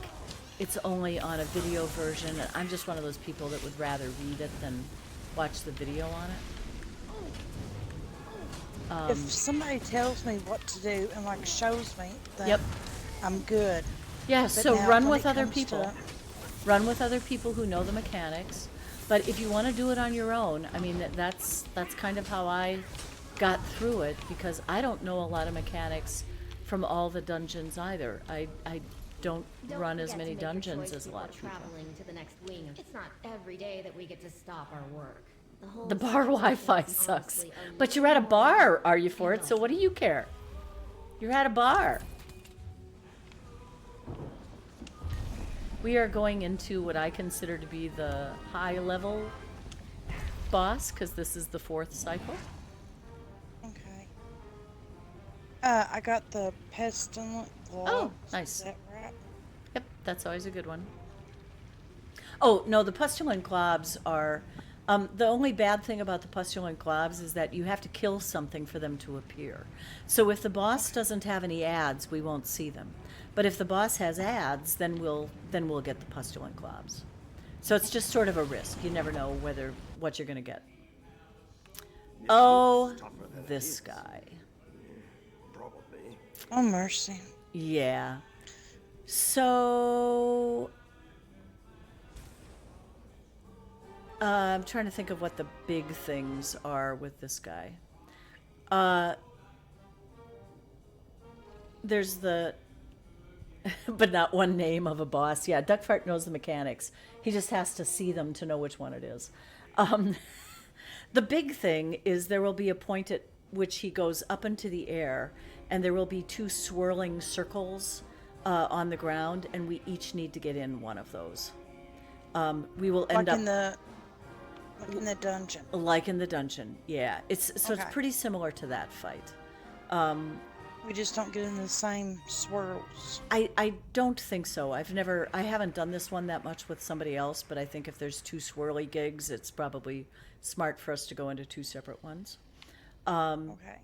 it's only on a video version, and I'm just one of those people that would rather read it than watch the video on it. If somebody tells me what to do and like shows me, then Yep. I'm good. Yeah, But so now run when with it other comes people. to- Run with other people who know the mechanics. But if you want to do it on your own, I mean, that's kind of how I got through it, because I don't know a lot of mechanics from all the dungeons either. I don't run as many dungeons as a lot of people. Traveling to the next wing. It's not every day that we get to stop our work. The bar Wi-Fi sucks. But you're at a bar, are you for it? So what do you care? You're at a bar. We are going into what I consider to be the high-level boss, because this is the 4th cycle. Okay. I got the pestilent gloves. Oh, nice. Is that right? Yep, that's always a good one. Oh, no, the pestilent globs are... the only bad thing about the pestilent globs is that you have to kill something for them to appear. So if the boss doesn't have any ads, we won't see them. But if the boss has ads, then we'll get the pestilent globs. So it's just sort of a risk. You never know what you're going to get. Oh, this guy. Probably. Oh, mercy. Yeah. So... I'm trying to think of what the big things are with this guy. There's the... but not one name of a boss. Yeah, Duckfart knows the mechanics. He just has to see them to know which one it is. The big thing is there will be a point at which he goes up into the air, and there will be 2 swirling circles on the ground, and we each need to get in one of those. We will end up... Like in the dungeon. Like in the dungeon, yeah. It's pretty similar to that fight. We just don't get in the same swirls. I don't think so. I haven't done this one that much with somebody else, but I think if there's 2 swirly gigs, it's probably smart for us to go into 2 separate ones. Okay.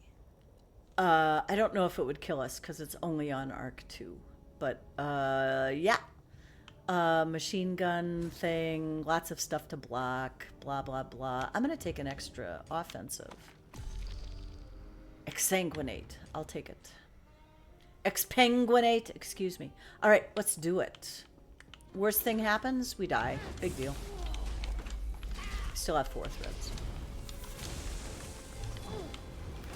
I don't know if it would kill us because it's only on Arc 2, but yeah. Machine gun thing, lots of stuff to block, blah, blah, blah. I'm going to take an extra offensive. Exsanguinate. I'll take it. Expanguinate. Excuse me. All right, let's do it. Worst thing happens, we die. Big deal. Still have 4 threads.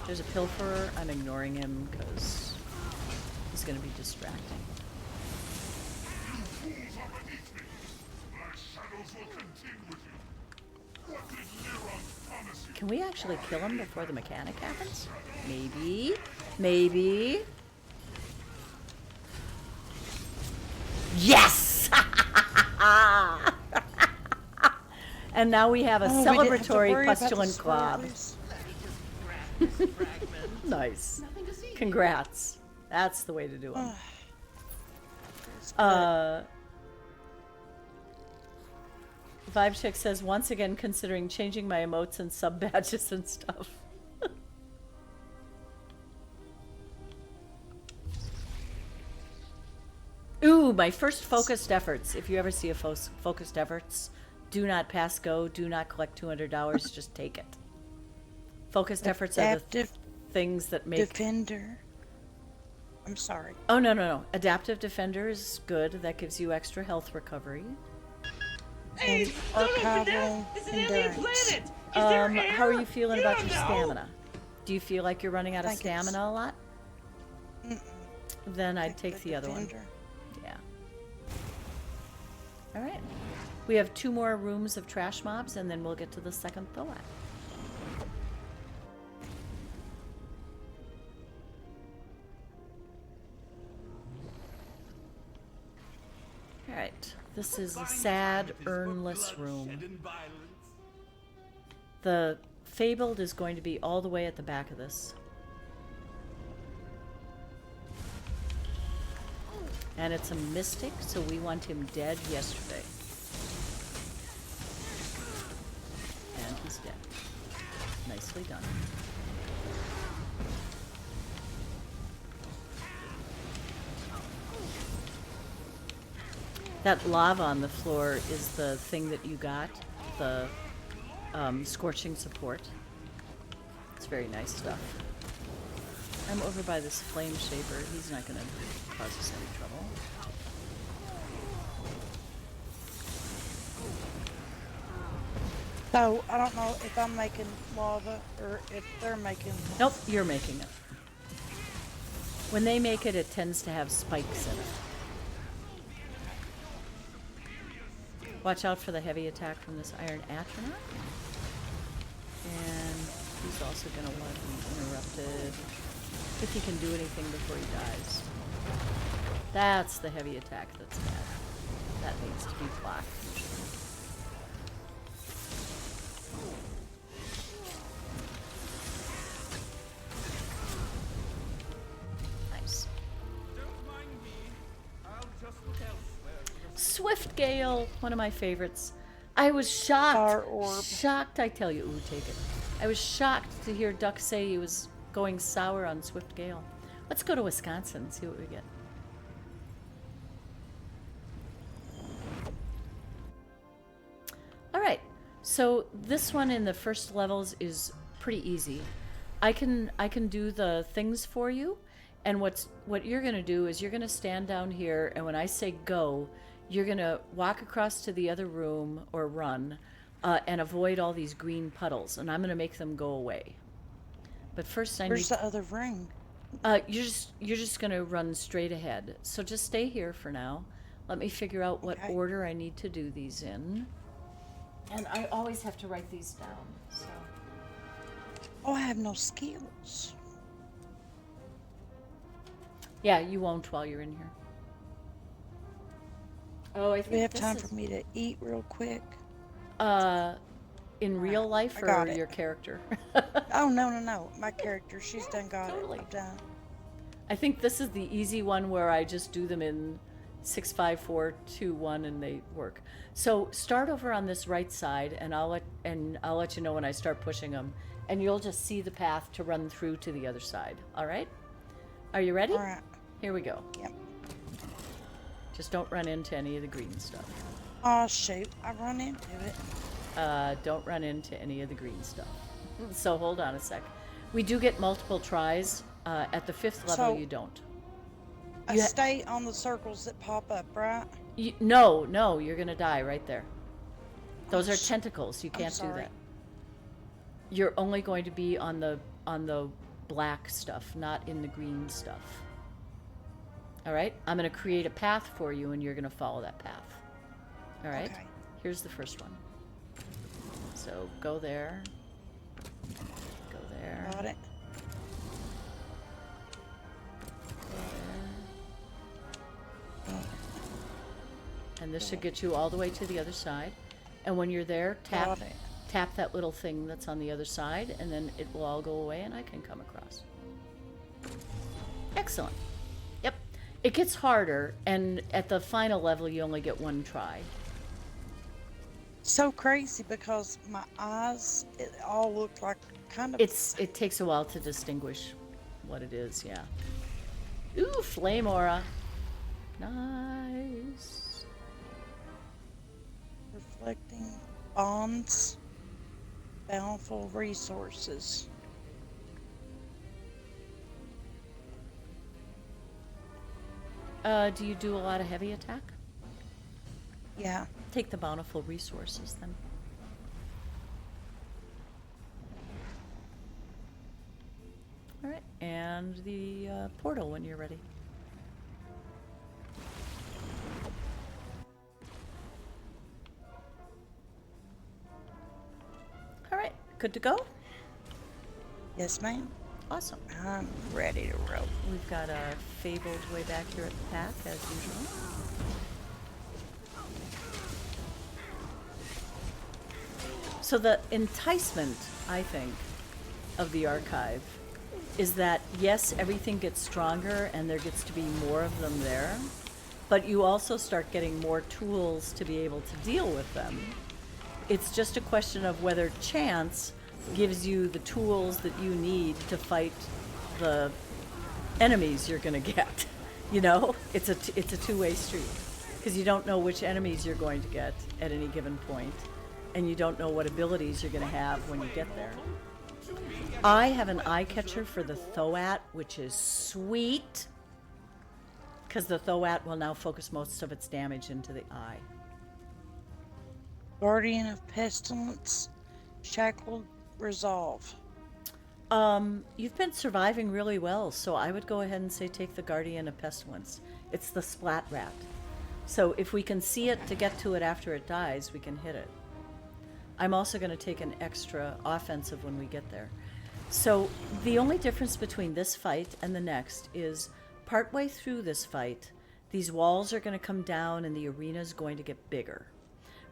There's a pilferer. I'm ignoring him because he's going to be distracting. Can we actually kill him before the mechanic happens? Maybe. Maybe. Yes! And now we have a celebratory pestilent glob. Nice. Congrats. That's the way to do it. Vibe Chick says, once again considering changing my emotes and sub badges and stuff. Ooh, my first focused efforts. If you ever see a focused efforts, do not pass go, do not collect $200, just take it. Focused efforts are the things that make... Defender. I'm sorry. Oh, no. Adaptive Defender is good. That gives you extra health recovery. And archival endurance. How are you feeling about your stamina? Do you feel like you're running out of stamina a lot? Then I'd take the other one. Yeah. All right. We have 2 more rooms of trash mobs, and then we'll get to the second Thoat. All right. This is a sad, urnless room. The Fabled is going to be all the way at the back of this. And it's a mystic, so we want him dead yesterday. And he's dead. Nicely done. That lava on the floor is the thing that you got, the scorching support. It's very nice stuff. I'm over by this flame shaper. He's not going to cause us any trouble. So, I don't know if I'm making lava or if they're making lava. Nope, you're making it. When they make it, it tends to have spikes in it. Watch out for the heavy attack from this Iron Atronach. And he's also going to want to be interrupted if he can do anything before he dies. That's the heavy attack that's bad. That needs to be blocked. Nice. Swift Gale, one of my favorites. I was shocked. Shocked, I tell you. Ooh, take it. I was shocked to hear Duck say he was going sour on Swift Gale. Let's go to Wisconsin and see what we get. All right. So this one in the first levels is pretty easy. I can do the things for you, and what you're going to do is you're going to stand down here, and when I say go, you're going to walk across to the other room or run and avoid all these green puddles, and I'm going to make them go away. But first I Where's the other ring? You're just going to run straight ahead. So just stay here for now. Let me figure out what order I need to do these in. And I always have to write these down. So. Oh, I have no skills. Yeah, you won't while you're in here. Oh, I think we have time for me to eat real quick. In real life or your character? Oh, no. My character. She's done got it. I'm done. I think this is the easy one where I just do them in 6, 5, 4, 2, 1 and they work. So start over on this right side and I'll let you know when I start pushing them, and you'll just see the path to run through to the other side. All right? Are you ready? All right. Here we go. Yep. Just don't run into any of the green stuff. Oh, shoot. I run into it. Don't run into any of the green stuff. So hold on a sec. We do get multiple tries. At the 5th level, So, you don't. I stay on the circles that pop up, right? No, you're going to die right there. Those are tentacles. You can't do that. You're only going to be on the black stuff, not in the green stuff. All right? I'm going to create a path for you, and you're going to follow that path. All right? Okay. Here's the first one. So go there. Go there. Got it. Go there. And this should get you all the way to the other side. And when you're there, tap that little thing that's on the other side, and then it will all go away, and I can come across. Excellent. Yep. It gets harder, and at the final level, you only get one try. So crazy because my eyes, it all looked like kind of... It takes a while to distinguish what it is, yeah. Ooh, flame aura. Nice. Reflecting bonds, bountiful resources. Do you do a lot of heavy attack? Yeah. Take the bountiful resources then. All right, and the portal when you're ready. All right, good to go? Yes, ma'am. Awesome. I'm ready to roll. We've got a Fabled way back here at the path, as usual. So the enticement, I think, of the archive is that, yes, everything gets stronger and there gets to be more of them there, but you also start getting more tools to be able to deal with them. It's just a question of whether chance gives you the tools that you need to fight the enemies you're going to get. You know, it's a two-way street, because you don't know which enemies you're going to get at any given point, and you don't know what abilities you're going to have when you get there. I have an eye catcher for the Thoat, which is sweet, because the Thoat will now focus most of its damage into the eye. Guardian of Pestilence, Shackled Resolve. You've been surviving really well, so I would go ahead and say take the Guardian of Pestilence. It's the Splat Rat. So if we can see it to get to it after it dies, we can hit it. I'm also going to take an extra offensive when we get there. So the only difference between this fight and the next is partway through this fight, these walls are going to come down and the arena is going to get bigger.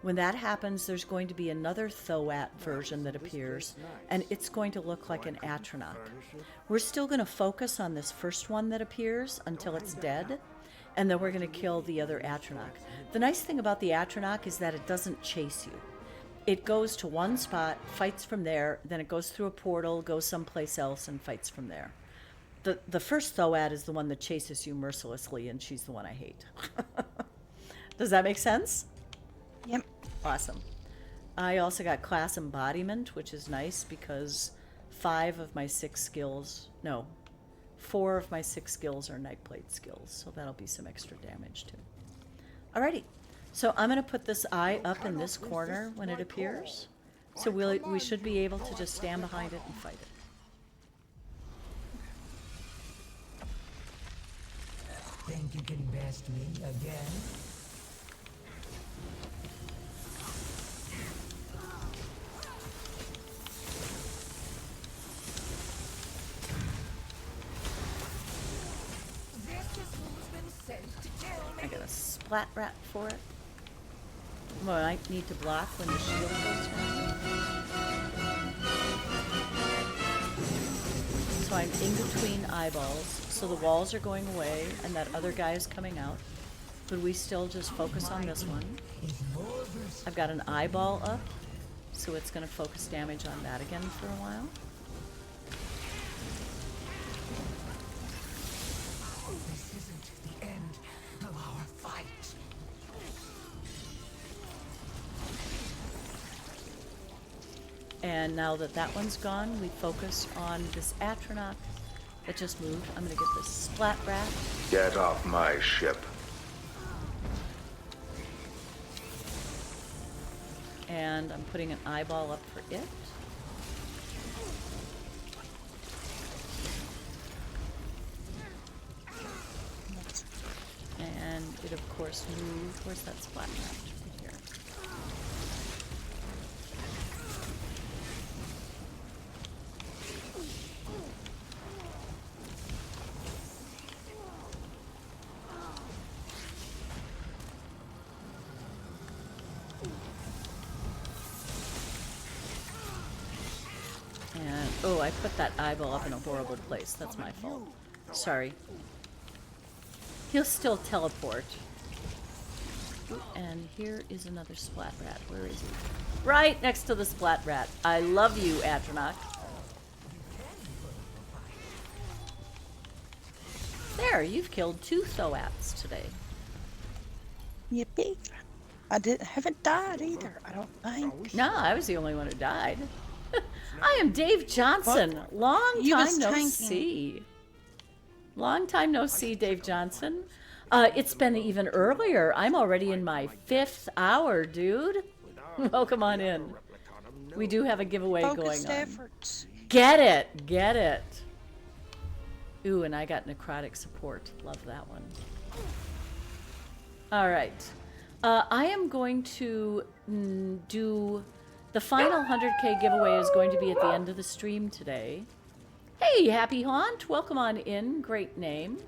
When that happens, there's going to be another Thoat version that appears, and it's going to look like an Atronach. We're still going to focus on this first one that appears until it's dead, and then we're going to kill the other Atronach. The nice thing about the Atronach is that it doesn't chase you. It goes to one spot, fights from there, then it goes through a portal, goes someplace else, and fights from there. The first Thoat is the one that chases you mercilessly, and she's the one I hate. Does that make sense? Yep. Awesome. I also got class embodiment, which is nice because 4 of my 6 skills are Nightblade skills, so that'll be some extra damage too. Alrighty, so I'm going to put this eye up in this corner when it appears, so we should be able to just stand behind it and fight it. Think you can best me again? I got a Splat Rat for it. Well, I need to block when the shield goes down. So I'm in between eyeballs, so the walls are going away and that other guy is coming out. But we still just focus on this one. I've got an eyeball up, so it's going to focus damage on that again for a while. This isn't the end of our fight. And now that that one's gone, we focus on this Atronach that just moved. I'm going to get this Splat Rat. Get off my ship. And I'm putting an eyeball up for it. And it, of course, moved. Where's that Splat Rat? Right here. And, oh, I put that eyeball up in a horrible place. That's my fault. Sorry. He'll still teleport. And here is another Splat Rat. Where is he? Right next to the Splat Rat. I love you, Atronach. There, you've killed 2 Thoats today. Yippee. I haven't died either, I don't think. No, I was the only one who died. I am Dave Johnson. Long time no see. Long time no see, Dave Johnson. It's been even earlier. I'm already in my 5th hour, dude. Welcome on in. We do have a giveaway going on. Efforts. Get it. Get it. Ooh, and I got necrotic support. Love that one. All right. I am going to do... The final 100K giveaway is going to be at the end of the stream today. Hey, Happy Haunt. Welcome on in. Great name.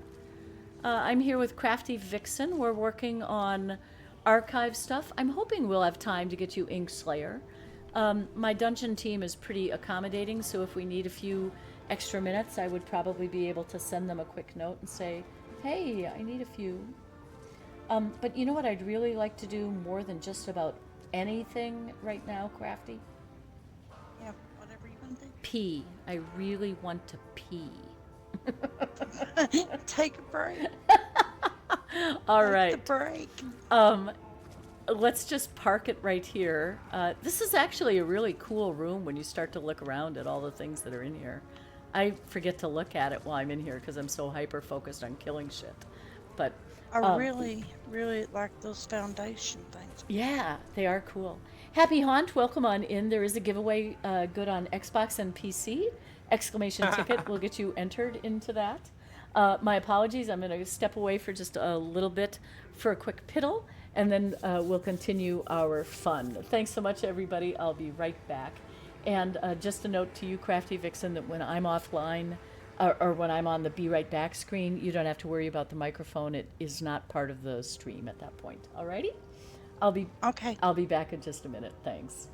I'm here with CraftyVixen. We're working on archive stuff. I'm hoping we'll have time to get you Inkslayer. My dungeon team is pretty accommodating, so if we need a few extra minutes, I would probably be able to send them a quick note and say, hey, I need a few. But you know what I'd really like to do more than just about anything right now, Crafty? Yeah, whatever you want to do. Pee. I really want to pee. Take a break. All right. Take the break. Let's just park it right here. This is actually a really cool room when you start to look around at all the things that are in here. I forget to look at it while I'm in here because I'm so hyper-focused on killing shit. But I really, really like those foundation things. yeah, they are cool. Happy Haunt, welcome on in. There is a giveaway good on Xbox and PC. Exclamation ticket will get you entered into that. My apologies, I'm going to step away for just a little bit for a quick piddle, and then we'll continue our fun. Thanks so much, everybody. I'll be right back. And just a note to you, CraftyVixen, that when I'm offline, or when I'm on the Be Right Back screen, you don't have to worry about the microphone. It is not part of the stream at that point. Alrighty? I'll be back in just a minute. Thanks.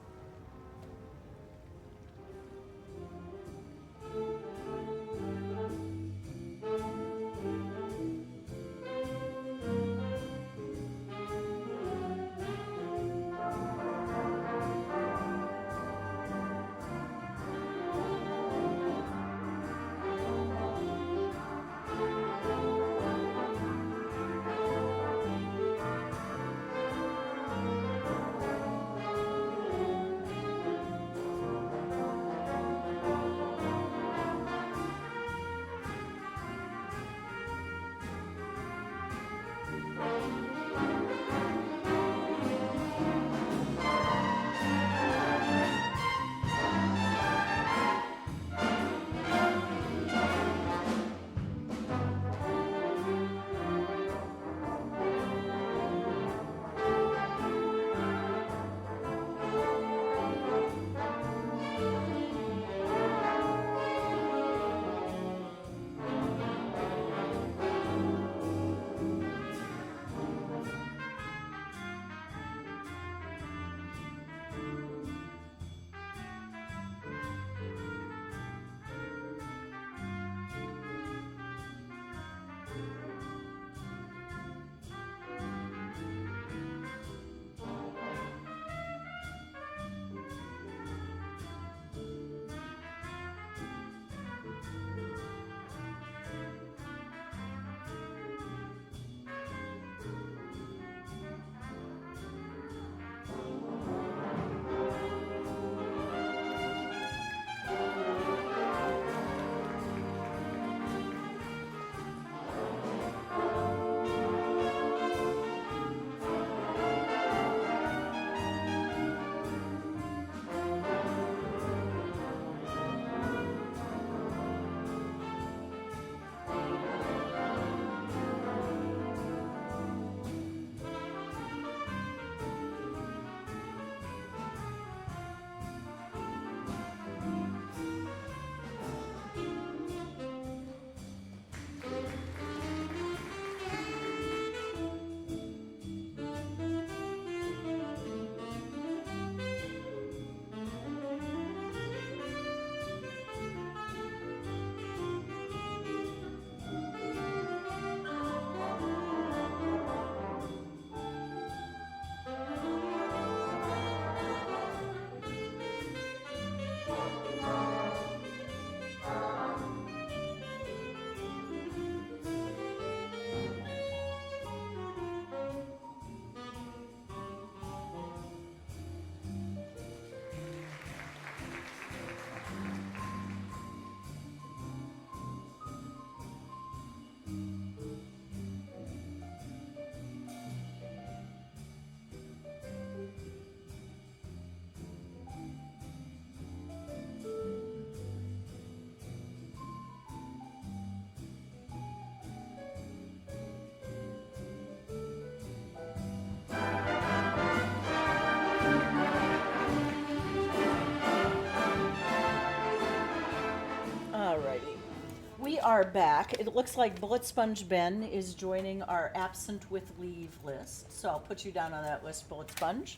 We are back. It looks like Bullet Sponge Ben is joining our absent with leave list. So I'll put you down on that list, Bullet Sponge.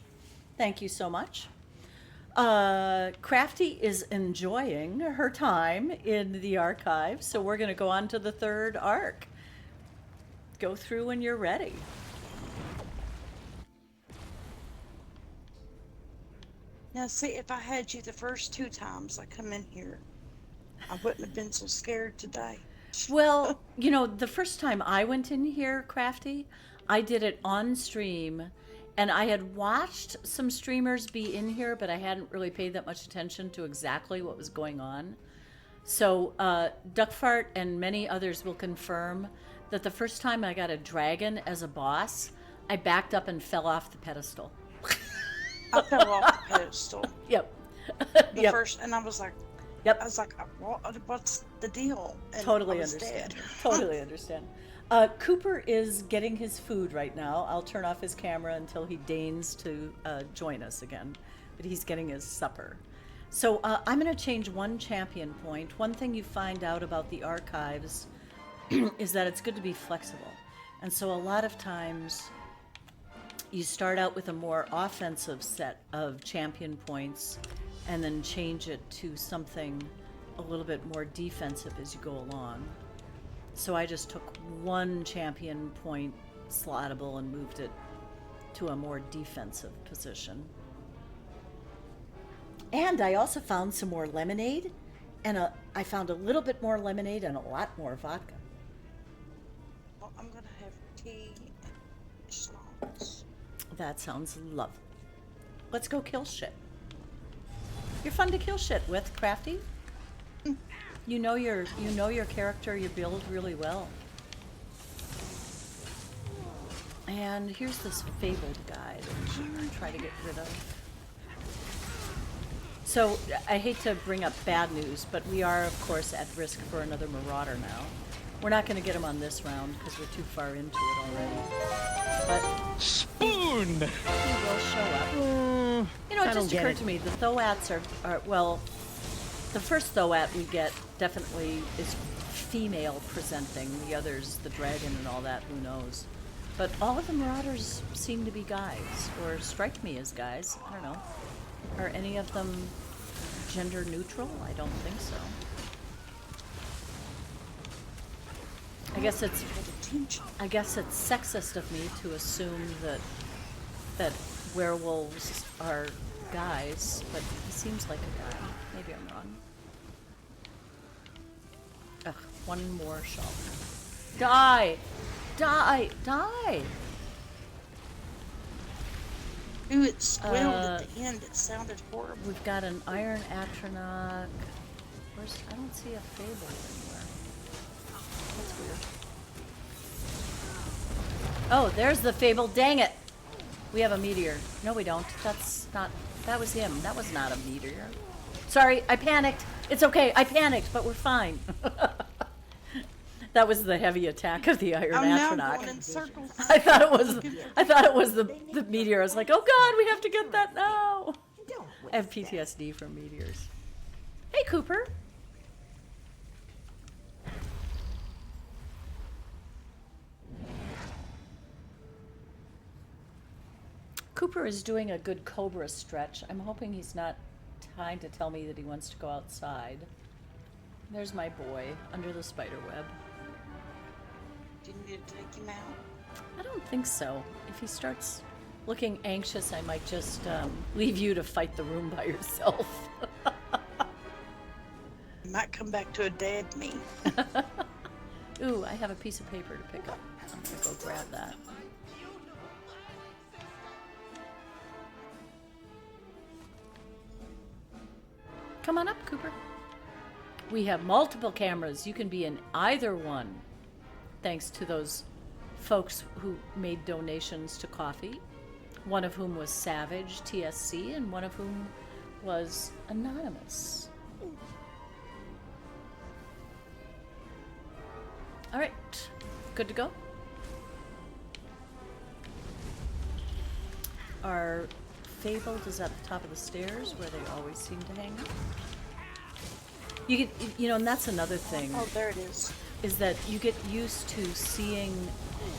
Thank you so much. Crafty is enjoying her time in the archive, so we're going to go on to the third arc. Go through when you're ready. Now, see, if I had you the first 2 times I come in here, I wouldn't have been so scared today. Well, you know, the first time I went in here, Crafty, I did it on stream, and I had watched some streamers be in here, but I hadn't really paid that much attention to exactly what was going on. So, Duckfart and many others will confirm that the first time I got a dragon as a boss, I backed up and fell off the pedestal. I fell off the pedestal. Yep. The first, and I was like, Yep. I was like, what's the deal? And Totally I was understand. dead. Totally understand. Cooper is getting his food right now. I'll turn off his camera until he deigns to join us again. But he's getting his supper. So I'm going to change one champion point. One thing you find out about the archives is that it's good to be flexible. And so a lot of times you start out with a more offensive set of champion points and then change it to something a little bit more defensive as you go along. So I just took one champion point slottable and moved it to a more defensive position. And I also found some more lemonade, and I found a little bit more lemonade and a lot more vodka. Well, I'm going to have tea and schnapps. That sounds lovely. Let's go kill shit. You're fun to kill shit with, Crafty. You know your character, you build really well. And here's this fabled guy that we should try to get rid of. So, I hate to bring up bad news, but we are, of course, at risk for another Marauder now. We're not going to get him on this round because we're too far into it already. But Spoon! He will show up. You know, it just occurred to me, the Thoats are, well, the first Thoat we get definitely is female presenting. The others, the dragon and all that, who knows. But all of the Marauders seem to be guys, or strike me as guys. I don't know. Are any of them gender neutral? I don't think so. I guess it's sexist of me to assume that werewolves are guys, but he seems like a guy. Maybe I'm wrong. Ugh, one more shot. Die! Die! Die! Ooh, it squealed at the end. It sounded horrible. We've got an Iron Atronach. I don't see a Fable anywhere. That's weird. Oh, there's the Fable. Dang it! We have a meteor. No, we don't. That was him. That was not a meteor. Sorry, I panicked. It's okay. I panicked, but we're fine. That was the heavy attack of the Iron Atronach. Now going in circles. I thought it was the meteor. I was like, oh god, we have to get that now. I have PTSD from meteors. Hey, Cooper. Cooper is doing a good Cobra stretch. I'm hoping he's not trying to tell me that he wants to go outside. There's my boy under the spider web. Do you need to take him out? I don't think so. If he starts looking anxious, I might just leave you to fight the room by yourself. You might come back to a dead me. Ooh, I have a piece of paper to pick up. I'm gonna go grab that. Come on up, Cooper. We have multiple cameras. You can be in either one. Thanks to those folks who made donations to coffee. One of whom was Savage TSC and one of whom was Anonymous. All right, good to go. Our Fabled is at the top of the stairs where they always seem to hang out. You know, and that's another thing. Oh, there it is. Is that you get used to seeing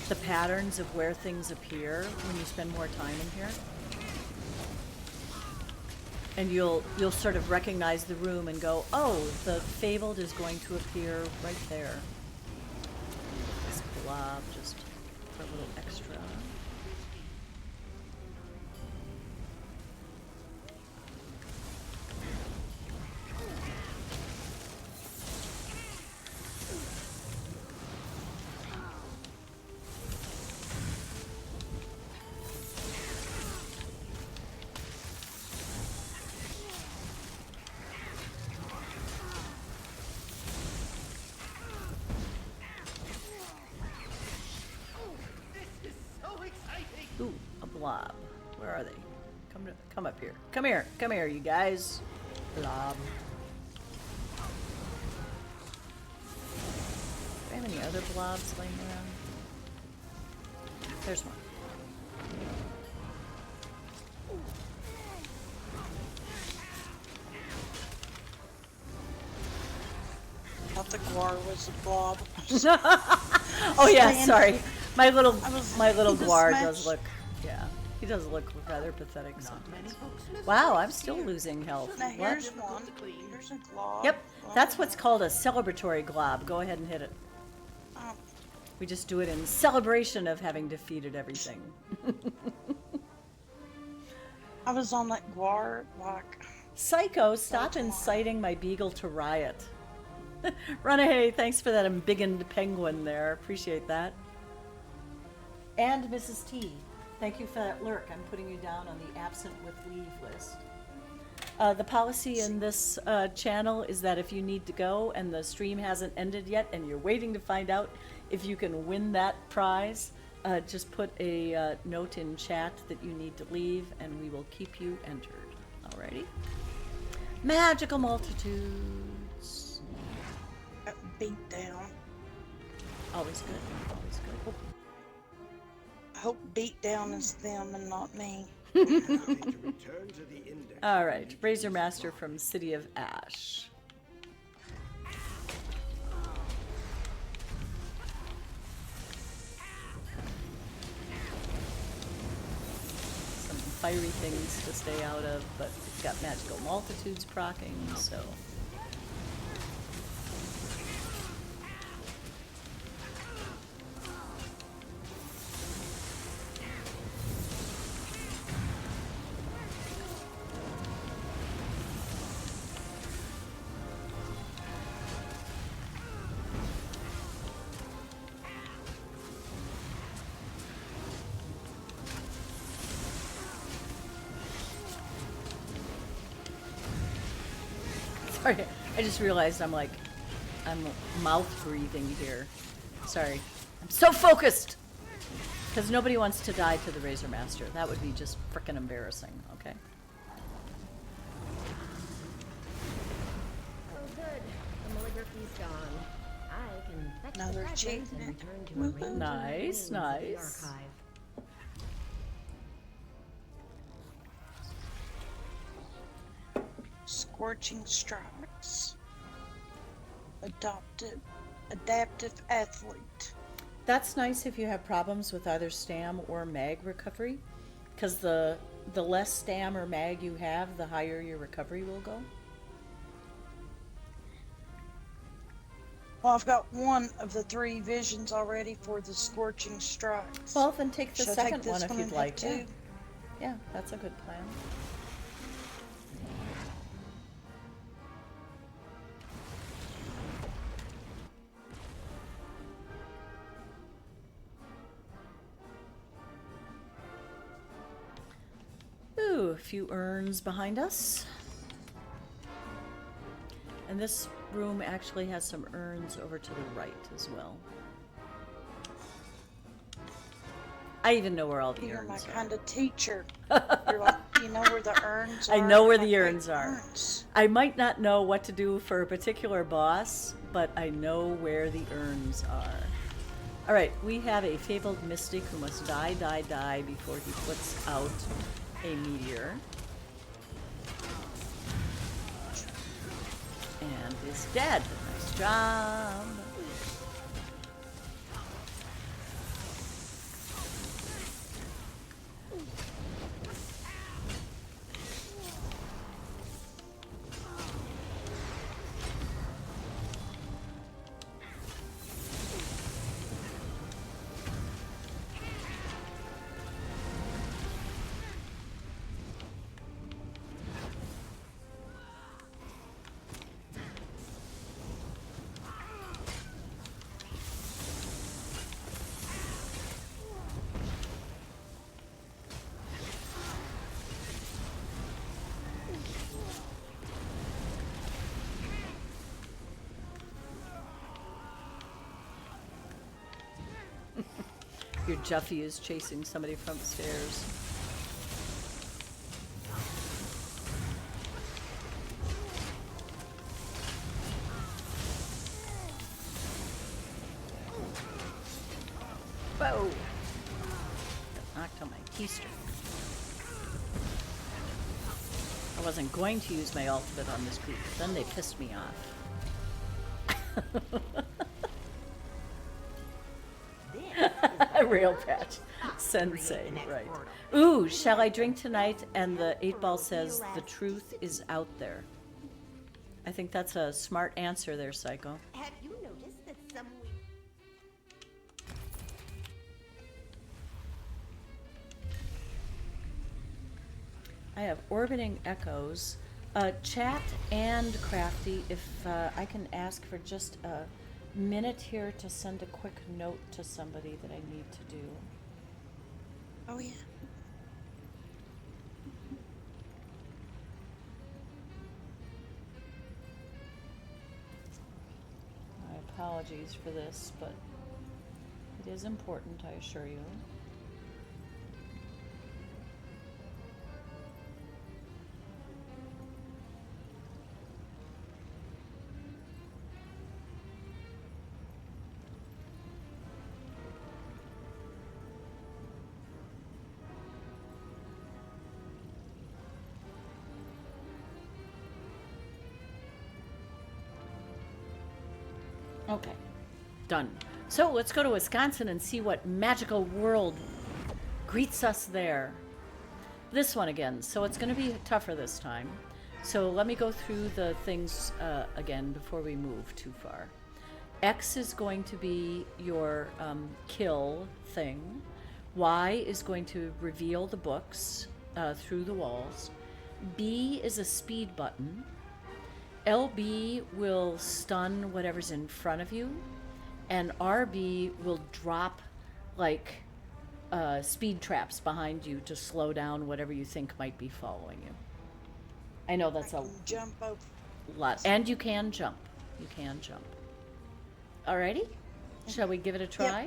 the patterns of where things appear when you spend more time in here. And you'll sort of recognize the room and go, oh, the Fabled is going to appear right there. This blob just for a little extra. Ooh, a blob. Where are they? Come up here. Come here, you guys. Blob. Do I have any other blobs laying around? There's one. I thought the guar was a blob. Oh yeah, sorry. My little he guar just does look, yeah, he does look rather pathetic sometimes. Wow, I'm still losing health. Now What? here's one. Here's a glob. Yep, that's what's called a celebratory glob. Go ahead and hit it. Oh. We just do it in celebration of having defeated everything. I was on that guar, like... Psycho, stop inciting my beagle to riot. Runaway, thanks for that embiggened penguin there. Appreciate that. And Mrs. T, thank you for that lurk. I'm putting you down on the absent with leave list. The policy in this channel is that if you need to go and the stream hasn't ended yet and you're waiting to find out if you can win that prize, just put a note in chat that you need to leave and we will keep you entered. Alrighty? Magical multitudes. Beat down. Always good. Always good. I hope beat down is them and not me. All right, Razor Master from City of Ash. Some fiery things to stay out of, but it's got magical multitudes proccing, so. Sorry, I just realized I'm mouth breathing here. Sorry. I'm so focused! Because nobody wants to die to the Razor Master. That would be just frickin' embarrassing, okay? Oh, good. The Malligraphy's gone. I can fetch Another the fragment and achievement. return to a range Nice, in the nice. archive. Scorching strikes. Adaptive athlete. That's nice if you have problems with either stam or mag recovery, because the less stam or mag you have, the higher your recovery will go. Well, I've got one of the 3 visions already for the scorching strikes. Well, then take the Should I second take one this if one you'd and have like. 2? Yeah, that's a good plan. Ooh, a few urns behind us. And this room actually has some urns over to the right as well. I even know where all the You're my urns are. kind of teacher. You're like, you know where the urns are? I know where Like, the urns are. urns. I might not know what to do for a particular boss, but I know where the urns are. All right, we have a fabled mystic who must die before he puts out a meteor. And is dead. Nice job. Your Juffy is chasing somebody from upstairs. Whoa! Got knocked on my keister. I wasn't going to use my ultimate on this group, but then they pissed me off. Real patch. Sensei, right. Ooh, shall I drink tonight? And the 8-ball says the truth is out there. I think that's a smart answer there, Psycho. Have you noticed that some I have orbiting echoes. Chat and Crafty, if I can ask for just a minute here to send a quick note to somebody that I need to do. Oh, yeah. My apologies for this, but it is important, I assure you. Okay, done. So let's go to Wisconsin and see what magical world greets us there. This one again, so it's going to be tougher this time. So let me go through the things again before we move too far. X is going to be your kill thing. Y is going to reveal the books through the walls. B is a speed button. LB will stun whatever's in front of you, and RB will drop like speed traps behind you to slow down whatever you think might be following you. I know that's a jump over lot, and you can jump. You can jump. Alrighty, shall we give it a try?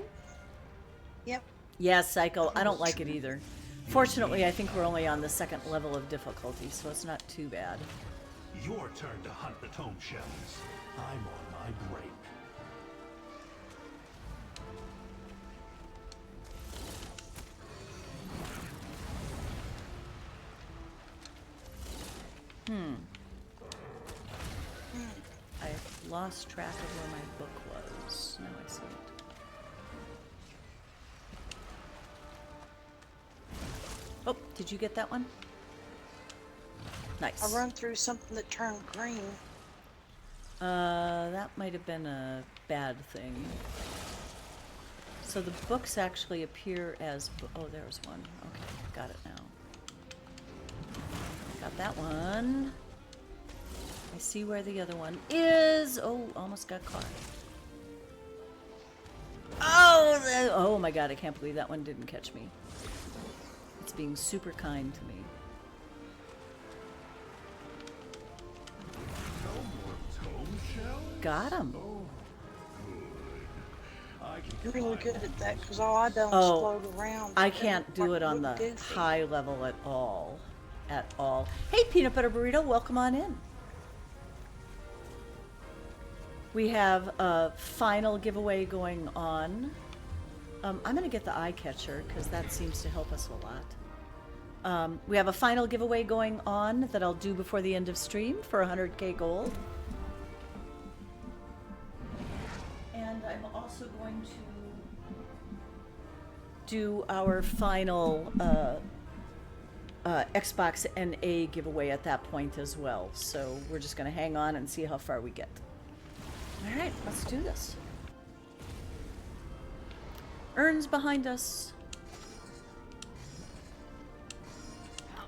Yep. Yes, Psycho. I don't like it either. Fortunately, I think we're only on the second level of difficulty, so it's not too bad. Your turn to hunt the tome shells. I'm on my break. I lost track of where my book was. Now I see it. Oh, did you get that one? Nice. I run through something that turned green. That might have been a bad thing. So the books actually appear as... Oh, there's one. Okay, got it now. Got that one. I see where the other one is. Oh, almost got caught. Oh, oh my god, I can't believe that one didn't catch me. It's being super kind to me. Got him. You're really good at that because all I done Oh, was float around. I can't do it on the high level at all. At all. Hey, Peanut Butter Burrito, welcome on in. We have a final giveaway going on. I'm going to get the eye catcher because that seems to help us a lot. We have a final giveaway going on that I'll do before the end of stream for 100k gold. And I'm also going to do our final Xbox NA giveaway at that point as well. So we're just going to hang on and see how far we get. All right, let's do this. Urns behind us.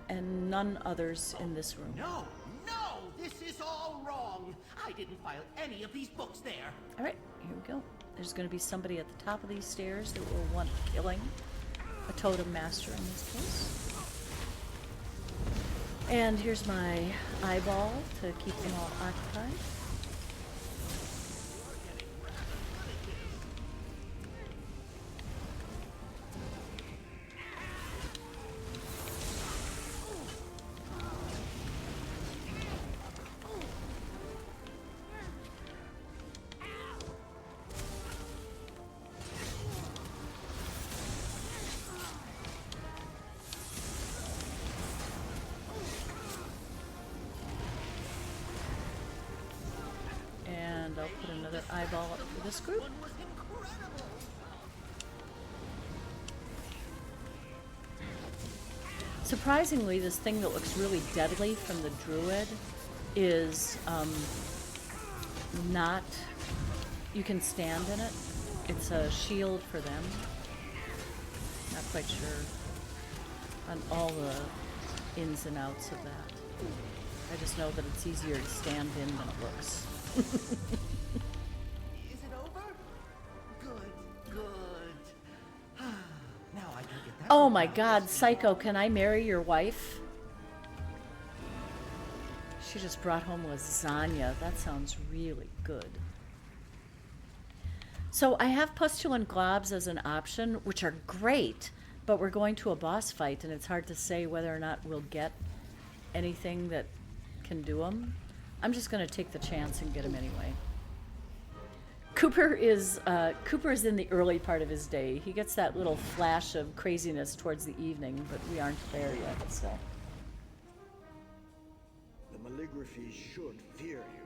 And none others in this room. No, no, this is all wrong. I didn't file any of these books there. All right, here we go. There's going to be somebody at the top of these stairs that will want killing. A totem master in this case. And here's my eyeball to keep them all occupied. eyeball up for this group. Surprisingly, this thing that looks really deadly from the druid is not, you can stand in it. It's a shield for them. Not quite sure on all the ins and outs of that. I just know that it's easier to stand in than it looks. Is it over? Good, good. Now I can get that. Oh my God, Psycho, can I marry your wife? She just brought home lasagna. That sounds really good. So I have Pustulant Globs as an option, which are great, but we're going to a boss fight, and it's hard to say whether or not we'll get anything that can do them. I'm just going to take the chance and get him anyway. Cooper is in the early part of his day. He gets that little flash of craziness towards the evening, but we aren't there yet, so. The Maligraphies should fear you,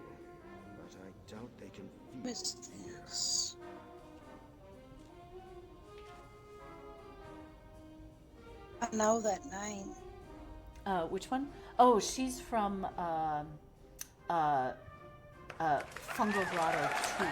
but I doubt they can feel. What's this? I know that name. Which one? Oh, she's from Fungal Grotto 2.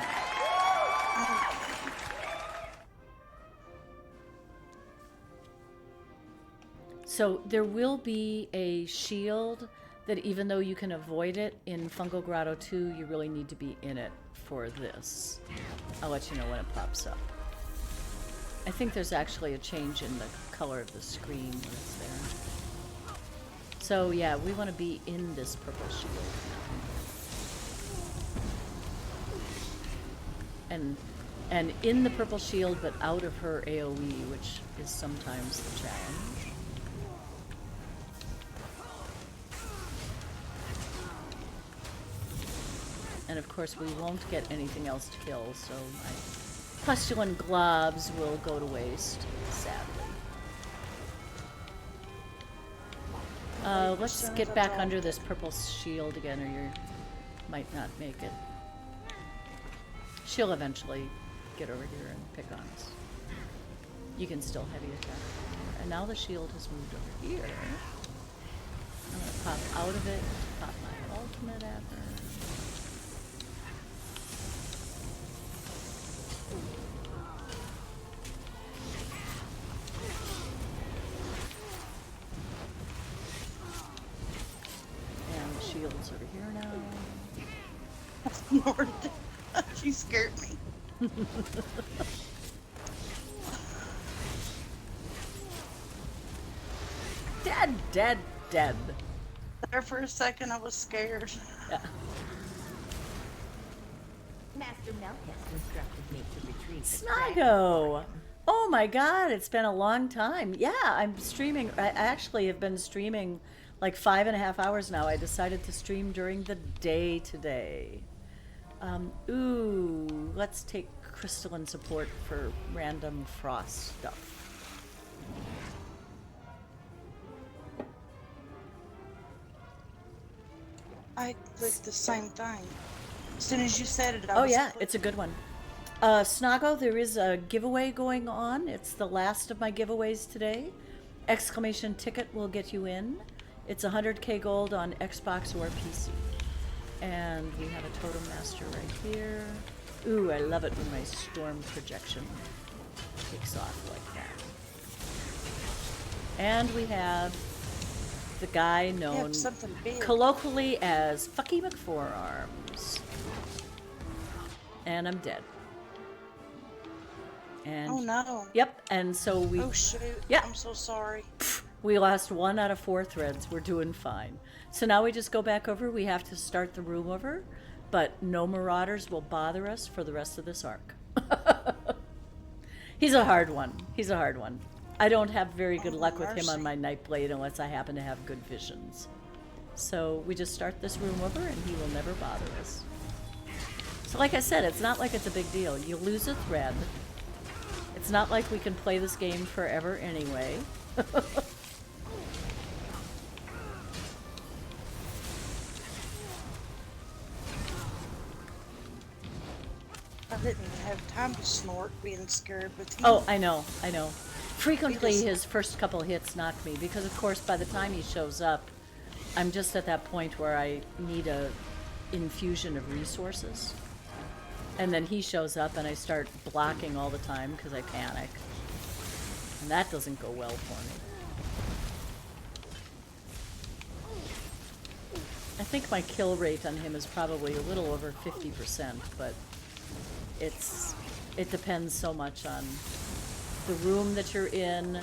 So there will be a shield that even though you can avoid it in Fungal Grotto 2, you really need to be in it for this. I'll let you know when it pops up. I think there's actually a change in the color of the screen when it's there. So yeah, we want to be in this purple shield. And in the purple shield, but out of her AoE, which is sometimes the challenge. And of course, we won't get anything else to kill, so my Pustulant Globs will go to waste, sadly. Let's get back under this purple shield again, or you might not make it. She'll eventually get over here and pick on us. You can still heavy attack. And now the shield has moved over here. I'm going to pop out of it, pop my ultimate at her. And the shield's over here now. Lord, she scared me. Dead, dead, dead. There for a second, I was scared. Yeah. Master Melkus instructed me to retrieve the Snago! Oh my god, it's been a long time. Yeah, I'm streaming. I actually have been streaming like 5.5 hours now. I decided to stream during the day today. Ooh, let's take crystalline support for random frost stuff. I clicked the same thing. As soon as you said it, I Oh was yeah, it's a good one. Snago, there is a giveaway going on. It's the last of my giveaways today. Exclamation ticket will get you in. It's 100k gold on Xbox or PC. And we have a Totem Master right here. Ooh, I love it when my storm projection takes off like that. And we have the guy known something big. colloquially as Fucky McForearms. And I'm dead. And oh no. Yep, and so we... Oh shoot, yeah. I'm so sorry. We lost 1 out of 4 threads. We're doing fine. So now we just go back over. We have to start the room over, but no marauders will bother us for the rest of this arc. He's a hard one. He's a hard one. I don't have very good luck with him on my Nightblade unless I happen to have good visions. So we just start this room over and he will never bother us. So like I said, it's not like it's a big deal. You lose a thread. It's not like we can play this game forever anyway. didn't even have time to snort being scared with him. Oh, I know. Frequently, just- his first couple hits knock me because, of course, by the time he shows up, I'm just at that point where I need a infusion of resources. And then he shows up and I start blocking all the time because I panic. And that doesn't go well for me. I think my kill rate on him is probably a little over 50%, but it depends so much on the room that you're in,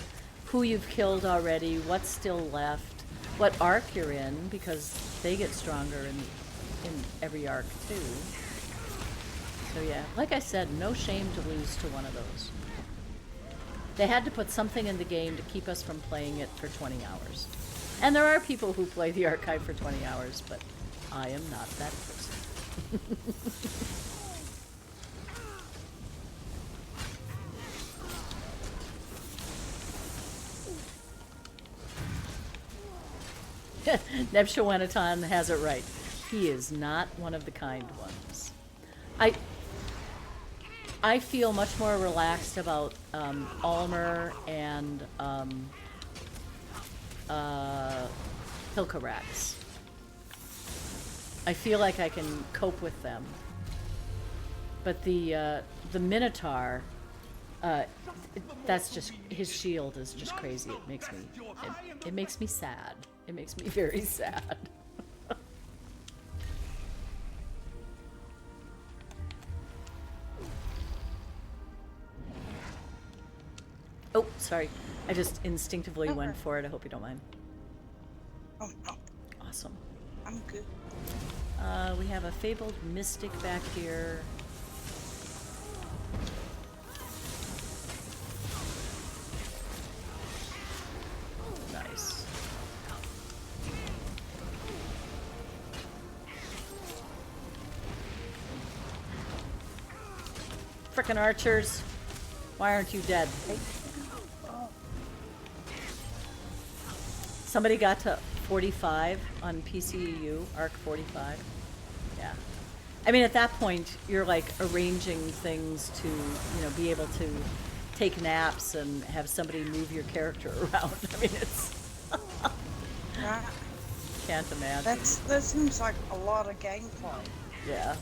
who you've killed already, what's still left, what arc you're in, because they get stronger in every arc too. So yeah, like I said, no shame to lose to one of those. They had to put something in the game to keep us from playing it for 20 hours. And there are people who play the archive for 20 hours, but I am not that person. Nebshawanaton has it right. He is not one of the kind ones. I feel much more relaxed about Almer and Hilkarax. I feel like I can cope with them. But the Minotaur, that's just, his shield is just crazy. It makes me sad. It makes me very sad. Oh, sorry. I just instinctively went for it. I hope you don't mind. Oh, no. Awesome. I'm good. We have a fabled mystic back here. Nice. Frickin' archers. Why aren't you dead? Hey. Somebody got to 45 on PCEU, ARC 45. Yeah. I mean, at that point, you're like arranging things to, you know, be able to take naps and have somebody move your character around. I mean, it's... Can't imagine. That seems like a lot of gameplay. Yeah.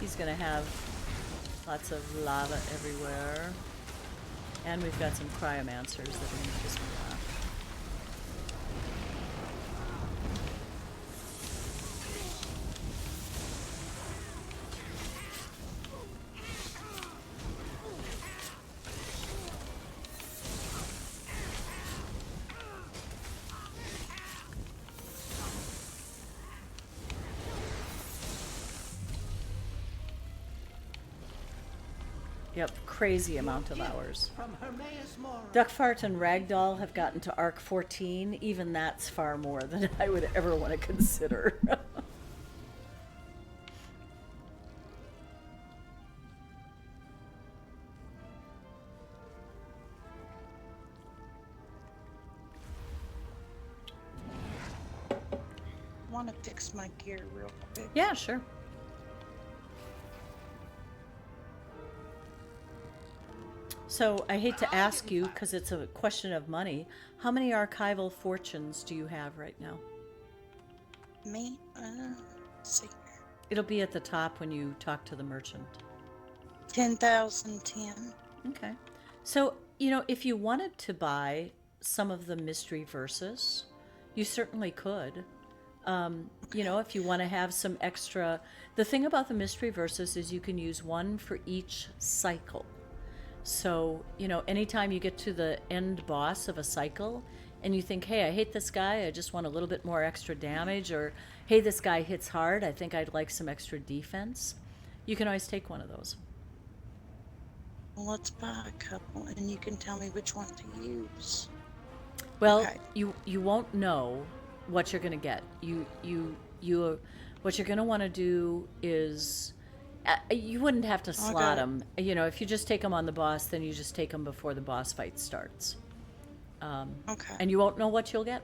He's gonna have lots of lava everywhere. And we've got some cryomancers that are gonna piss me off. Yep, crazy amount of hours. Duckfart and Ragdoll have gotten to Arc 14. Even that's far more than I would ever want to consider. Want to fix my gear real quick? Yeah, sure. So I hate to ask you, because it's a question of money, how many archival fortunes do you have right now? Me? Let's see. It'll be at the top when you talk to the merchant. 10,010. Okay. So, you know, if you wanted to buy some of the mystery verses, you certainly could. You know, if you want to have some extra... The thing about the mystery verses is you can use one for each cycle. So, you know, anytime you get to the end boss of a cycle and you think, hey, I hate this guy, I just want a little bit more extra damage, or hey, this guy hits hard, I think I'd like some extra defense, you can always take one of those. Well, let's buy a couple and you can tell me which one to use. Well, okay. you won't know what you're going to get. What you're going to want to do is... you wouldn't have to slot them. You know, if you just take them on the boss, then you just take them before the boss fight starts. Okay. And you won't know what you'll get.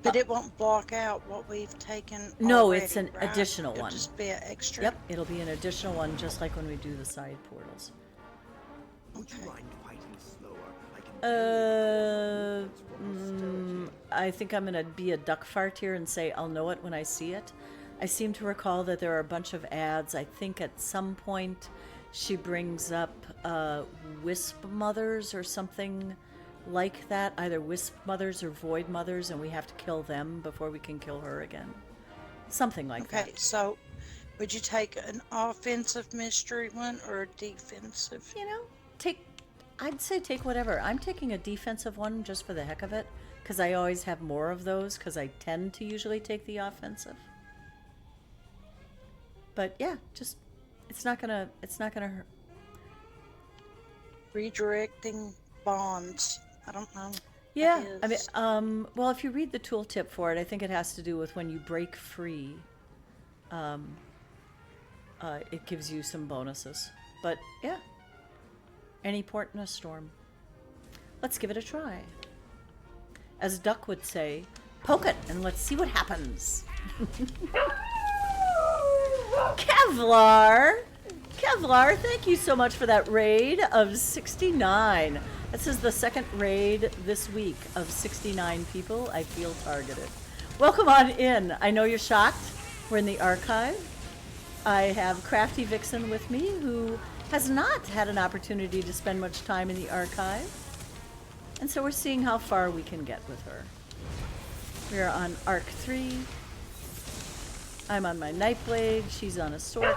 But it won't block out what we've taken. No, already, it's an right? additional It'll one. just be an extra. Yep, it'll be an additional one, just like when we do the side portals. Would you mind fighting slower? I can I think I'm gonna be a duck fart here and say I'll know it when I see it. I seem to recall that there are a bunch of ads. I think at some point she brings up wisp mothers or something like that, either wisp mothers or void mothers, and we have to kill them before we can kill her again. Something like that. Okay, so would you take an offensive mystery one or a defensive? You know, I'd say take whatever. I'm taking a defensive one just for the heck of it, because I always have more of those, because I tend to usually take the offensive. But yeah, just it's not gonna hurt. Redirecting bonds. I don't know. Yeah, I mean, well, if you read the tooltip for it, I think it has to do with when you break free. It gives you some bonuses. But yeah, any port in a storm. Let's give it a try. As Duck would say, poke it and let's see what happens. Kevlar! Kevlar, thank you so much for that raid of 69. This is the second raid this week of 69 people. I feel targeted. Welcome on in. I know you're shocked. We're in the archive. I have CraftyVixen with me, who has not had an opportunity to spend much time in the archive. And so we're seeing how far we can get with her. We're on Arc 3. I'm on my Nightblade. She's on a Sork.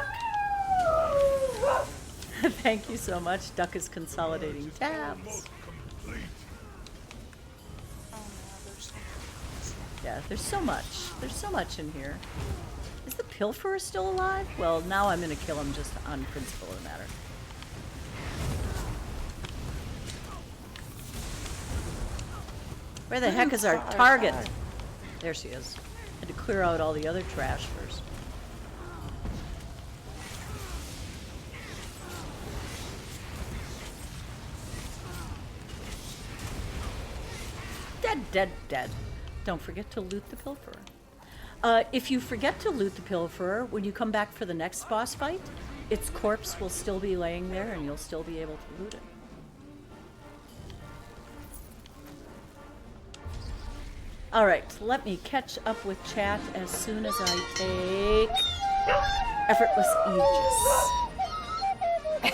Thank you so much. Duck is consolidating tabs. Yeah, there's so much. There's so much in here. Is the Pilferer still alive? Well, now I'm going to kill him just on principle of the matter. Where the heck is our target? There she is. Had to clear out all the other trash first. Dead. Don't forget to loot the Pilferer. If you forget to loot the Pilferer, when you come back for the next boss fight, its corpse will still be laying there and you'll still be able to loot it. Alright, let me catch up with chat as soon as I take Effortless Aegis.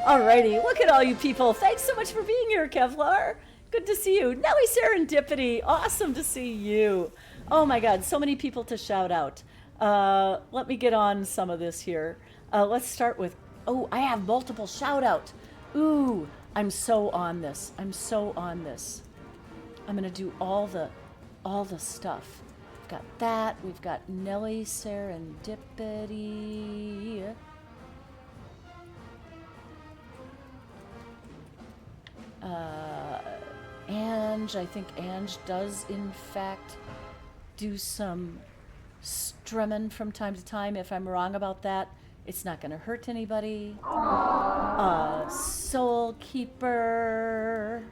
Alrighty, look at all you people. Thanks so much for being here, Kevlar. Good to see you. Nelly Serendipity, awesome to see you. Oh my god, so many people to shout out. Let me get on some of this here. Let's start with, oh, I have multiple shout out. Ooh, I'm so on this. I'm gonna do all the stuff. We've got that, we've got Nelly Serendipity. Ange, I think Ange does in fact do some strumming from time to time. If I'm wrong about that, it's not going to hurt anybody. Soul Keeper.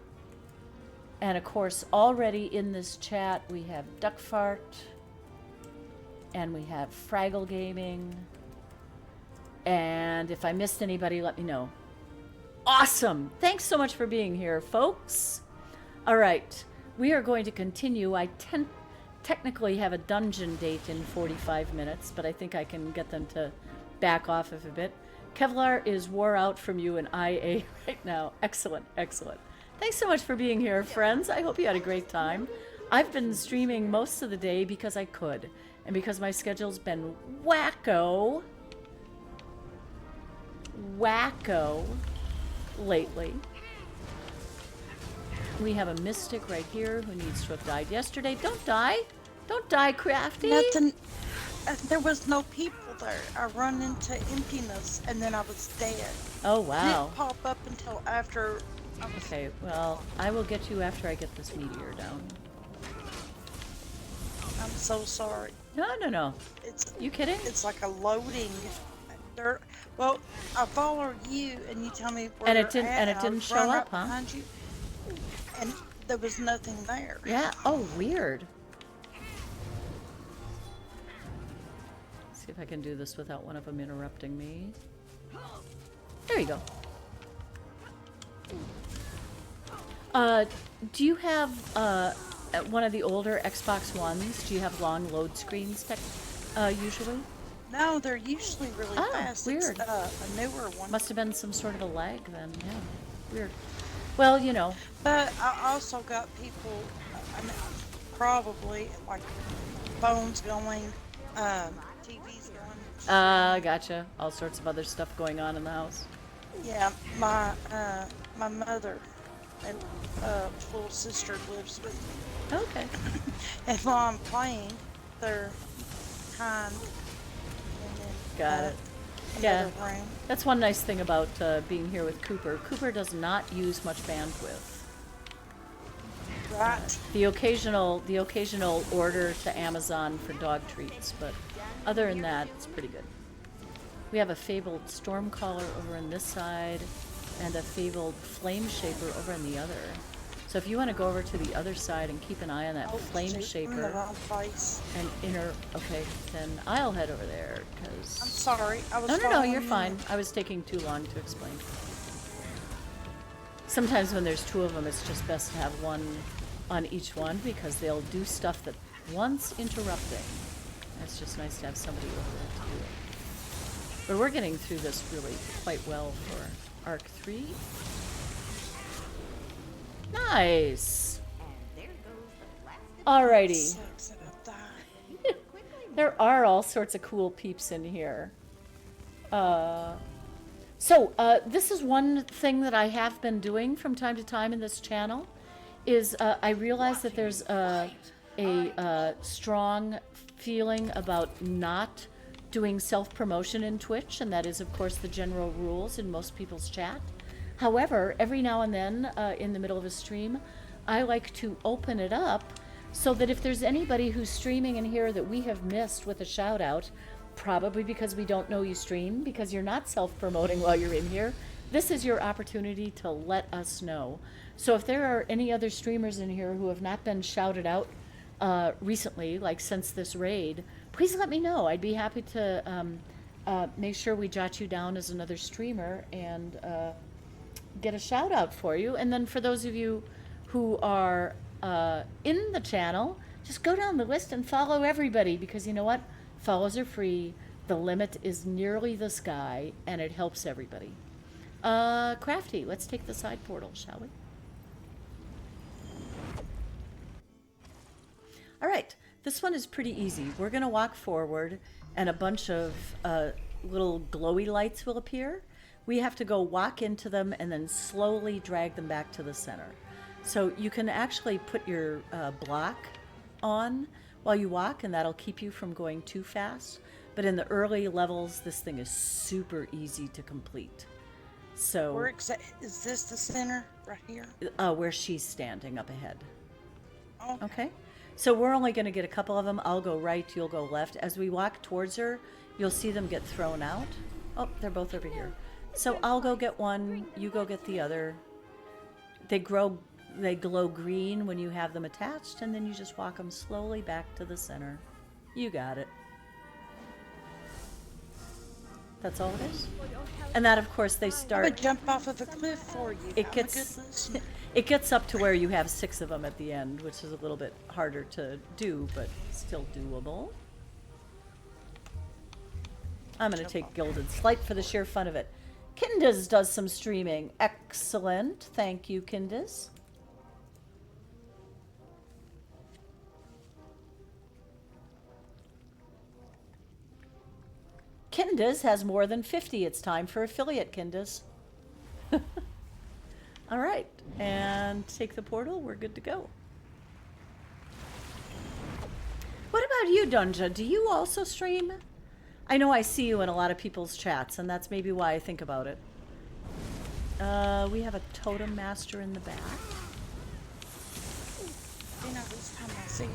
And of course, already in this chat, we have Duckfart. And we have Fraggle Gaming. And if I missed anybody, let me know. Awesome! Thanks so much for being here, folks. All right, we are going to continue. I technically have a dungeon date in 45 minutes, but I think I can get them to back off of a bit. Kevlar is wore out from you in IA right now. Excellent. Thanks so much for being here, friends. I hope you had a great time. I've been streaming most of the day because I could, and because my schedule's been wacko lately. We have a mystic right here who needs to have died yesterday. Don't die, Crafty. Nothing. There was no people there. I run into emptiness and then I was dead. Oh wow. Didn't pop up until after. Okay, well, I will get you after I get this meteor down. I'm so sorry. No. It's you kidding? It's like a loading. There, Well, I followed you, and you tell me where And it you're didn't. at, And it I didn't was show running up, right huh? behind you, and there was nothing there. Yeah. Oh, weird. See if I can do this without one of them interrupting me. There you go. Do you have one of the older Xbox Ones? Do you have long load screens usually? No, they're usually really fast. Weird. It's a newer one. Must have been some sort of a lag then. Yeah. Weird. Well, you know. But I also got people, I mean, probably like phones going, TVs going. Gotcha. All sorts of other stuff going on in the house. Yeah, my mother and little sister lives with me. Okay. And while I'm playing, they're kind. And then, Got it. another Yeah. room. That's one nice thing about being here with Cooper. Cooper does not use much bandwidth. Right. The occasional order to Amazon for dog treats, but other than that, it's pretty good. We have a fabled Stormcaller over on this side, and a fabled Flame Shaper over on the other. So if you want to go over to the other side and keep an eye on that Flame Shaper and okay, then I'll head over there because. I'm sorry, I was. No, you're fine. I was taking too long to explain. Sometimes when there's two of them, it's just best to have one on each one because they'll do stuff that one's interrupting. It's just nice to have somebody over there to do it. But we're getting through this really quite well for Arc 3. Nice! Alrighty. There are all sorts of cool peeps in here. This is one thing that I have been doing from time to time in this channel, is I realize that there's a strong feeling about not doing self-promotion in Twitch, and that is, of course, the general rules in most people's chat. However, every now and then, in the middle of a stream, I like to open it up so that if there's anybody who's streaming in here that we have missed with a shout-out, probably because we don't know you stream, because you're not self-promoting while you're in here, this is your opportunity to let us know. So if there are any other streamers in here who have not been shouted out recently, like since this raid, please let me know. I'd be happy to make sure we jot you down as another streamer and get a shout out for you. And then for those of you who are in the channel, just go down the list and follow everybody, because you know what? Follows are free, the limit is nearly the sky, and it helps everybody. Crafty, let's take the side portal, shall we? All right, this one is pretty easy. We're gonna walk forward and a bunch of little glowy lights will appear. We have to go walk into them and then slowly drag them back to the center. So you can actually put your block on while you walk, and that'll keep you from going too fast. But in the early levels, this thing is super easy to complete. So is this the center right here? Where she's standing up ahead. Okay. So we're only going to get a couple of them. I'll go right, you'll go left. As we walk towards her, you'll see them get thrown out. Oh, they're both over here. So I'll go get one, you go get the other. They glow green when you have them attached, and then you just walk them slowly back to the center. You got it. That's all it is. And that, of course, they start. I would jump off of a cliff for you. It gets up to where you have 6 of them at the end, which is a little bit harder to do, but still doable. I'm going to take Gilded Slight for the sheer fun of it. Kindis does some streaming. Excellent. Thank you, Kindis. Kindis has more than 50. It's time for affiliate, Kindis. All right, and take the portal. We're good to go. What about you, Dunja? Do you also stream? I know I see you in a lot of people's chats, and that's maybe why I think about it. We have a totem master in the back. You know, this time I see it.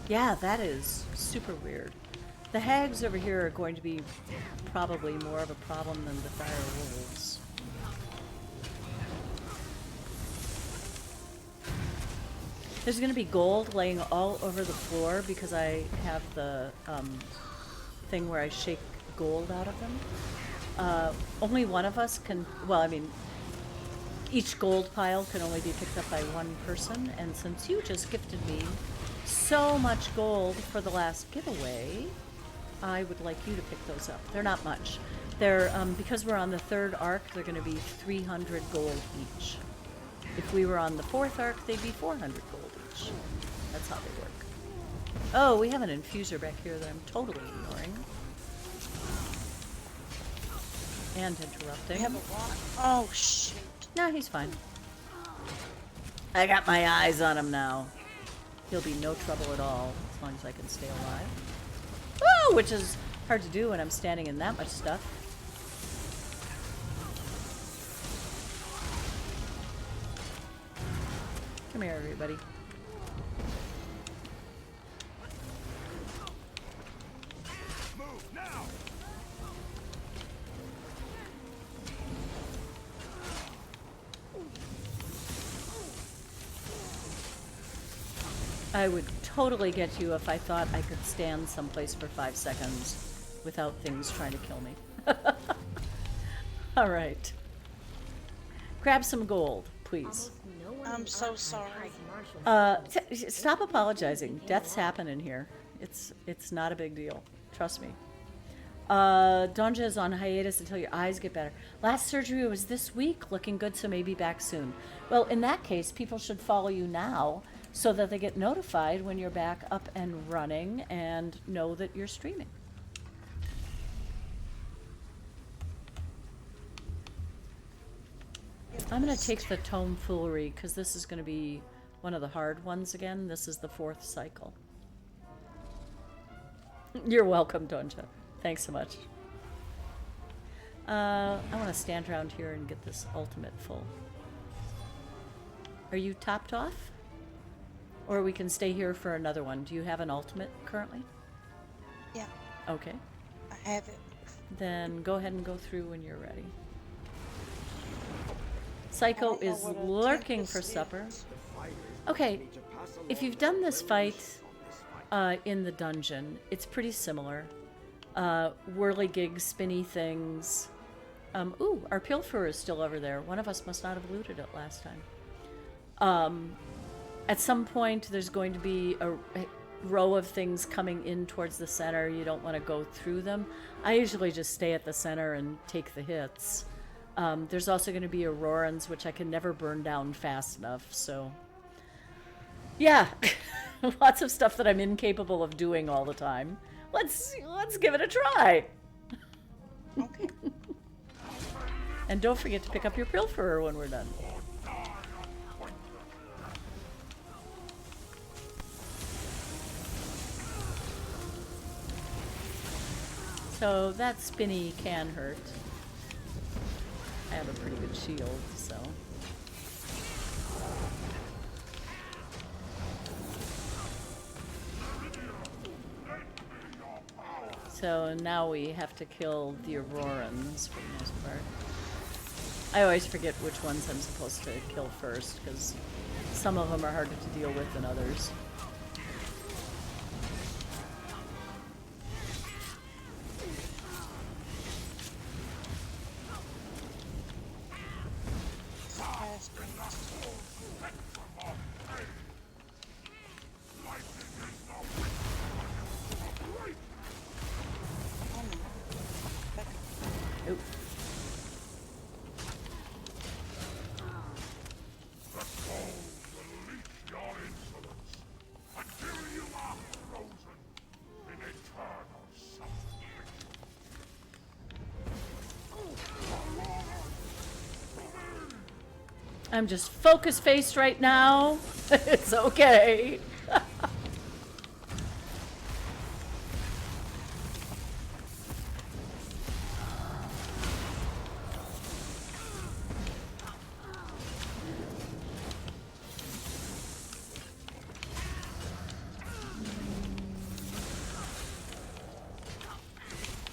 Yeah, that is super weird. The hags over here are going to be probably more of a problem than the dire wolves. There's going to be gold laying all over the floor because I have the thing where I shake gold out of them. Only one of us can, well, I mean, each gold pile can only be picked up by one person, and since you just gifted me so much gold for the last giveaway, I would like you to pick those up. They're not much. They're, because we're on the 3rd arc, they're going to be 300 gold each. If we were on the 4th arc, they'd be 400 gold each. That's how they work. Oh, we have an infuser back here that I'm totally ignoring. And interrupting. We have a lot. Oh, shoot. No, he's fine. I got my eyes on him now. He'll be no trouble at all, as long as I can stay alive. Woo! Which is hard to do when I'm standing in that much stuff. Come here, everybody. Move now! I would totally get you if I thought I could stand someplace for 5 seconds without things trying to kill me. All right. Grab some gold, please. I'm so sorry. Stop apologizing. Deaths happen in here. It's not a big deal. Trust me. Donja is on hiatus until your eyes get better. Last surgery was this week. Looking good, so maybe back soon. Well, in that case, people should follow you now so that they get notified when you're back up and running and know that you're streaming. I'm going to take the tomfoolery because this is going to be one of the hard ones again. This is the 4th cycle. You're welcome, Donja. Thanks so much. I want to stand around here and get this ultimate full. Are you topped off? Or we can stay here for another one. Do you have an ultimate currently? Yeah. Okay. I have it. Then go ahead and go through when you're ready. Psycho is lurking for supper. Okay, if you've done this fight in the dungeon, it's pretty similar. Whirligig, spinny things. Ooh, our pilferer is still over there. One of us must not have looted it last time. At some point, there's going to be a row of things coming in towards the center. You don't want to go through them. I usually just stay at the center and take the hits. There's also going to be Aurorans, which I can never burn down fast enough, so... Yeah, lots of stuff that I'm incapable of doing all the time. Let's give it a try! Okay. And don't forget to pick up your pilferer when we're done. So that spinny can hurt. I have a pretty good shield, so. So now we have to kill the Aurorans for the most part. I always forget which ones I'm supposed to kill first, because some of them are harder to deal with than others. I'm just focus-faced right now. It's okay.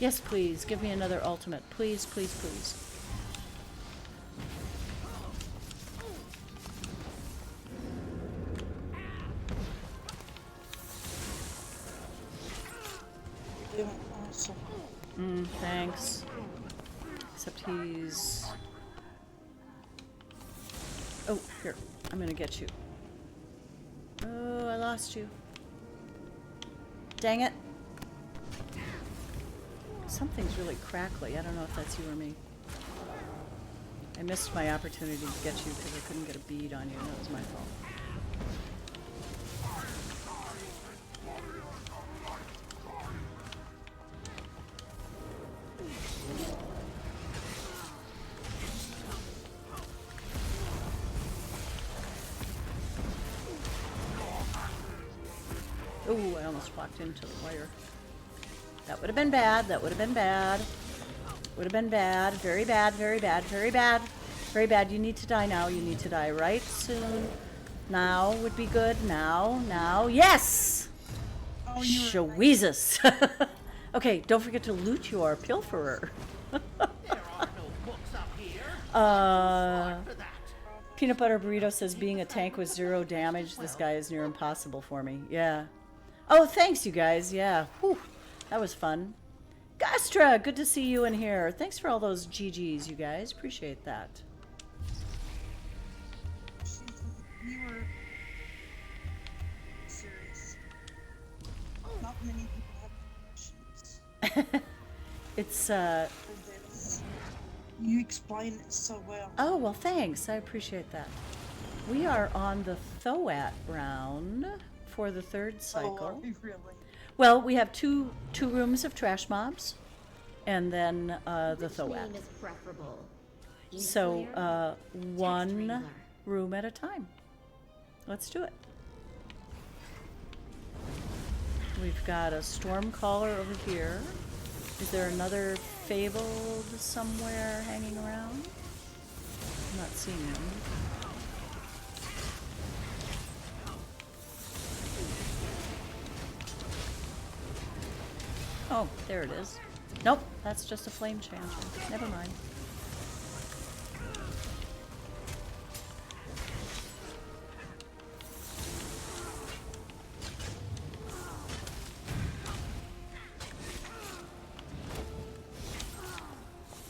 Yes, please. Give me another ultimate. Please, please, please. You're doing awesome. Thanks. Except he's... Oh, here. I'm gonna get you. Oh, I lost you. Dang it. Something's really crackly. I don't know if that's you or me. I missed my opportunity to get you because I couldn't get a bead on you. That was my fault. Oh, I almost walked into the wire. That would have been bad. That would have been bad. Would have been bad. Very bad, very bad, very bad. Very bad. You need to die now. You need to die right soon. Now would be good. Now. Yes! Oh, you were Jesus. Okay, don't forget to loot your pilferer. Peanut Butter Burrito says being a tank with 0 damage, this guy is near impossible for me. Yeah. Oh, thanks, you guys. Yeah. Whew. That was fun. Gastra, good to see you in here. Thanks for all those GGs, you guys. Appreciate that. You were serious. Not many people have questions. It's, for this. You explain it so well. Oh, well, thanks. I appreciate that. We are on the Thoat round for the 3rd cycle. Oh, are we really? Well, we have two rooms of trash mobs, and then the Thoat. Name is preferable. So one room at a time. Let's do it. We've got a Stormcaller over here. Is there another Fabled somewhere hanging around? I'm not seeing him. Oh, there it is. Nope, that's just a flame chanter. Never mind.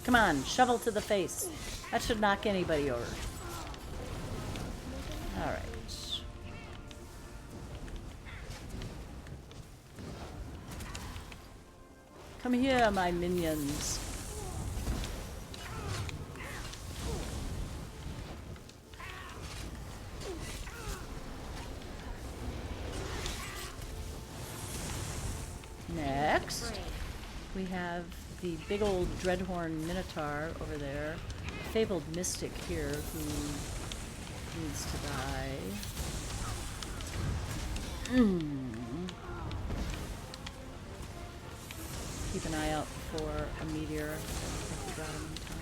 Come on, shovel to the face. That should knock anybody over. All right. Come here, my minions. Next, we have the big old Dreadhorn Minotaur over there. A fabled mystic here who needs to die. Keep an eye out for a meteor. I think we got him in time.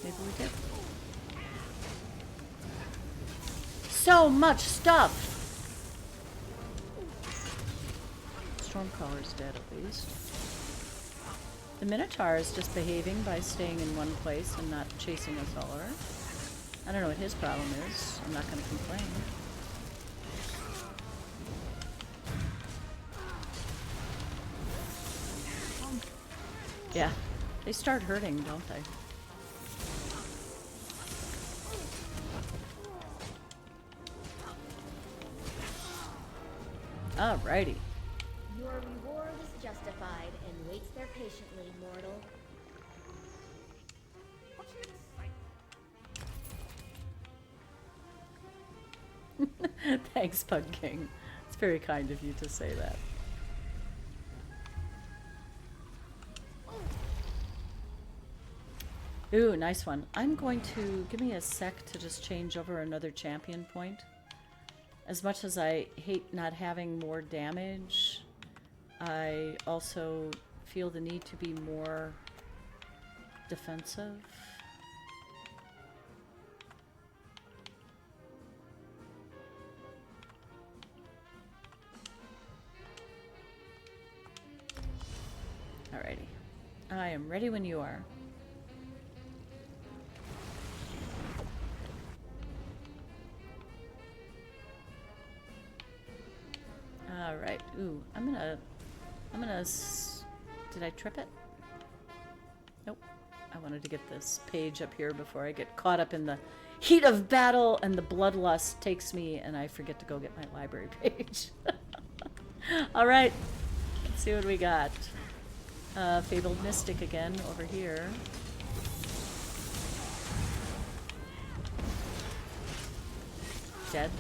Maybe we did. So much stuff! Stormcaller's dead at least. The Minotaur is just behaving by staying in one place and not chasing us all over. I don't know what his problem is. I'm not going to complain. Yeah, they start hurting, don't they? Alrighty. Your reward is justified and waits there patiently, mortal. Thanks, Pug King. It's very kind of you to say that. Ooh, nice one. I'm going to give me a sec to just change over another champion point. As much as I hate not having more damage, I also feel the need to be more defensive. Alrighty. I am ready when you are. Alright. Ooh, did I trip it? Nope. I wanted to get this page up here before I get caught up in the heat of battle and the bloodlust takes me and I forget to go get my library page. Alright. Let's see what we got. Fabled Mystic again over here. Dead.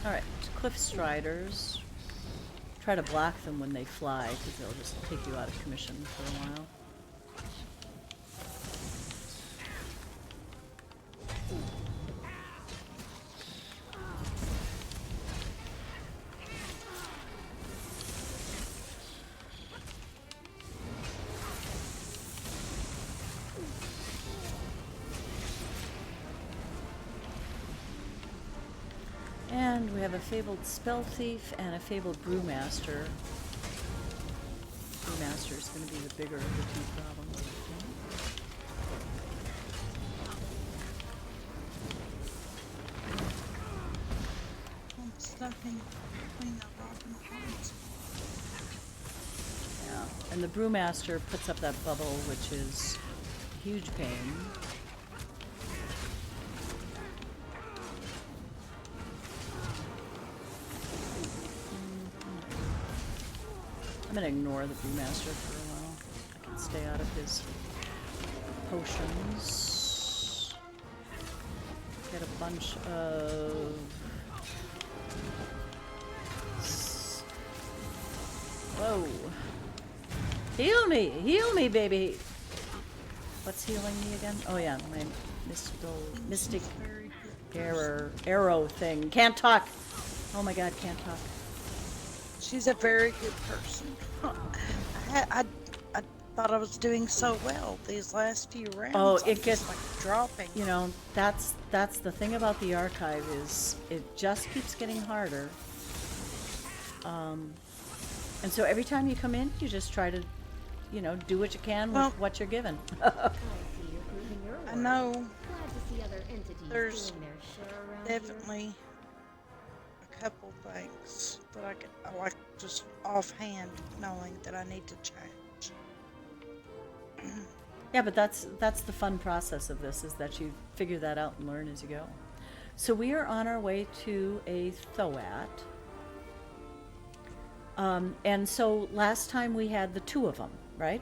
Alright, Cliff Striders. Try to block them when they fly, because they'll just take you out of commission for a while. And we have a Fabled Spell Thief and a Fabled Brewmaster. Brewmaster is going to be the bigger of the two problems, I think. I'm stuck in between the rock and the hard. Yeah, and the Brewmaster puts up that bubble, which is a huge pain. I'm gonna ignore the Brewmaster for a while. I can stay out of his potions. Get a bunch of... Whoa. Heal me, baby! What's healing me again? Oh yeah, my mystic arrow thing. Can't talk! Oh my god, can't talk. She's a very good person. I thought I was doing so well these last few rounds. Oh, I'm it gets just, like dropping. You know, that's the thing about the archive is it just keeps getting harder. And so every time you come in, you just try to, you know, do what you can with what you're given. I know. Glad to see other entities There's doing their share around definitely a couple things that I like just offhand knowing that I need to change. Yeah, but that's the fun process of this, is that you figure that out and learn as you go. So we are on our way to a Thoat. And so last time we had the two of them, right?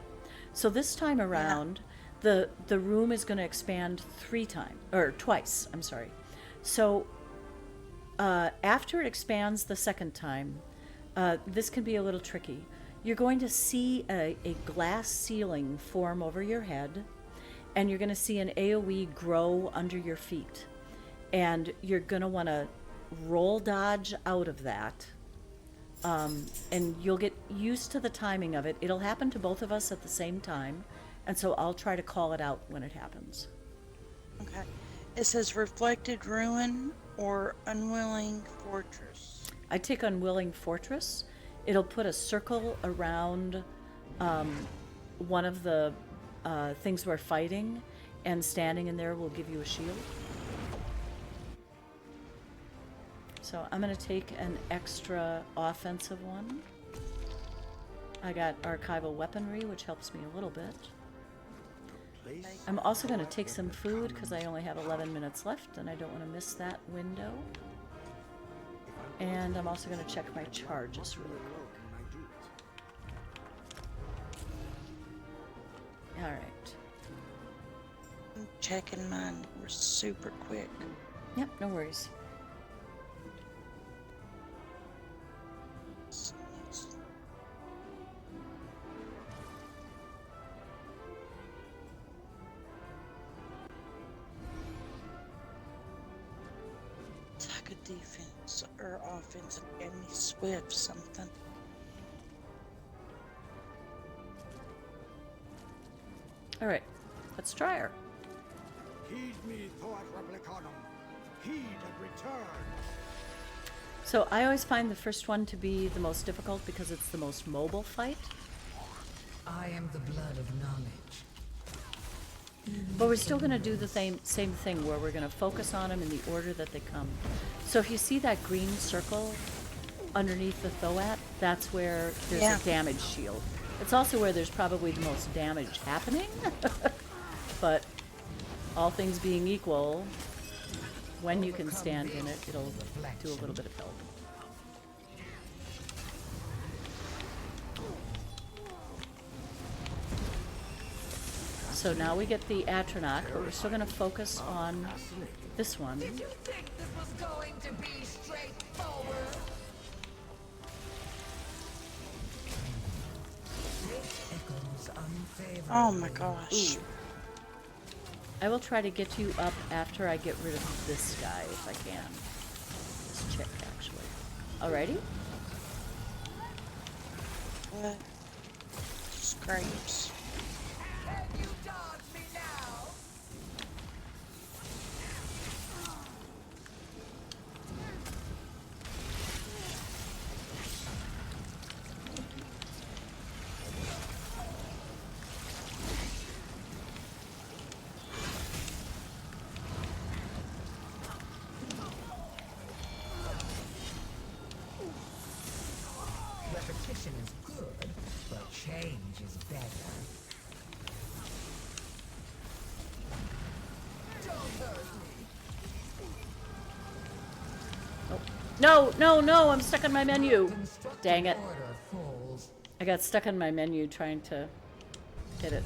So this time around, the room is going to expand twice, I'm sorry. So after it expands the second time, this can be a little tricky. You're going to see a glass ceiling form over your head, and you're going to see an AoE grow under your feet. And you're going to want to roll dodge out of that. And you'll get used to the timing of it. It'll happen to both of us at the same time, and so I'll try to call it out when it happens. Okay. It says Reflected Ruin or Unwilling Fortress. I take Unwilling Fortress. It'll put a circle around one of the things we're fighting, and standing in there will give you a shield. So I'm going to take an extra offensive one. I got archival weaponry, which helps me a little bit. I'm also going to take some food because I only have 11 minutes left and I don't want to miss that window. And I'm also going to check my charges really quick. Alright. I'm checking mine super quick. Yep, no worries. Attack a defense or offense and gave me swift something. All right, let's try her. Heed me, Thor Replicanum. Heed and return. So I always find the first one to be the most difficult because it's the most mobile fight. I am the blood of knowledge. But we're still going to do the same thing where we're going to focus on them in the order that they come. So if you see that green circle underneath the Thoat, that's where there's a damage shield. It's also where there's probably the most damage happening. But all things being equal, when you can stand in it, it'll do a little bit of help. So now we get the Atronach, but we're still going to focus on this one. Did you think this was going to be straightforward? Oh my gosh. Ooh. I will try to get you up after I get rid of this guy, if I can. This chick, actually. Alrighty? What? Scrapes. Can you dodge me now? Repetition is good, but change is better. Don't hurt me. No, I'm stuck on my menu. Dang it. I got stuck on my menu trying to hit it.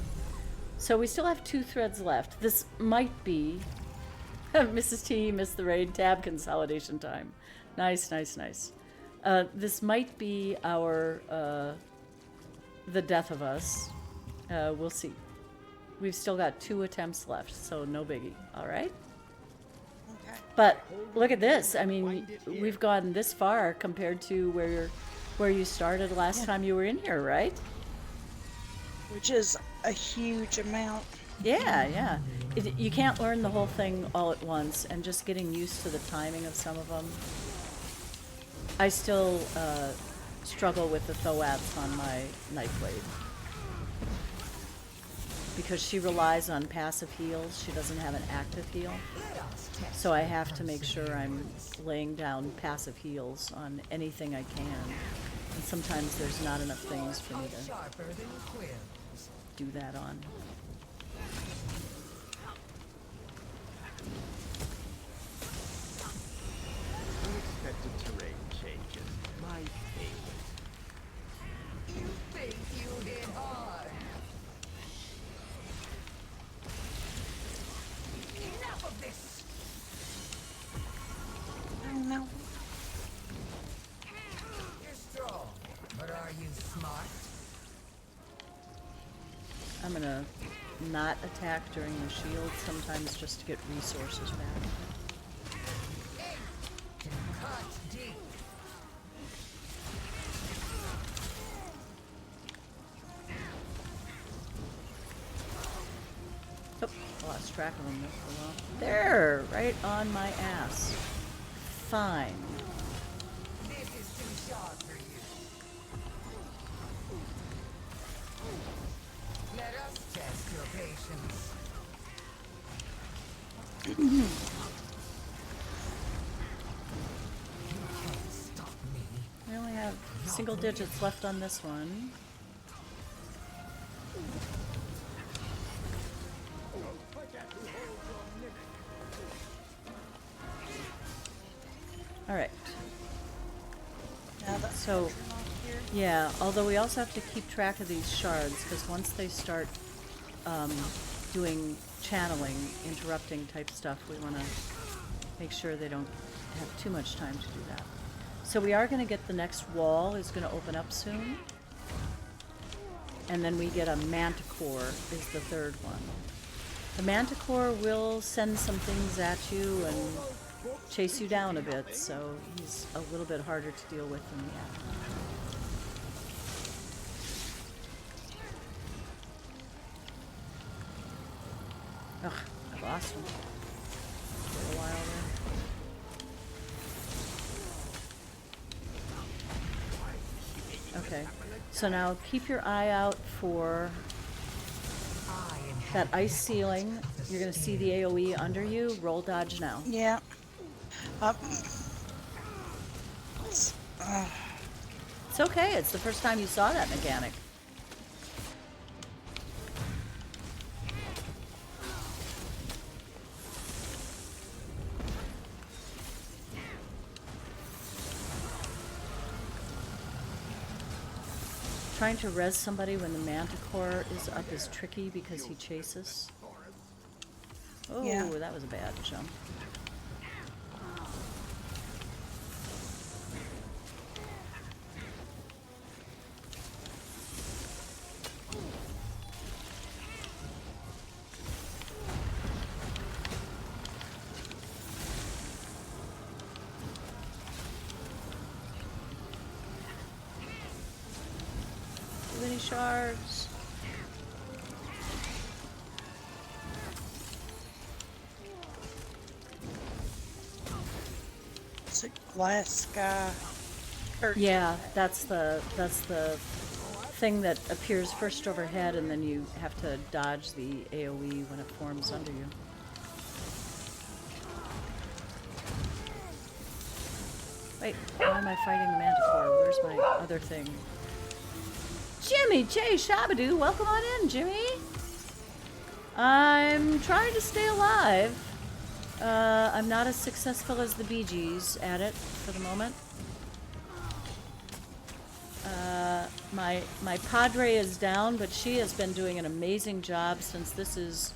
So we still have 2 threads left. This might be Mrs. T missed the raid tab consolidation time. Nice. This might be our the death of us. We'll see. We've still got 2 attempts left, so no biggie. All right. Okay. But look at this. I mean, we've gone this far compared to where you started last time you were in here, right? Which is a huge amount. Yeah. You can't learn the whole thing all at once, and just getting used to the timing of some of them. I still struggle with the Thoats on my Nightblade. Because she relies on passive heals, she doesn't have an active heal. So I have to make sure I'm laying down passive heals on anything I can. And sometimes there's not enough things for me to do that on. Unexpected terrain changes. My favorite. You think you hit hard? Enough of this! Oh no. You're strong, but are you smart? I'm gonna not attack during the shield sometimes just to get resources back. Cut deep. Oh, lost track of them there for a while. There, right on my ass. Fine. This is too sharp for you. Let us test your patience. We only have single digits left on this one. All right. So, yeah, although we also have to keep track of these shards, because once they start doing channeling, interrupting type stuff, we want to make sure they don't have too much time to do that. So we are going to get the next wall is going to open up soon. And then we get a Manticore is the third one. The Manticore will send some things at you and chase you down a bit, so he's a little bit harder to deal with than the Atronach. lost him for a while there. Okay, so now keep your eye out for that ice ceiling. You're gonna see the AoE under you. Roll dodge now. Yeah. It's okay. It's the first time you saw that mechanic. Trying to res somebody when the manticore is up is tricky because he chases. Oh, Yeah. that was a bad jump. Too many shards. It's a glass sky. Yeah, that's the thing that appears first overhead, and then you have to dodge the AoE when it forms under you. Wait, why am I fighting the manticore? Where's my other thing? Jimmy J. Shabadoo, welcome on in, Jimmy. I'm trying to stay alive. I'm not as successful as the Bee Gees at it for the moment. My padre is down, but she has been doing an amazing job since this is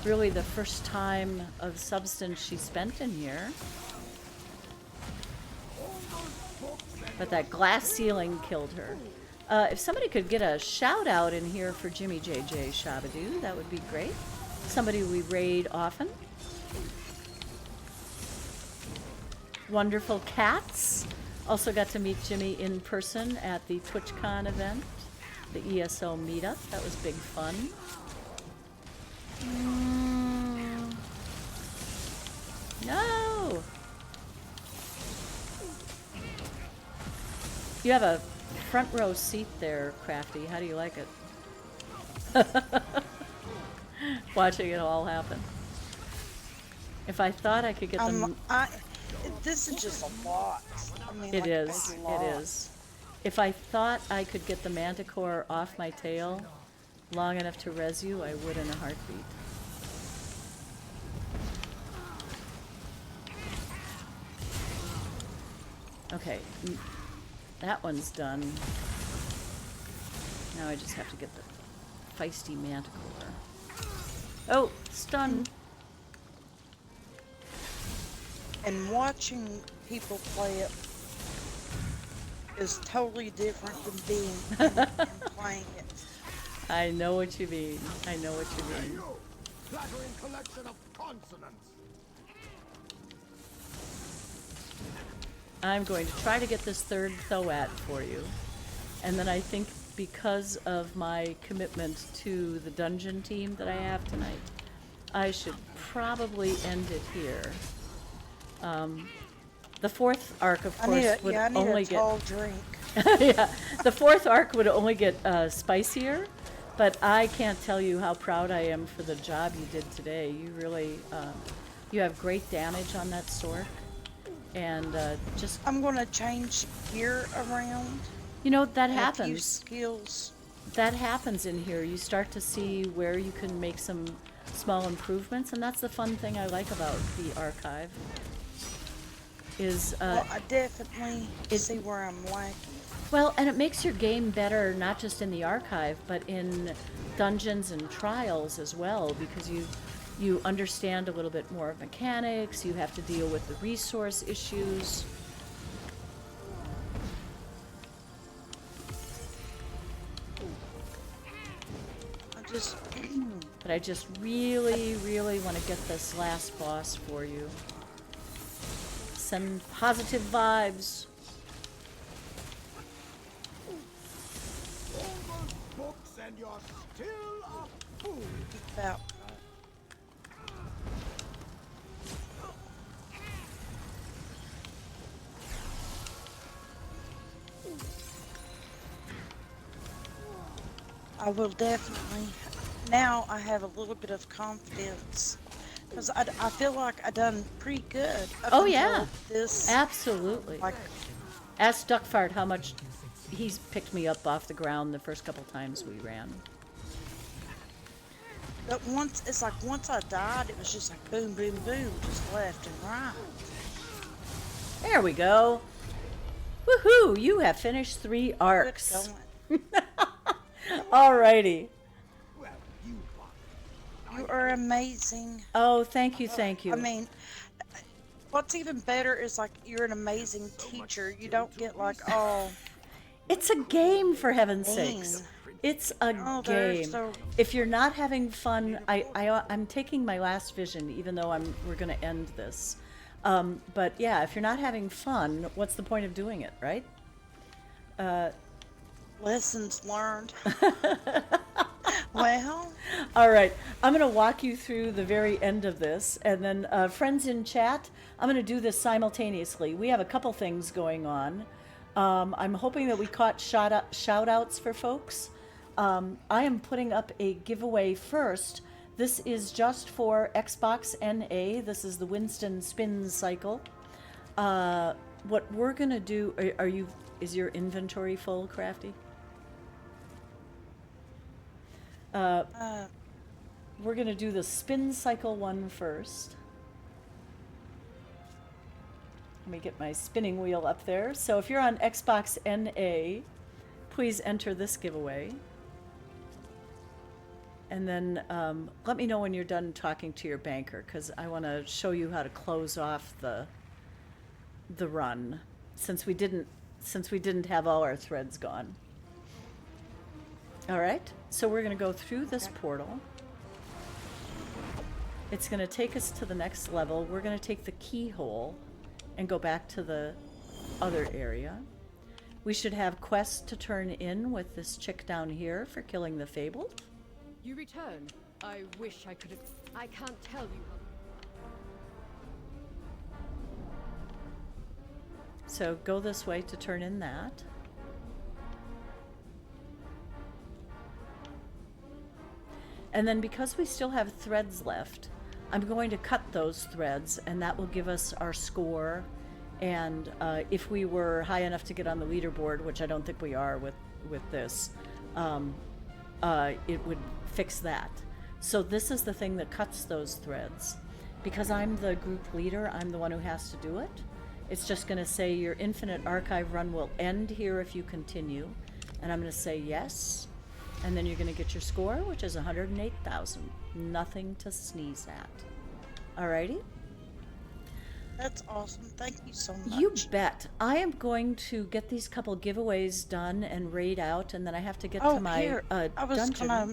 really the first time of substance she spent in here. But that glass ceiling killed her. If somebody could get a shout out in here for Jimmy JJ Shabadoo, that would be great. Somebody we raid often. Wonderful cats. Also got to meet Jimmy in person at the TwitchCon event, the ESO meetup. That was big fun. No! You have a front row seat there, Crafty. How do you like it? Watching it all happen. If I thought I could get them... This is just a lot. I mean, It like, is. a lot. It is. If I thought I could get the manticore off my tail long enough to res you, I would in a heartbeat. Okay. That one's done. Now I just have to get the feisty manticore. Oh, stun. And watching people play it is totally different than being and playing it. I know what you mean. I know what you mean. Flattering collection of consonants. I'm going to try to get this third Thoat for you. And then I think because of my commitment to the dungeon team that I have tonight, I should probably end it here. The fourth arc, of course, would only get... tall drink. Yeah, the fourth arc would only get spicier, but I can't tell you how proud I am for the job you did today. You really, you have great damage on that sword, and just... I'm gonna change gear around. You know, that and happens. a few skills. That happens in here. You start to see where you can make some small improvements, and that's the fun thing I like about the archive. Well, I definitely see where I'm lacking. Well, and it makes your game better, not just in the archive, but in dungeons and trials as well, because you understand a little bit more of mechanics, you have to deal with the resource issues. But I just really, really want to get this last boss for you. Send positive vibes. All those books and you're still a fool. About I will definitely. Now I have a little bit of confidence. Because I feel like I done pretty good up Oh, until yeah. this. Absolutely. Like, Ask Duckfart how much he's picked me up off the ground the first couple times we ran. but once I died, it was just like boom, boom, boom, just left and right. There we go. Woohoo! You have finished 3 arcs. Good going. Alrighty. You are amazing. Oh, thank you, thank you. I mean, what's even better is like you're an amazing teacher. You don't get like, oh. It's a game, for heaven's Dang. sakes. It's a they're game. so- If you're not having fun, I'm taking my last vision, even though we're going to end this. But yeah, if you're not having fun, what's the point of doing it, right? Lessons learned. Well. All right. I'm going to walk you through the very end of this. And then friends in chat, I'm going to do this simultaneously. We have a couple things going on. I'm hoping that we caught shout outs for folks. I am putting up a giveaway first. This is just for Xbox NA. This is the Winston Spin Cycle. What we're going to do, is your inventory full, Crafty? We're going to do the Spin Cycle one first. Let me get my spinning wheel up there. So if you're on Xbox NA, please enter this giveaway. And then let me know when you're done talking to your banker, because I want to show you how to close off the run, since we didn't have all our threads gone. All right, so we're going to go through this portal. It's going to take us to the next level. We're going to take the keyhole and go back to the other area. We should have quests to turn in with this chick down here for killing the Fabled. You return. I wish I could have. I can't tell you. So go this way to turn in that. And then because we still have threads left, I'm going to cut those threads, and that will give us our score. And if we were high enough to get on the leaderboard, which I don't think we are with this, it would fix that. So this is the thing that cuts those threads. Because I'm the group leader, I'm the one who has to do it. It's just going to say your Infinite Archive run will end here if you continue. And I'm going to say yes. And then you're going to get your score, which is 108,000. Nothing to sneeze at. Alrighty? That's awesome. Thank you so much. You bet. I am going to get these couple giveaways done and raid out, and then I have to get to my dungeon. I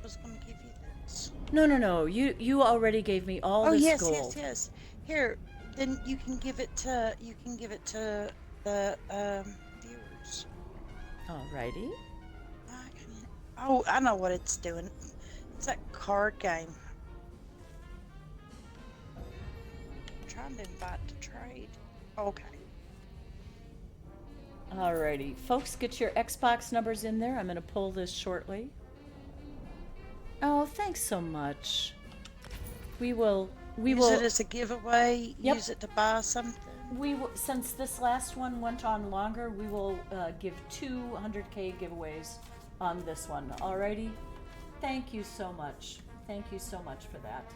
was gonna give you this. No. You already gave me all this gold. Yes. Here, then you can give it to the viewers. Alrighty. Oh, I know what it's doing. It's that card game. I'm trying to invite to trade. Okay. Alrighty. Folks, get your Xbox numbers in there. I'm going to pull this shortly. Oh, thanks so much. We will Use it as a giveaway. Yep. Use it to buy something. Since this last one went on longer, we will give 200K giveaways on this one. Alrighty? Thank you so much. Thank you so much for that.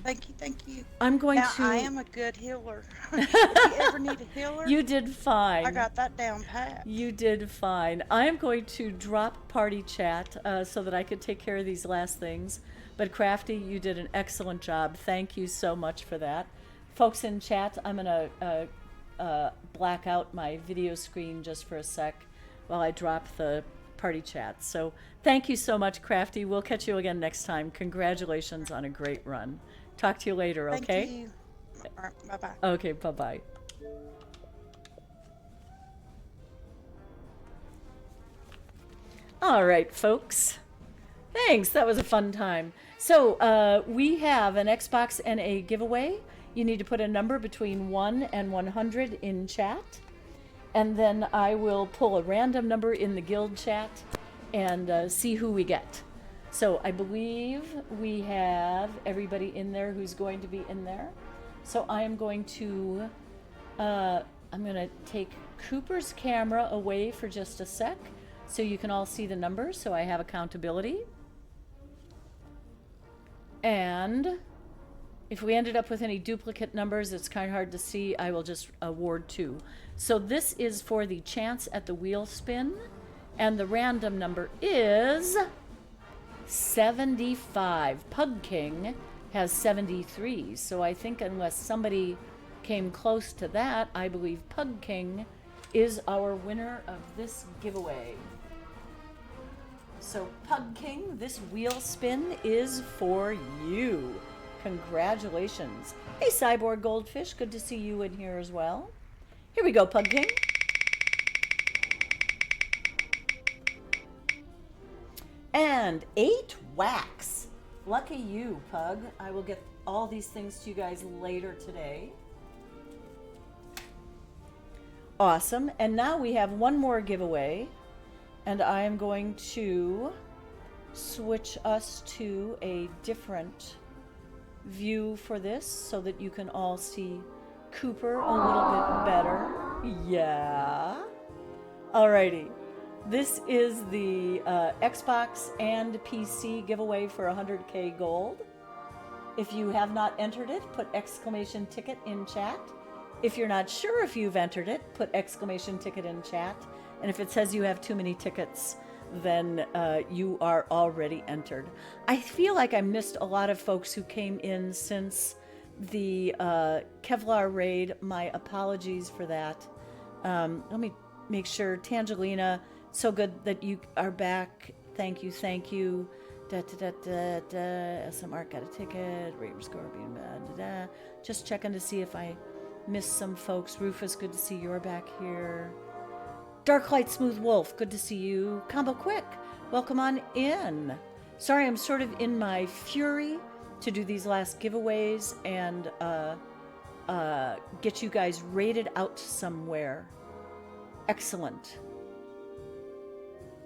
Thank you. I'm going now, to... I am a good healer. If you ever need a healer... You did fine. I got that down pat. You did fine. I am going to drop party chat so that I could take care of these last things. But Crafty, you did an excellent job. Thank you so much for that. Folks in chat, I'm going to black out my video screen just for a sec while I drop the party chat. So thank you so much, Crafty. We'll catch you again next time. Congratulations on a great run. Talk to you later, okay? Thank you. All right, bye-bye. Okay, bye-bye. All right, folks. Thanks. That was a fun time. So we have an Xbox NA giveaway. You need to put a number between 1 and 100 in chat. And then I will pull a random number in the guild chat, and see who we get. So I believe we have everybody in there who's going to be in there. So I am going to, I'm going to take Cooper's camera away for just a sec so you can all see the numbers so I have accountability. And if we ended up with any duplicate numbers, it's kind of hard to see. I will just award 2. So this is for the chance at the wheel spin, and the random number is 75. Pug King has 73, so I think unless somebody came close to that, I believe Pug King is our winner of this giveaway. So Pug King, this wheel spin is for you. Congratulations. Hey, Cyborg Goldfish, good to see you in here as well. Here we go, Pug King. And 8 wax. Lucky you, Pug. I will get all these things to you guys later today. Awesome. And now we have one more giveaway. And I am going to switch us to a different view for this so that you can all see Cooper a little bit better. Yeah. Alrighty. This is the Xbox and PC giveaway for 100K gold. If you have not entered it, put exclamation ticket in chat. If you're not sure if you've entered it, put exclamation ticket in chat. And if it says you have too many tickets, then you are already entered. I feel like I missed a lot of folks who came in since the Kevlar raid. My apologies for that. Let me make sure. Tangelina, so good that you are back. Thank you, thank you. SMR got a ticket. Raver score being bad. Just checking to see if I missed some folks. Rufus, good to see you're back here. Darklight Smooth Wolf, good to see you. Combo Quick, welcome on in. Sorry, I'm sort of in my fury to do these last giveaways and get you guys rated out somewhere. Excellent.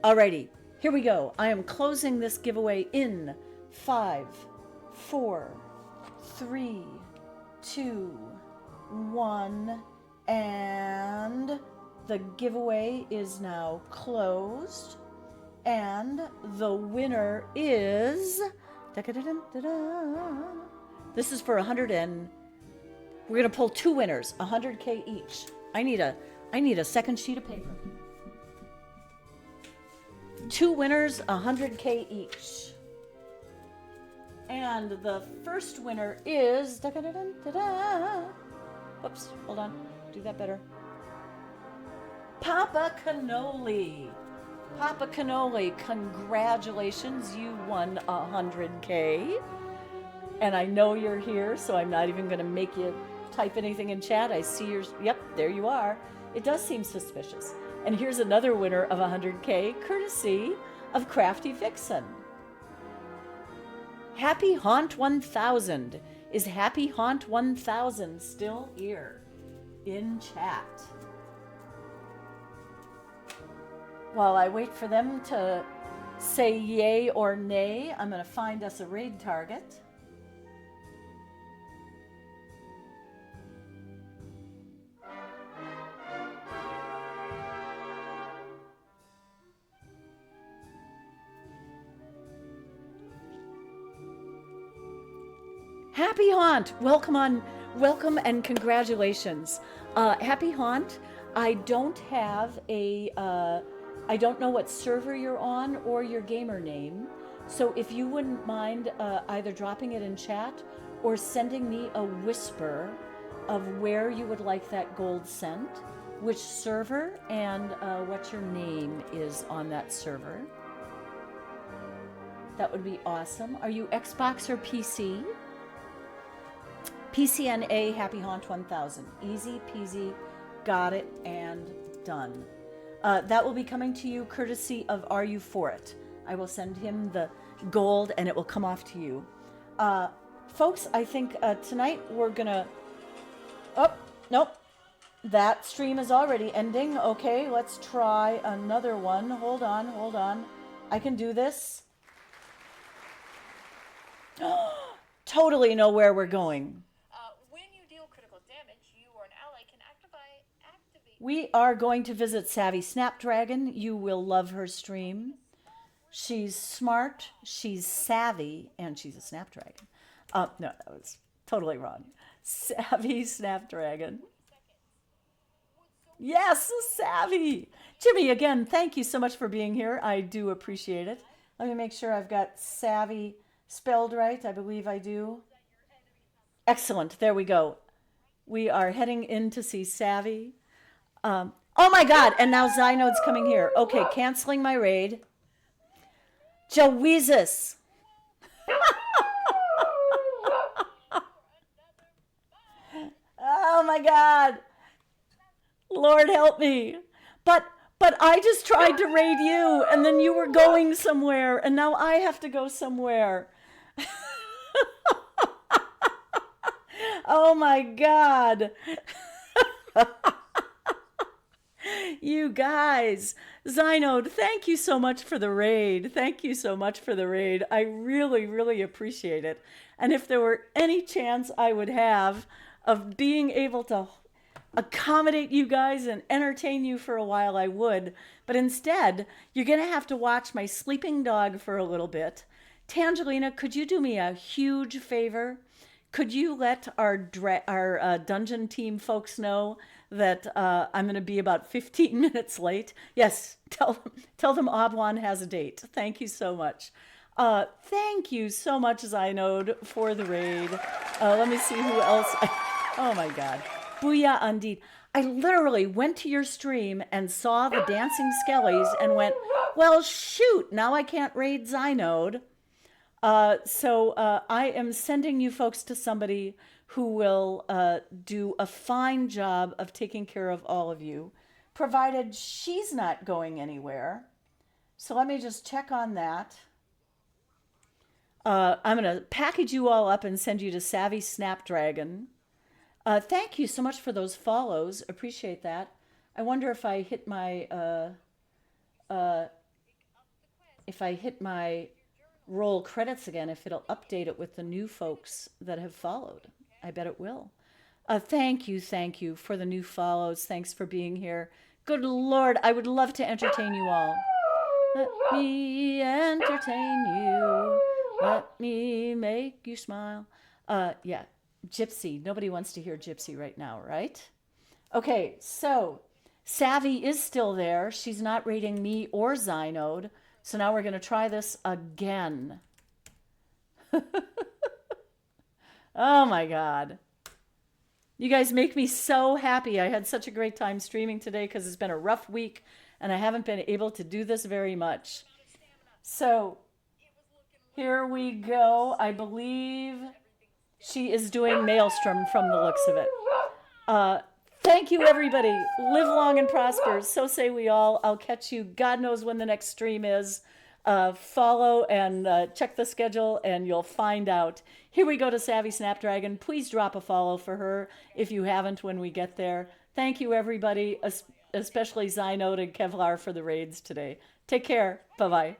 Alrighty, here we go. I am closing this giveaway in 5, 4, 3, 2, 1, and the giveaway is now closed, and the winner is, this is for 100 and, we're gonna pull 2 winners, 100K each. I need a second sheet of paper. 2 winners, 100K each. And the first winner is, whoops, hold on, do that better. Papa Cannoli. Papa Cannoli, congratulations, you won 100K. And I know you're here, so I'm not even going to make you type anything in chat. I see yours. Yep, there you are. It does seem suspicious. And here's another winner of 100K, courtesy of CraftyVixen. Happy Haunt 1000. Is Happy Haunt 1000 still here in chat? While I wait for them to say yay or nay, I'm going to find us a raid target. Happy Haunt, welcome and congratulations. Happy Haunt, I don't have a, I don't know what server you're on or your gamer name. So if you wouldn't mind either dropping it in chat or sending me a whisper of where you would like that gold sent, which server, and what your name is on that server. That would be awesome. Are you Xbox or PC? PCNA Happy Haunt 1000. Easy peasy, got it and done. That will be coming to you courtesy of Are You For It. I will send him the gold and it will come off to you. Folks, I think tonight we're gonna... Oh, nope. That stream is already ending. Okay, let's try another one. Hold on. I can do this. Totally know where we're going. When you deal critical damage, you or an ally can activate. We are going to visit Savvy Snapdragon. You will love her stream. She's smart, she's savvy, and she's a Snapdragon. No, that was totally wrong. Savvy Snapdragon. Yes, savvy. Jimmy, again, thank you so much for being here. I do appreciate it. Let me make sure I've got savvy spelled right. I believe I do. Excellent. There we go. We are heading in to see Savvy. Oh my God. And now Zynode's coming here. Okay, canceling my raid. Joesus. Oh my God. Lord help me. But I just tried to raid you, and then you were going somewhere, and now I have to go somewhere. Oh my God. You guys. Zynode, thank you so much for the raid. Thank you so much for the raid. I really, really appreciate it. And if there were any chance I would have of being able to accommodate you guys and entertain you for a while, I would. But instead, you're going to have to watch my sleeping dog for a little bit. Tangelina, could you do me a huge favor? Could you let our dungeon team folks know that I'm going to be about 15 minutes late? Yes, tell them Aubwon has a date. Thank you so much. Thank you so much, Zynode, for the raid. Let me see who else. Oh my God. Booyah, indeed. I literally went to your stream and saw the dancing skellies and went, well, shoot, now I can't raid Zynode. So I am sending you folks to somebody who will do a fine job of taking care of all of you, provided she's not going anywhere. So let me just check on that. I'm going to package you all up and send you to Savvy Snapdragon. Thank you so much for those follows. Appreciate that. I wonder if I hit my roll credits again, if it'll update it with the new folks that have followed. I bet it will. Thank you for the new follows. Thanks for being here. Good Lord, I would love to entertain you all. Let me entertain you. Let me make you smile. Yeah, Gypsy. Nobody wants to hear Gypsy right now, right? Okay, so Savvy is still there. She's not rating me or Zynode. So now we're going to try this again. Oh my God. You guys make me so happy. I had such a great time streaming today because it's been a rough week and I haven't been able to do this very much. So here we go. I believe she is doing Maelstrom from the looks of it. Thank you, everybody. Live long and prosper. So say we all. I'll catch you. God knows when the next stream is. Follow and check the schedule, and you'll find out. Here we go to Savvy Snapdragon. Please drop a follow for her if you haven't when we get there. Thank you, everybody, especially Zynode and Kevlar for the raids today. Take care. Bye-bye.